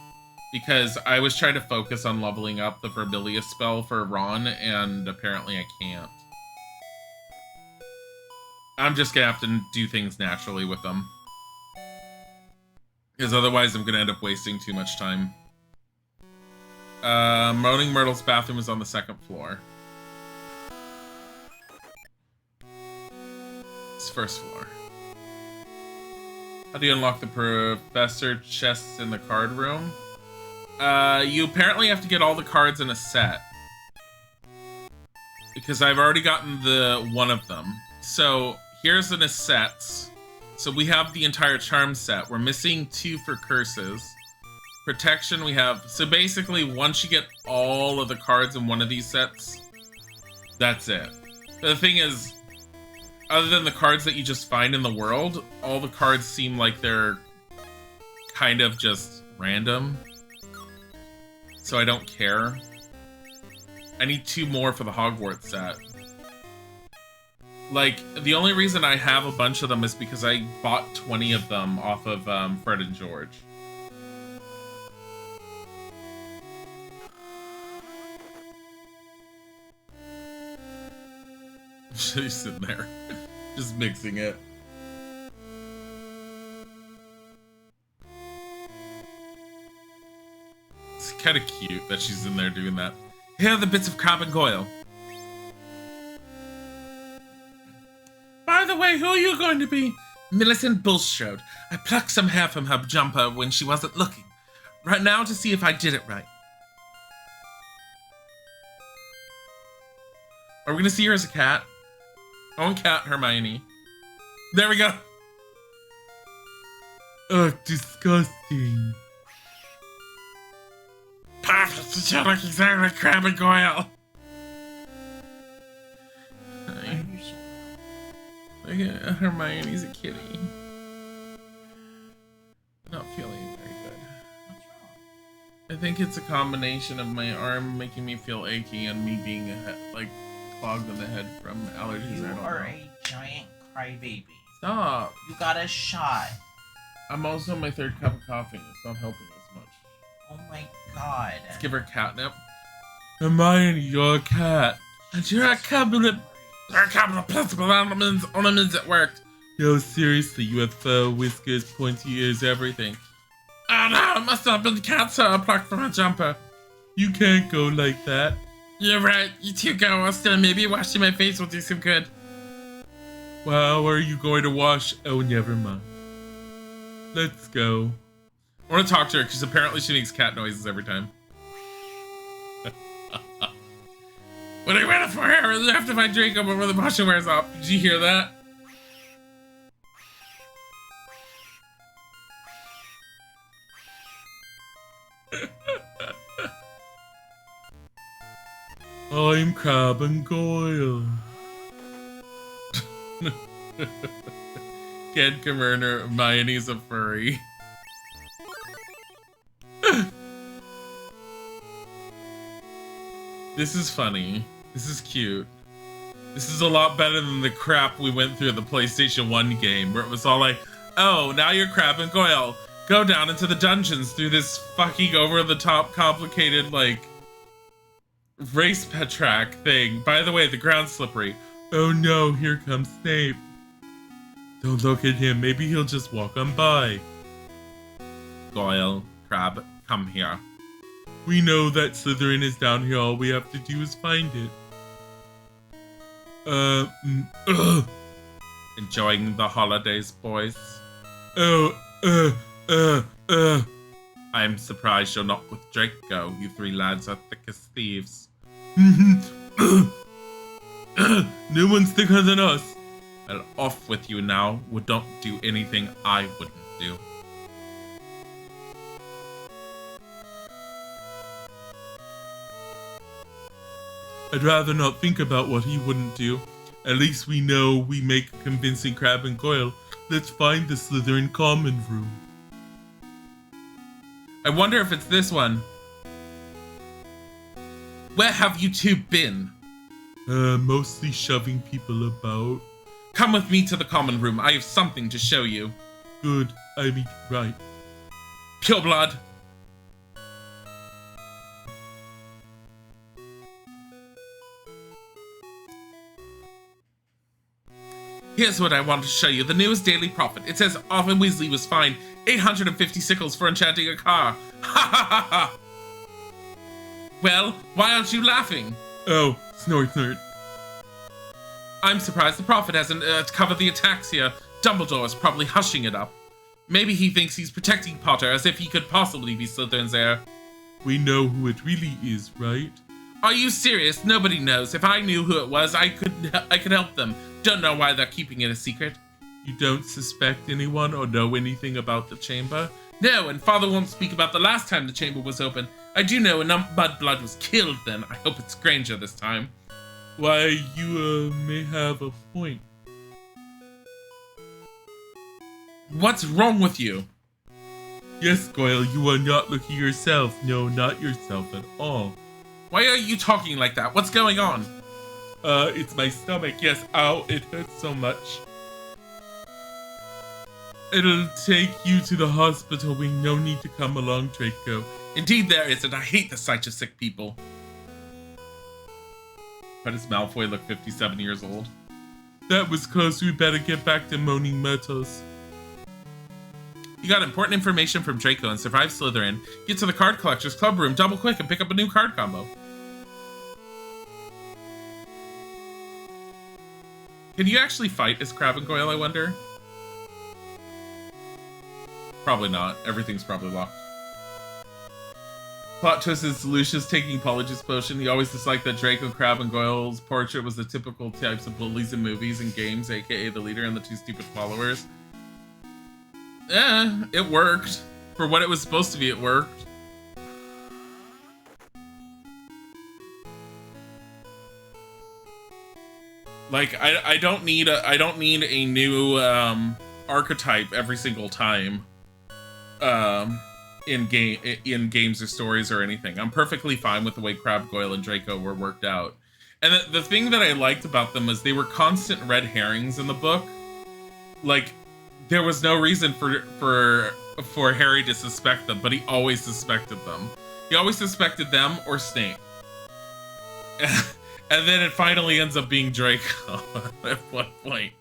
Because I was trying to focus on leveling up the Vermilius spell for Ron, and apparently I can't. I'm just gonna have to do things naturally with them. Because otherwise I'm gonna end up wasting too much time. Moaning Myrtle's bathroom is on the 2nd floor. It's 1st floor. How do you unlock the professor chests in the card room? You apparently have to get all the cards in a set. Because I've already gotten the one of them. So, here's an assets. So we have the entire charm set. We're missing 2 for curses. Protection we have... So basically, once you get all of the cards in one of these sets, that's it. But the thing is, other than the cards that you just find in the world, all the cards seem like they're kind of just random. So I don't care. I need 2 more for the Hogwarts set. Like, the only reason I have a bunch of them is because I bought 20 of them off of Fred and George. She's sitting there, just mixing it. It's kind of cute that she's in there doing that. Here are the bits of Crab and Goyle. By the way, who are you going to be? Millicent Bulstrode. I plucked some hair from her jumper when she wasn't looking. Right now to see if I did it right. Are we going to see her as a cat? Own cat, Hermione. There we go. Oh, disgusting. Perfect. You look exactly like Crab and Goyle. Look at Hermione's a kitty. Not feeling very good. What's wrong? I think it's a combination of my arm making me feel achy and me being like clogged in the head from allergies. You I don't are know. a giant crybaby. Stop. You got a shot. I'm also on my 3rd cup of coffee. It's not helping as much. Oh my god. Let's give her catnip. Hermione, you're a cat. And you're a cabinet. There are a couple of principal ornaments at work. No, seriously, UFO, whiskers, pointy ears, everything. Oh no, it must have been cancer plucked from a jumper. You can't go like that. You're right, you two go. Still, maybe washing my face will do some good. Well, are you going to wash? Oh, never mind. Let's go. I want to talk to her because apparently she makes cat noises every time. What are you waiting for here? You have to find Draco before the potion wears off. Did you hear that? I'm Crab and Goyle. Kid Commoner, Hermione's a furry. This is funny. This is cute. This is a lot better than the crap we went through in the PlayStation 1 game, where it was all like, oh, now you're Crab and Goyle. Go down into the dungeons through this fucking over-the-top complicated, like, race pet track thing. By the way, the ground's slippery. Oh no, here comes Snape. Don't look at him, maybe he'll just walk on by. Goyle, Crab, come here. We know that Slytherin is down here, all we have to do is find it. Enjoying the holidays, boys? I'm surprised you're not with Draco. You three lads are thick as thieves. No one's thicker than us. Well, off with you now. We don't do anything I wouldn't do. I'd rather not think about what he wouldn't do. At least we know we make a convincing Crab and Goyle. Let's find the Slytherin common room. I wonder if it's this one. Where have you two been? Mostly shoving people about. Come with me to the common room. I have something to show you. Good. I mean, right. Pure blood. Here's what I want to show you. The newest Daily Prophet. It says Arthur Weasley was fined 850 sickles for enchanting a car. Ha ha ha ha! Well, why aren't you laughing? Oh, snort snort. I'm surprised the Prophet hasn't covered the attacks here. Dumbledore is probably hushing it up. Maybe he thinks he's protecting Potter as if he could possibly be Slytherin's heir. We know who it really is, right? Are you serious? Nobody knows. If I knew who it was, I could help them. Don't know why they're keeping it a secret. You don't suspect anyone or know anything about the chamber? No, and Father won't speak about the last time the chamber was open. I do know Mudblood was killed then. I hope it's Granger this time. Why, you may have a point. What's wrong with you? Yes, Goyle, you are not looking yourself. No, not yourself at all. Why are you talking like that? What's going on? It's my stomach. Yes, ow, it hurts so much. It'll take you to the hospital. We no need to come along, Draco. Indeed there isn't. I hate the sight of sick people. Why does Malfoy look 57 years old? That was close. We better get back to Moaning Myrtles. You got important information from Draco and survive Slytherin. Get to the card collector's club room double quick and pick up a new card combo. Can you actually fight as Crab and Goyle, I wonder? Probably not. Everything's probably locked. Plot twist is Lucius taking Polyjuice Potion. He always disliked that Draco, Crab, and Goyle's portrait was the typical types of bullies in movies and games, aka the leader and the two stupid followers. It worked. For what it was supposed to be, it worked. Like, I don't need a new archetype every single time in games or stories or anything. I'm perfectly fine with the way Crab, Goyle, and Draco were worked out. And the thing that I liked about them was they were constant red herrings in the book. Like, there was no reason for Harry to suspect them, but he always suspected them. He always suspected them or Snape. And then it finally ends up being Draco at one point.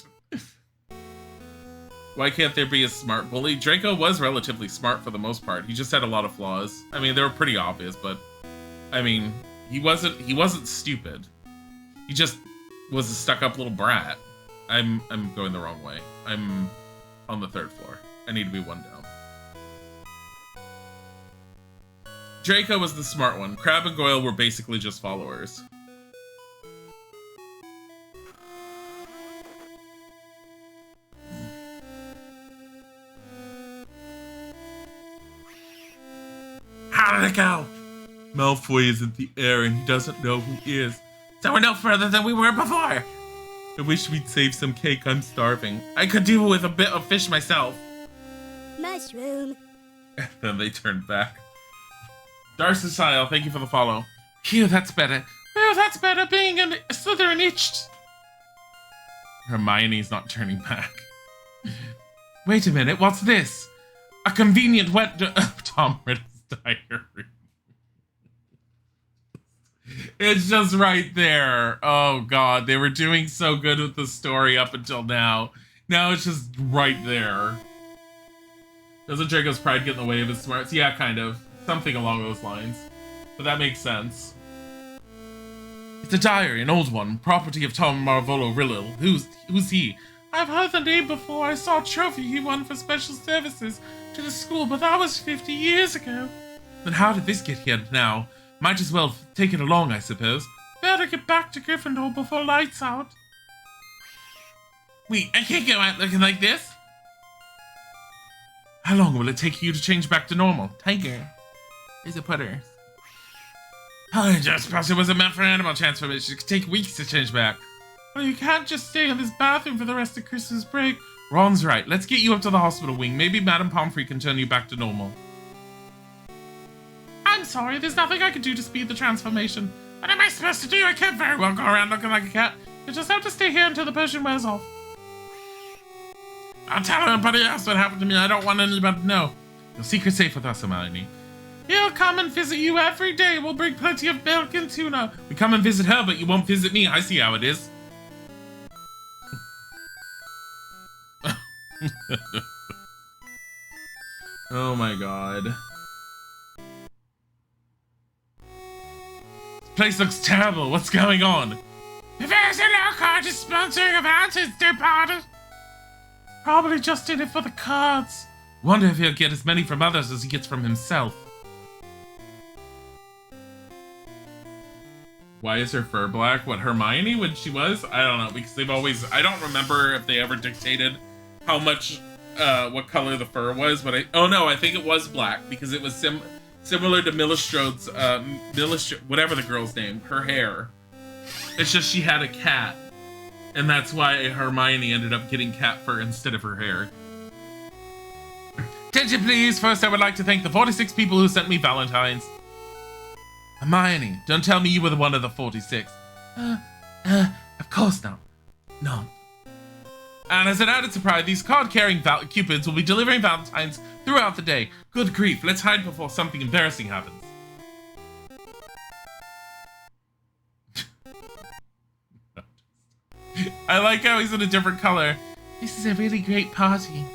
Why can't there be a smart bully? Draco was relatively smart for the most part. He just had a lot of flaws. I mean, they were pretty obvious, but I mean, he wasn't stupid. He just was a stuck-up little brat. I'm going the wrong way. I'm on the 3rd floor. I need to be one down. Draco was the smart one. Crab and Goyle were basically just followers. How did it go? Malfoy is in the air and he doesn't know who he is. So we're no further than we were before. I wish we'd save some cake. I'm starving. I could do with a bit of fish myself. Mushroom. And then they turned back. Darcy Sile, thank you for the follow. Phew, that's better. Well, that's better being a Slytherin itched. Hermione's not turning back. Wait a minute, what's this? A convenient wet... Tom Riddle's diary. It's just right there. Oh god, they were doing so good with the story up until now. Now it's just right there. Doesn't Draco's pride get in the way of his smarts? Yeah, kind of. Something along those lines. But that makes sense. It's a diary, an old one, property of Tom Marvolo Riddle. Who's he? I've heard the name before. I saw a trophy he won for special services to the school, but that was 50 years ago. Then how did this get here now? Might as well take it along, I suppose. Better get back to Gryffindor before lights out. Wait, I can't go out looking like this. How long will it take you to change back to normal? Tiger. Where's the putter? I just suppose it wasn't meant for animal transformation. It could take weeks to change back. Well, you can't just stay in this bathroom for the rest of Christmas break. Ron's right. Let's get you up to the hospital wing. Maybe Madame Pomfrey can turn you back to normal. I'm sorry, there's nothing I can do to speed the transformation. What am I supposed to do? I can't very well go around looking like a cat. You just have to stay here until the potion wears off. I'll tell anybody else what happened to me. I don't want anybody to know. Your secret's safe with us, Hermione. He'll come and visit you every day. We'll bring plenty of milk and tuna. We come and visit her, but you won't visit me. I see how it is. Oh my god. This place looks terrible. What's going on? The Versalow card is sponsoring a Valentine's Day party. Probably just in it for the cards. Wonder if he'll get as many from others as he gets from himself. Why is her fur black? What, Hermione when she was? I don't know, because they've always... I don't remember if they ever dictated how much, what color the fur was, but I think it was black, because it was similar to Millistrode's, whatever the girl's name, her hair. It's just she had a cat, and that's why Hermione ended up getting cat fur instead of her hair. Attention please, first I would like to thank the 46 people who sent me Valentines. Hermione, don't tell me you were the one of the 46. Of course not. No. And as an added surprise, these card-carrying cupids will be delivering Valentines throughout the day. Good grief, let's hide before something embarrassing happens. I like how he's in a different color. This is a really great party.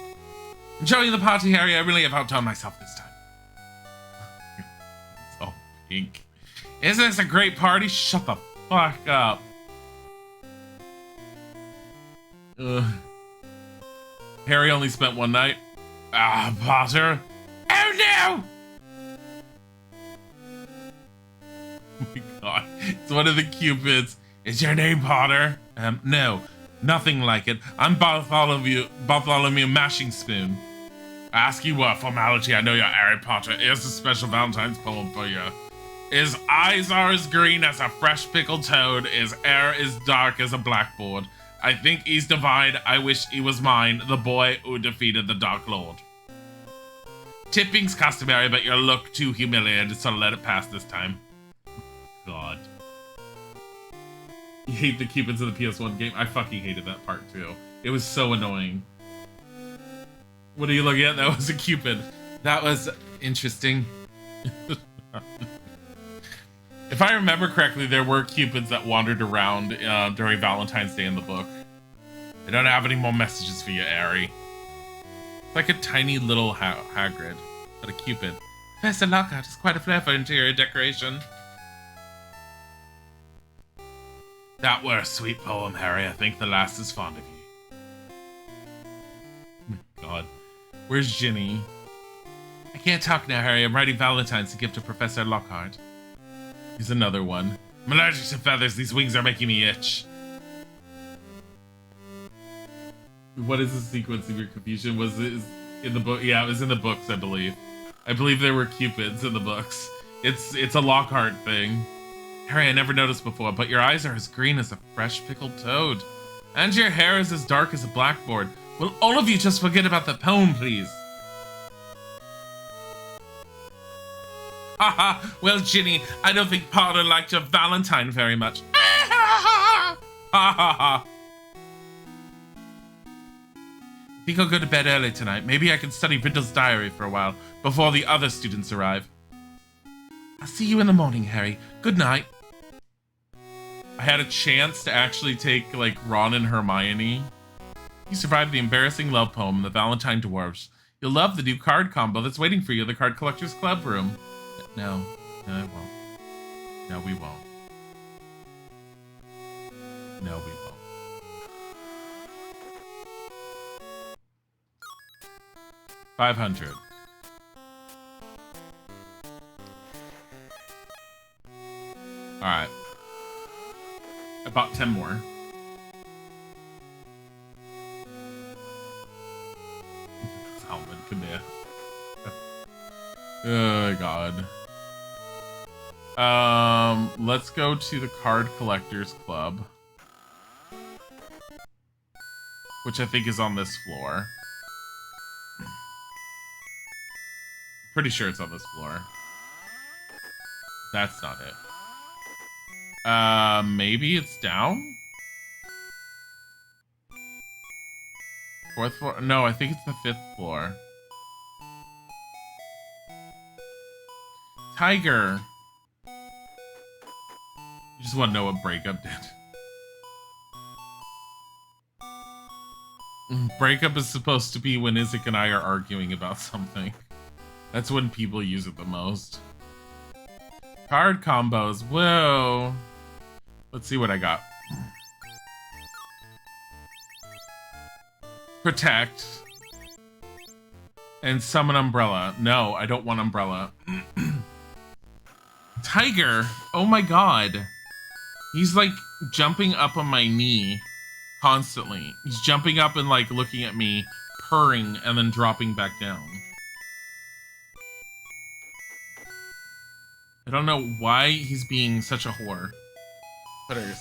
Enjoying the party, Harry. I really have outdone myself this time. It's all pink. Isn't this a great party? Shut the fuck up. Ugh. Harry only spent one night. Ah, Potter. Oh no! Oh my god. It's one of the cupids. Is your name Potter? No. Nothing like it. I'm Bartholomew Mashing Spoon. Ask you what, formality, I know you're Harry Potter. Here's a special Valentine's poem for you. His eyes are as green as a fresh pickled toad. His hair is dark as a blackboard. I think he's divine. I wish he was mine. The boy who defeated the Dark Lord. Tipping's customary, but you look too humiliated, so let it pass this time. God. You hate the cupids of the PS1 game? I fucking hated that part too. It was so annoying. What are you looking at? That was a cupid. That was interesting. If I remember correctly, there were Cupids that wandered around during Valentine's Day in the book. I don't have any more messages for you, Ari. It's like a tiny little Hagrid, but a Cupid. Professor Lockhart has quite a flair for interior decoration. That were a sweet poem, Harry. I think the lass is fond of you. God. Where's Ginny? I can't talk now, Harry. I'm writing Valentine's to give to Professor Lockhart. Here's another one. I'm allergic to feathers. These wings are making me itch. What is the sequence of your confusion? Was it in the book? Yeah, it was in the books, I believe. I believe there were Cupids in the books. It's a Lockhart thing. Harry, I never noticed before, but your eyes are as green as a fresh pickled toad. And your hair is as dark as a blackboard. Will all of you just forget about the poem, please? Haha, well, Ginny, I don't think Potter liked your Valentine very much. Ha ha ha. I think I'll go to bed early tonight. Maybe I can study Riddle's diary for a while before the other students arrive. I'll see you in the morning, Harry. Good night. I had a chance to actually take, like, Ron and Hermione. You survived the embarrassing love poem, The Valentine Dwarfs. You'll love the new card combo that's waiting for you in the Card Collectors Club room. No, I won't. No, we won't. No, we won't. $500. Alright. I bought 10 more. Salmon, come here. Oh, God. Let's go to the Card Collectors Club. Which I think is on this floor. Pretty sure it's on this floor. That's not it. Maybe it's down? 4th floor? No, I think it's the 5th floor. Tiger! You just want to know what Breakup did. Breakup is supposed to be when Isaac and I are arguing about something. That's when people use it the most. Card combos. Whoa. Let's see what I got. Protect. And summon Umbrella. No, I don't want Umbrella. Tiger. Oh my god. He's like jumping up on my knee constantly. He's jumping up and like looking at me, purring, and then dropping back down. I don't know why he's being such a whore. Butters.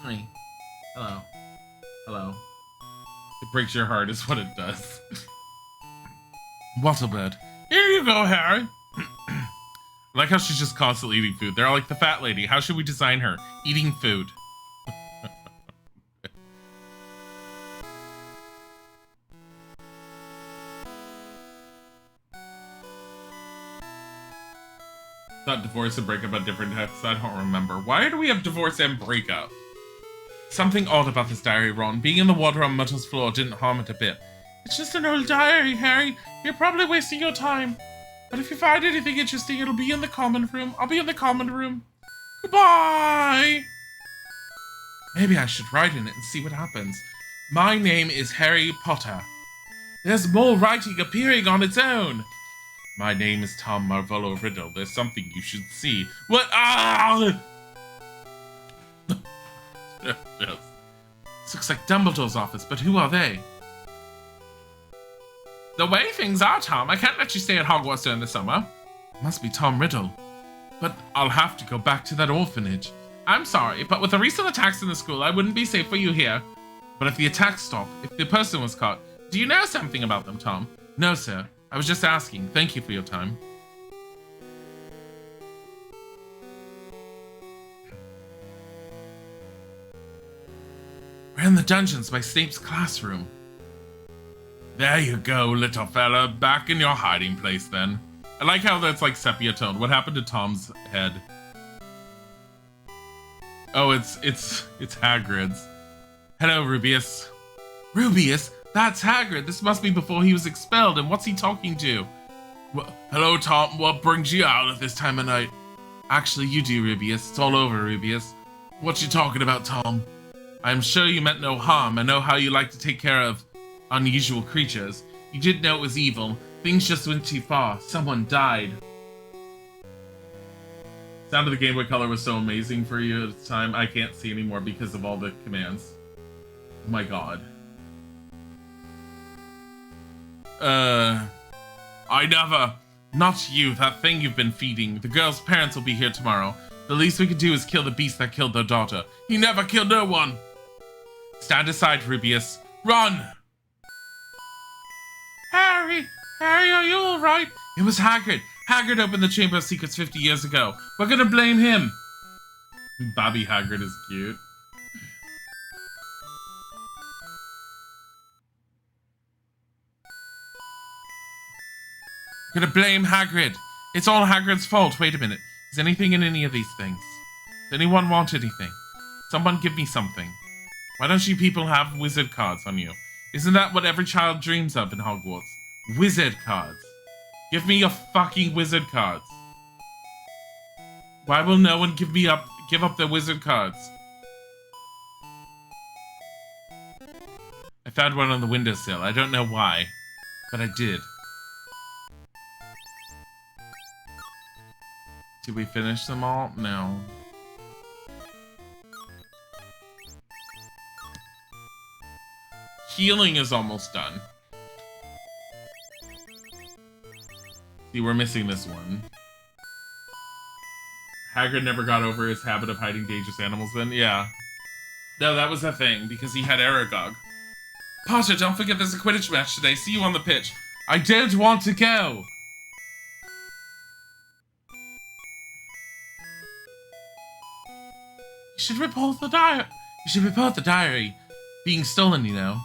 Hi. Hello. Hello. It breaks your heart is what it does. Wattlebird. Here you go, Harry. I like how she's just constantly eating food. They're all like, the fat lady. How should we design her? Eating food. Thought divorce and breakup on different texts. I don't remember. Why do we have divorce and breakup? Something odd about this diary, Ron. Being in the water on Muddle's floor didn't harm it a bit. It's just an old diary, Harry. You're probably wasting your time. But if you find anything interesting, it'll be in the common room. I'll be in the common room. Goodbye! Maybe I should write in it and see what happens. My name is Harry Potter. There's more writing appearing on its own. My name is Tom Marvolo Riddle. There's something you should see. What? Ah! Yes. This looks like Dumbledore's office, but who are they? The way things are, Tom, I can't let you stay at Hogwarts during the summer. It must be Tom Riddle. But I'll have to go back to that orphanage. I'm sorry, but with the recent attacks in the school, I wouldn't be safe for you here. But if the attacks stop, if the person was caught, do you know something about them, Tom? No, sir. I was just asking. Thank you for your time. We're in the dungeons by Snape's classroom. There you go, little fella. Back in your hiding place, then. I like how that's like sepia tone. What happened to Tom's head? Oh, it's Hagrid's. Hello, Rubius. Rubius? That's Hagrid. This must be before he was expelled. And what's he talking to? Hello, Tom. What brings you out at this time of night? Actually, you do, Rubius. It's all over, Rubius. What you talking about, Tom? I'm sure you meant no harm. I know how you like to take care of unusual creatures. You didn't know it was evil. Things just went too far. Someone died. Sound of the Game Boy Color was so amazing for you at the time. I can't see anymore because of all the commands. Oh my god. I never. Not you, that thing you've been feeding. The girl's parents will be here tomorrow. The least we could do is kill the beast that killed their daughter. He never killed no one. Stand aside, Rubius. Run! Harry! Harry, are you alright? It was Hagrid. Hagrid opened the Chamber of Secrets 50 years ago. We're gonna blame him. Bobby Hagrid is cute. Gonna blame Hagrid. It's all Hagrid's fault. Wait a minute. Is anything in any of these things? Does anyone want anything? Someone give me something. Why don't you people have wizard cards on you? Isn't that what every child dreams of in Hogwarts? Wizard cards. Give me your fucking wizard cards. Why will no one give up their wizard cards? I found one on the windowsill. I don't know why, but I did. Did we finish them all? No. Healing is almost done. See, we're missing this one. Hagrid never got over his habit of hiding dangerous animals then? Yeah. No, that was a thing, because he had Aragog. Potter, don't forget there's a Quidditch match today. See you on the pitch. I don't want to go! You should report the diary. You should report the diary being stolen, you know.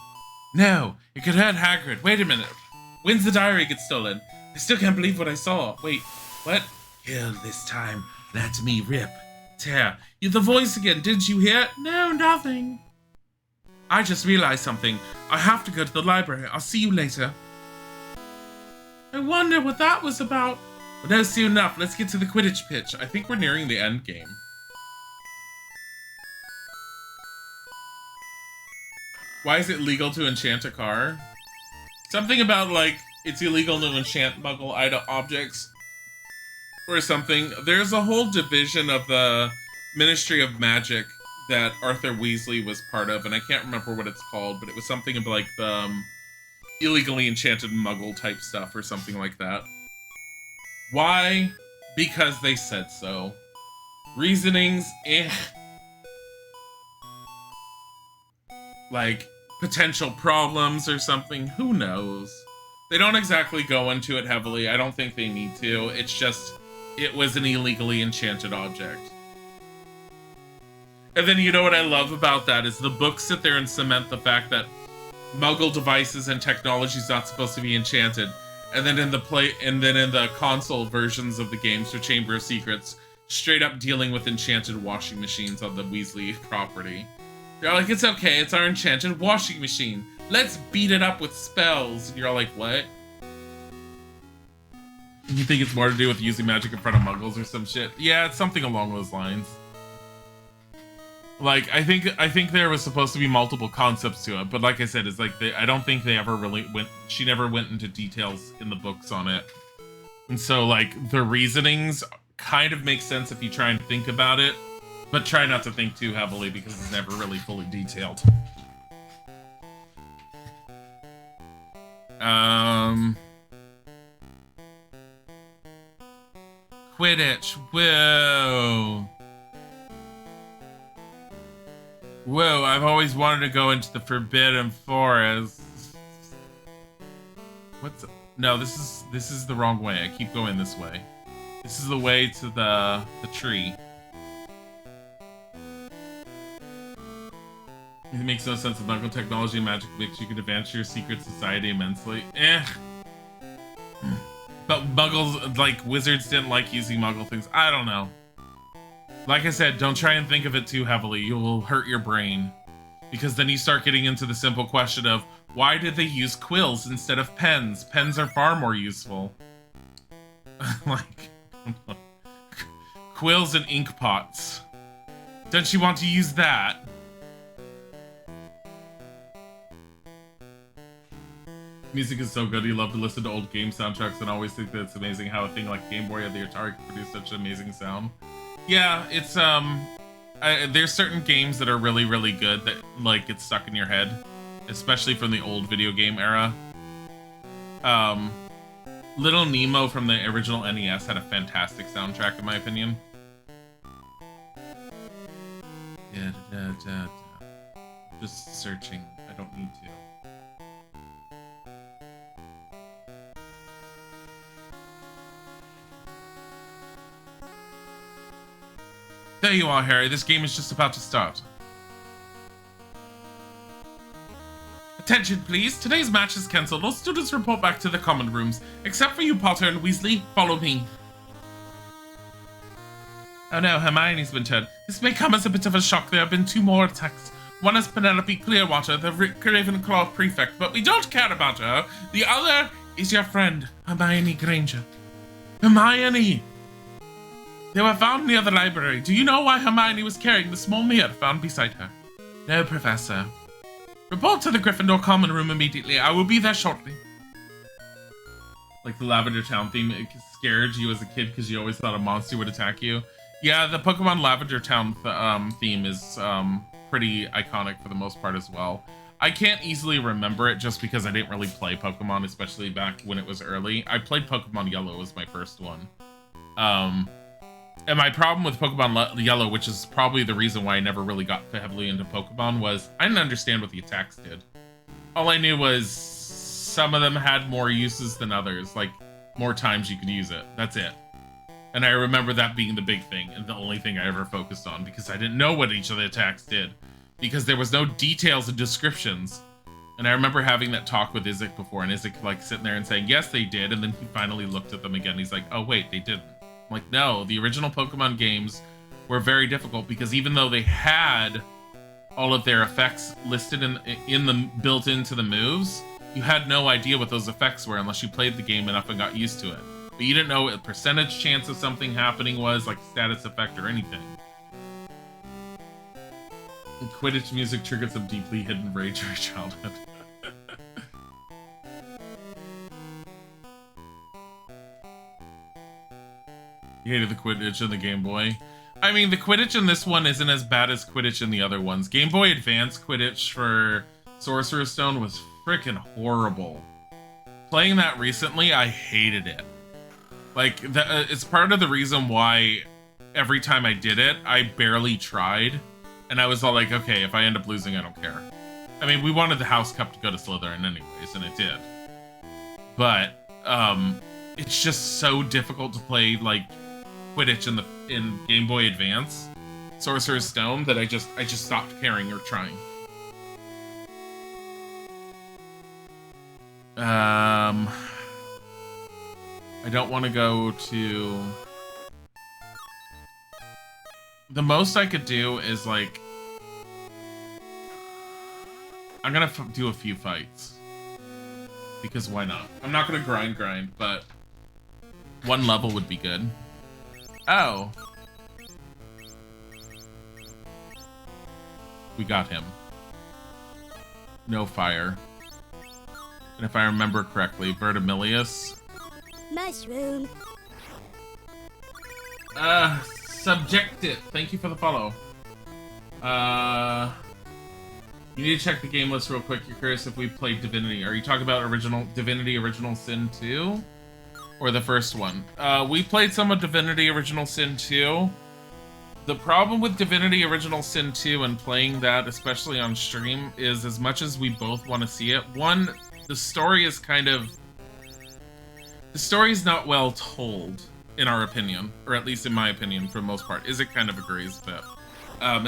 No, it could hurt Hagrid. Wait a minute. When's the diary get stolen? I still can't believe what I saw. Wait, what? Kill this time. Let me rip. Tear. You're the voice again. Didn't you hear? No, nothing. I just realized something. I have to go to the library. I'll see you later. I wonder what that was about. But no, soon enough. Let's get to the Quidditch pitch. I think we're nearing the end game. Why is it legal to enchant a car? Something about, like, it's illegal to enchant Muggle objects. Or something. There's a whole division of the Ministry of Magic that Arthur Weasley was part of, and I can't remember what it's called, but it was something of, like, the illegally enchanted Muggle type stuff or something like that. Why? Because they said so. Reasonings, eh. Like, potential problems or something, who knows? They don't exactly go into it heavily. I don't think they need to. It's just, it was an illegally enchanted object. And then you know what I love about that is the books sit there and cement the fact that Muggle devices and technology is not supposed to be enchanted. And then in the console versions of the games for Chamber of Secrets, straight up dealing with enchanted washing machines on the Weasley property. They're like, it's okay, it's our enchanted washing machine. Let's beat it up with spells. And you're all like, what? You think it's more to do with using magic in front of Muggles or some shit? Yeah, it's something along those lines. Like, I think there was supposed to be multiple concepts to it, but like I said, it's like, I don't think they ever really she never went into details in the books on it. And so, like, the reasonings kind of make sense if you try and think about it. But try not to think too heavily because it's never really fully detailed. Quidditch. Whoa. Whoa, I've always wanted to go into the Forbidden Forest. No, this is the wrong way. I keep going this way. This is the way to the tree. It makes no sense. If Muggle technology and magic mix, you could advance your secret society immensely. But Muggles, like, wizards didn't like using Muggle things. I don't know. Like I said, don't try and think of it too heavily. You will hurt your brain. Because then you start getting into the simple question of, why did they use quills instead of pens? Pens are far more useful. Like, quills and ink pots. Don't you want to use that? Music is so good. You love to listen to old game soundtracks and always think that it's amazing how a thing like Game Boy or the Atari can produce such an amazing sound. Yeah, it's there's certain games that are really, really good that like get stuck in your head, especially from the old video game era. Little Nemo from the original NES had a fantastic soundtrack in my opinion. Yeah, just searching. I don't need to. There you are, Harry. This game is just about to start. Attention, please. Today's match is cancelled. All students report back to the common rooms. Except for you, Potter and Weasley. Follow me. Oh no, Hermione's been turned. This may come as a bit of a shock. There have been 2 more attacks. One is Penelope Clearwater, the Ravenclaw prefect, but we don't care about her. The other is your friend, Hermione Granger. Hermione! They were found near the library. Do you know why Hermione was carrying the small mirror found beside her? No, Professor. Report to the Gryffindor common room immediately. I will be there shortly. Like the Lavender Town theme, it scared you as a kid because you always thought a monster would attack you. Yeah, the Pokemon Lavender Town theme is pretty iconic for the most part as well. I can't easily remember it just because I didn't really play Pokemon, especially back when it was early. I played Pokemon Yellow as my first one. And my problem with Pokemon Yellow, which is probably the reason why I never really got heavily into Pokemon, was I didn't understand what the attacks did. All I knew was some of them had more uses than others, like more times you could use it. That's it. And I remember that being the big thing and the only thing I ever focused on because I didn't know what each of the attacks did because there was no details and descriptions. And I remember having that talk with Isaac before and Isaac like sitting there and saying, yes, they did. And then he finally looked at them again. He's like, oh, wait, they didn't. I'm like, no, the original Pokemon games were very difficult because even though they had all of their effects listed built into the moves, you had no idea what those effects were unless you played the game enough and got used to it. But you didn't know what a percentage chance of something happening was, like status effect or anything. And Quidditch music triggered some deeply hidden rage in my childhood. You hated the Quidditch in the Game Boy. I mean, the Quidditch in this one isn't as bad as Quidditch in the other ones. Game Boy Advance Quidditch for Sorcerer's Stone was freaking horrible. Playing that recently, I hated it. Like, it's part of the reason why every time I did it, I barely tried. And I was all like, okay, if I end up losing, I don't care. I mean, we wanted the House Cup to go to Slytherin anyways, and it did. But, it's just so difficult to play, like, Quidditch in Game Boy Advance, Sorcerer's Stone, that I just stopped caring or trying. I don't want to go to... The most I could do is, like... I'm gonna do a few fights. Because why not? I'm not gonna grind, but... one level would be good. Oh. We got him. No fire. And if I remember correctly, Vertimilius. Mushroom. Subjective. Thank you for the follow. You need to check the game list real quick. You're curious if we played Divinity. Are you talking about Divinity Original Sin 2? Or the first one? We played some of Divinity Original Sin 2. The problem with Divinity Original Sin 2 and playing that, especially on stream, is as much as we both want to see it, one, the story is not well told, in our opinion, or at least in my opinion for the most part. Isaac kind of agrees with that.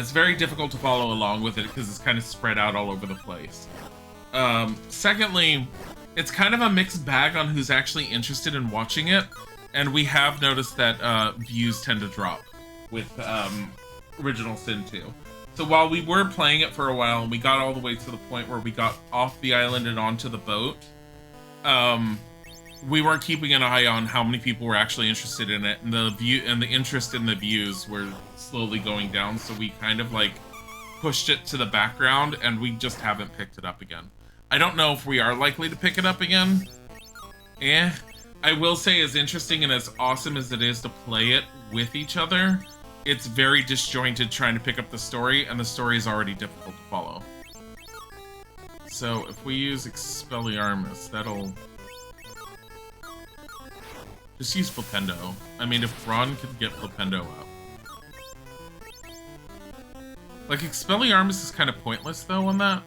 It's very difficult to follow along with it because it's kind of spread out all over the place. Secondly, it's kind of a mixed bag on who's actually interested in watching it, and we have noticed that views tend to drop. with Original Sin 2. So while we were playing it for a while and we got all the way to the point where we got off the island and onto the boat, we weren't keeping an eye on how many people were actually interested in it, and the interest in the views were slowly going down, so we kind of like pushed it to the background and we just haven't picked it up again. I don't know if we are likely to pick it up again. I will say, as interesting and as awesome as it is to play it with each other, it's very disjointed trying to pick up the story, and the story is already difficult to follow. So if we use Expelliarmus, that'll... Just use Flipendo. I mean, if Ron could get Flipendo up. Like, Expelliarmus is kind of pointless, though, on that.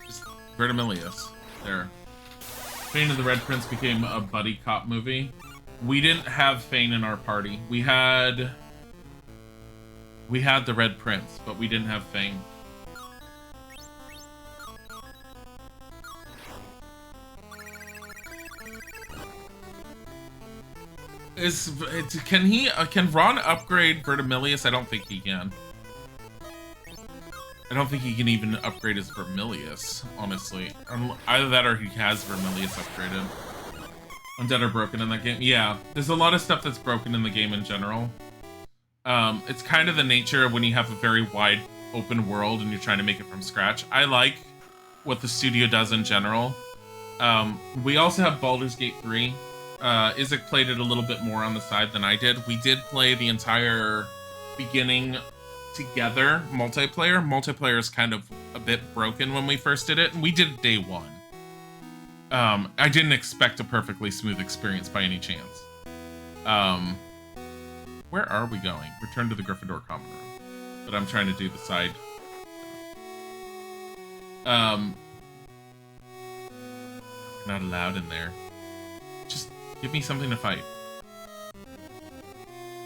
Just Vertimilius. There. Fane and the Red Prince became a buddy cop movie. We didn't have Fane in our party. We had the Red Prince, but we didn't have Fane. Can Ron upgrade Vertimilius? I don't think he can. I don't think he can even upgrade his Vermilius, honestly. Either that or he has Vermilius upgraded. Undead are broken in that game. Yeah, there's a lot of stuff that's broken in the game in general. It's kind of the nature of when you have a very wide open world and you're trying to make it from scratch. I like what the studio does in general. We also have Baldur's Gate 3. Isaac played it a little bit more on the side than I did. We did play the entire beginning together, multiplayer. Multiplayer is kind of a bit broken when we first did it, and we did it day one. I didn't expect a perfectly smooth experience by any chance. Where are we going? Return to the Gryffindor common room. But I'm trying to do the side. We're not allowed in there. Just give me something to fight.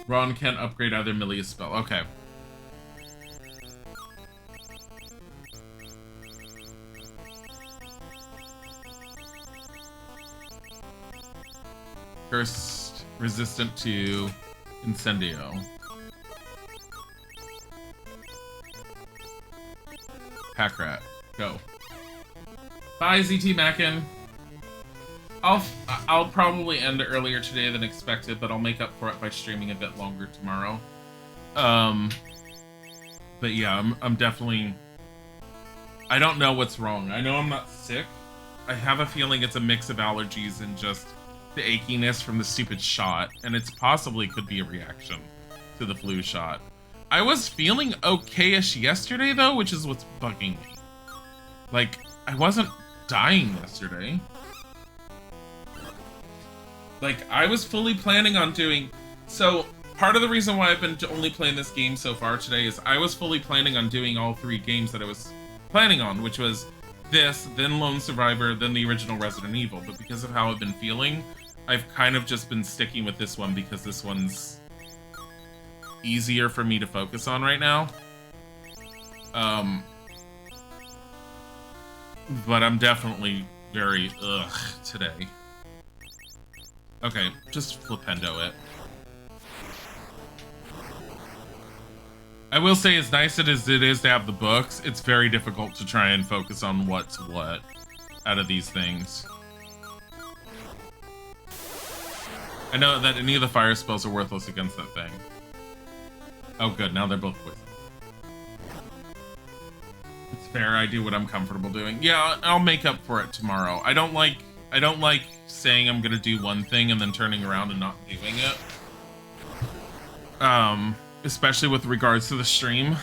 Ron can't upgrade either Milius spell. Okay. Cursed, resistant to Incendio. Pack Rat, go. Bye, ZT Mackin. I'll probably end earlier today than expected, but I'll make up for it by streaming a bit longer tomorrow. But yeah, I'm definitely... I don't know what's wrong. I know I'm not sick. I have a feeling it's a mix of allergies and just the achiness from the stupid shot, and it's possibly could be a reaction to the flu shot. I was feeling okay-ish yesterday, though, which is what's bugging me. Like, I wasn't dying yesterday. Like, I was fully planning on doing... So, part of the reason why I've been only playing this game so far today is I was fully planning on doing all 3 games that I was planning on, which was this, then Lone Survivor, then the original Resident Evil. But because of how I've been feeling, I've kind of just been sticking with this one because this one's easier for me to focus on right now. But I'm definitely very today. Okay, just Flipendo it. I will say, as nice as it is to have the books, it's very difficult to try and focus on what's what out of these things. I know that any of the fire spells are worthless against that thing. Oh good, now they're both poison. It's fair, I do what I'm comfortable doing. Yeah, I'll make up for it tomorrow. I don't like saying I'm gonna do one thing and then turning around and not doing it. Especially with regards to the stream.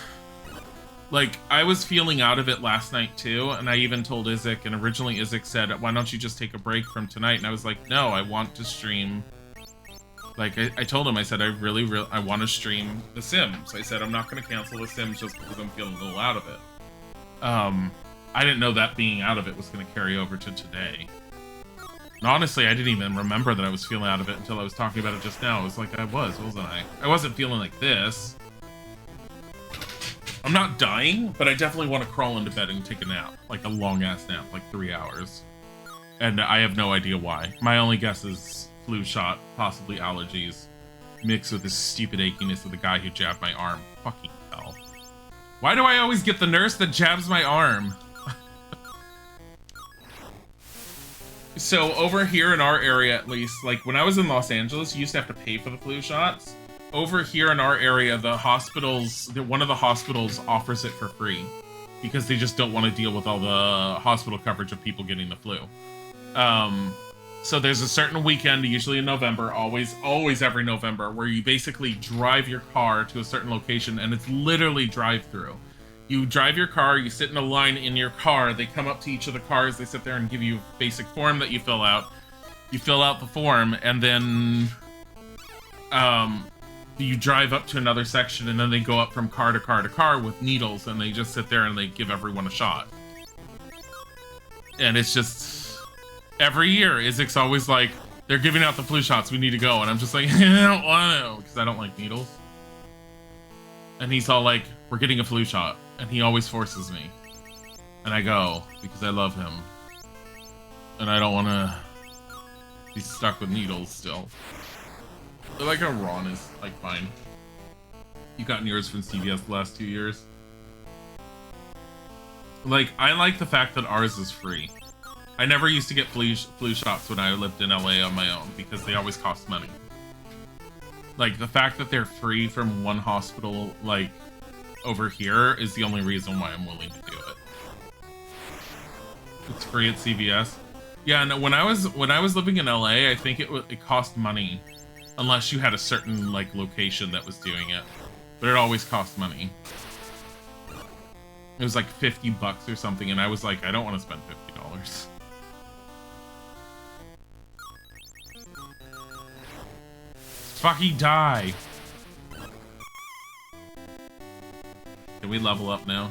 Like, I was feeling out of it last night too, and I even told Isaac, and originally Isaac said, why don't you just take a break from tonight? And I was like, no, I want to stream. Like, I told him, I said, I want to stream The Sims. I said, I'm not going to cancel The Sims just because I'm feeling a little out of it. I didn't know that being out of it was going to carry over to today. And honestly, I didn't even remember that I was feeling out of it until I was talking about it just now. It was like I was, wasn't I? I wasn't feeling like this. I'm not dying, but I definitely want to crawl into bed and take a nap. Like a long-ass nap, like 3 hours. And I have no idea why. My only guess is flu shot, possibly allergies, mixed with this stupid achiness of the guy who jabbed my arm. Fucking hell. Why do I always get the nurse that jabs my arm? So over here in our area, at least, like when I was in Los Angeles, you used to have to pay for the flu shots. Over here in our area, the hospitals, one of the hospitals offers it for free because they just don't want to deal with all the hospital coverage of people getting the flu. So there's a certain weekend, usually in November, always every November, where you basically drive your car to a certain location, and it's literally drive-through. You drive your car, you sit in a line in your car, they come up to each of the cars, they sit there and give you a basic form that you fill out. You fill out the form, and then you drive up to another section, and then they go up from car to car to car with needles, and they just sit there and they give everyone a shot. And it's just... every year, Isaac's always like, they're giving out the flu shots, we need to go. And I'm just like, I don't want to, because I don't like needles. And he's all like, we're getting a flu shot. And he always forces me. And I go, because I love him. And I don't want to be stuck with needles still. I like how Ron is, like, fine. You gotten yours from CVS the last 2 years? Like, I like the fact that ours is free. I never used to get flu shots when I lived in LA on my own, because they always cost money. Like, the fact that they're free from one hospital, like, over here is the only reason why I'm willing to do it. It's free at CVS. Yeah, no, when I was living in LA, I think it cost money. Unless you had a certain, like, location that was doing it. But it always cost money. It was like $50 or something, and I was like, I don't want to spend $50. Fucking die! Can we level up now?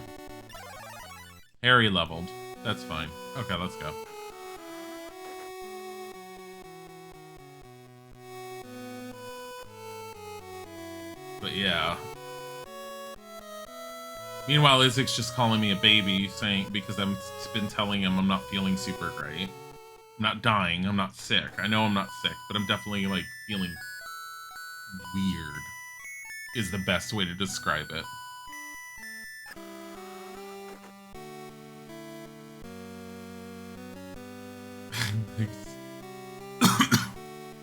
Harry leveled. That's fine. Okay, let's go. But yeah. Meanwhile, Isaac's just calling me a baby, saying because I've been telling him I'm not feeling super great. I'm not dying, I'm not sick. I know I'm not sick, but I'm definitely, like, feeling weird is the best way to describe it.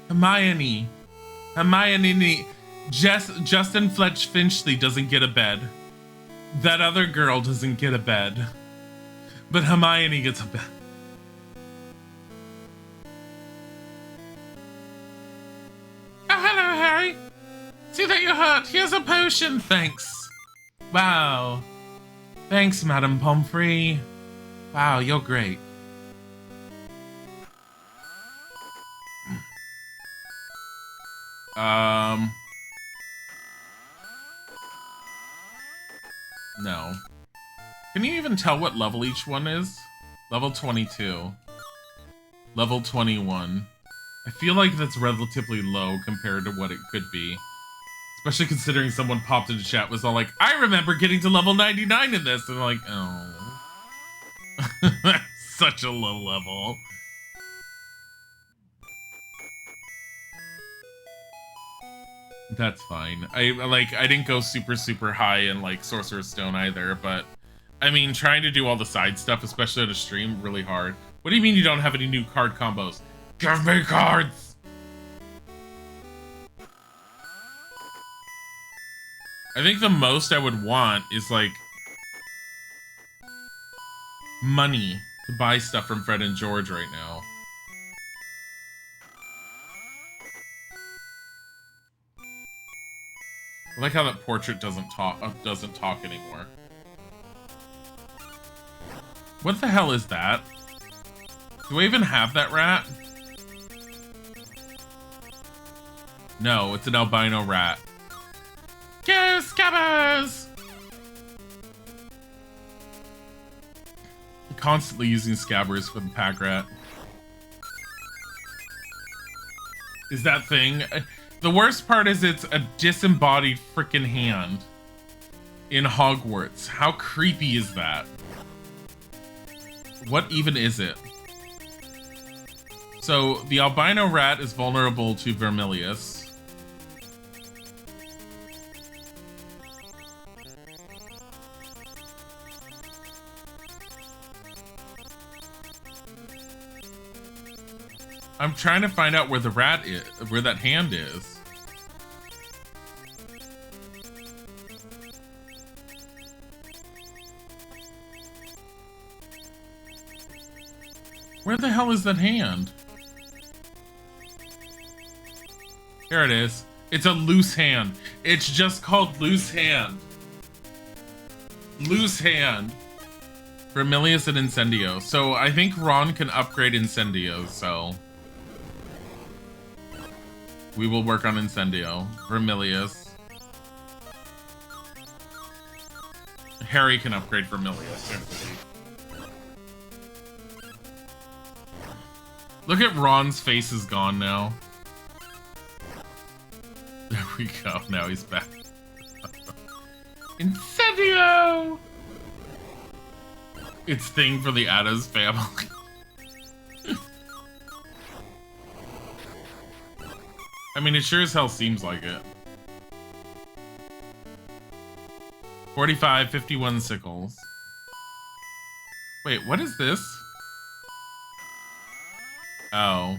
Hermione. Justin Fletch Finchley doesn't get a bed. That other girl doesn't get a bed. But Hermione gets a bed. Oh, hello, Harry. See that you're hurt. Here's a potion. Thanks. Wow. Thanks, Madame Pomfrey. Wow, you're great. No. Can you even tell what level each one is? Level 22. Level 21. I feel like that's relatively low compared to what it could be. Especially considering someone popped into chat was all like, I remember getting to level 99 in this. And I'm like, oh. That's such a low level. That's fine. I didn't go super high in like Sorcerer's Stone either, but I mean, trying to do all the side stuff, especially on a stream, really hard. What do you mean you don't have any new card combos? Give me cards! I think the most I would want is like money to buy stuff from Fred and George right now. I like how that portrait doesn't talk anymore. What the hell is that? Do I even have that rat? No, it's an albino rat. Go, Scabbers! I'm constantly using Scabbers for the pack rat. Is that thing? The worst part is it's a disembodied freaking hand. in Hogwarts. How creepy is that? What even is it? So the albino rat is vulnerable to Vermilius. I'm trying to find out where the rat is, where that hand is. Where the hell is that hand? Here it is. It's a loose hand. It's just called loose hand. Loose hand. Vermilius and Incendio. So I think Ron can upgrade Incendio, so we will work on Incendio. Vermilius. Harry can upgrade Vermilius. Look at Ron's face is gone now. There we go. Now he's back. Incendio! It's thing for the Addams family. I mean, it sure as hell seems like it. 45, 51 sickles. Wait, what is this? Oh.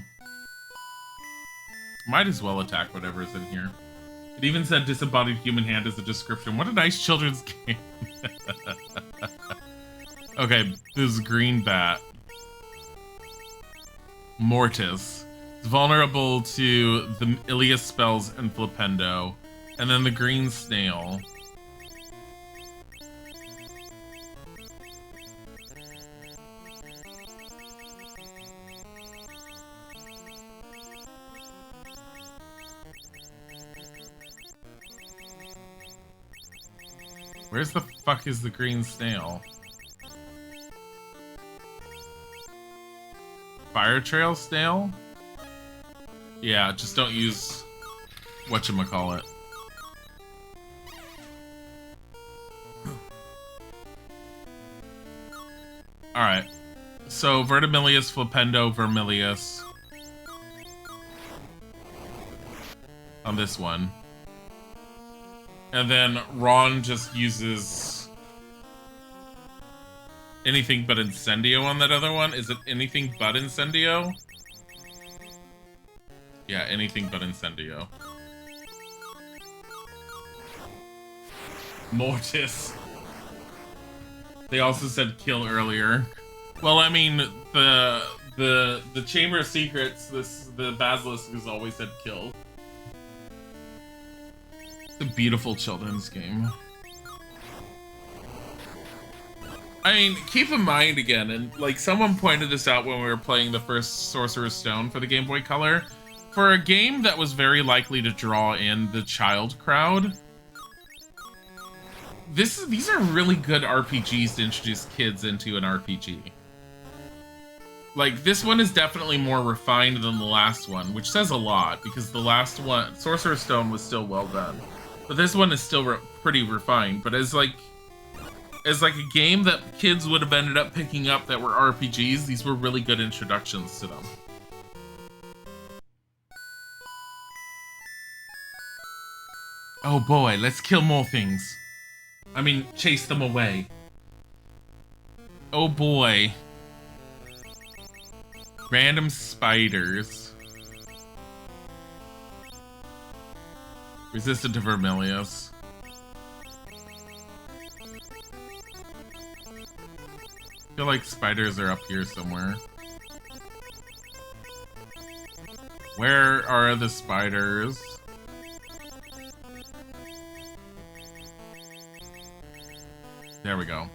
Might as well attack whatever's in here. It even said disembodied human hand as a description. What a nice children's game. Okay, this green bat. Mortis. It's vulnerable to the Ilias spells and Flipendo. And then the green snail. Where's the fuck is the green snail? Fire trail snail? Yeah, just don't use whatchamacallit. Alright. So Vertimilius, Flipendo, Vermilius. On this one. And then Ron just uses anything but Incendio on that other one. Is it anything but Incendio? Yeah, anything but Incendio. Mortis. They also said kill earlier. Well, I mean, the Chamber of Secrets, the Basilisk has always said kill. It's a beautiful children's game. I mean, keep in mind again, and like someone pointed this out when we were playing the first Sorcerer's Stone for the Game Boy Color, for a game that was very likely to draw in the child crowd, these are really good RPGs to introduce kids into an RPG. Like, this one is definitely more refined than the last one, which says a lot, because the last one, Sorcerer's Stone, was still well done. But this one is still pretty refined, but as like a game that kids would have ended up picking up that were RPGs, these were really good introductions to them. Oh boy, let's kill more things. I mean, chase them away. Oh boy. Random spiders. Resistant to Vermilius. I feel like spiders are up here somewhere. Where are the spiders? There we go.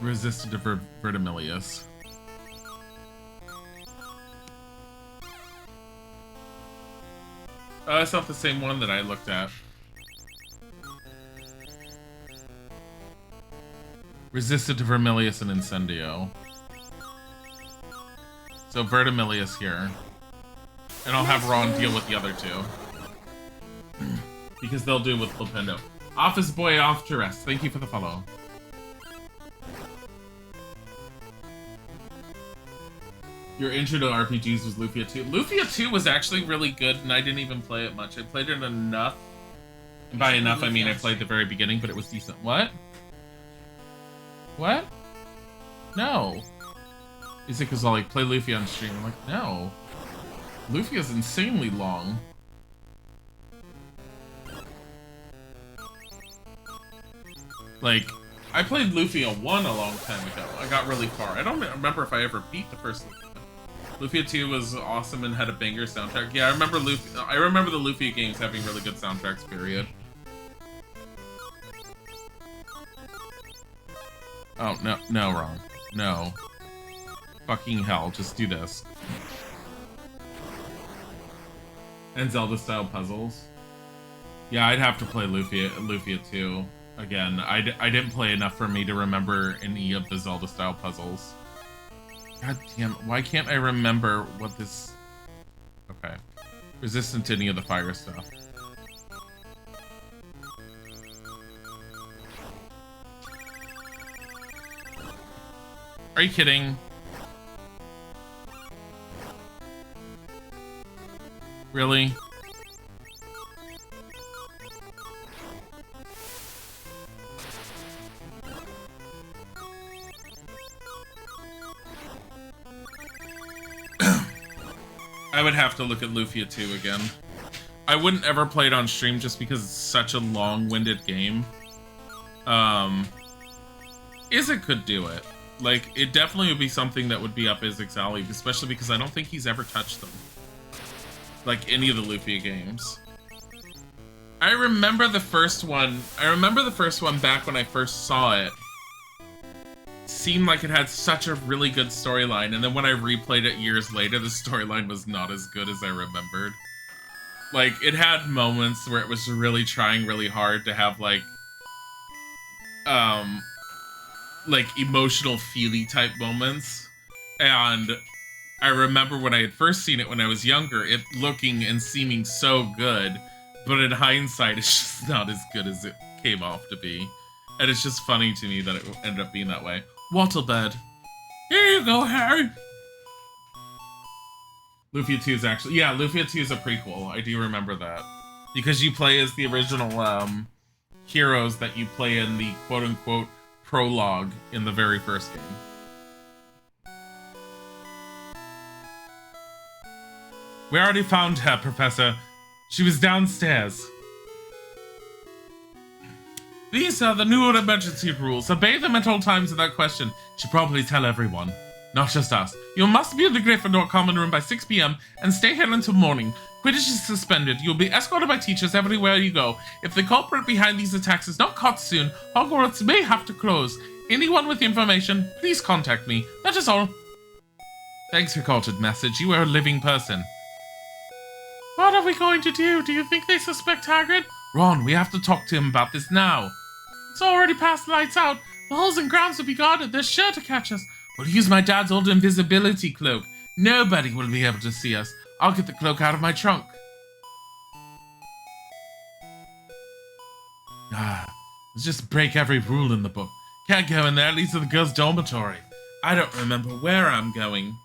Resistant to Vertimilius. Oh, that's not the same one that I looked at. Resistant to Vermilius and Incendio. So Vertimilius here. And I'll have Ron deal with the other two. Because they'll do with Flipendo. Office boy off to rest. Thank you for the follow. Your intro to RPGs was Lufia 2. Lufia 2 was actually really good, and I didn't even play it much. I played it enough. And by enough, I mean I played the very beginning, but it was decent. What? What? No. Is it because I'll like play Lufia on stream? I'm like, no. Lufia's insanely long. Like, I played Lufia 1 a long time ago. I got really far. I don't remember if I ever beat the first Lufia. Lufia 2 was awesome and had a banger soundtrack. Yeah, I remember the Lufia games having really good soundtracks, period. Oh, no, wrong. No. Fucking hell, just do this. And Zelda-style puzzles. Yeah, I'd have to play Lufia 2 again. I didn't play enough for me to remember any of the Zelda-style puzzles. God damn, why can't I remember what this... Okay. Resistant to any of the fire stuff. Are you kidding? Really? I would have to look at Lufia 2 again. I wouldn't ever play it on stream just because it's such a long-winded game. Izzet could do it. Like, it definitely would be something that would be up Izzet's alley, especially because I don't think he's ever touched them. Like, any of the Lufia games. I remember the first one back when I first saw it. Seemed like it had such a really good storyline, and then when I replayed it years later, the storyline was not as good as I remembered. Like, it had moments where it was really trying really hard to have, like emotional feely type moments. And I remember when I had first seen it when I was younger, it looking and seeming so good, but in hindsight, it's just not as good as it came off to be. And it's just funny to me that it ended up being that way. Wattlebed. Here you go, Harry! Lufia 2 is actually... Yeah, Lufia 2 is a prequel. I do remember that. Because you play as the original heroes that you play in the quote-unquote prologue in the very first game. We already found her, Professor. She was downstairs. These are the new emergency rules. Obey them at all times without question. Should probably tell everyone. Not just us. You must be in the Gryffindor common room by 6 p.m. and stay here until morning. Quidditch is suspended. You'll be escorted by teachers everywhere you go. If the culprit behind these attacks is not caught soon, Hogwarts may have to close. Anyone with information, please contact me. That is all. Thanks, recorded message. You are a living person. What are we going to do? Do you think they suspect Hagrid? Ron, we have to talk to him about this now. It's already past lights out. The halls and grounds will be guarded. They're sure to catch us. We'll use my dad's old invisibility cloak. Nobody will be able to see us. I'll get the cloak out of my trunk. Let's just break every rule in the book. Can't go in there. It leads to the girls' dormitory. I don't remember where I'm going.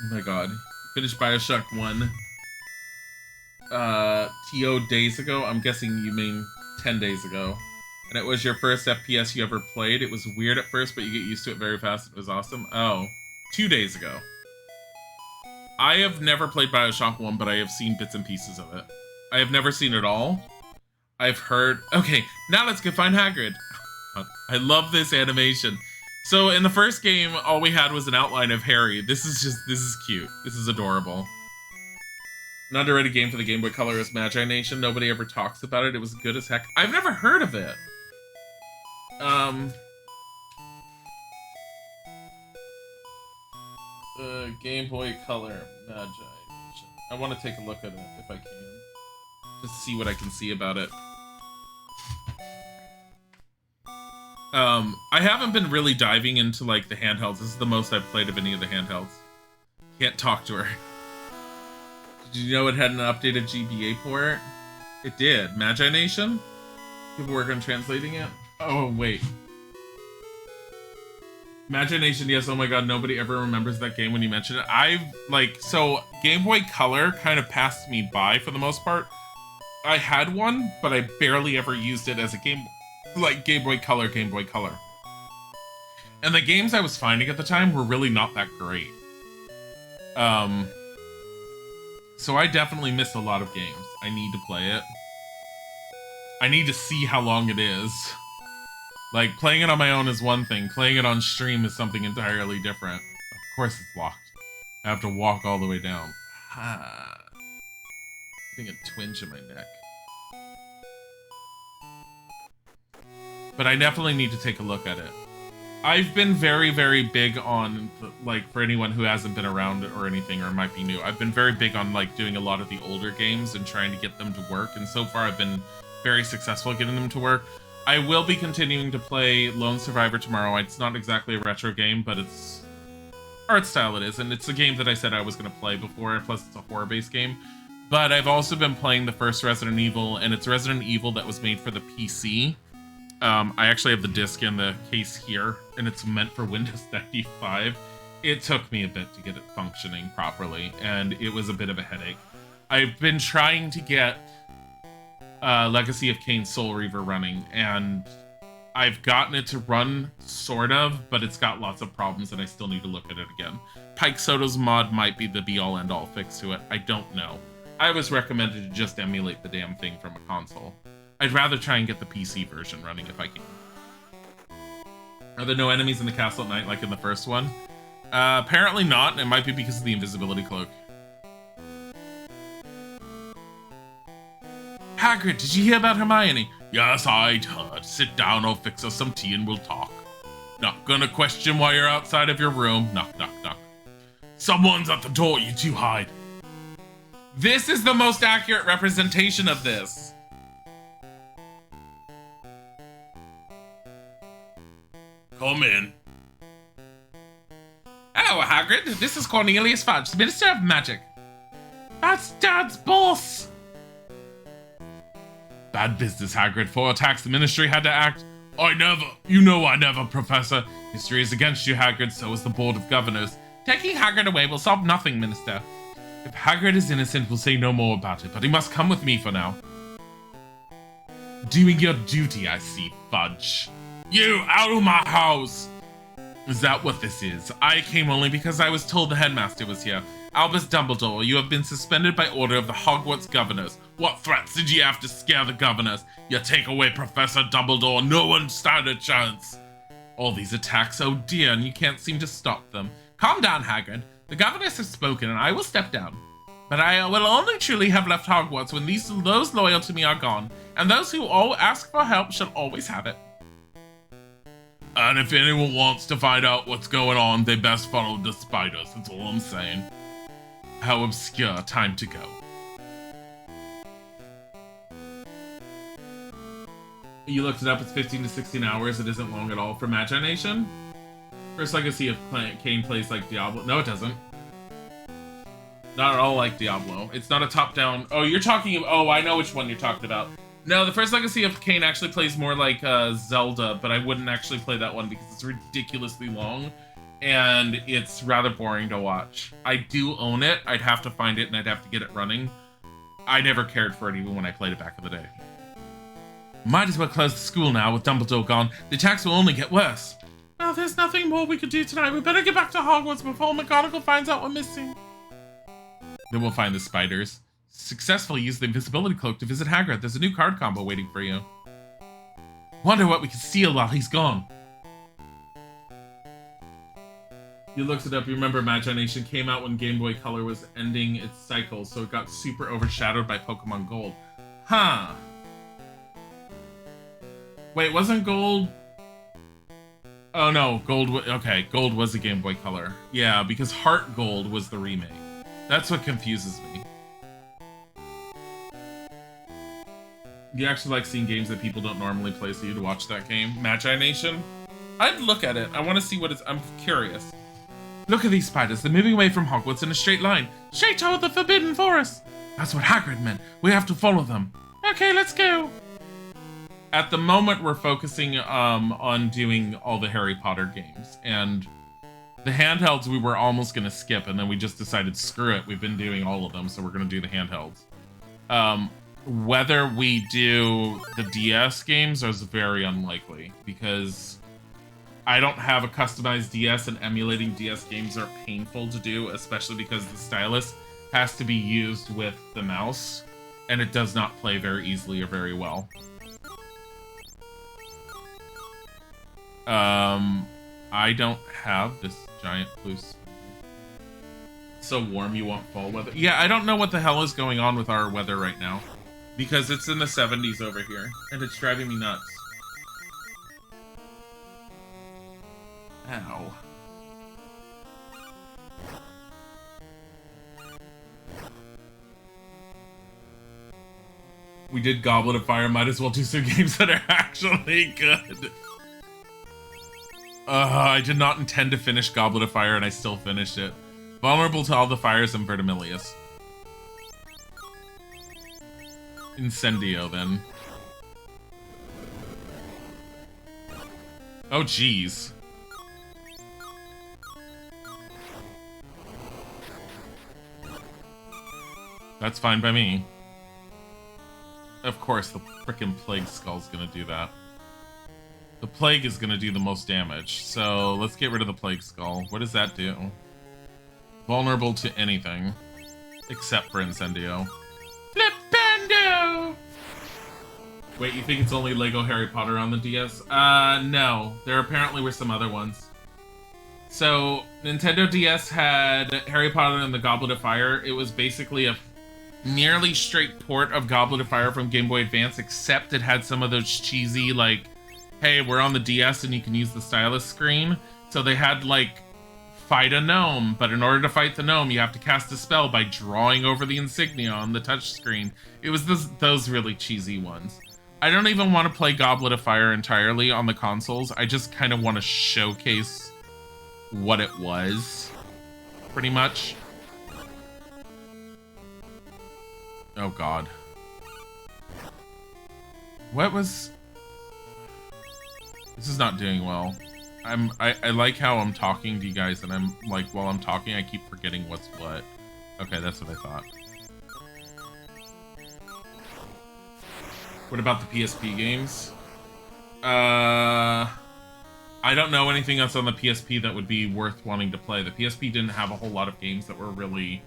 Oh my god. Finished Bioshock 1. TO days ago. I'm guessing you mean 10 days ago. And it was your first FPS you ever played. It was weird at first, but you get used to it very fast. It was awesome. Oh, 2 days ago. I have never played Bioshock 1, but I have seen bits and pieces of it. I have never seen it all. I've heard... Okay, now let's go find Hagrid. I love this animation. So in the first game, all we had was an outline of Harry. This is cute. This is adorable. An underrated game for the Game Boy Color is Magi Nation. Nobody ever talks about it. It was good as heck. I've never heard of it. Game Boy Color Magi Nation. I want to take a look at it if I can. Just to see what I can see about it. I haven't been really diving into, like, the handhelds. This is the most I've played of any of the handhelds. Can't talk to her. Did you know it had an updated GBA port? It did. Magi Nation? People work on translating it? Oh, wait. Magi Nation, yes, oh my god, nobody ever remembers that game when you mention it. So Game Boy Color kind of passed me by for the most part. I had one, but I barely ever used it as a Game Boy Color. And the games I was finding at the time were really not that great. So I definitely missed a lot of games. I need to play it. I need to see how long it is. Like, playing it on my own is one thing. Playing it on stream is something entirely different. Of course it's locked. I have to walk all the way down. Getting a twinge in my neck. But I definitely need to take a look at it. I've been very, very big on, like, for anyone who hasn't been around or anything or might be new, I've been very big on, like, doing a lot of the older games and trying to get them to work. And so far I've been very successful at getting them to work. I will be continuing to play Lone Survivor tomorrow. It's not exactly a retro game, but it's art style it is. And it's a game that I said I was going to play before, plus it's a horror-based game. But I've also been playing the first Resident Evil, and it's Resident Evil that was made for the PC. I actually have the disc in the case here, and it's meant for Windows 95. It took me a bit to get it functioning properly, and it was a bit of a headache. I've been trying to get Legacy of Kain Soul Reaver running, and I've gotten it to run, sort of, but it's got lots of problems, and I still need to look at it again. Pike Soto's mod might be the be-all, end-all fix to it. I don't know. I was recommended to just emulate the damn thing from a console. I'd rather try and get the PC version running if I can. Are there no enemies in the castle at night like in the first one? Apparently not, and it might be because of the invisibility cloak. Hagrid, did you hear about Hermione? Yes, I'd heard. Sit down, I'll fix us some tea and we'll talk. Not gonna question why you're outside of your room. Knock, knock, knock. Someone's at the door, you two hide. This is the most accurate representation of this. Come in. Hello, Hagrid. This is Cornelius Fudge, the Minister of Magic. That's Dad's boss. Bad business, Hagrid. For attacks, the Ministry had to act. I never, Professor. History is against you, Hagrid, so is the Board of Governors. Taking Hagrid away will solve nothing, Minister. If Hagrid is innocent, we'll say no more about it, but he must come with me for now. Doing your duty, I see, Fudge. You, out of my house! Is that what this is? I came only because I was told the headmaster was here. Albus Dumbledore, you have been suspended by order of the Hogwarts governors. What threats did you have to scare the governors? You take away Professor Dumbledore, no one stand a chance. All these attacks, oh dear, and you can't seem to stop them. Calm down, Hagrid. The governors have spoken, and I will step down. But I will only truly have left Hogwarts when those loyal to me are gone, and those who all ask for help shall always have it. And if anyone wants to find out what's going on, they best follow the spiders, that's all I'm saying. How obscure, time to go. You looked it up, it's 15 to 16 hours, it isn't long at all for Magi Nation. First Legacy of Kain plays like Diablo. No, it doesn't. Not at all like Diablo. It's not a top-down... Oh, you're talking... Oh, I know which one you're talking about. No, the first Legacy of Kain actually plays more like Zelda, but I wouldn't actually play that one because it's ridiculously long, and it's rather boring to watch. I do own it. I'd have to find it, and I'd have to get it running. I never cared for it even when I played it back in the day. Might as well close the school now with Dumbledore gone. The attacks will only get worse. Now, there's nothing more we could do tonight. We better get back to Hogwarts before McGonagall finds out we're missing. Then we'll find the spiders. Successfully use the invisibility cloak to visit Hagrid. There's a new card combo waiting for you. Wonder what we can steal while he's gone. You looked it up. You remember Magi Nation came out when Game Boy Color was ending its cycle, so it got super overshadowed by Pokemon Gold. Huh. Wait, wasn't Gold... Oh no, Gold... Okay, Gold was a Game Boy Color. Yeah, because Heart Gold was the remake. That's what confuses me. You actually like seeing games that people don't normally play, so you'd watch that game? Magi Nation? I'd look at it. I want to see what it's... I'm curious. Look at these spiders. They're moving away from Hogwarts in a straight line. Straight toward the Forbidden Forest. That's what Hagrid meant. We have to follow them. Okay, let's go. At the moment, we're focusing on doing all the Harry Potter games. And the handhelds we were almost going to skip, and then we just decided, screw it. We've been doing all of them, so we're going to do the handhelds. Whether we do the DS games is very unlikely, because I don't have a customized DS, and emulating DS games are painful to do, especially because the stylus has to be used with the mouse, and it does not play very easily or very well. I don't have this giant blue sphere. It's so warm you want fall weather. Yeah, I don't know what the hell is going on with our weather right now, because it's in the 70s over here, and it's driving me nuts. Ow. We did Goblet of Fire, might as well do some games that are actually good. I did not intend to finish Goblet of Fire, and I still finished it. Vulnerable to all the fires and Vertimilius. Incendio, then. Oh, jeez. That's fine by me. Of course, the frickin' Plague Skull's gonna do that. The Plague is gonna do the most damage, so let's get rid of the Plague Skull. What does that do? Vulnerable to anything. Except for Incendio. Flipendo! Wait, you think it's only Lego Harry Potter on the DS? No. There apparently were some other ones. So, Nintendo DS had Harry Potter and the Goblet of Fire. It was basically a nearly straight port of Goblet of Fire from Game Boy Advance, except it had some of those cheesy, like, hey, we're on the DS and you can use the stylus screen. So they had, like, fight a gnome, but in order to fight the gnome, you have to cast a spell by drawing over the insignia on the touchscreen. It was those really cheesy ones. I don't even want to play Goblet of Fire entirely on the consoles. I just kind of want to showcase what it was, pretty much. Oh god. What was... This is not doing well. I like how I'm talking to you guys, and I'm like, while I'm talking, I keep forgetting what's what. Okay, that's what I thought. What about the PSP games? I don't know anything else on the PSP that would be worth wanting to play. The PSP didn't have a whole lot of games that were really...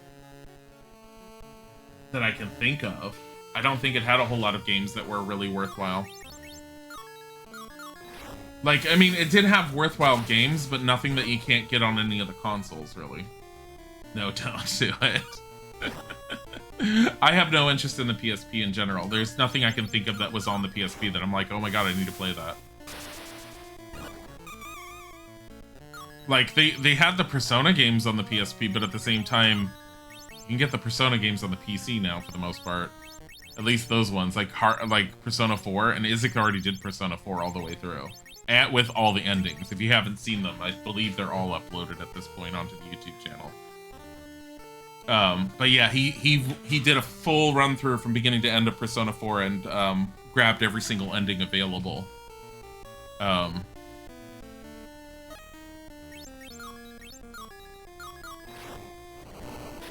that I can think of. I don't think it had a whole lot of games that were really worthwhile. Like, I mean, it did have worthwhile games, but nothing that you can't get on any of the consoles, really. No, don't do it. I have no interest in the PSP in general. There's nothing I can think of that was on the PSP that I'm like, oh my god, I need to play that. Like, they had the Persona games on the PSP, but at the same time, you can get the Persona games on the PC now, for the most part. At least those ones, like Persona 4, and Isaac already did Persona 4 all the way through. And with all the endings. If you haven't seen them, I believe they're all uploaded at this point onto the YouTube channel. But yeah, he did a full run through from beginning to end of Persona 4 and grabbed every single ending available. Does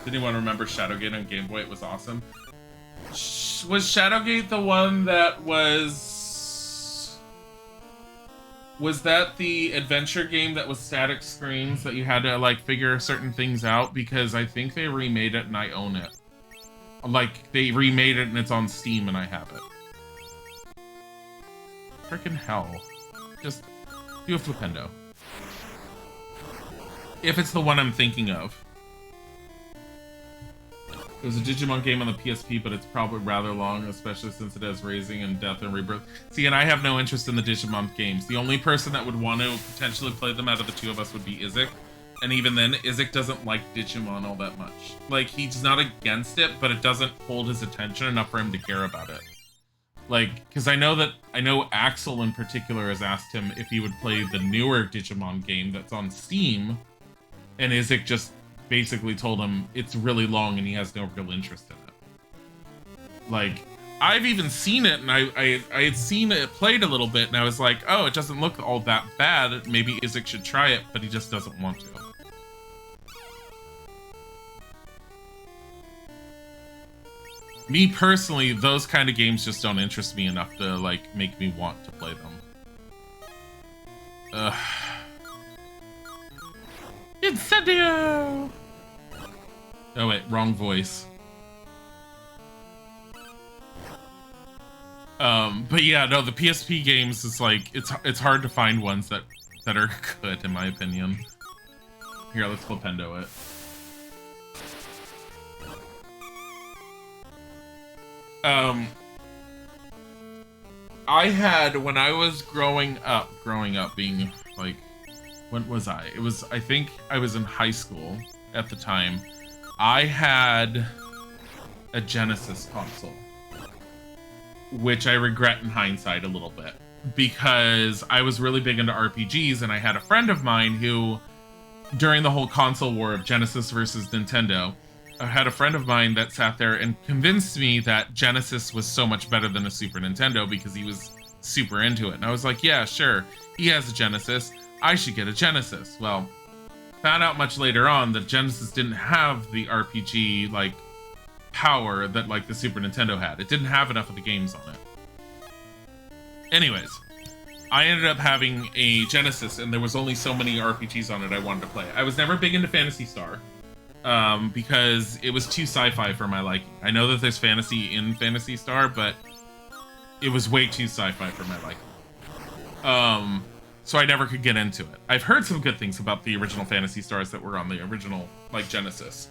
anyone remember Shadowgate on Game Boy? It was awesome. Was Shadowgate the one that was... Was that the adventure game that was static screens that you had to, like, figure certain things out? Because I think they remade it and I own it. Like, they remade it and it's on Steam and I have it. Frickin' hell. Just do a Flipendo. If it's the one I'm thinking of. There's a Digimon game on the PSP, but it's probably rather long, especially since it has Raising and Death and Rebirth. See, and I have no interest in the Digimon games. The only person that would want to potentially play them out of the two of us would be Isaac. And even then, Isaac doesn't like Digimon all that much. Like, he's not against it, but it doesn't hold his attention enough for him to care about it. Like, because I know Axel in particular has asked him if he would play the newer Digimon game that's on Steam, and Isaac just basically told him it's really long and he has no real interest in it. Like, I've even seen it, and I had seen it played a little bit, and I was like, oh, it doesn't look all that bad. Maybe Isaac should try it, but he just doesn't want to. Me personally, those kind of games just don't interest me enough to, like, make me want to play them. Ugh. Incendio! Oh wait, wrong voice. But yeah, no, the PSP games is like, it's hard to find ones that are good, in my opinion. Here, let's flipendo it. I had, when I was growing up being like, when was I? It was, I think I was in high school at the time. I had a Genesis console, which I regret in hindsight a little bit, because I was really big into RPGs, and I had a friend of mine who, during the whole console war of Genesis versus Nintendo, I had a friend of mine that sat there and convinced me that Genesis was so much better than a Super Nintendo because he was super into it. And I was like, yeah, sure, he has a Genesis, I should get a Genesis. Well, found out much later on that Genesis didn't have the RPG, like, power that, like, the Super Nintendo had. It didn't have enough of the games on it. Anyways, I ended up having a Genesis, and there was only so many RPGs on it I wanted to play. I was never big into Phantasy Star, because it was too sci-fi for my liking. I know that there's fantasy in Phantasy Star, but it was way too sci-fi for my liking. So I never could get into it. I've heard some good things about the original Phantasy Stars that were on the original, like, Genesis.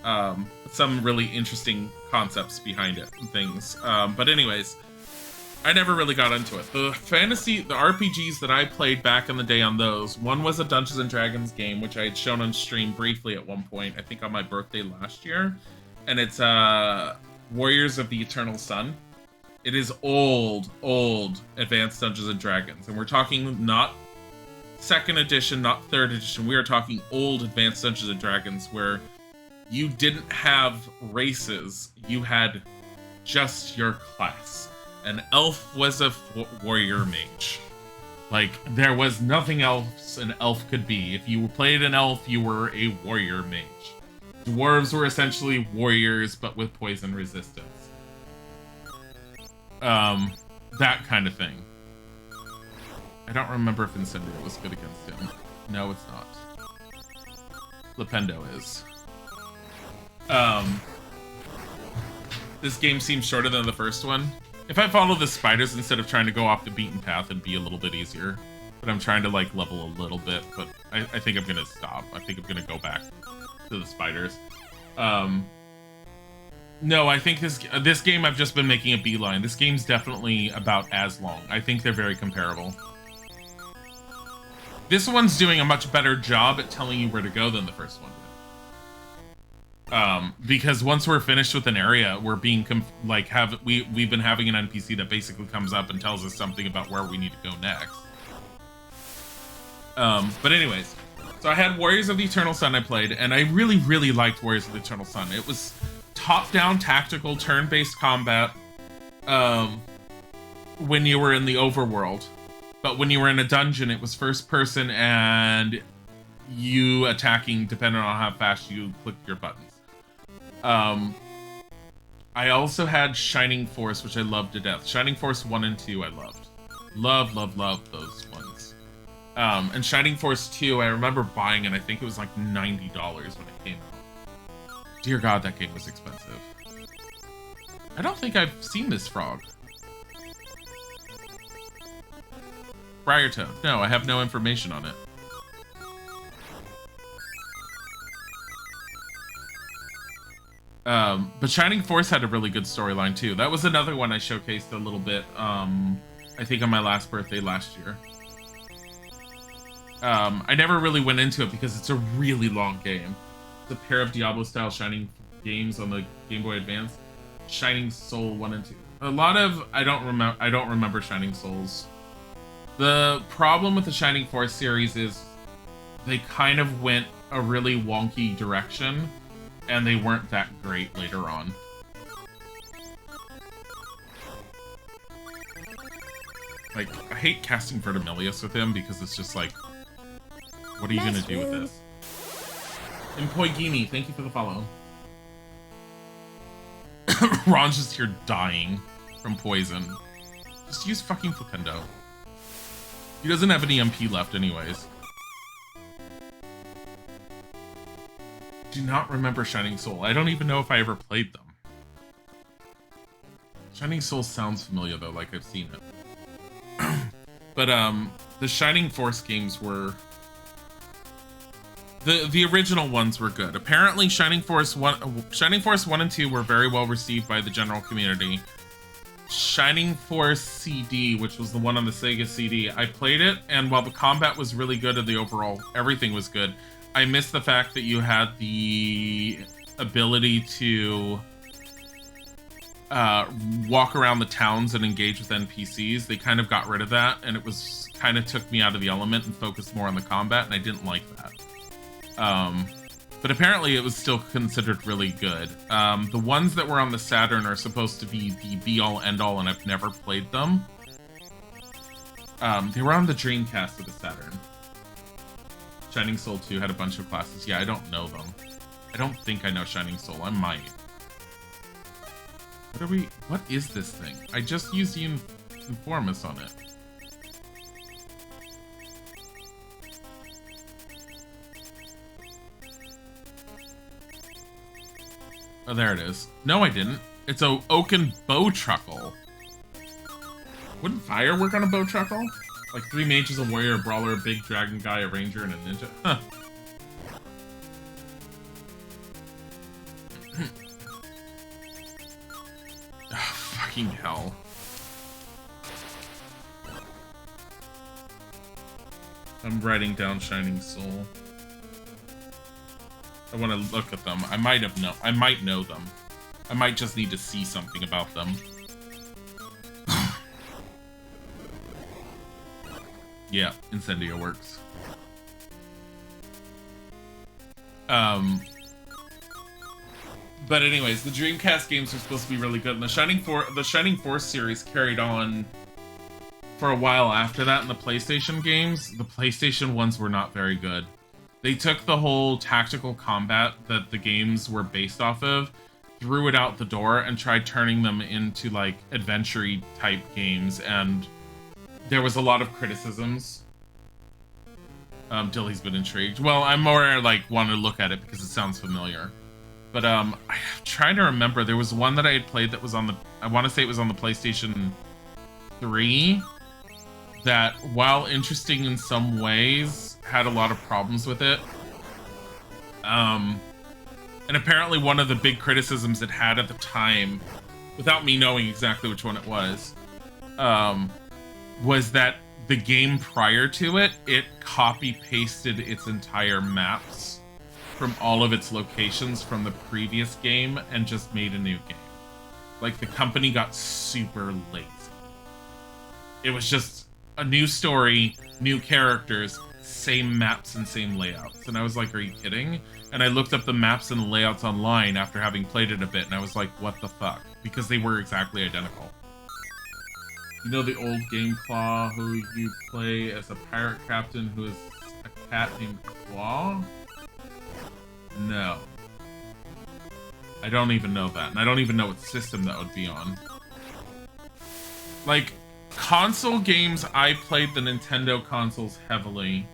Some really interesting concepts behind it and things. But anyways, I never really got into it. The RPGs that I played back in the day on those, one was a Dungeons and Dragons game, which I had shown on stream briefly at one point, I think on my birthday last year. And it's Warriors of the Eternal Sun. It is old Advanced Dungeons and Dragons. And we're talking not 2nd edition, not 3rd edition. We are talking old Advanced Dungeons and Dragons where you didn't have races. You had just your class. An elf was a warrior mage. Like, there was nothing else an elf could be. If you played an elf, you were a warrior mage. Dwarves were essentially warriors, but with poison resistance. That kind of thing. I don't remember if Incendio was good against him. No, it's not. Flipendo is. This game seems shorter than the first one. If I follow the spiders instead of trying to go off the beaten path, it'd be a little bit easier. But I'm trying to, like, level a little bit, but I think I'm gonna stop. I think I'm gonna go back to the spiders. No, I think this game I've just been making a beeline. This game's definitely about as long. I think they're very comparable. This one's doing a much better job at telling you where to go than the first one did. Because once we're finished with an area, we're being we've been having an NPC that basically comes up and tells us something about where we need to go next. But anyways, so I had Warriors of the Eternal Sun I played, and I really, really liked Warriors of the Eternal Sun. It was top-down tactical turn-based combat when you were in the overworld. But when you were in a dungeon, it was first person and you attacking depending on how fast you clicked your buttons. I also had Shining Force, which I loved to death. Shining Force 1 and 2 I loved. Love those ones. And Shining Force 2, I remember buying it. I think it was like $90 when it came out. Dear God, that game was expensive. I don't think I've seen this frog. Briartoad. No, I have no information on it. But Shining Force had a really good storyline too. That was another one I showcased a little bit, I think on my last birthday last year. I never really went into it because it's a really long game. It's a pair of Diablo-style Shining games on the Game Boy Advance. Shining Soul 1 and 2. A lot of I don't remember Shining Souls. The problem with the Shining Force series is they kind of went a really wonky direction, and they weren't that great later on. Like, I hate casting Vertimilius with him because it's just like, what are you gonna do with this? Empoigini, thank you for the follow. Ron's just here dying from poison. Just use fucking Flipendo. He doesn't have any MP left anyways. Do not remember Shining Soul. I don't even know if I ever played them. Shining Soul sounds familiar though, like I've seen it. But the Shining Force games were the original ones were good. Apparently Shining Force 1 and 2 were very well received by the general community. Shining Force CD, which was the one on the Sega CD, I played it, and while the combat was really good and the overall everything was good, I missed the fact that you had the ability to walk around the towns and engage with NPCs. They kind of got rid of that, and it was kind of took me out of the element and focused more on the combat, and I didn't like that. But apparently it was still considered really good. The ones that were on the Saturn are supposed to be the be-all, end-all, and I've never played them. They were on the Dreamcast of the Saturn. Shining Soul 2 had a bunch of classes. Yeah, I don't know them. I don't think I know Shining Soul. I might. What is this thing? I just used Informus on it. Oh, there it is. No, I didn't. It's a Oaken Bow Truckle. Wouldn't fire work on a bow truckle? Like 3 mages, a warrior, a brawler, a big dragon guy, a ranger, and a ninja? Huh. Oh, fucking hell. I'm writing down Shining Soul. I want to look at them. I might know them. I might just need to see something about them. Yeah, Incendio works. But anyways, the Dreamcast games are supposed to be really good, and the Shining Force series carried on for a while after that in the PlayStation games. The PlayStation ones were not very good. They took the whole tactical combat that the games were based off of, threw it out the door, and tried turning them into like adventure-y type games, and there was a lot of criticisms. Dilly's been intrigued. Well, I'm more like want to look at it because it sounds familiar. But I'm trying to remember. There was one that I had played that was on the, I want to say it was on the PlayStation 3, that while interesting in some ways, had a lot of problems with it. And apparently one of the big criticisms it had at the time, without me knowing exactly which one it was that the game prior to it, it copy-pasted its entire maps from all of its locations from the previous game and just made a new game. Like, the company got super lazy. It was just a new story, new characters, same maps and same layouts. And I was like, are you kidding? And I looked up the maps and the layouts online after having played it a bit, and I was like, what the fuck? Because they were exactly identical. You know the old Game Claw who you play as a pirate captain who is a cat named Claw? No. I don't even know that, and I don't even know what system that would be on. Like, console games, I played the Nintendo consoles heavily.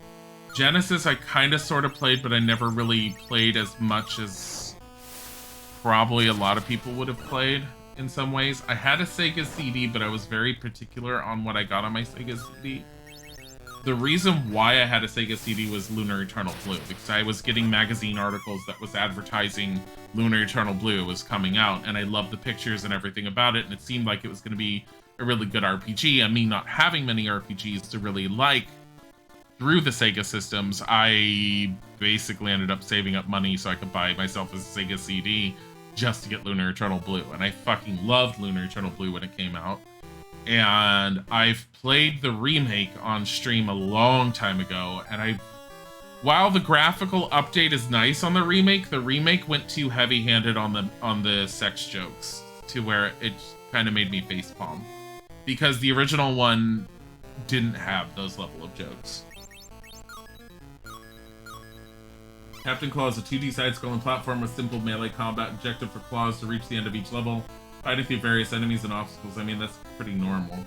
Genesis I kind of sort of played, but I never really played as much as probably a lot of people would have played in some ways. I had a Sega CD, but I was very particular on what I got on my Sega CD. The reason why I had a Sega CD was Lunar Eternal Blue, because I was getting magazine articles that was advertising Lunar Eternal Blue was coming out, and I loved the pictures and everything about it, and it seemed like it was going to be a really good RPG, and me not having many RPGs to really like through the Sega systems, I basically ended up saving up money so I could buy myself a Sega CD just to get Lunar Eternal Blue, and I fucking loved Lunar Eternal Blue when it came out. And I've played the remake on stream a long time ago, and while the graphical update is nice on the remake went too heavy-handed on the sex jokes to where it kind of made me facepalm. Because the original one, didn't have those level of jokes. Captain Claw is a 2D side-scrolling platform with simple melee combat. Objective for Claws to reach the end of each level, fighting through various enemies and obstacles. I mean, that's pretty normal.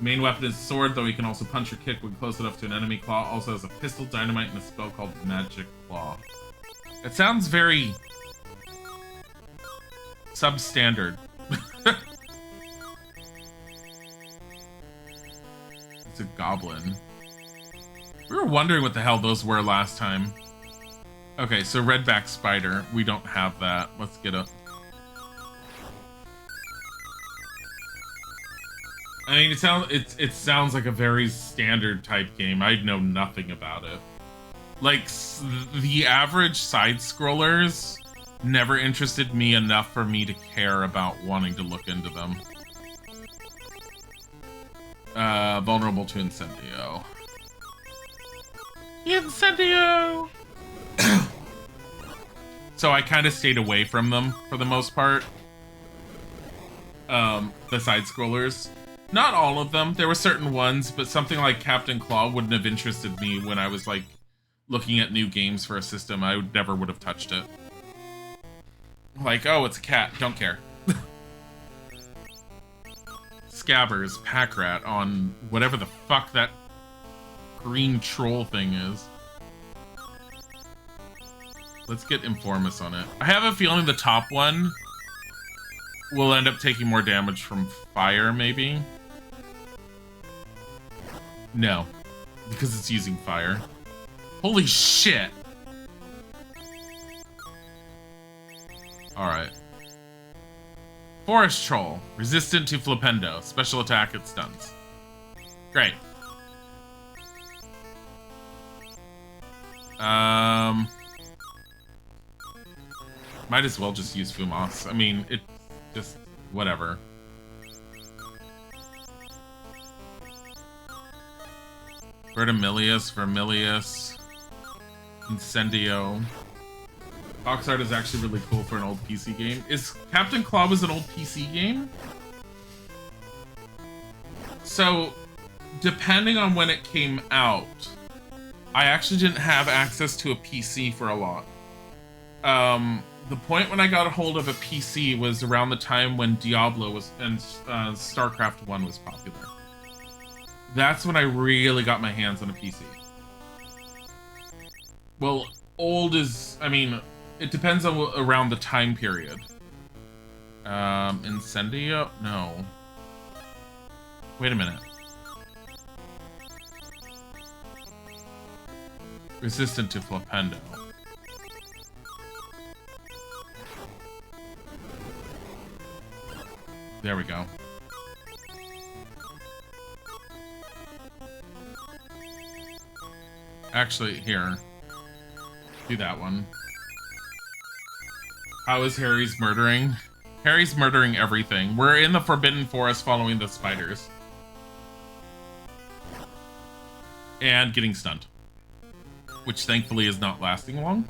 Main weapon is sword, though he can also punch or kick when close enough to an enemy. Claw also has a pistol, dynamite, and a spell called Magic Claw. It sounds very substandard. It's a goblin. We were wondering what the hell those were last time. Okay, so redback spider. We don't have that. Let's get a... I mean, it sounds like a very standard type game. I know nothing about it. Like, the average side-scrollers never interested me enough for me to care about wanting to look into them. Vulnerable to Incendio. Incendio! So I kind of stayed away from them for the most part. The side-scrollers. Not all of them. There were certain ones, but something like Captain Claw wouldn't have interested me when I was, like, looking at new games for a system. I never would have touched it. Like, oh, it's a cat. Don't care. Scabbers, Packrat on whatever the fuck that green troll thing is. Let's get Informus on it. I have a feeling the top one will end up taking more damage from fire, maybe? No, because it's using fire. Holy shit! Alright. Forest Troll. Resistant to Flipendo. Special attack, it stuns. Great. Might as well just use Fumas. I mean, it just... whatever. Vermilius. Incendio. Oxart is actually really cool for an old PC game. Is Captain Claw was an old PC game? So, depending on when it came out, I actually didn't have access to a PC for a lot. The point when I got a hold of a PC was around the time when Diablo was and StarCraft 1 was popular. That's when I really got my hands on a PC. Well, old is... I mean, it depends on around the time period. Incendio? No. Wait a minute. Resistant to Flipendo. There we go. Actually, here. Do that one. How is Harry's murdering? Harry's murdering everything. We're in the Forbidden Forest following the spiders. And getting stunned. Which thankfully is not lasting long.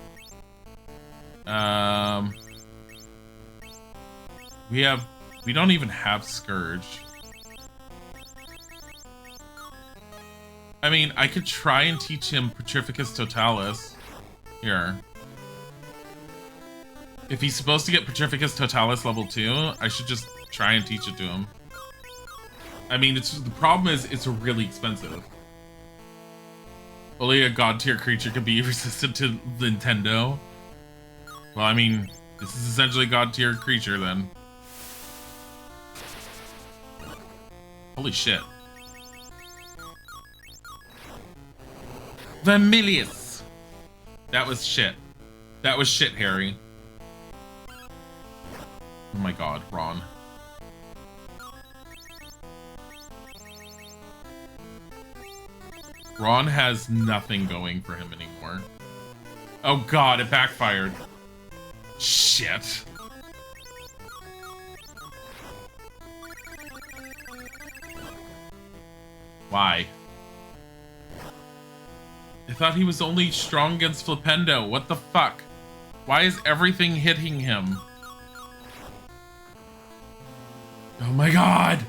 We don't even have Scourge. I mean, I could try and teach him Petrificus Totalis. Here. If he's supposed to get Petrificus Totalis level 2, I should just try and teach it to him. I mean, the problem is it's really expensive. Only a god tier creature can be resistant to Nintendo. Well, I mean, this is essentially a god tier creature then. Holy shit. Vermilius! That was shit. That was shit, Harry. Oh my god, Ron. Ron has nothing going for him anymore. Oh god, it backfired. Shit. Why? I thought he was only strong against Flipendo. What the fuck? Why is everything hitting him? Oh my god!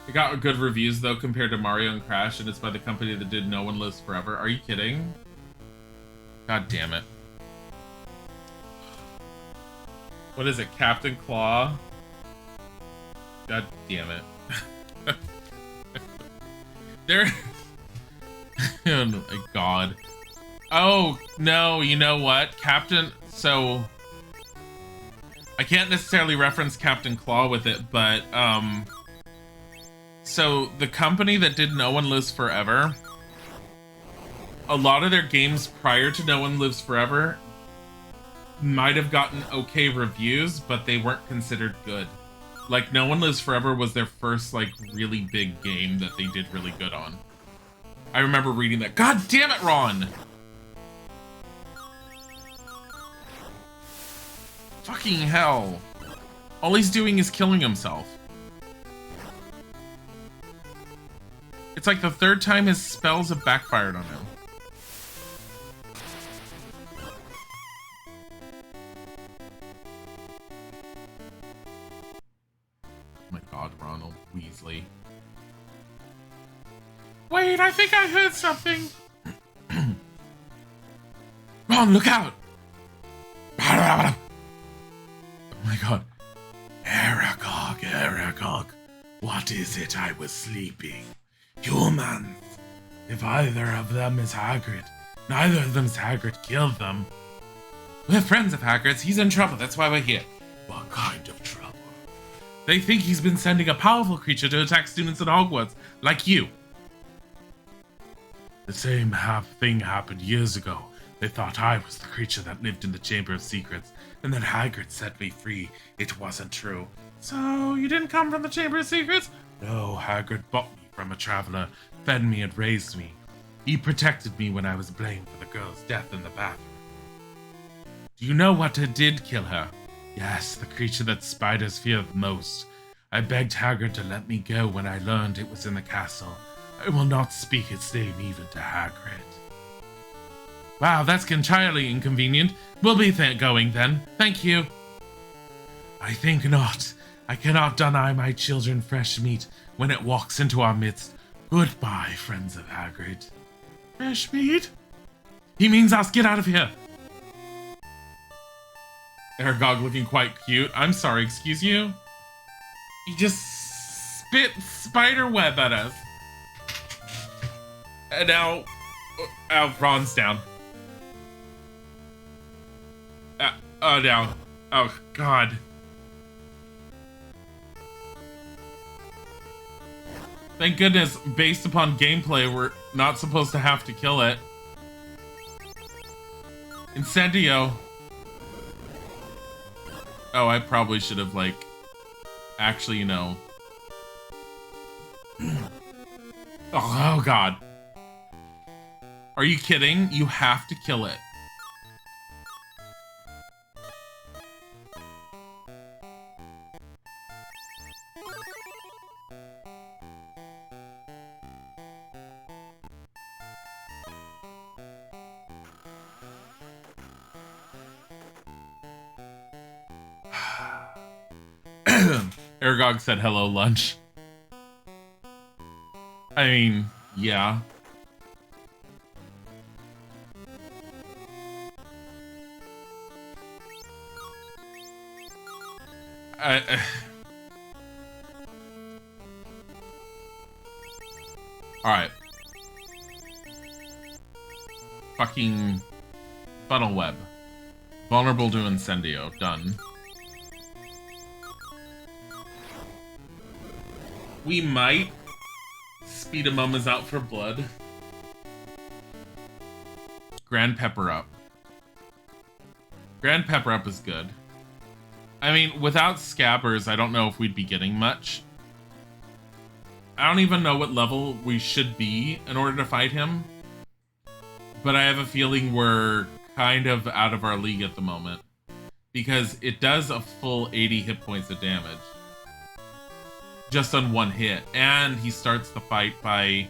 It got good reviews though compared to Mario and Crash, and it's by the company that did No One Lives Forever. Are you kidding? God damn it. What is it? Captain Claw? God damn it. There. Oh my god. Oh, no, you know what? So I can't necessarily reference Captain Claw with it, but so the company that did No One Lives Forever, a lot of their games prior to No One Lives Forever might have gotten okay reviews, but they weren't considered good. Like, No One Lives Forever was their first, like, really big game that they did really good on. I remember reading that. God damn it, Ron! Fucking hell. All he's doing is killing himself. It's like the third time his spells have backfired on him. Oh my god, Ronald Weasley. Wait, I think I heard something. Ron, look out! Oh my god. Aragog, Aragog. What is it? I was sleeping. Humans. If either of them is Hagrid, neither of them's Hagrid. Kill them. We're friends of Hagrid's. He's in trouble. That's why we're here. What kind of trouble? They think he's been sending a powerful creature to attack students at Hogwarts, like you. The same thing happened years ago. They thought I was the creature that lived in the Chamber of Secrets, and that Hagrid set me free. It wasn't true. So, you didn't come from the Chamber of Secrets? No, Hagrid bought me from a traveler, fed me and raised me. He protected me when I was blamed for the girl's death in the bathroom. Do you know what did kill her? Yes, the creature that spiders fear the most. I begged Hagrid to let me go when I learned it was in the castle. I will not speak its name even to Hagrid. Wow, that's entirely inconvenient. We'll be going then. Thank you. I think not. I cannot deny my children fresh meat when it walks into our midst. Goodbye, friends of Hagrid. Fresh meat? He means us. Get out of here. Aragog looking quite cute. I'm sorry, excuse you? He just spit spider web at us. And now... Ron's down. Oh, down. Oh, God. Thank goodness, based upon gameplay, we're not supposed to have to kill it. Incendio. Oh, I probably should have, like... Actually, you know... Oh, God. Are you kidding? You have to kill it. Aragog said hello, lunch. I mean, yeah. Alright. Fucking funnel web. Vulnerable to Incendio. Done. We might speed a moment out for blood. Grand Pepper Up. Grand Pepper Up is good. I mean, without Scabbers, I don't know if we'd be getting much. I don't even know what level we should be in order to fight him. But I have a feeling we're kind of out of our league at the moment. Because it does a full 80 hit points of damage. Just on one hit. And he starts the fight by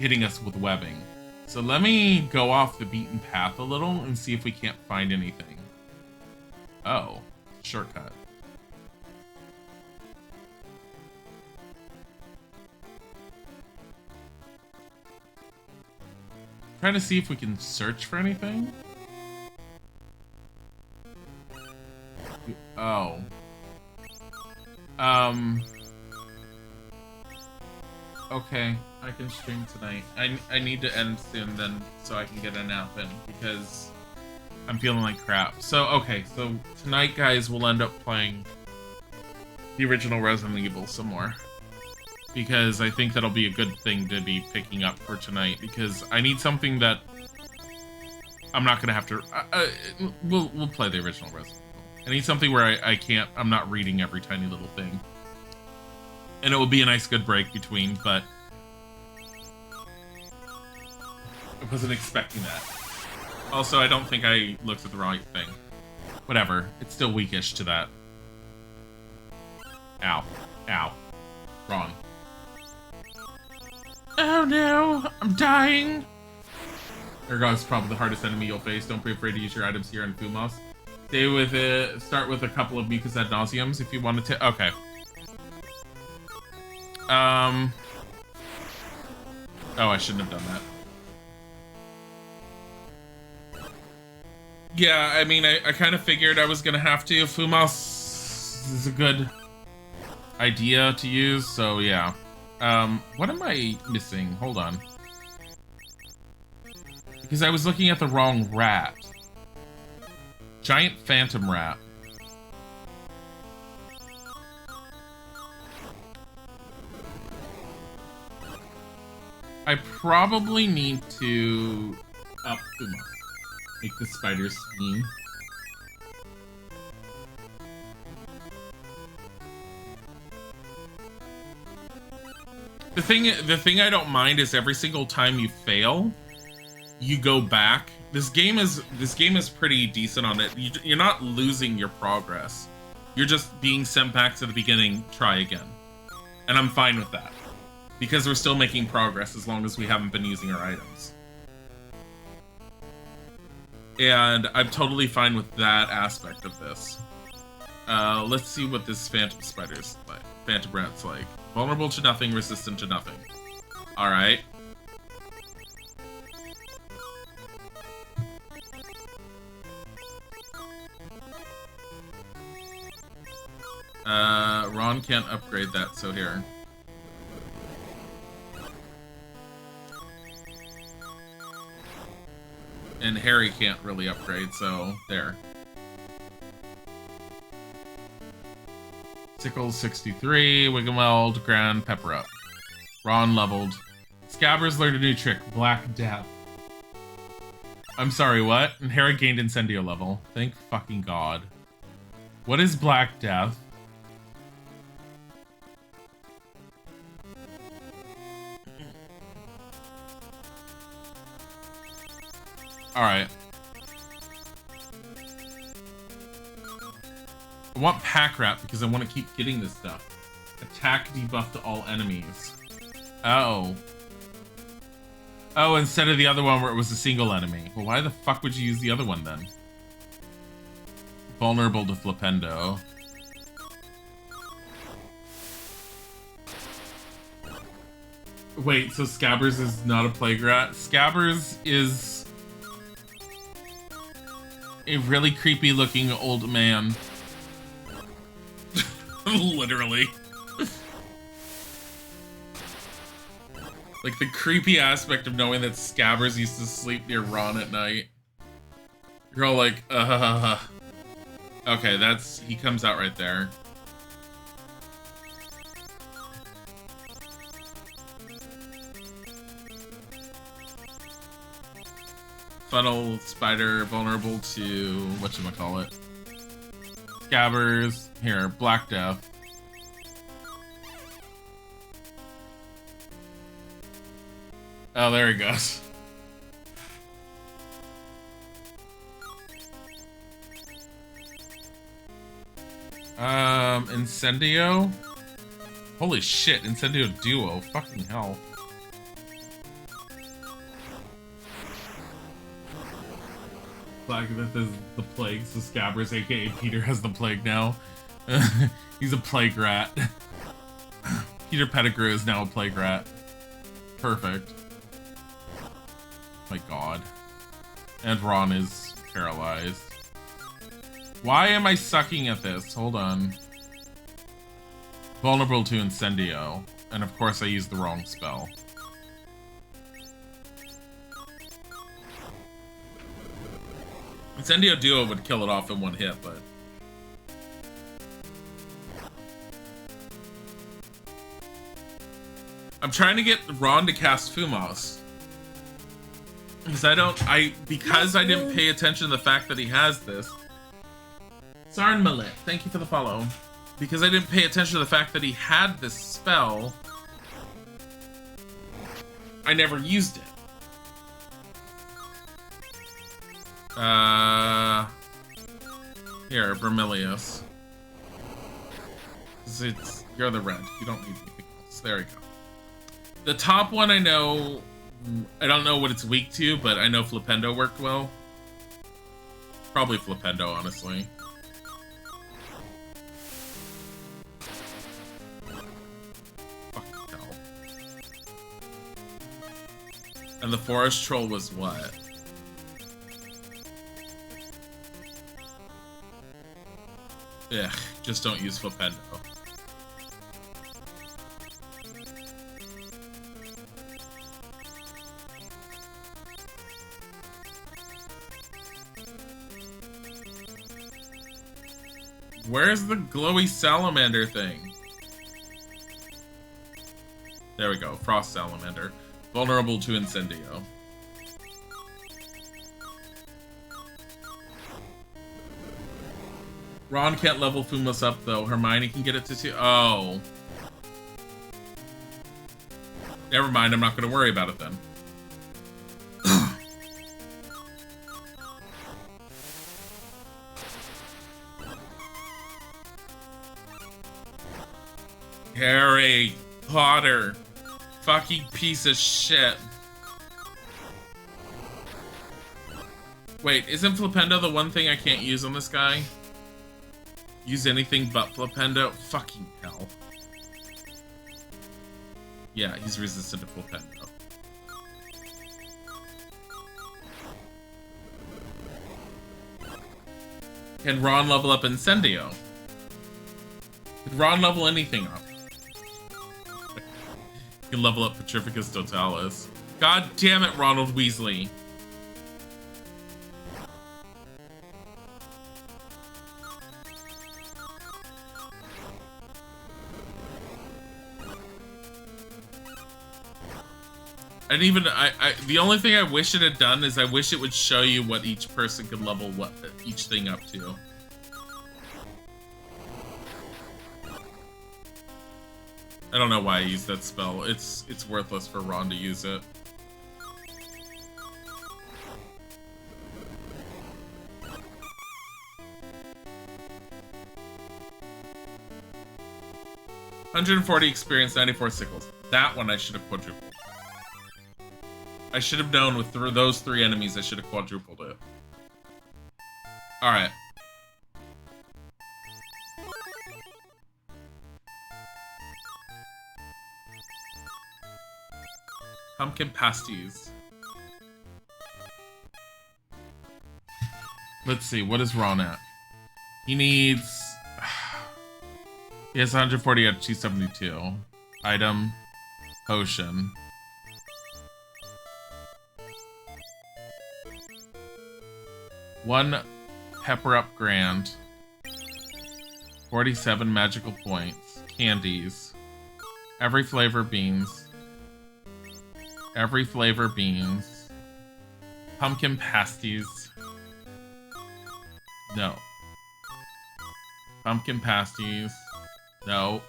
hitting us with webbing. So let me go off the beaten path a little and see if we can't find anything. Oh. Shortcut. Trying to see if we can search for anything. Oh. Okay, I can stream tonight. I need to end soon then so I can get a nap in because I'm feeling like crap. So, okay, so tonight, guys, we'll end up playing the original Resident Evil some more. Because I think that'll be a good thing to be picking up for tonight. Because I need something that I'm not gonna have to. We'll play the original Resident Evil. I need something where I'm not reading every tiny little thing. And it will be a nice, good break between. But I wasn't expecting that. Also, I don't think I looked at the right thing. Whatever. It's still weakish to that. Ow. Ow. Wrong. Oh no, I'm dying. Ergog's probably the hardest enemy you'll face. Don't be afraid to use your items here in Fumos. Stay with it. Start with a couple of Mucus ad nauseums if you wanted to. Okay. Oh, I shouldn't have done that. Yeah, I mean, I kind of figured I was gonna have to. Fumos is a good idea to use, so yeah. What am I missing? Hold on. Because I was looking at the wrong rat. Giant phantom rat. I probably need to up Fumos. Make the spider scheme. The thing I don't mind is every single time you fail, you go back. This game is pretty decent on it. You're not losing your progress. You're just being sent back to the beginning, try again. And I'm fine with that. Because we're still making progress as long as we haven't been using our items. And I'm totally fine with that aspect of this. Let's see what this phantom spider's like. Phantom rat's like. Vulnerable to nothing, resistant to nothing. Alright. Ron can't upgrade that, so here. And Harry can't really upgrade, so there. Sickles 63, Wiggenweld, Grand, Pepper up. Ron leveled. Scabbers learned a new trick, Black Death. I'm sorry, what? And Harry gained Incendio level. Thank fucking God. What is Black Death? Alright. I want Pack Rat because I want to keep getting this stuff. Attack debuff to all enemies. Oh. Oh, instead of the other one where it was a single enemy. Well, why the fuck would you use the other one then? Vulnerable to Flipendo. Wait, so Scabbers is not a Plague Rat? Scabbers is a really creepy looking old man. Literally. Like the creepy aspect of knowing that Scabbers used to sleep near Ron at night. You're all like, Okay, he comes out right there. Funnel spider vulnerable to whatchamacallit. Scabbers. Here, Black Death. Oh, there he goes. Incendio? Holy shit, Incendio Duo. Fucking hell. Black Death is the plague, so Scabbers, aka Peter, has the plague now. He's a plague rat. Peter Pettigrew is now a plague rat. Perfect. My god. And Ron is paralyzed. Why am I sucking at this? Hold on. Vulnerable to Incendio. And of course I used the wrong spell. Incendio Duo would kill it off in one hit, but... I'm trying to get Ron to cast Fumos. Because I didn't pay attention to the fact that he has this. Sarn Malit, thank you for the follow. Because I didn't pay attention to the fact that he had this spell, I never used it. Here, Vermilius. You're the red. You don't need anything else. There we go. The top one I know, I don't know what it's weak to, but I know Flipendo worked well. Probably Flipendo, honestly. Fucking hell. And the Forest Troll was what? Ugh, just don't use Flipendo. Where's the glowy salamander thing? There we go, Frost Salamander. Vulnerable to Incendio. Ron can't level Fumos up though. Hermione can get it to 2. Oh. Never mind, I'm not going to worry about it then. Harry Potter. Fucking piece of shit. Wait, isn't Flipendo the one thing I can't use on this guy? Use anything but Flipendo? Fucking hell. Yeah, he's resistant to Flipendo. Can Ron level up Incendio? Can Ron level anything up? He can level up Petrificus Totalis. God damn it, Ronald Weasley. And even the only thing I wish it had done is I wish it would show you what each person could level what each thing up to. I don't know why I used that spell. It's worthless for Ron to use it. $140 experience, 94 sickles. That one I should have quadrupled. I should have known with those 3 enemies I should have quadrupled it. Alright. Pumpkin pasties. Let's see, what is Ron at? He needs... He has 140 out of 272. Item. Potion. One Pepper Up Grand. 47 magical points. Candies. Every flavor beans. Every flavor beans. Pumpkin pasties. No. Pumpkin pasties. No.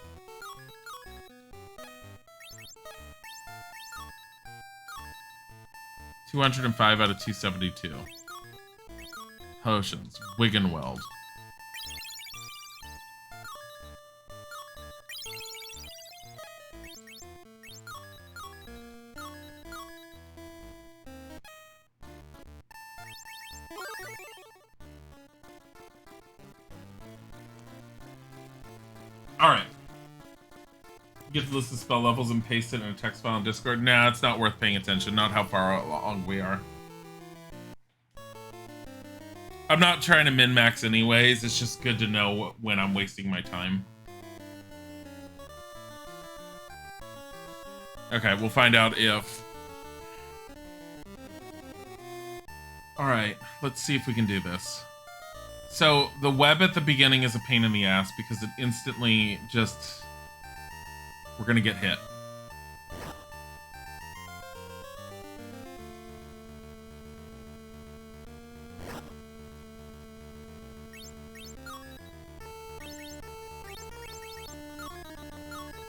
$205 out of 272. Potions. Wiggenweld. Alright. Get the list of spell levels and paste it in a text file on Discord. Nah, it's not worth paying attention. Not how far along we are. I'm not trying to min-max anyways. It's just good to know when I'm wasting my time. Okay, we'll find out if... Alright, let's see if we can do this. So, the web at the beginning is a pain in the ass because it instantly just... We're gonna get hit.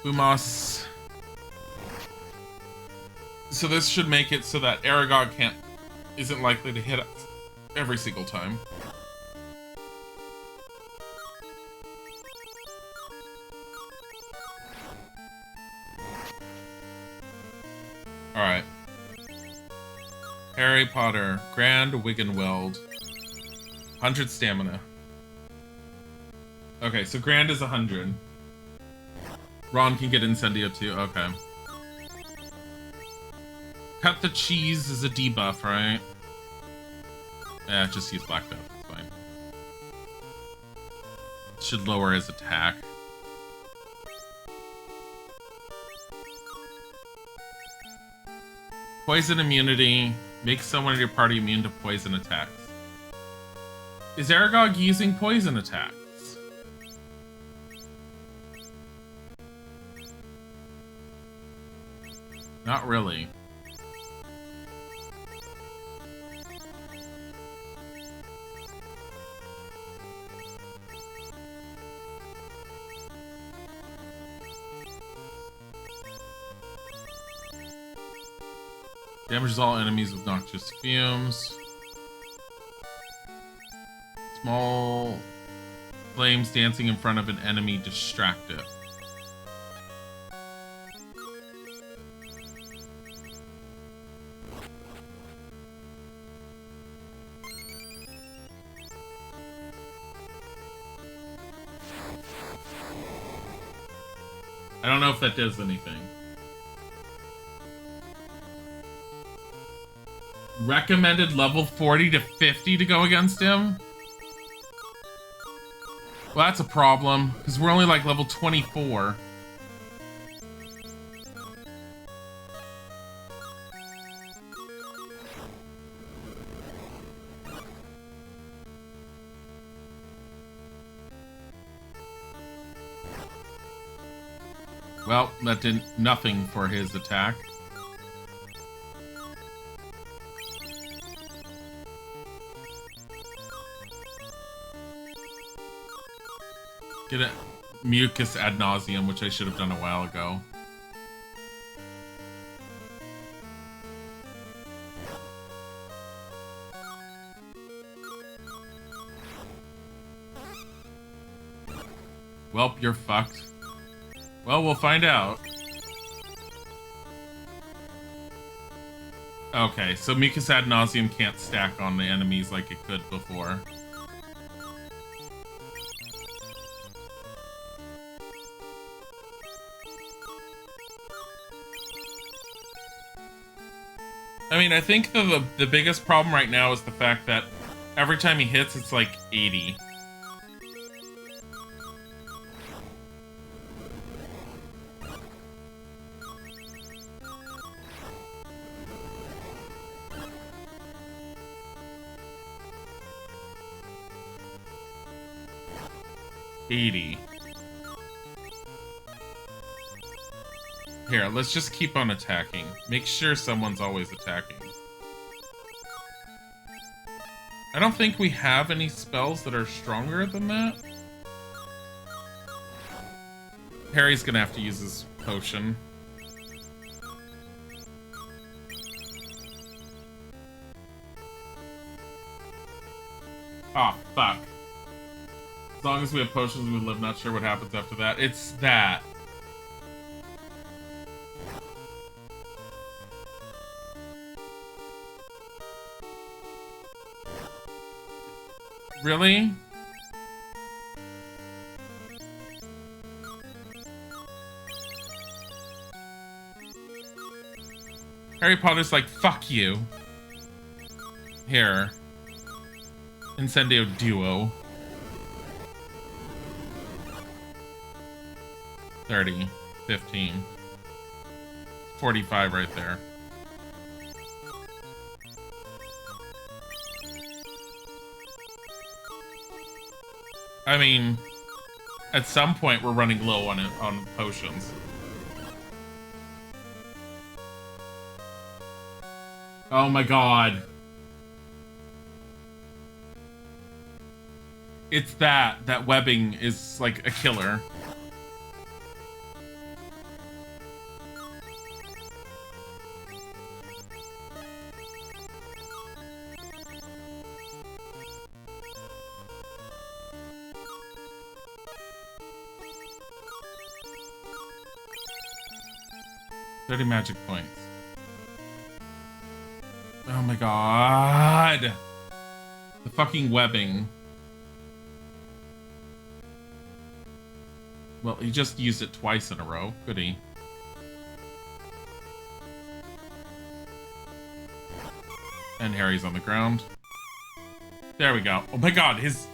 Bumos. So this should make it so that Aragog isn't likely to hit us every single time. Alright. Harry Potter, Grand Wiggenweld. 100 stamina. Okay, so Grand is 100. Ron can get Incendio too, okay. Cut the cheese is a debuff, right? Yeah, just use Black Duck, it's fine. Should lower his attack. Poison immunity. Make someone in your party immune to poison attacks. Is Aragog using poison attacks? Not really. Damages all enemies with noxious fumes. Small flames dancing in front of an enemy distract it. I don't know if that does anything. Recommended level 40 to 50 to go against him? Well, that's a problem, because we're only like level 24. Well, that did nothing for his attack. Get a mucus ad nauseum, which I should have done a while ago. Welp, you're fucked. Well, we'll find out. Okay, so mucus ad nauseum can't stack on the enemies like it could before. I mean, I think the biggest problem right now is the fact that every time he hits, it's like 80. Here, let's just keep on attacking. Make sure someone's always attacking. I don't think we have any spells that are stronger than that. Harry's gonna have to use his potion. Oh, fuck. As long as we have potions, we live. Not sure what happens after that. It's that. Really? Harry Potter's like, fuck you. Here. Incendio Duo. 30, 15, 45 right there. I mean, at some point we're running low on potions. Oh my god. It's that webbing is like a killer. Magic points. Oh my god. The fucking webbing. Well, he just used it twice in a row. Could he? And Harry's on the ground. There we go. Oh my god, his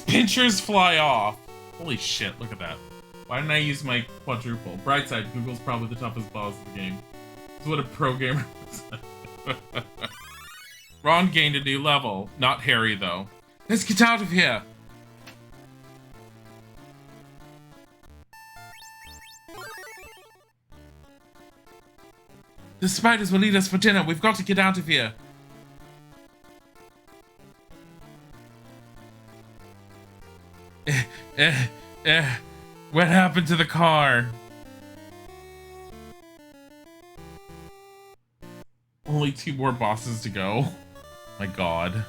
pinchers fly off. Holy shit, look at that. Why didn't I use my quadruple? Bright side, Google's probably the toughest boss in the game. That's what a pro gamer is. Ron gained a new level. Not Harry, though. Let's get out of here! The spiders will eat us for dinner. We've got to get out of here. What happened to the car? Only 2 more bosses to go. My god.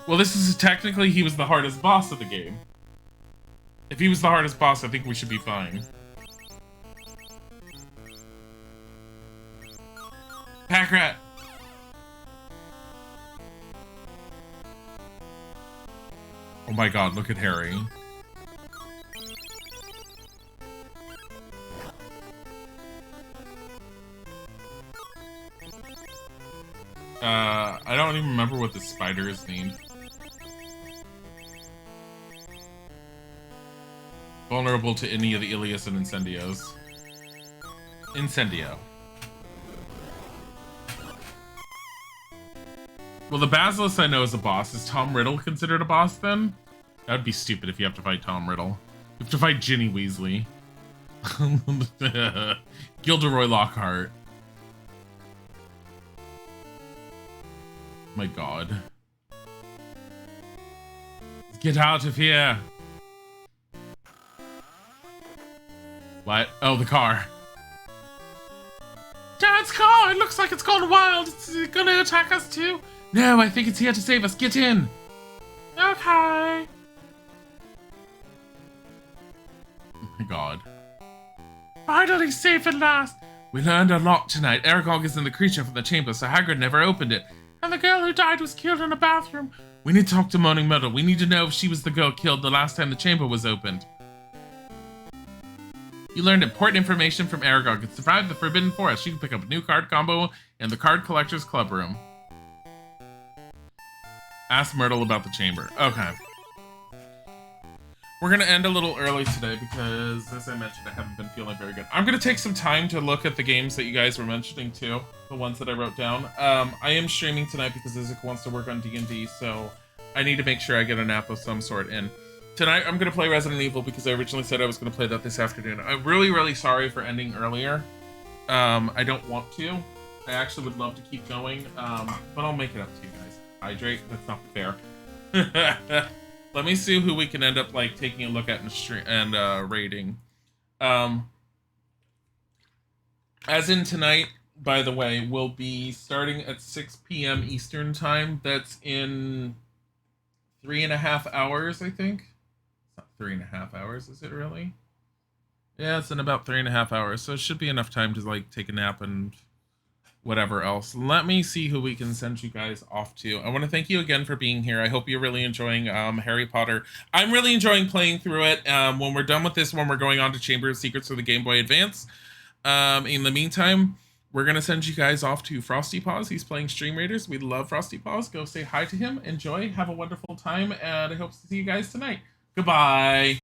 Well, this is technically he was the hardest boss of the game. If he was the hardest boss, I think we should be fine. Pack rat. Oh my god, look at Harry. I don't even remember what the spider is named. Vulnerable to any of the Ilias and Incendios. Incendio. Well, the Basilisk I know is a boss. Is Tom Riddle considered a boss then? That would be stupid if you have to fight Tom Riddle. You have to fight Ginny Weasley. Gilderoy Lockhart. My god. Get out of here. What? Oh, the car. Dad's car! It looks like it's gone wild. It's gonna attack us too. No, I think it's here to save us. Get in. Okay. Oh my god. Finally safe at last. We learned a lot tonight. Aragog is in the creature from the chamber, so Hagrid never opened it. And the girl who died was killed in a bathroom. We need to talk to Moaning Myrtle. We need to know if she was the girl killed the last time the chamber was opened. You learned important information from Aragog and survived the Forbidden Forest. You can pick up a new card combo in the Card Collector's Club room. Ask Myrtle about the chamber. Okay. We're going to end a little early today because, as I mentioned, I haven't been feeling very good. I'm going to take some time to look at the games that you guys were mentioning too. The ones that I wrote down. I am streaming tonight because Izik wants to work on D&D, so I need to make sure I get a nap of some sort in. Tonight, I'm going to play Resident Evil because I originally said I was going to play that this afternoon. I'm really, really sorry for ending earlier. I don't want to. I actually would love to keep going, but I'll make it up to you guys. Hydrate? That's not fair. Let me see who we can end up like taking a look at and rating. As in tonight, by the way, we'll be starting at 6 p.m. Eastern time. That's in 3.5 hours, I think. It's not 3.5 hours, is it really? Yeah, it's in about 3.5 hours, so it should be enough time to like take a nap and whatever else. Let me see who we can send you guys off to. I want to thank you again for being here. I hope you're really enjoying Harry Potter. I'm really enjoying playing through it. When we're done with this one, we're going on to Chamber of Secrets for the Game Boy Advance. In the meantime, we're gonna send you guys off to Frosty Paws. He's playing Stream Raiders. We love Frosty Paws. Go say hi to him. Enjoy. Have a wonderful time, and I hope to see you guys tonight. Goodbye.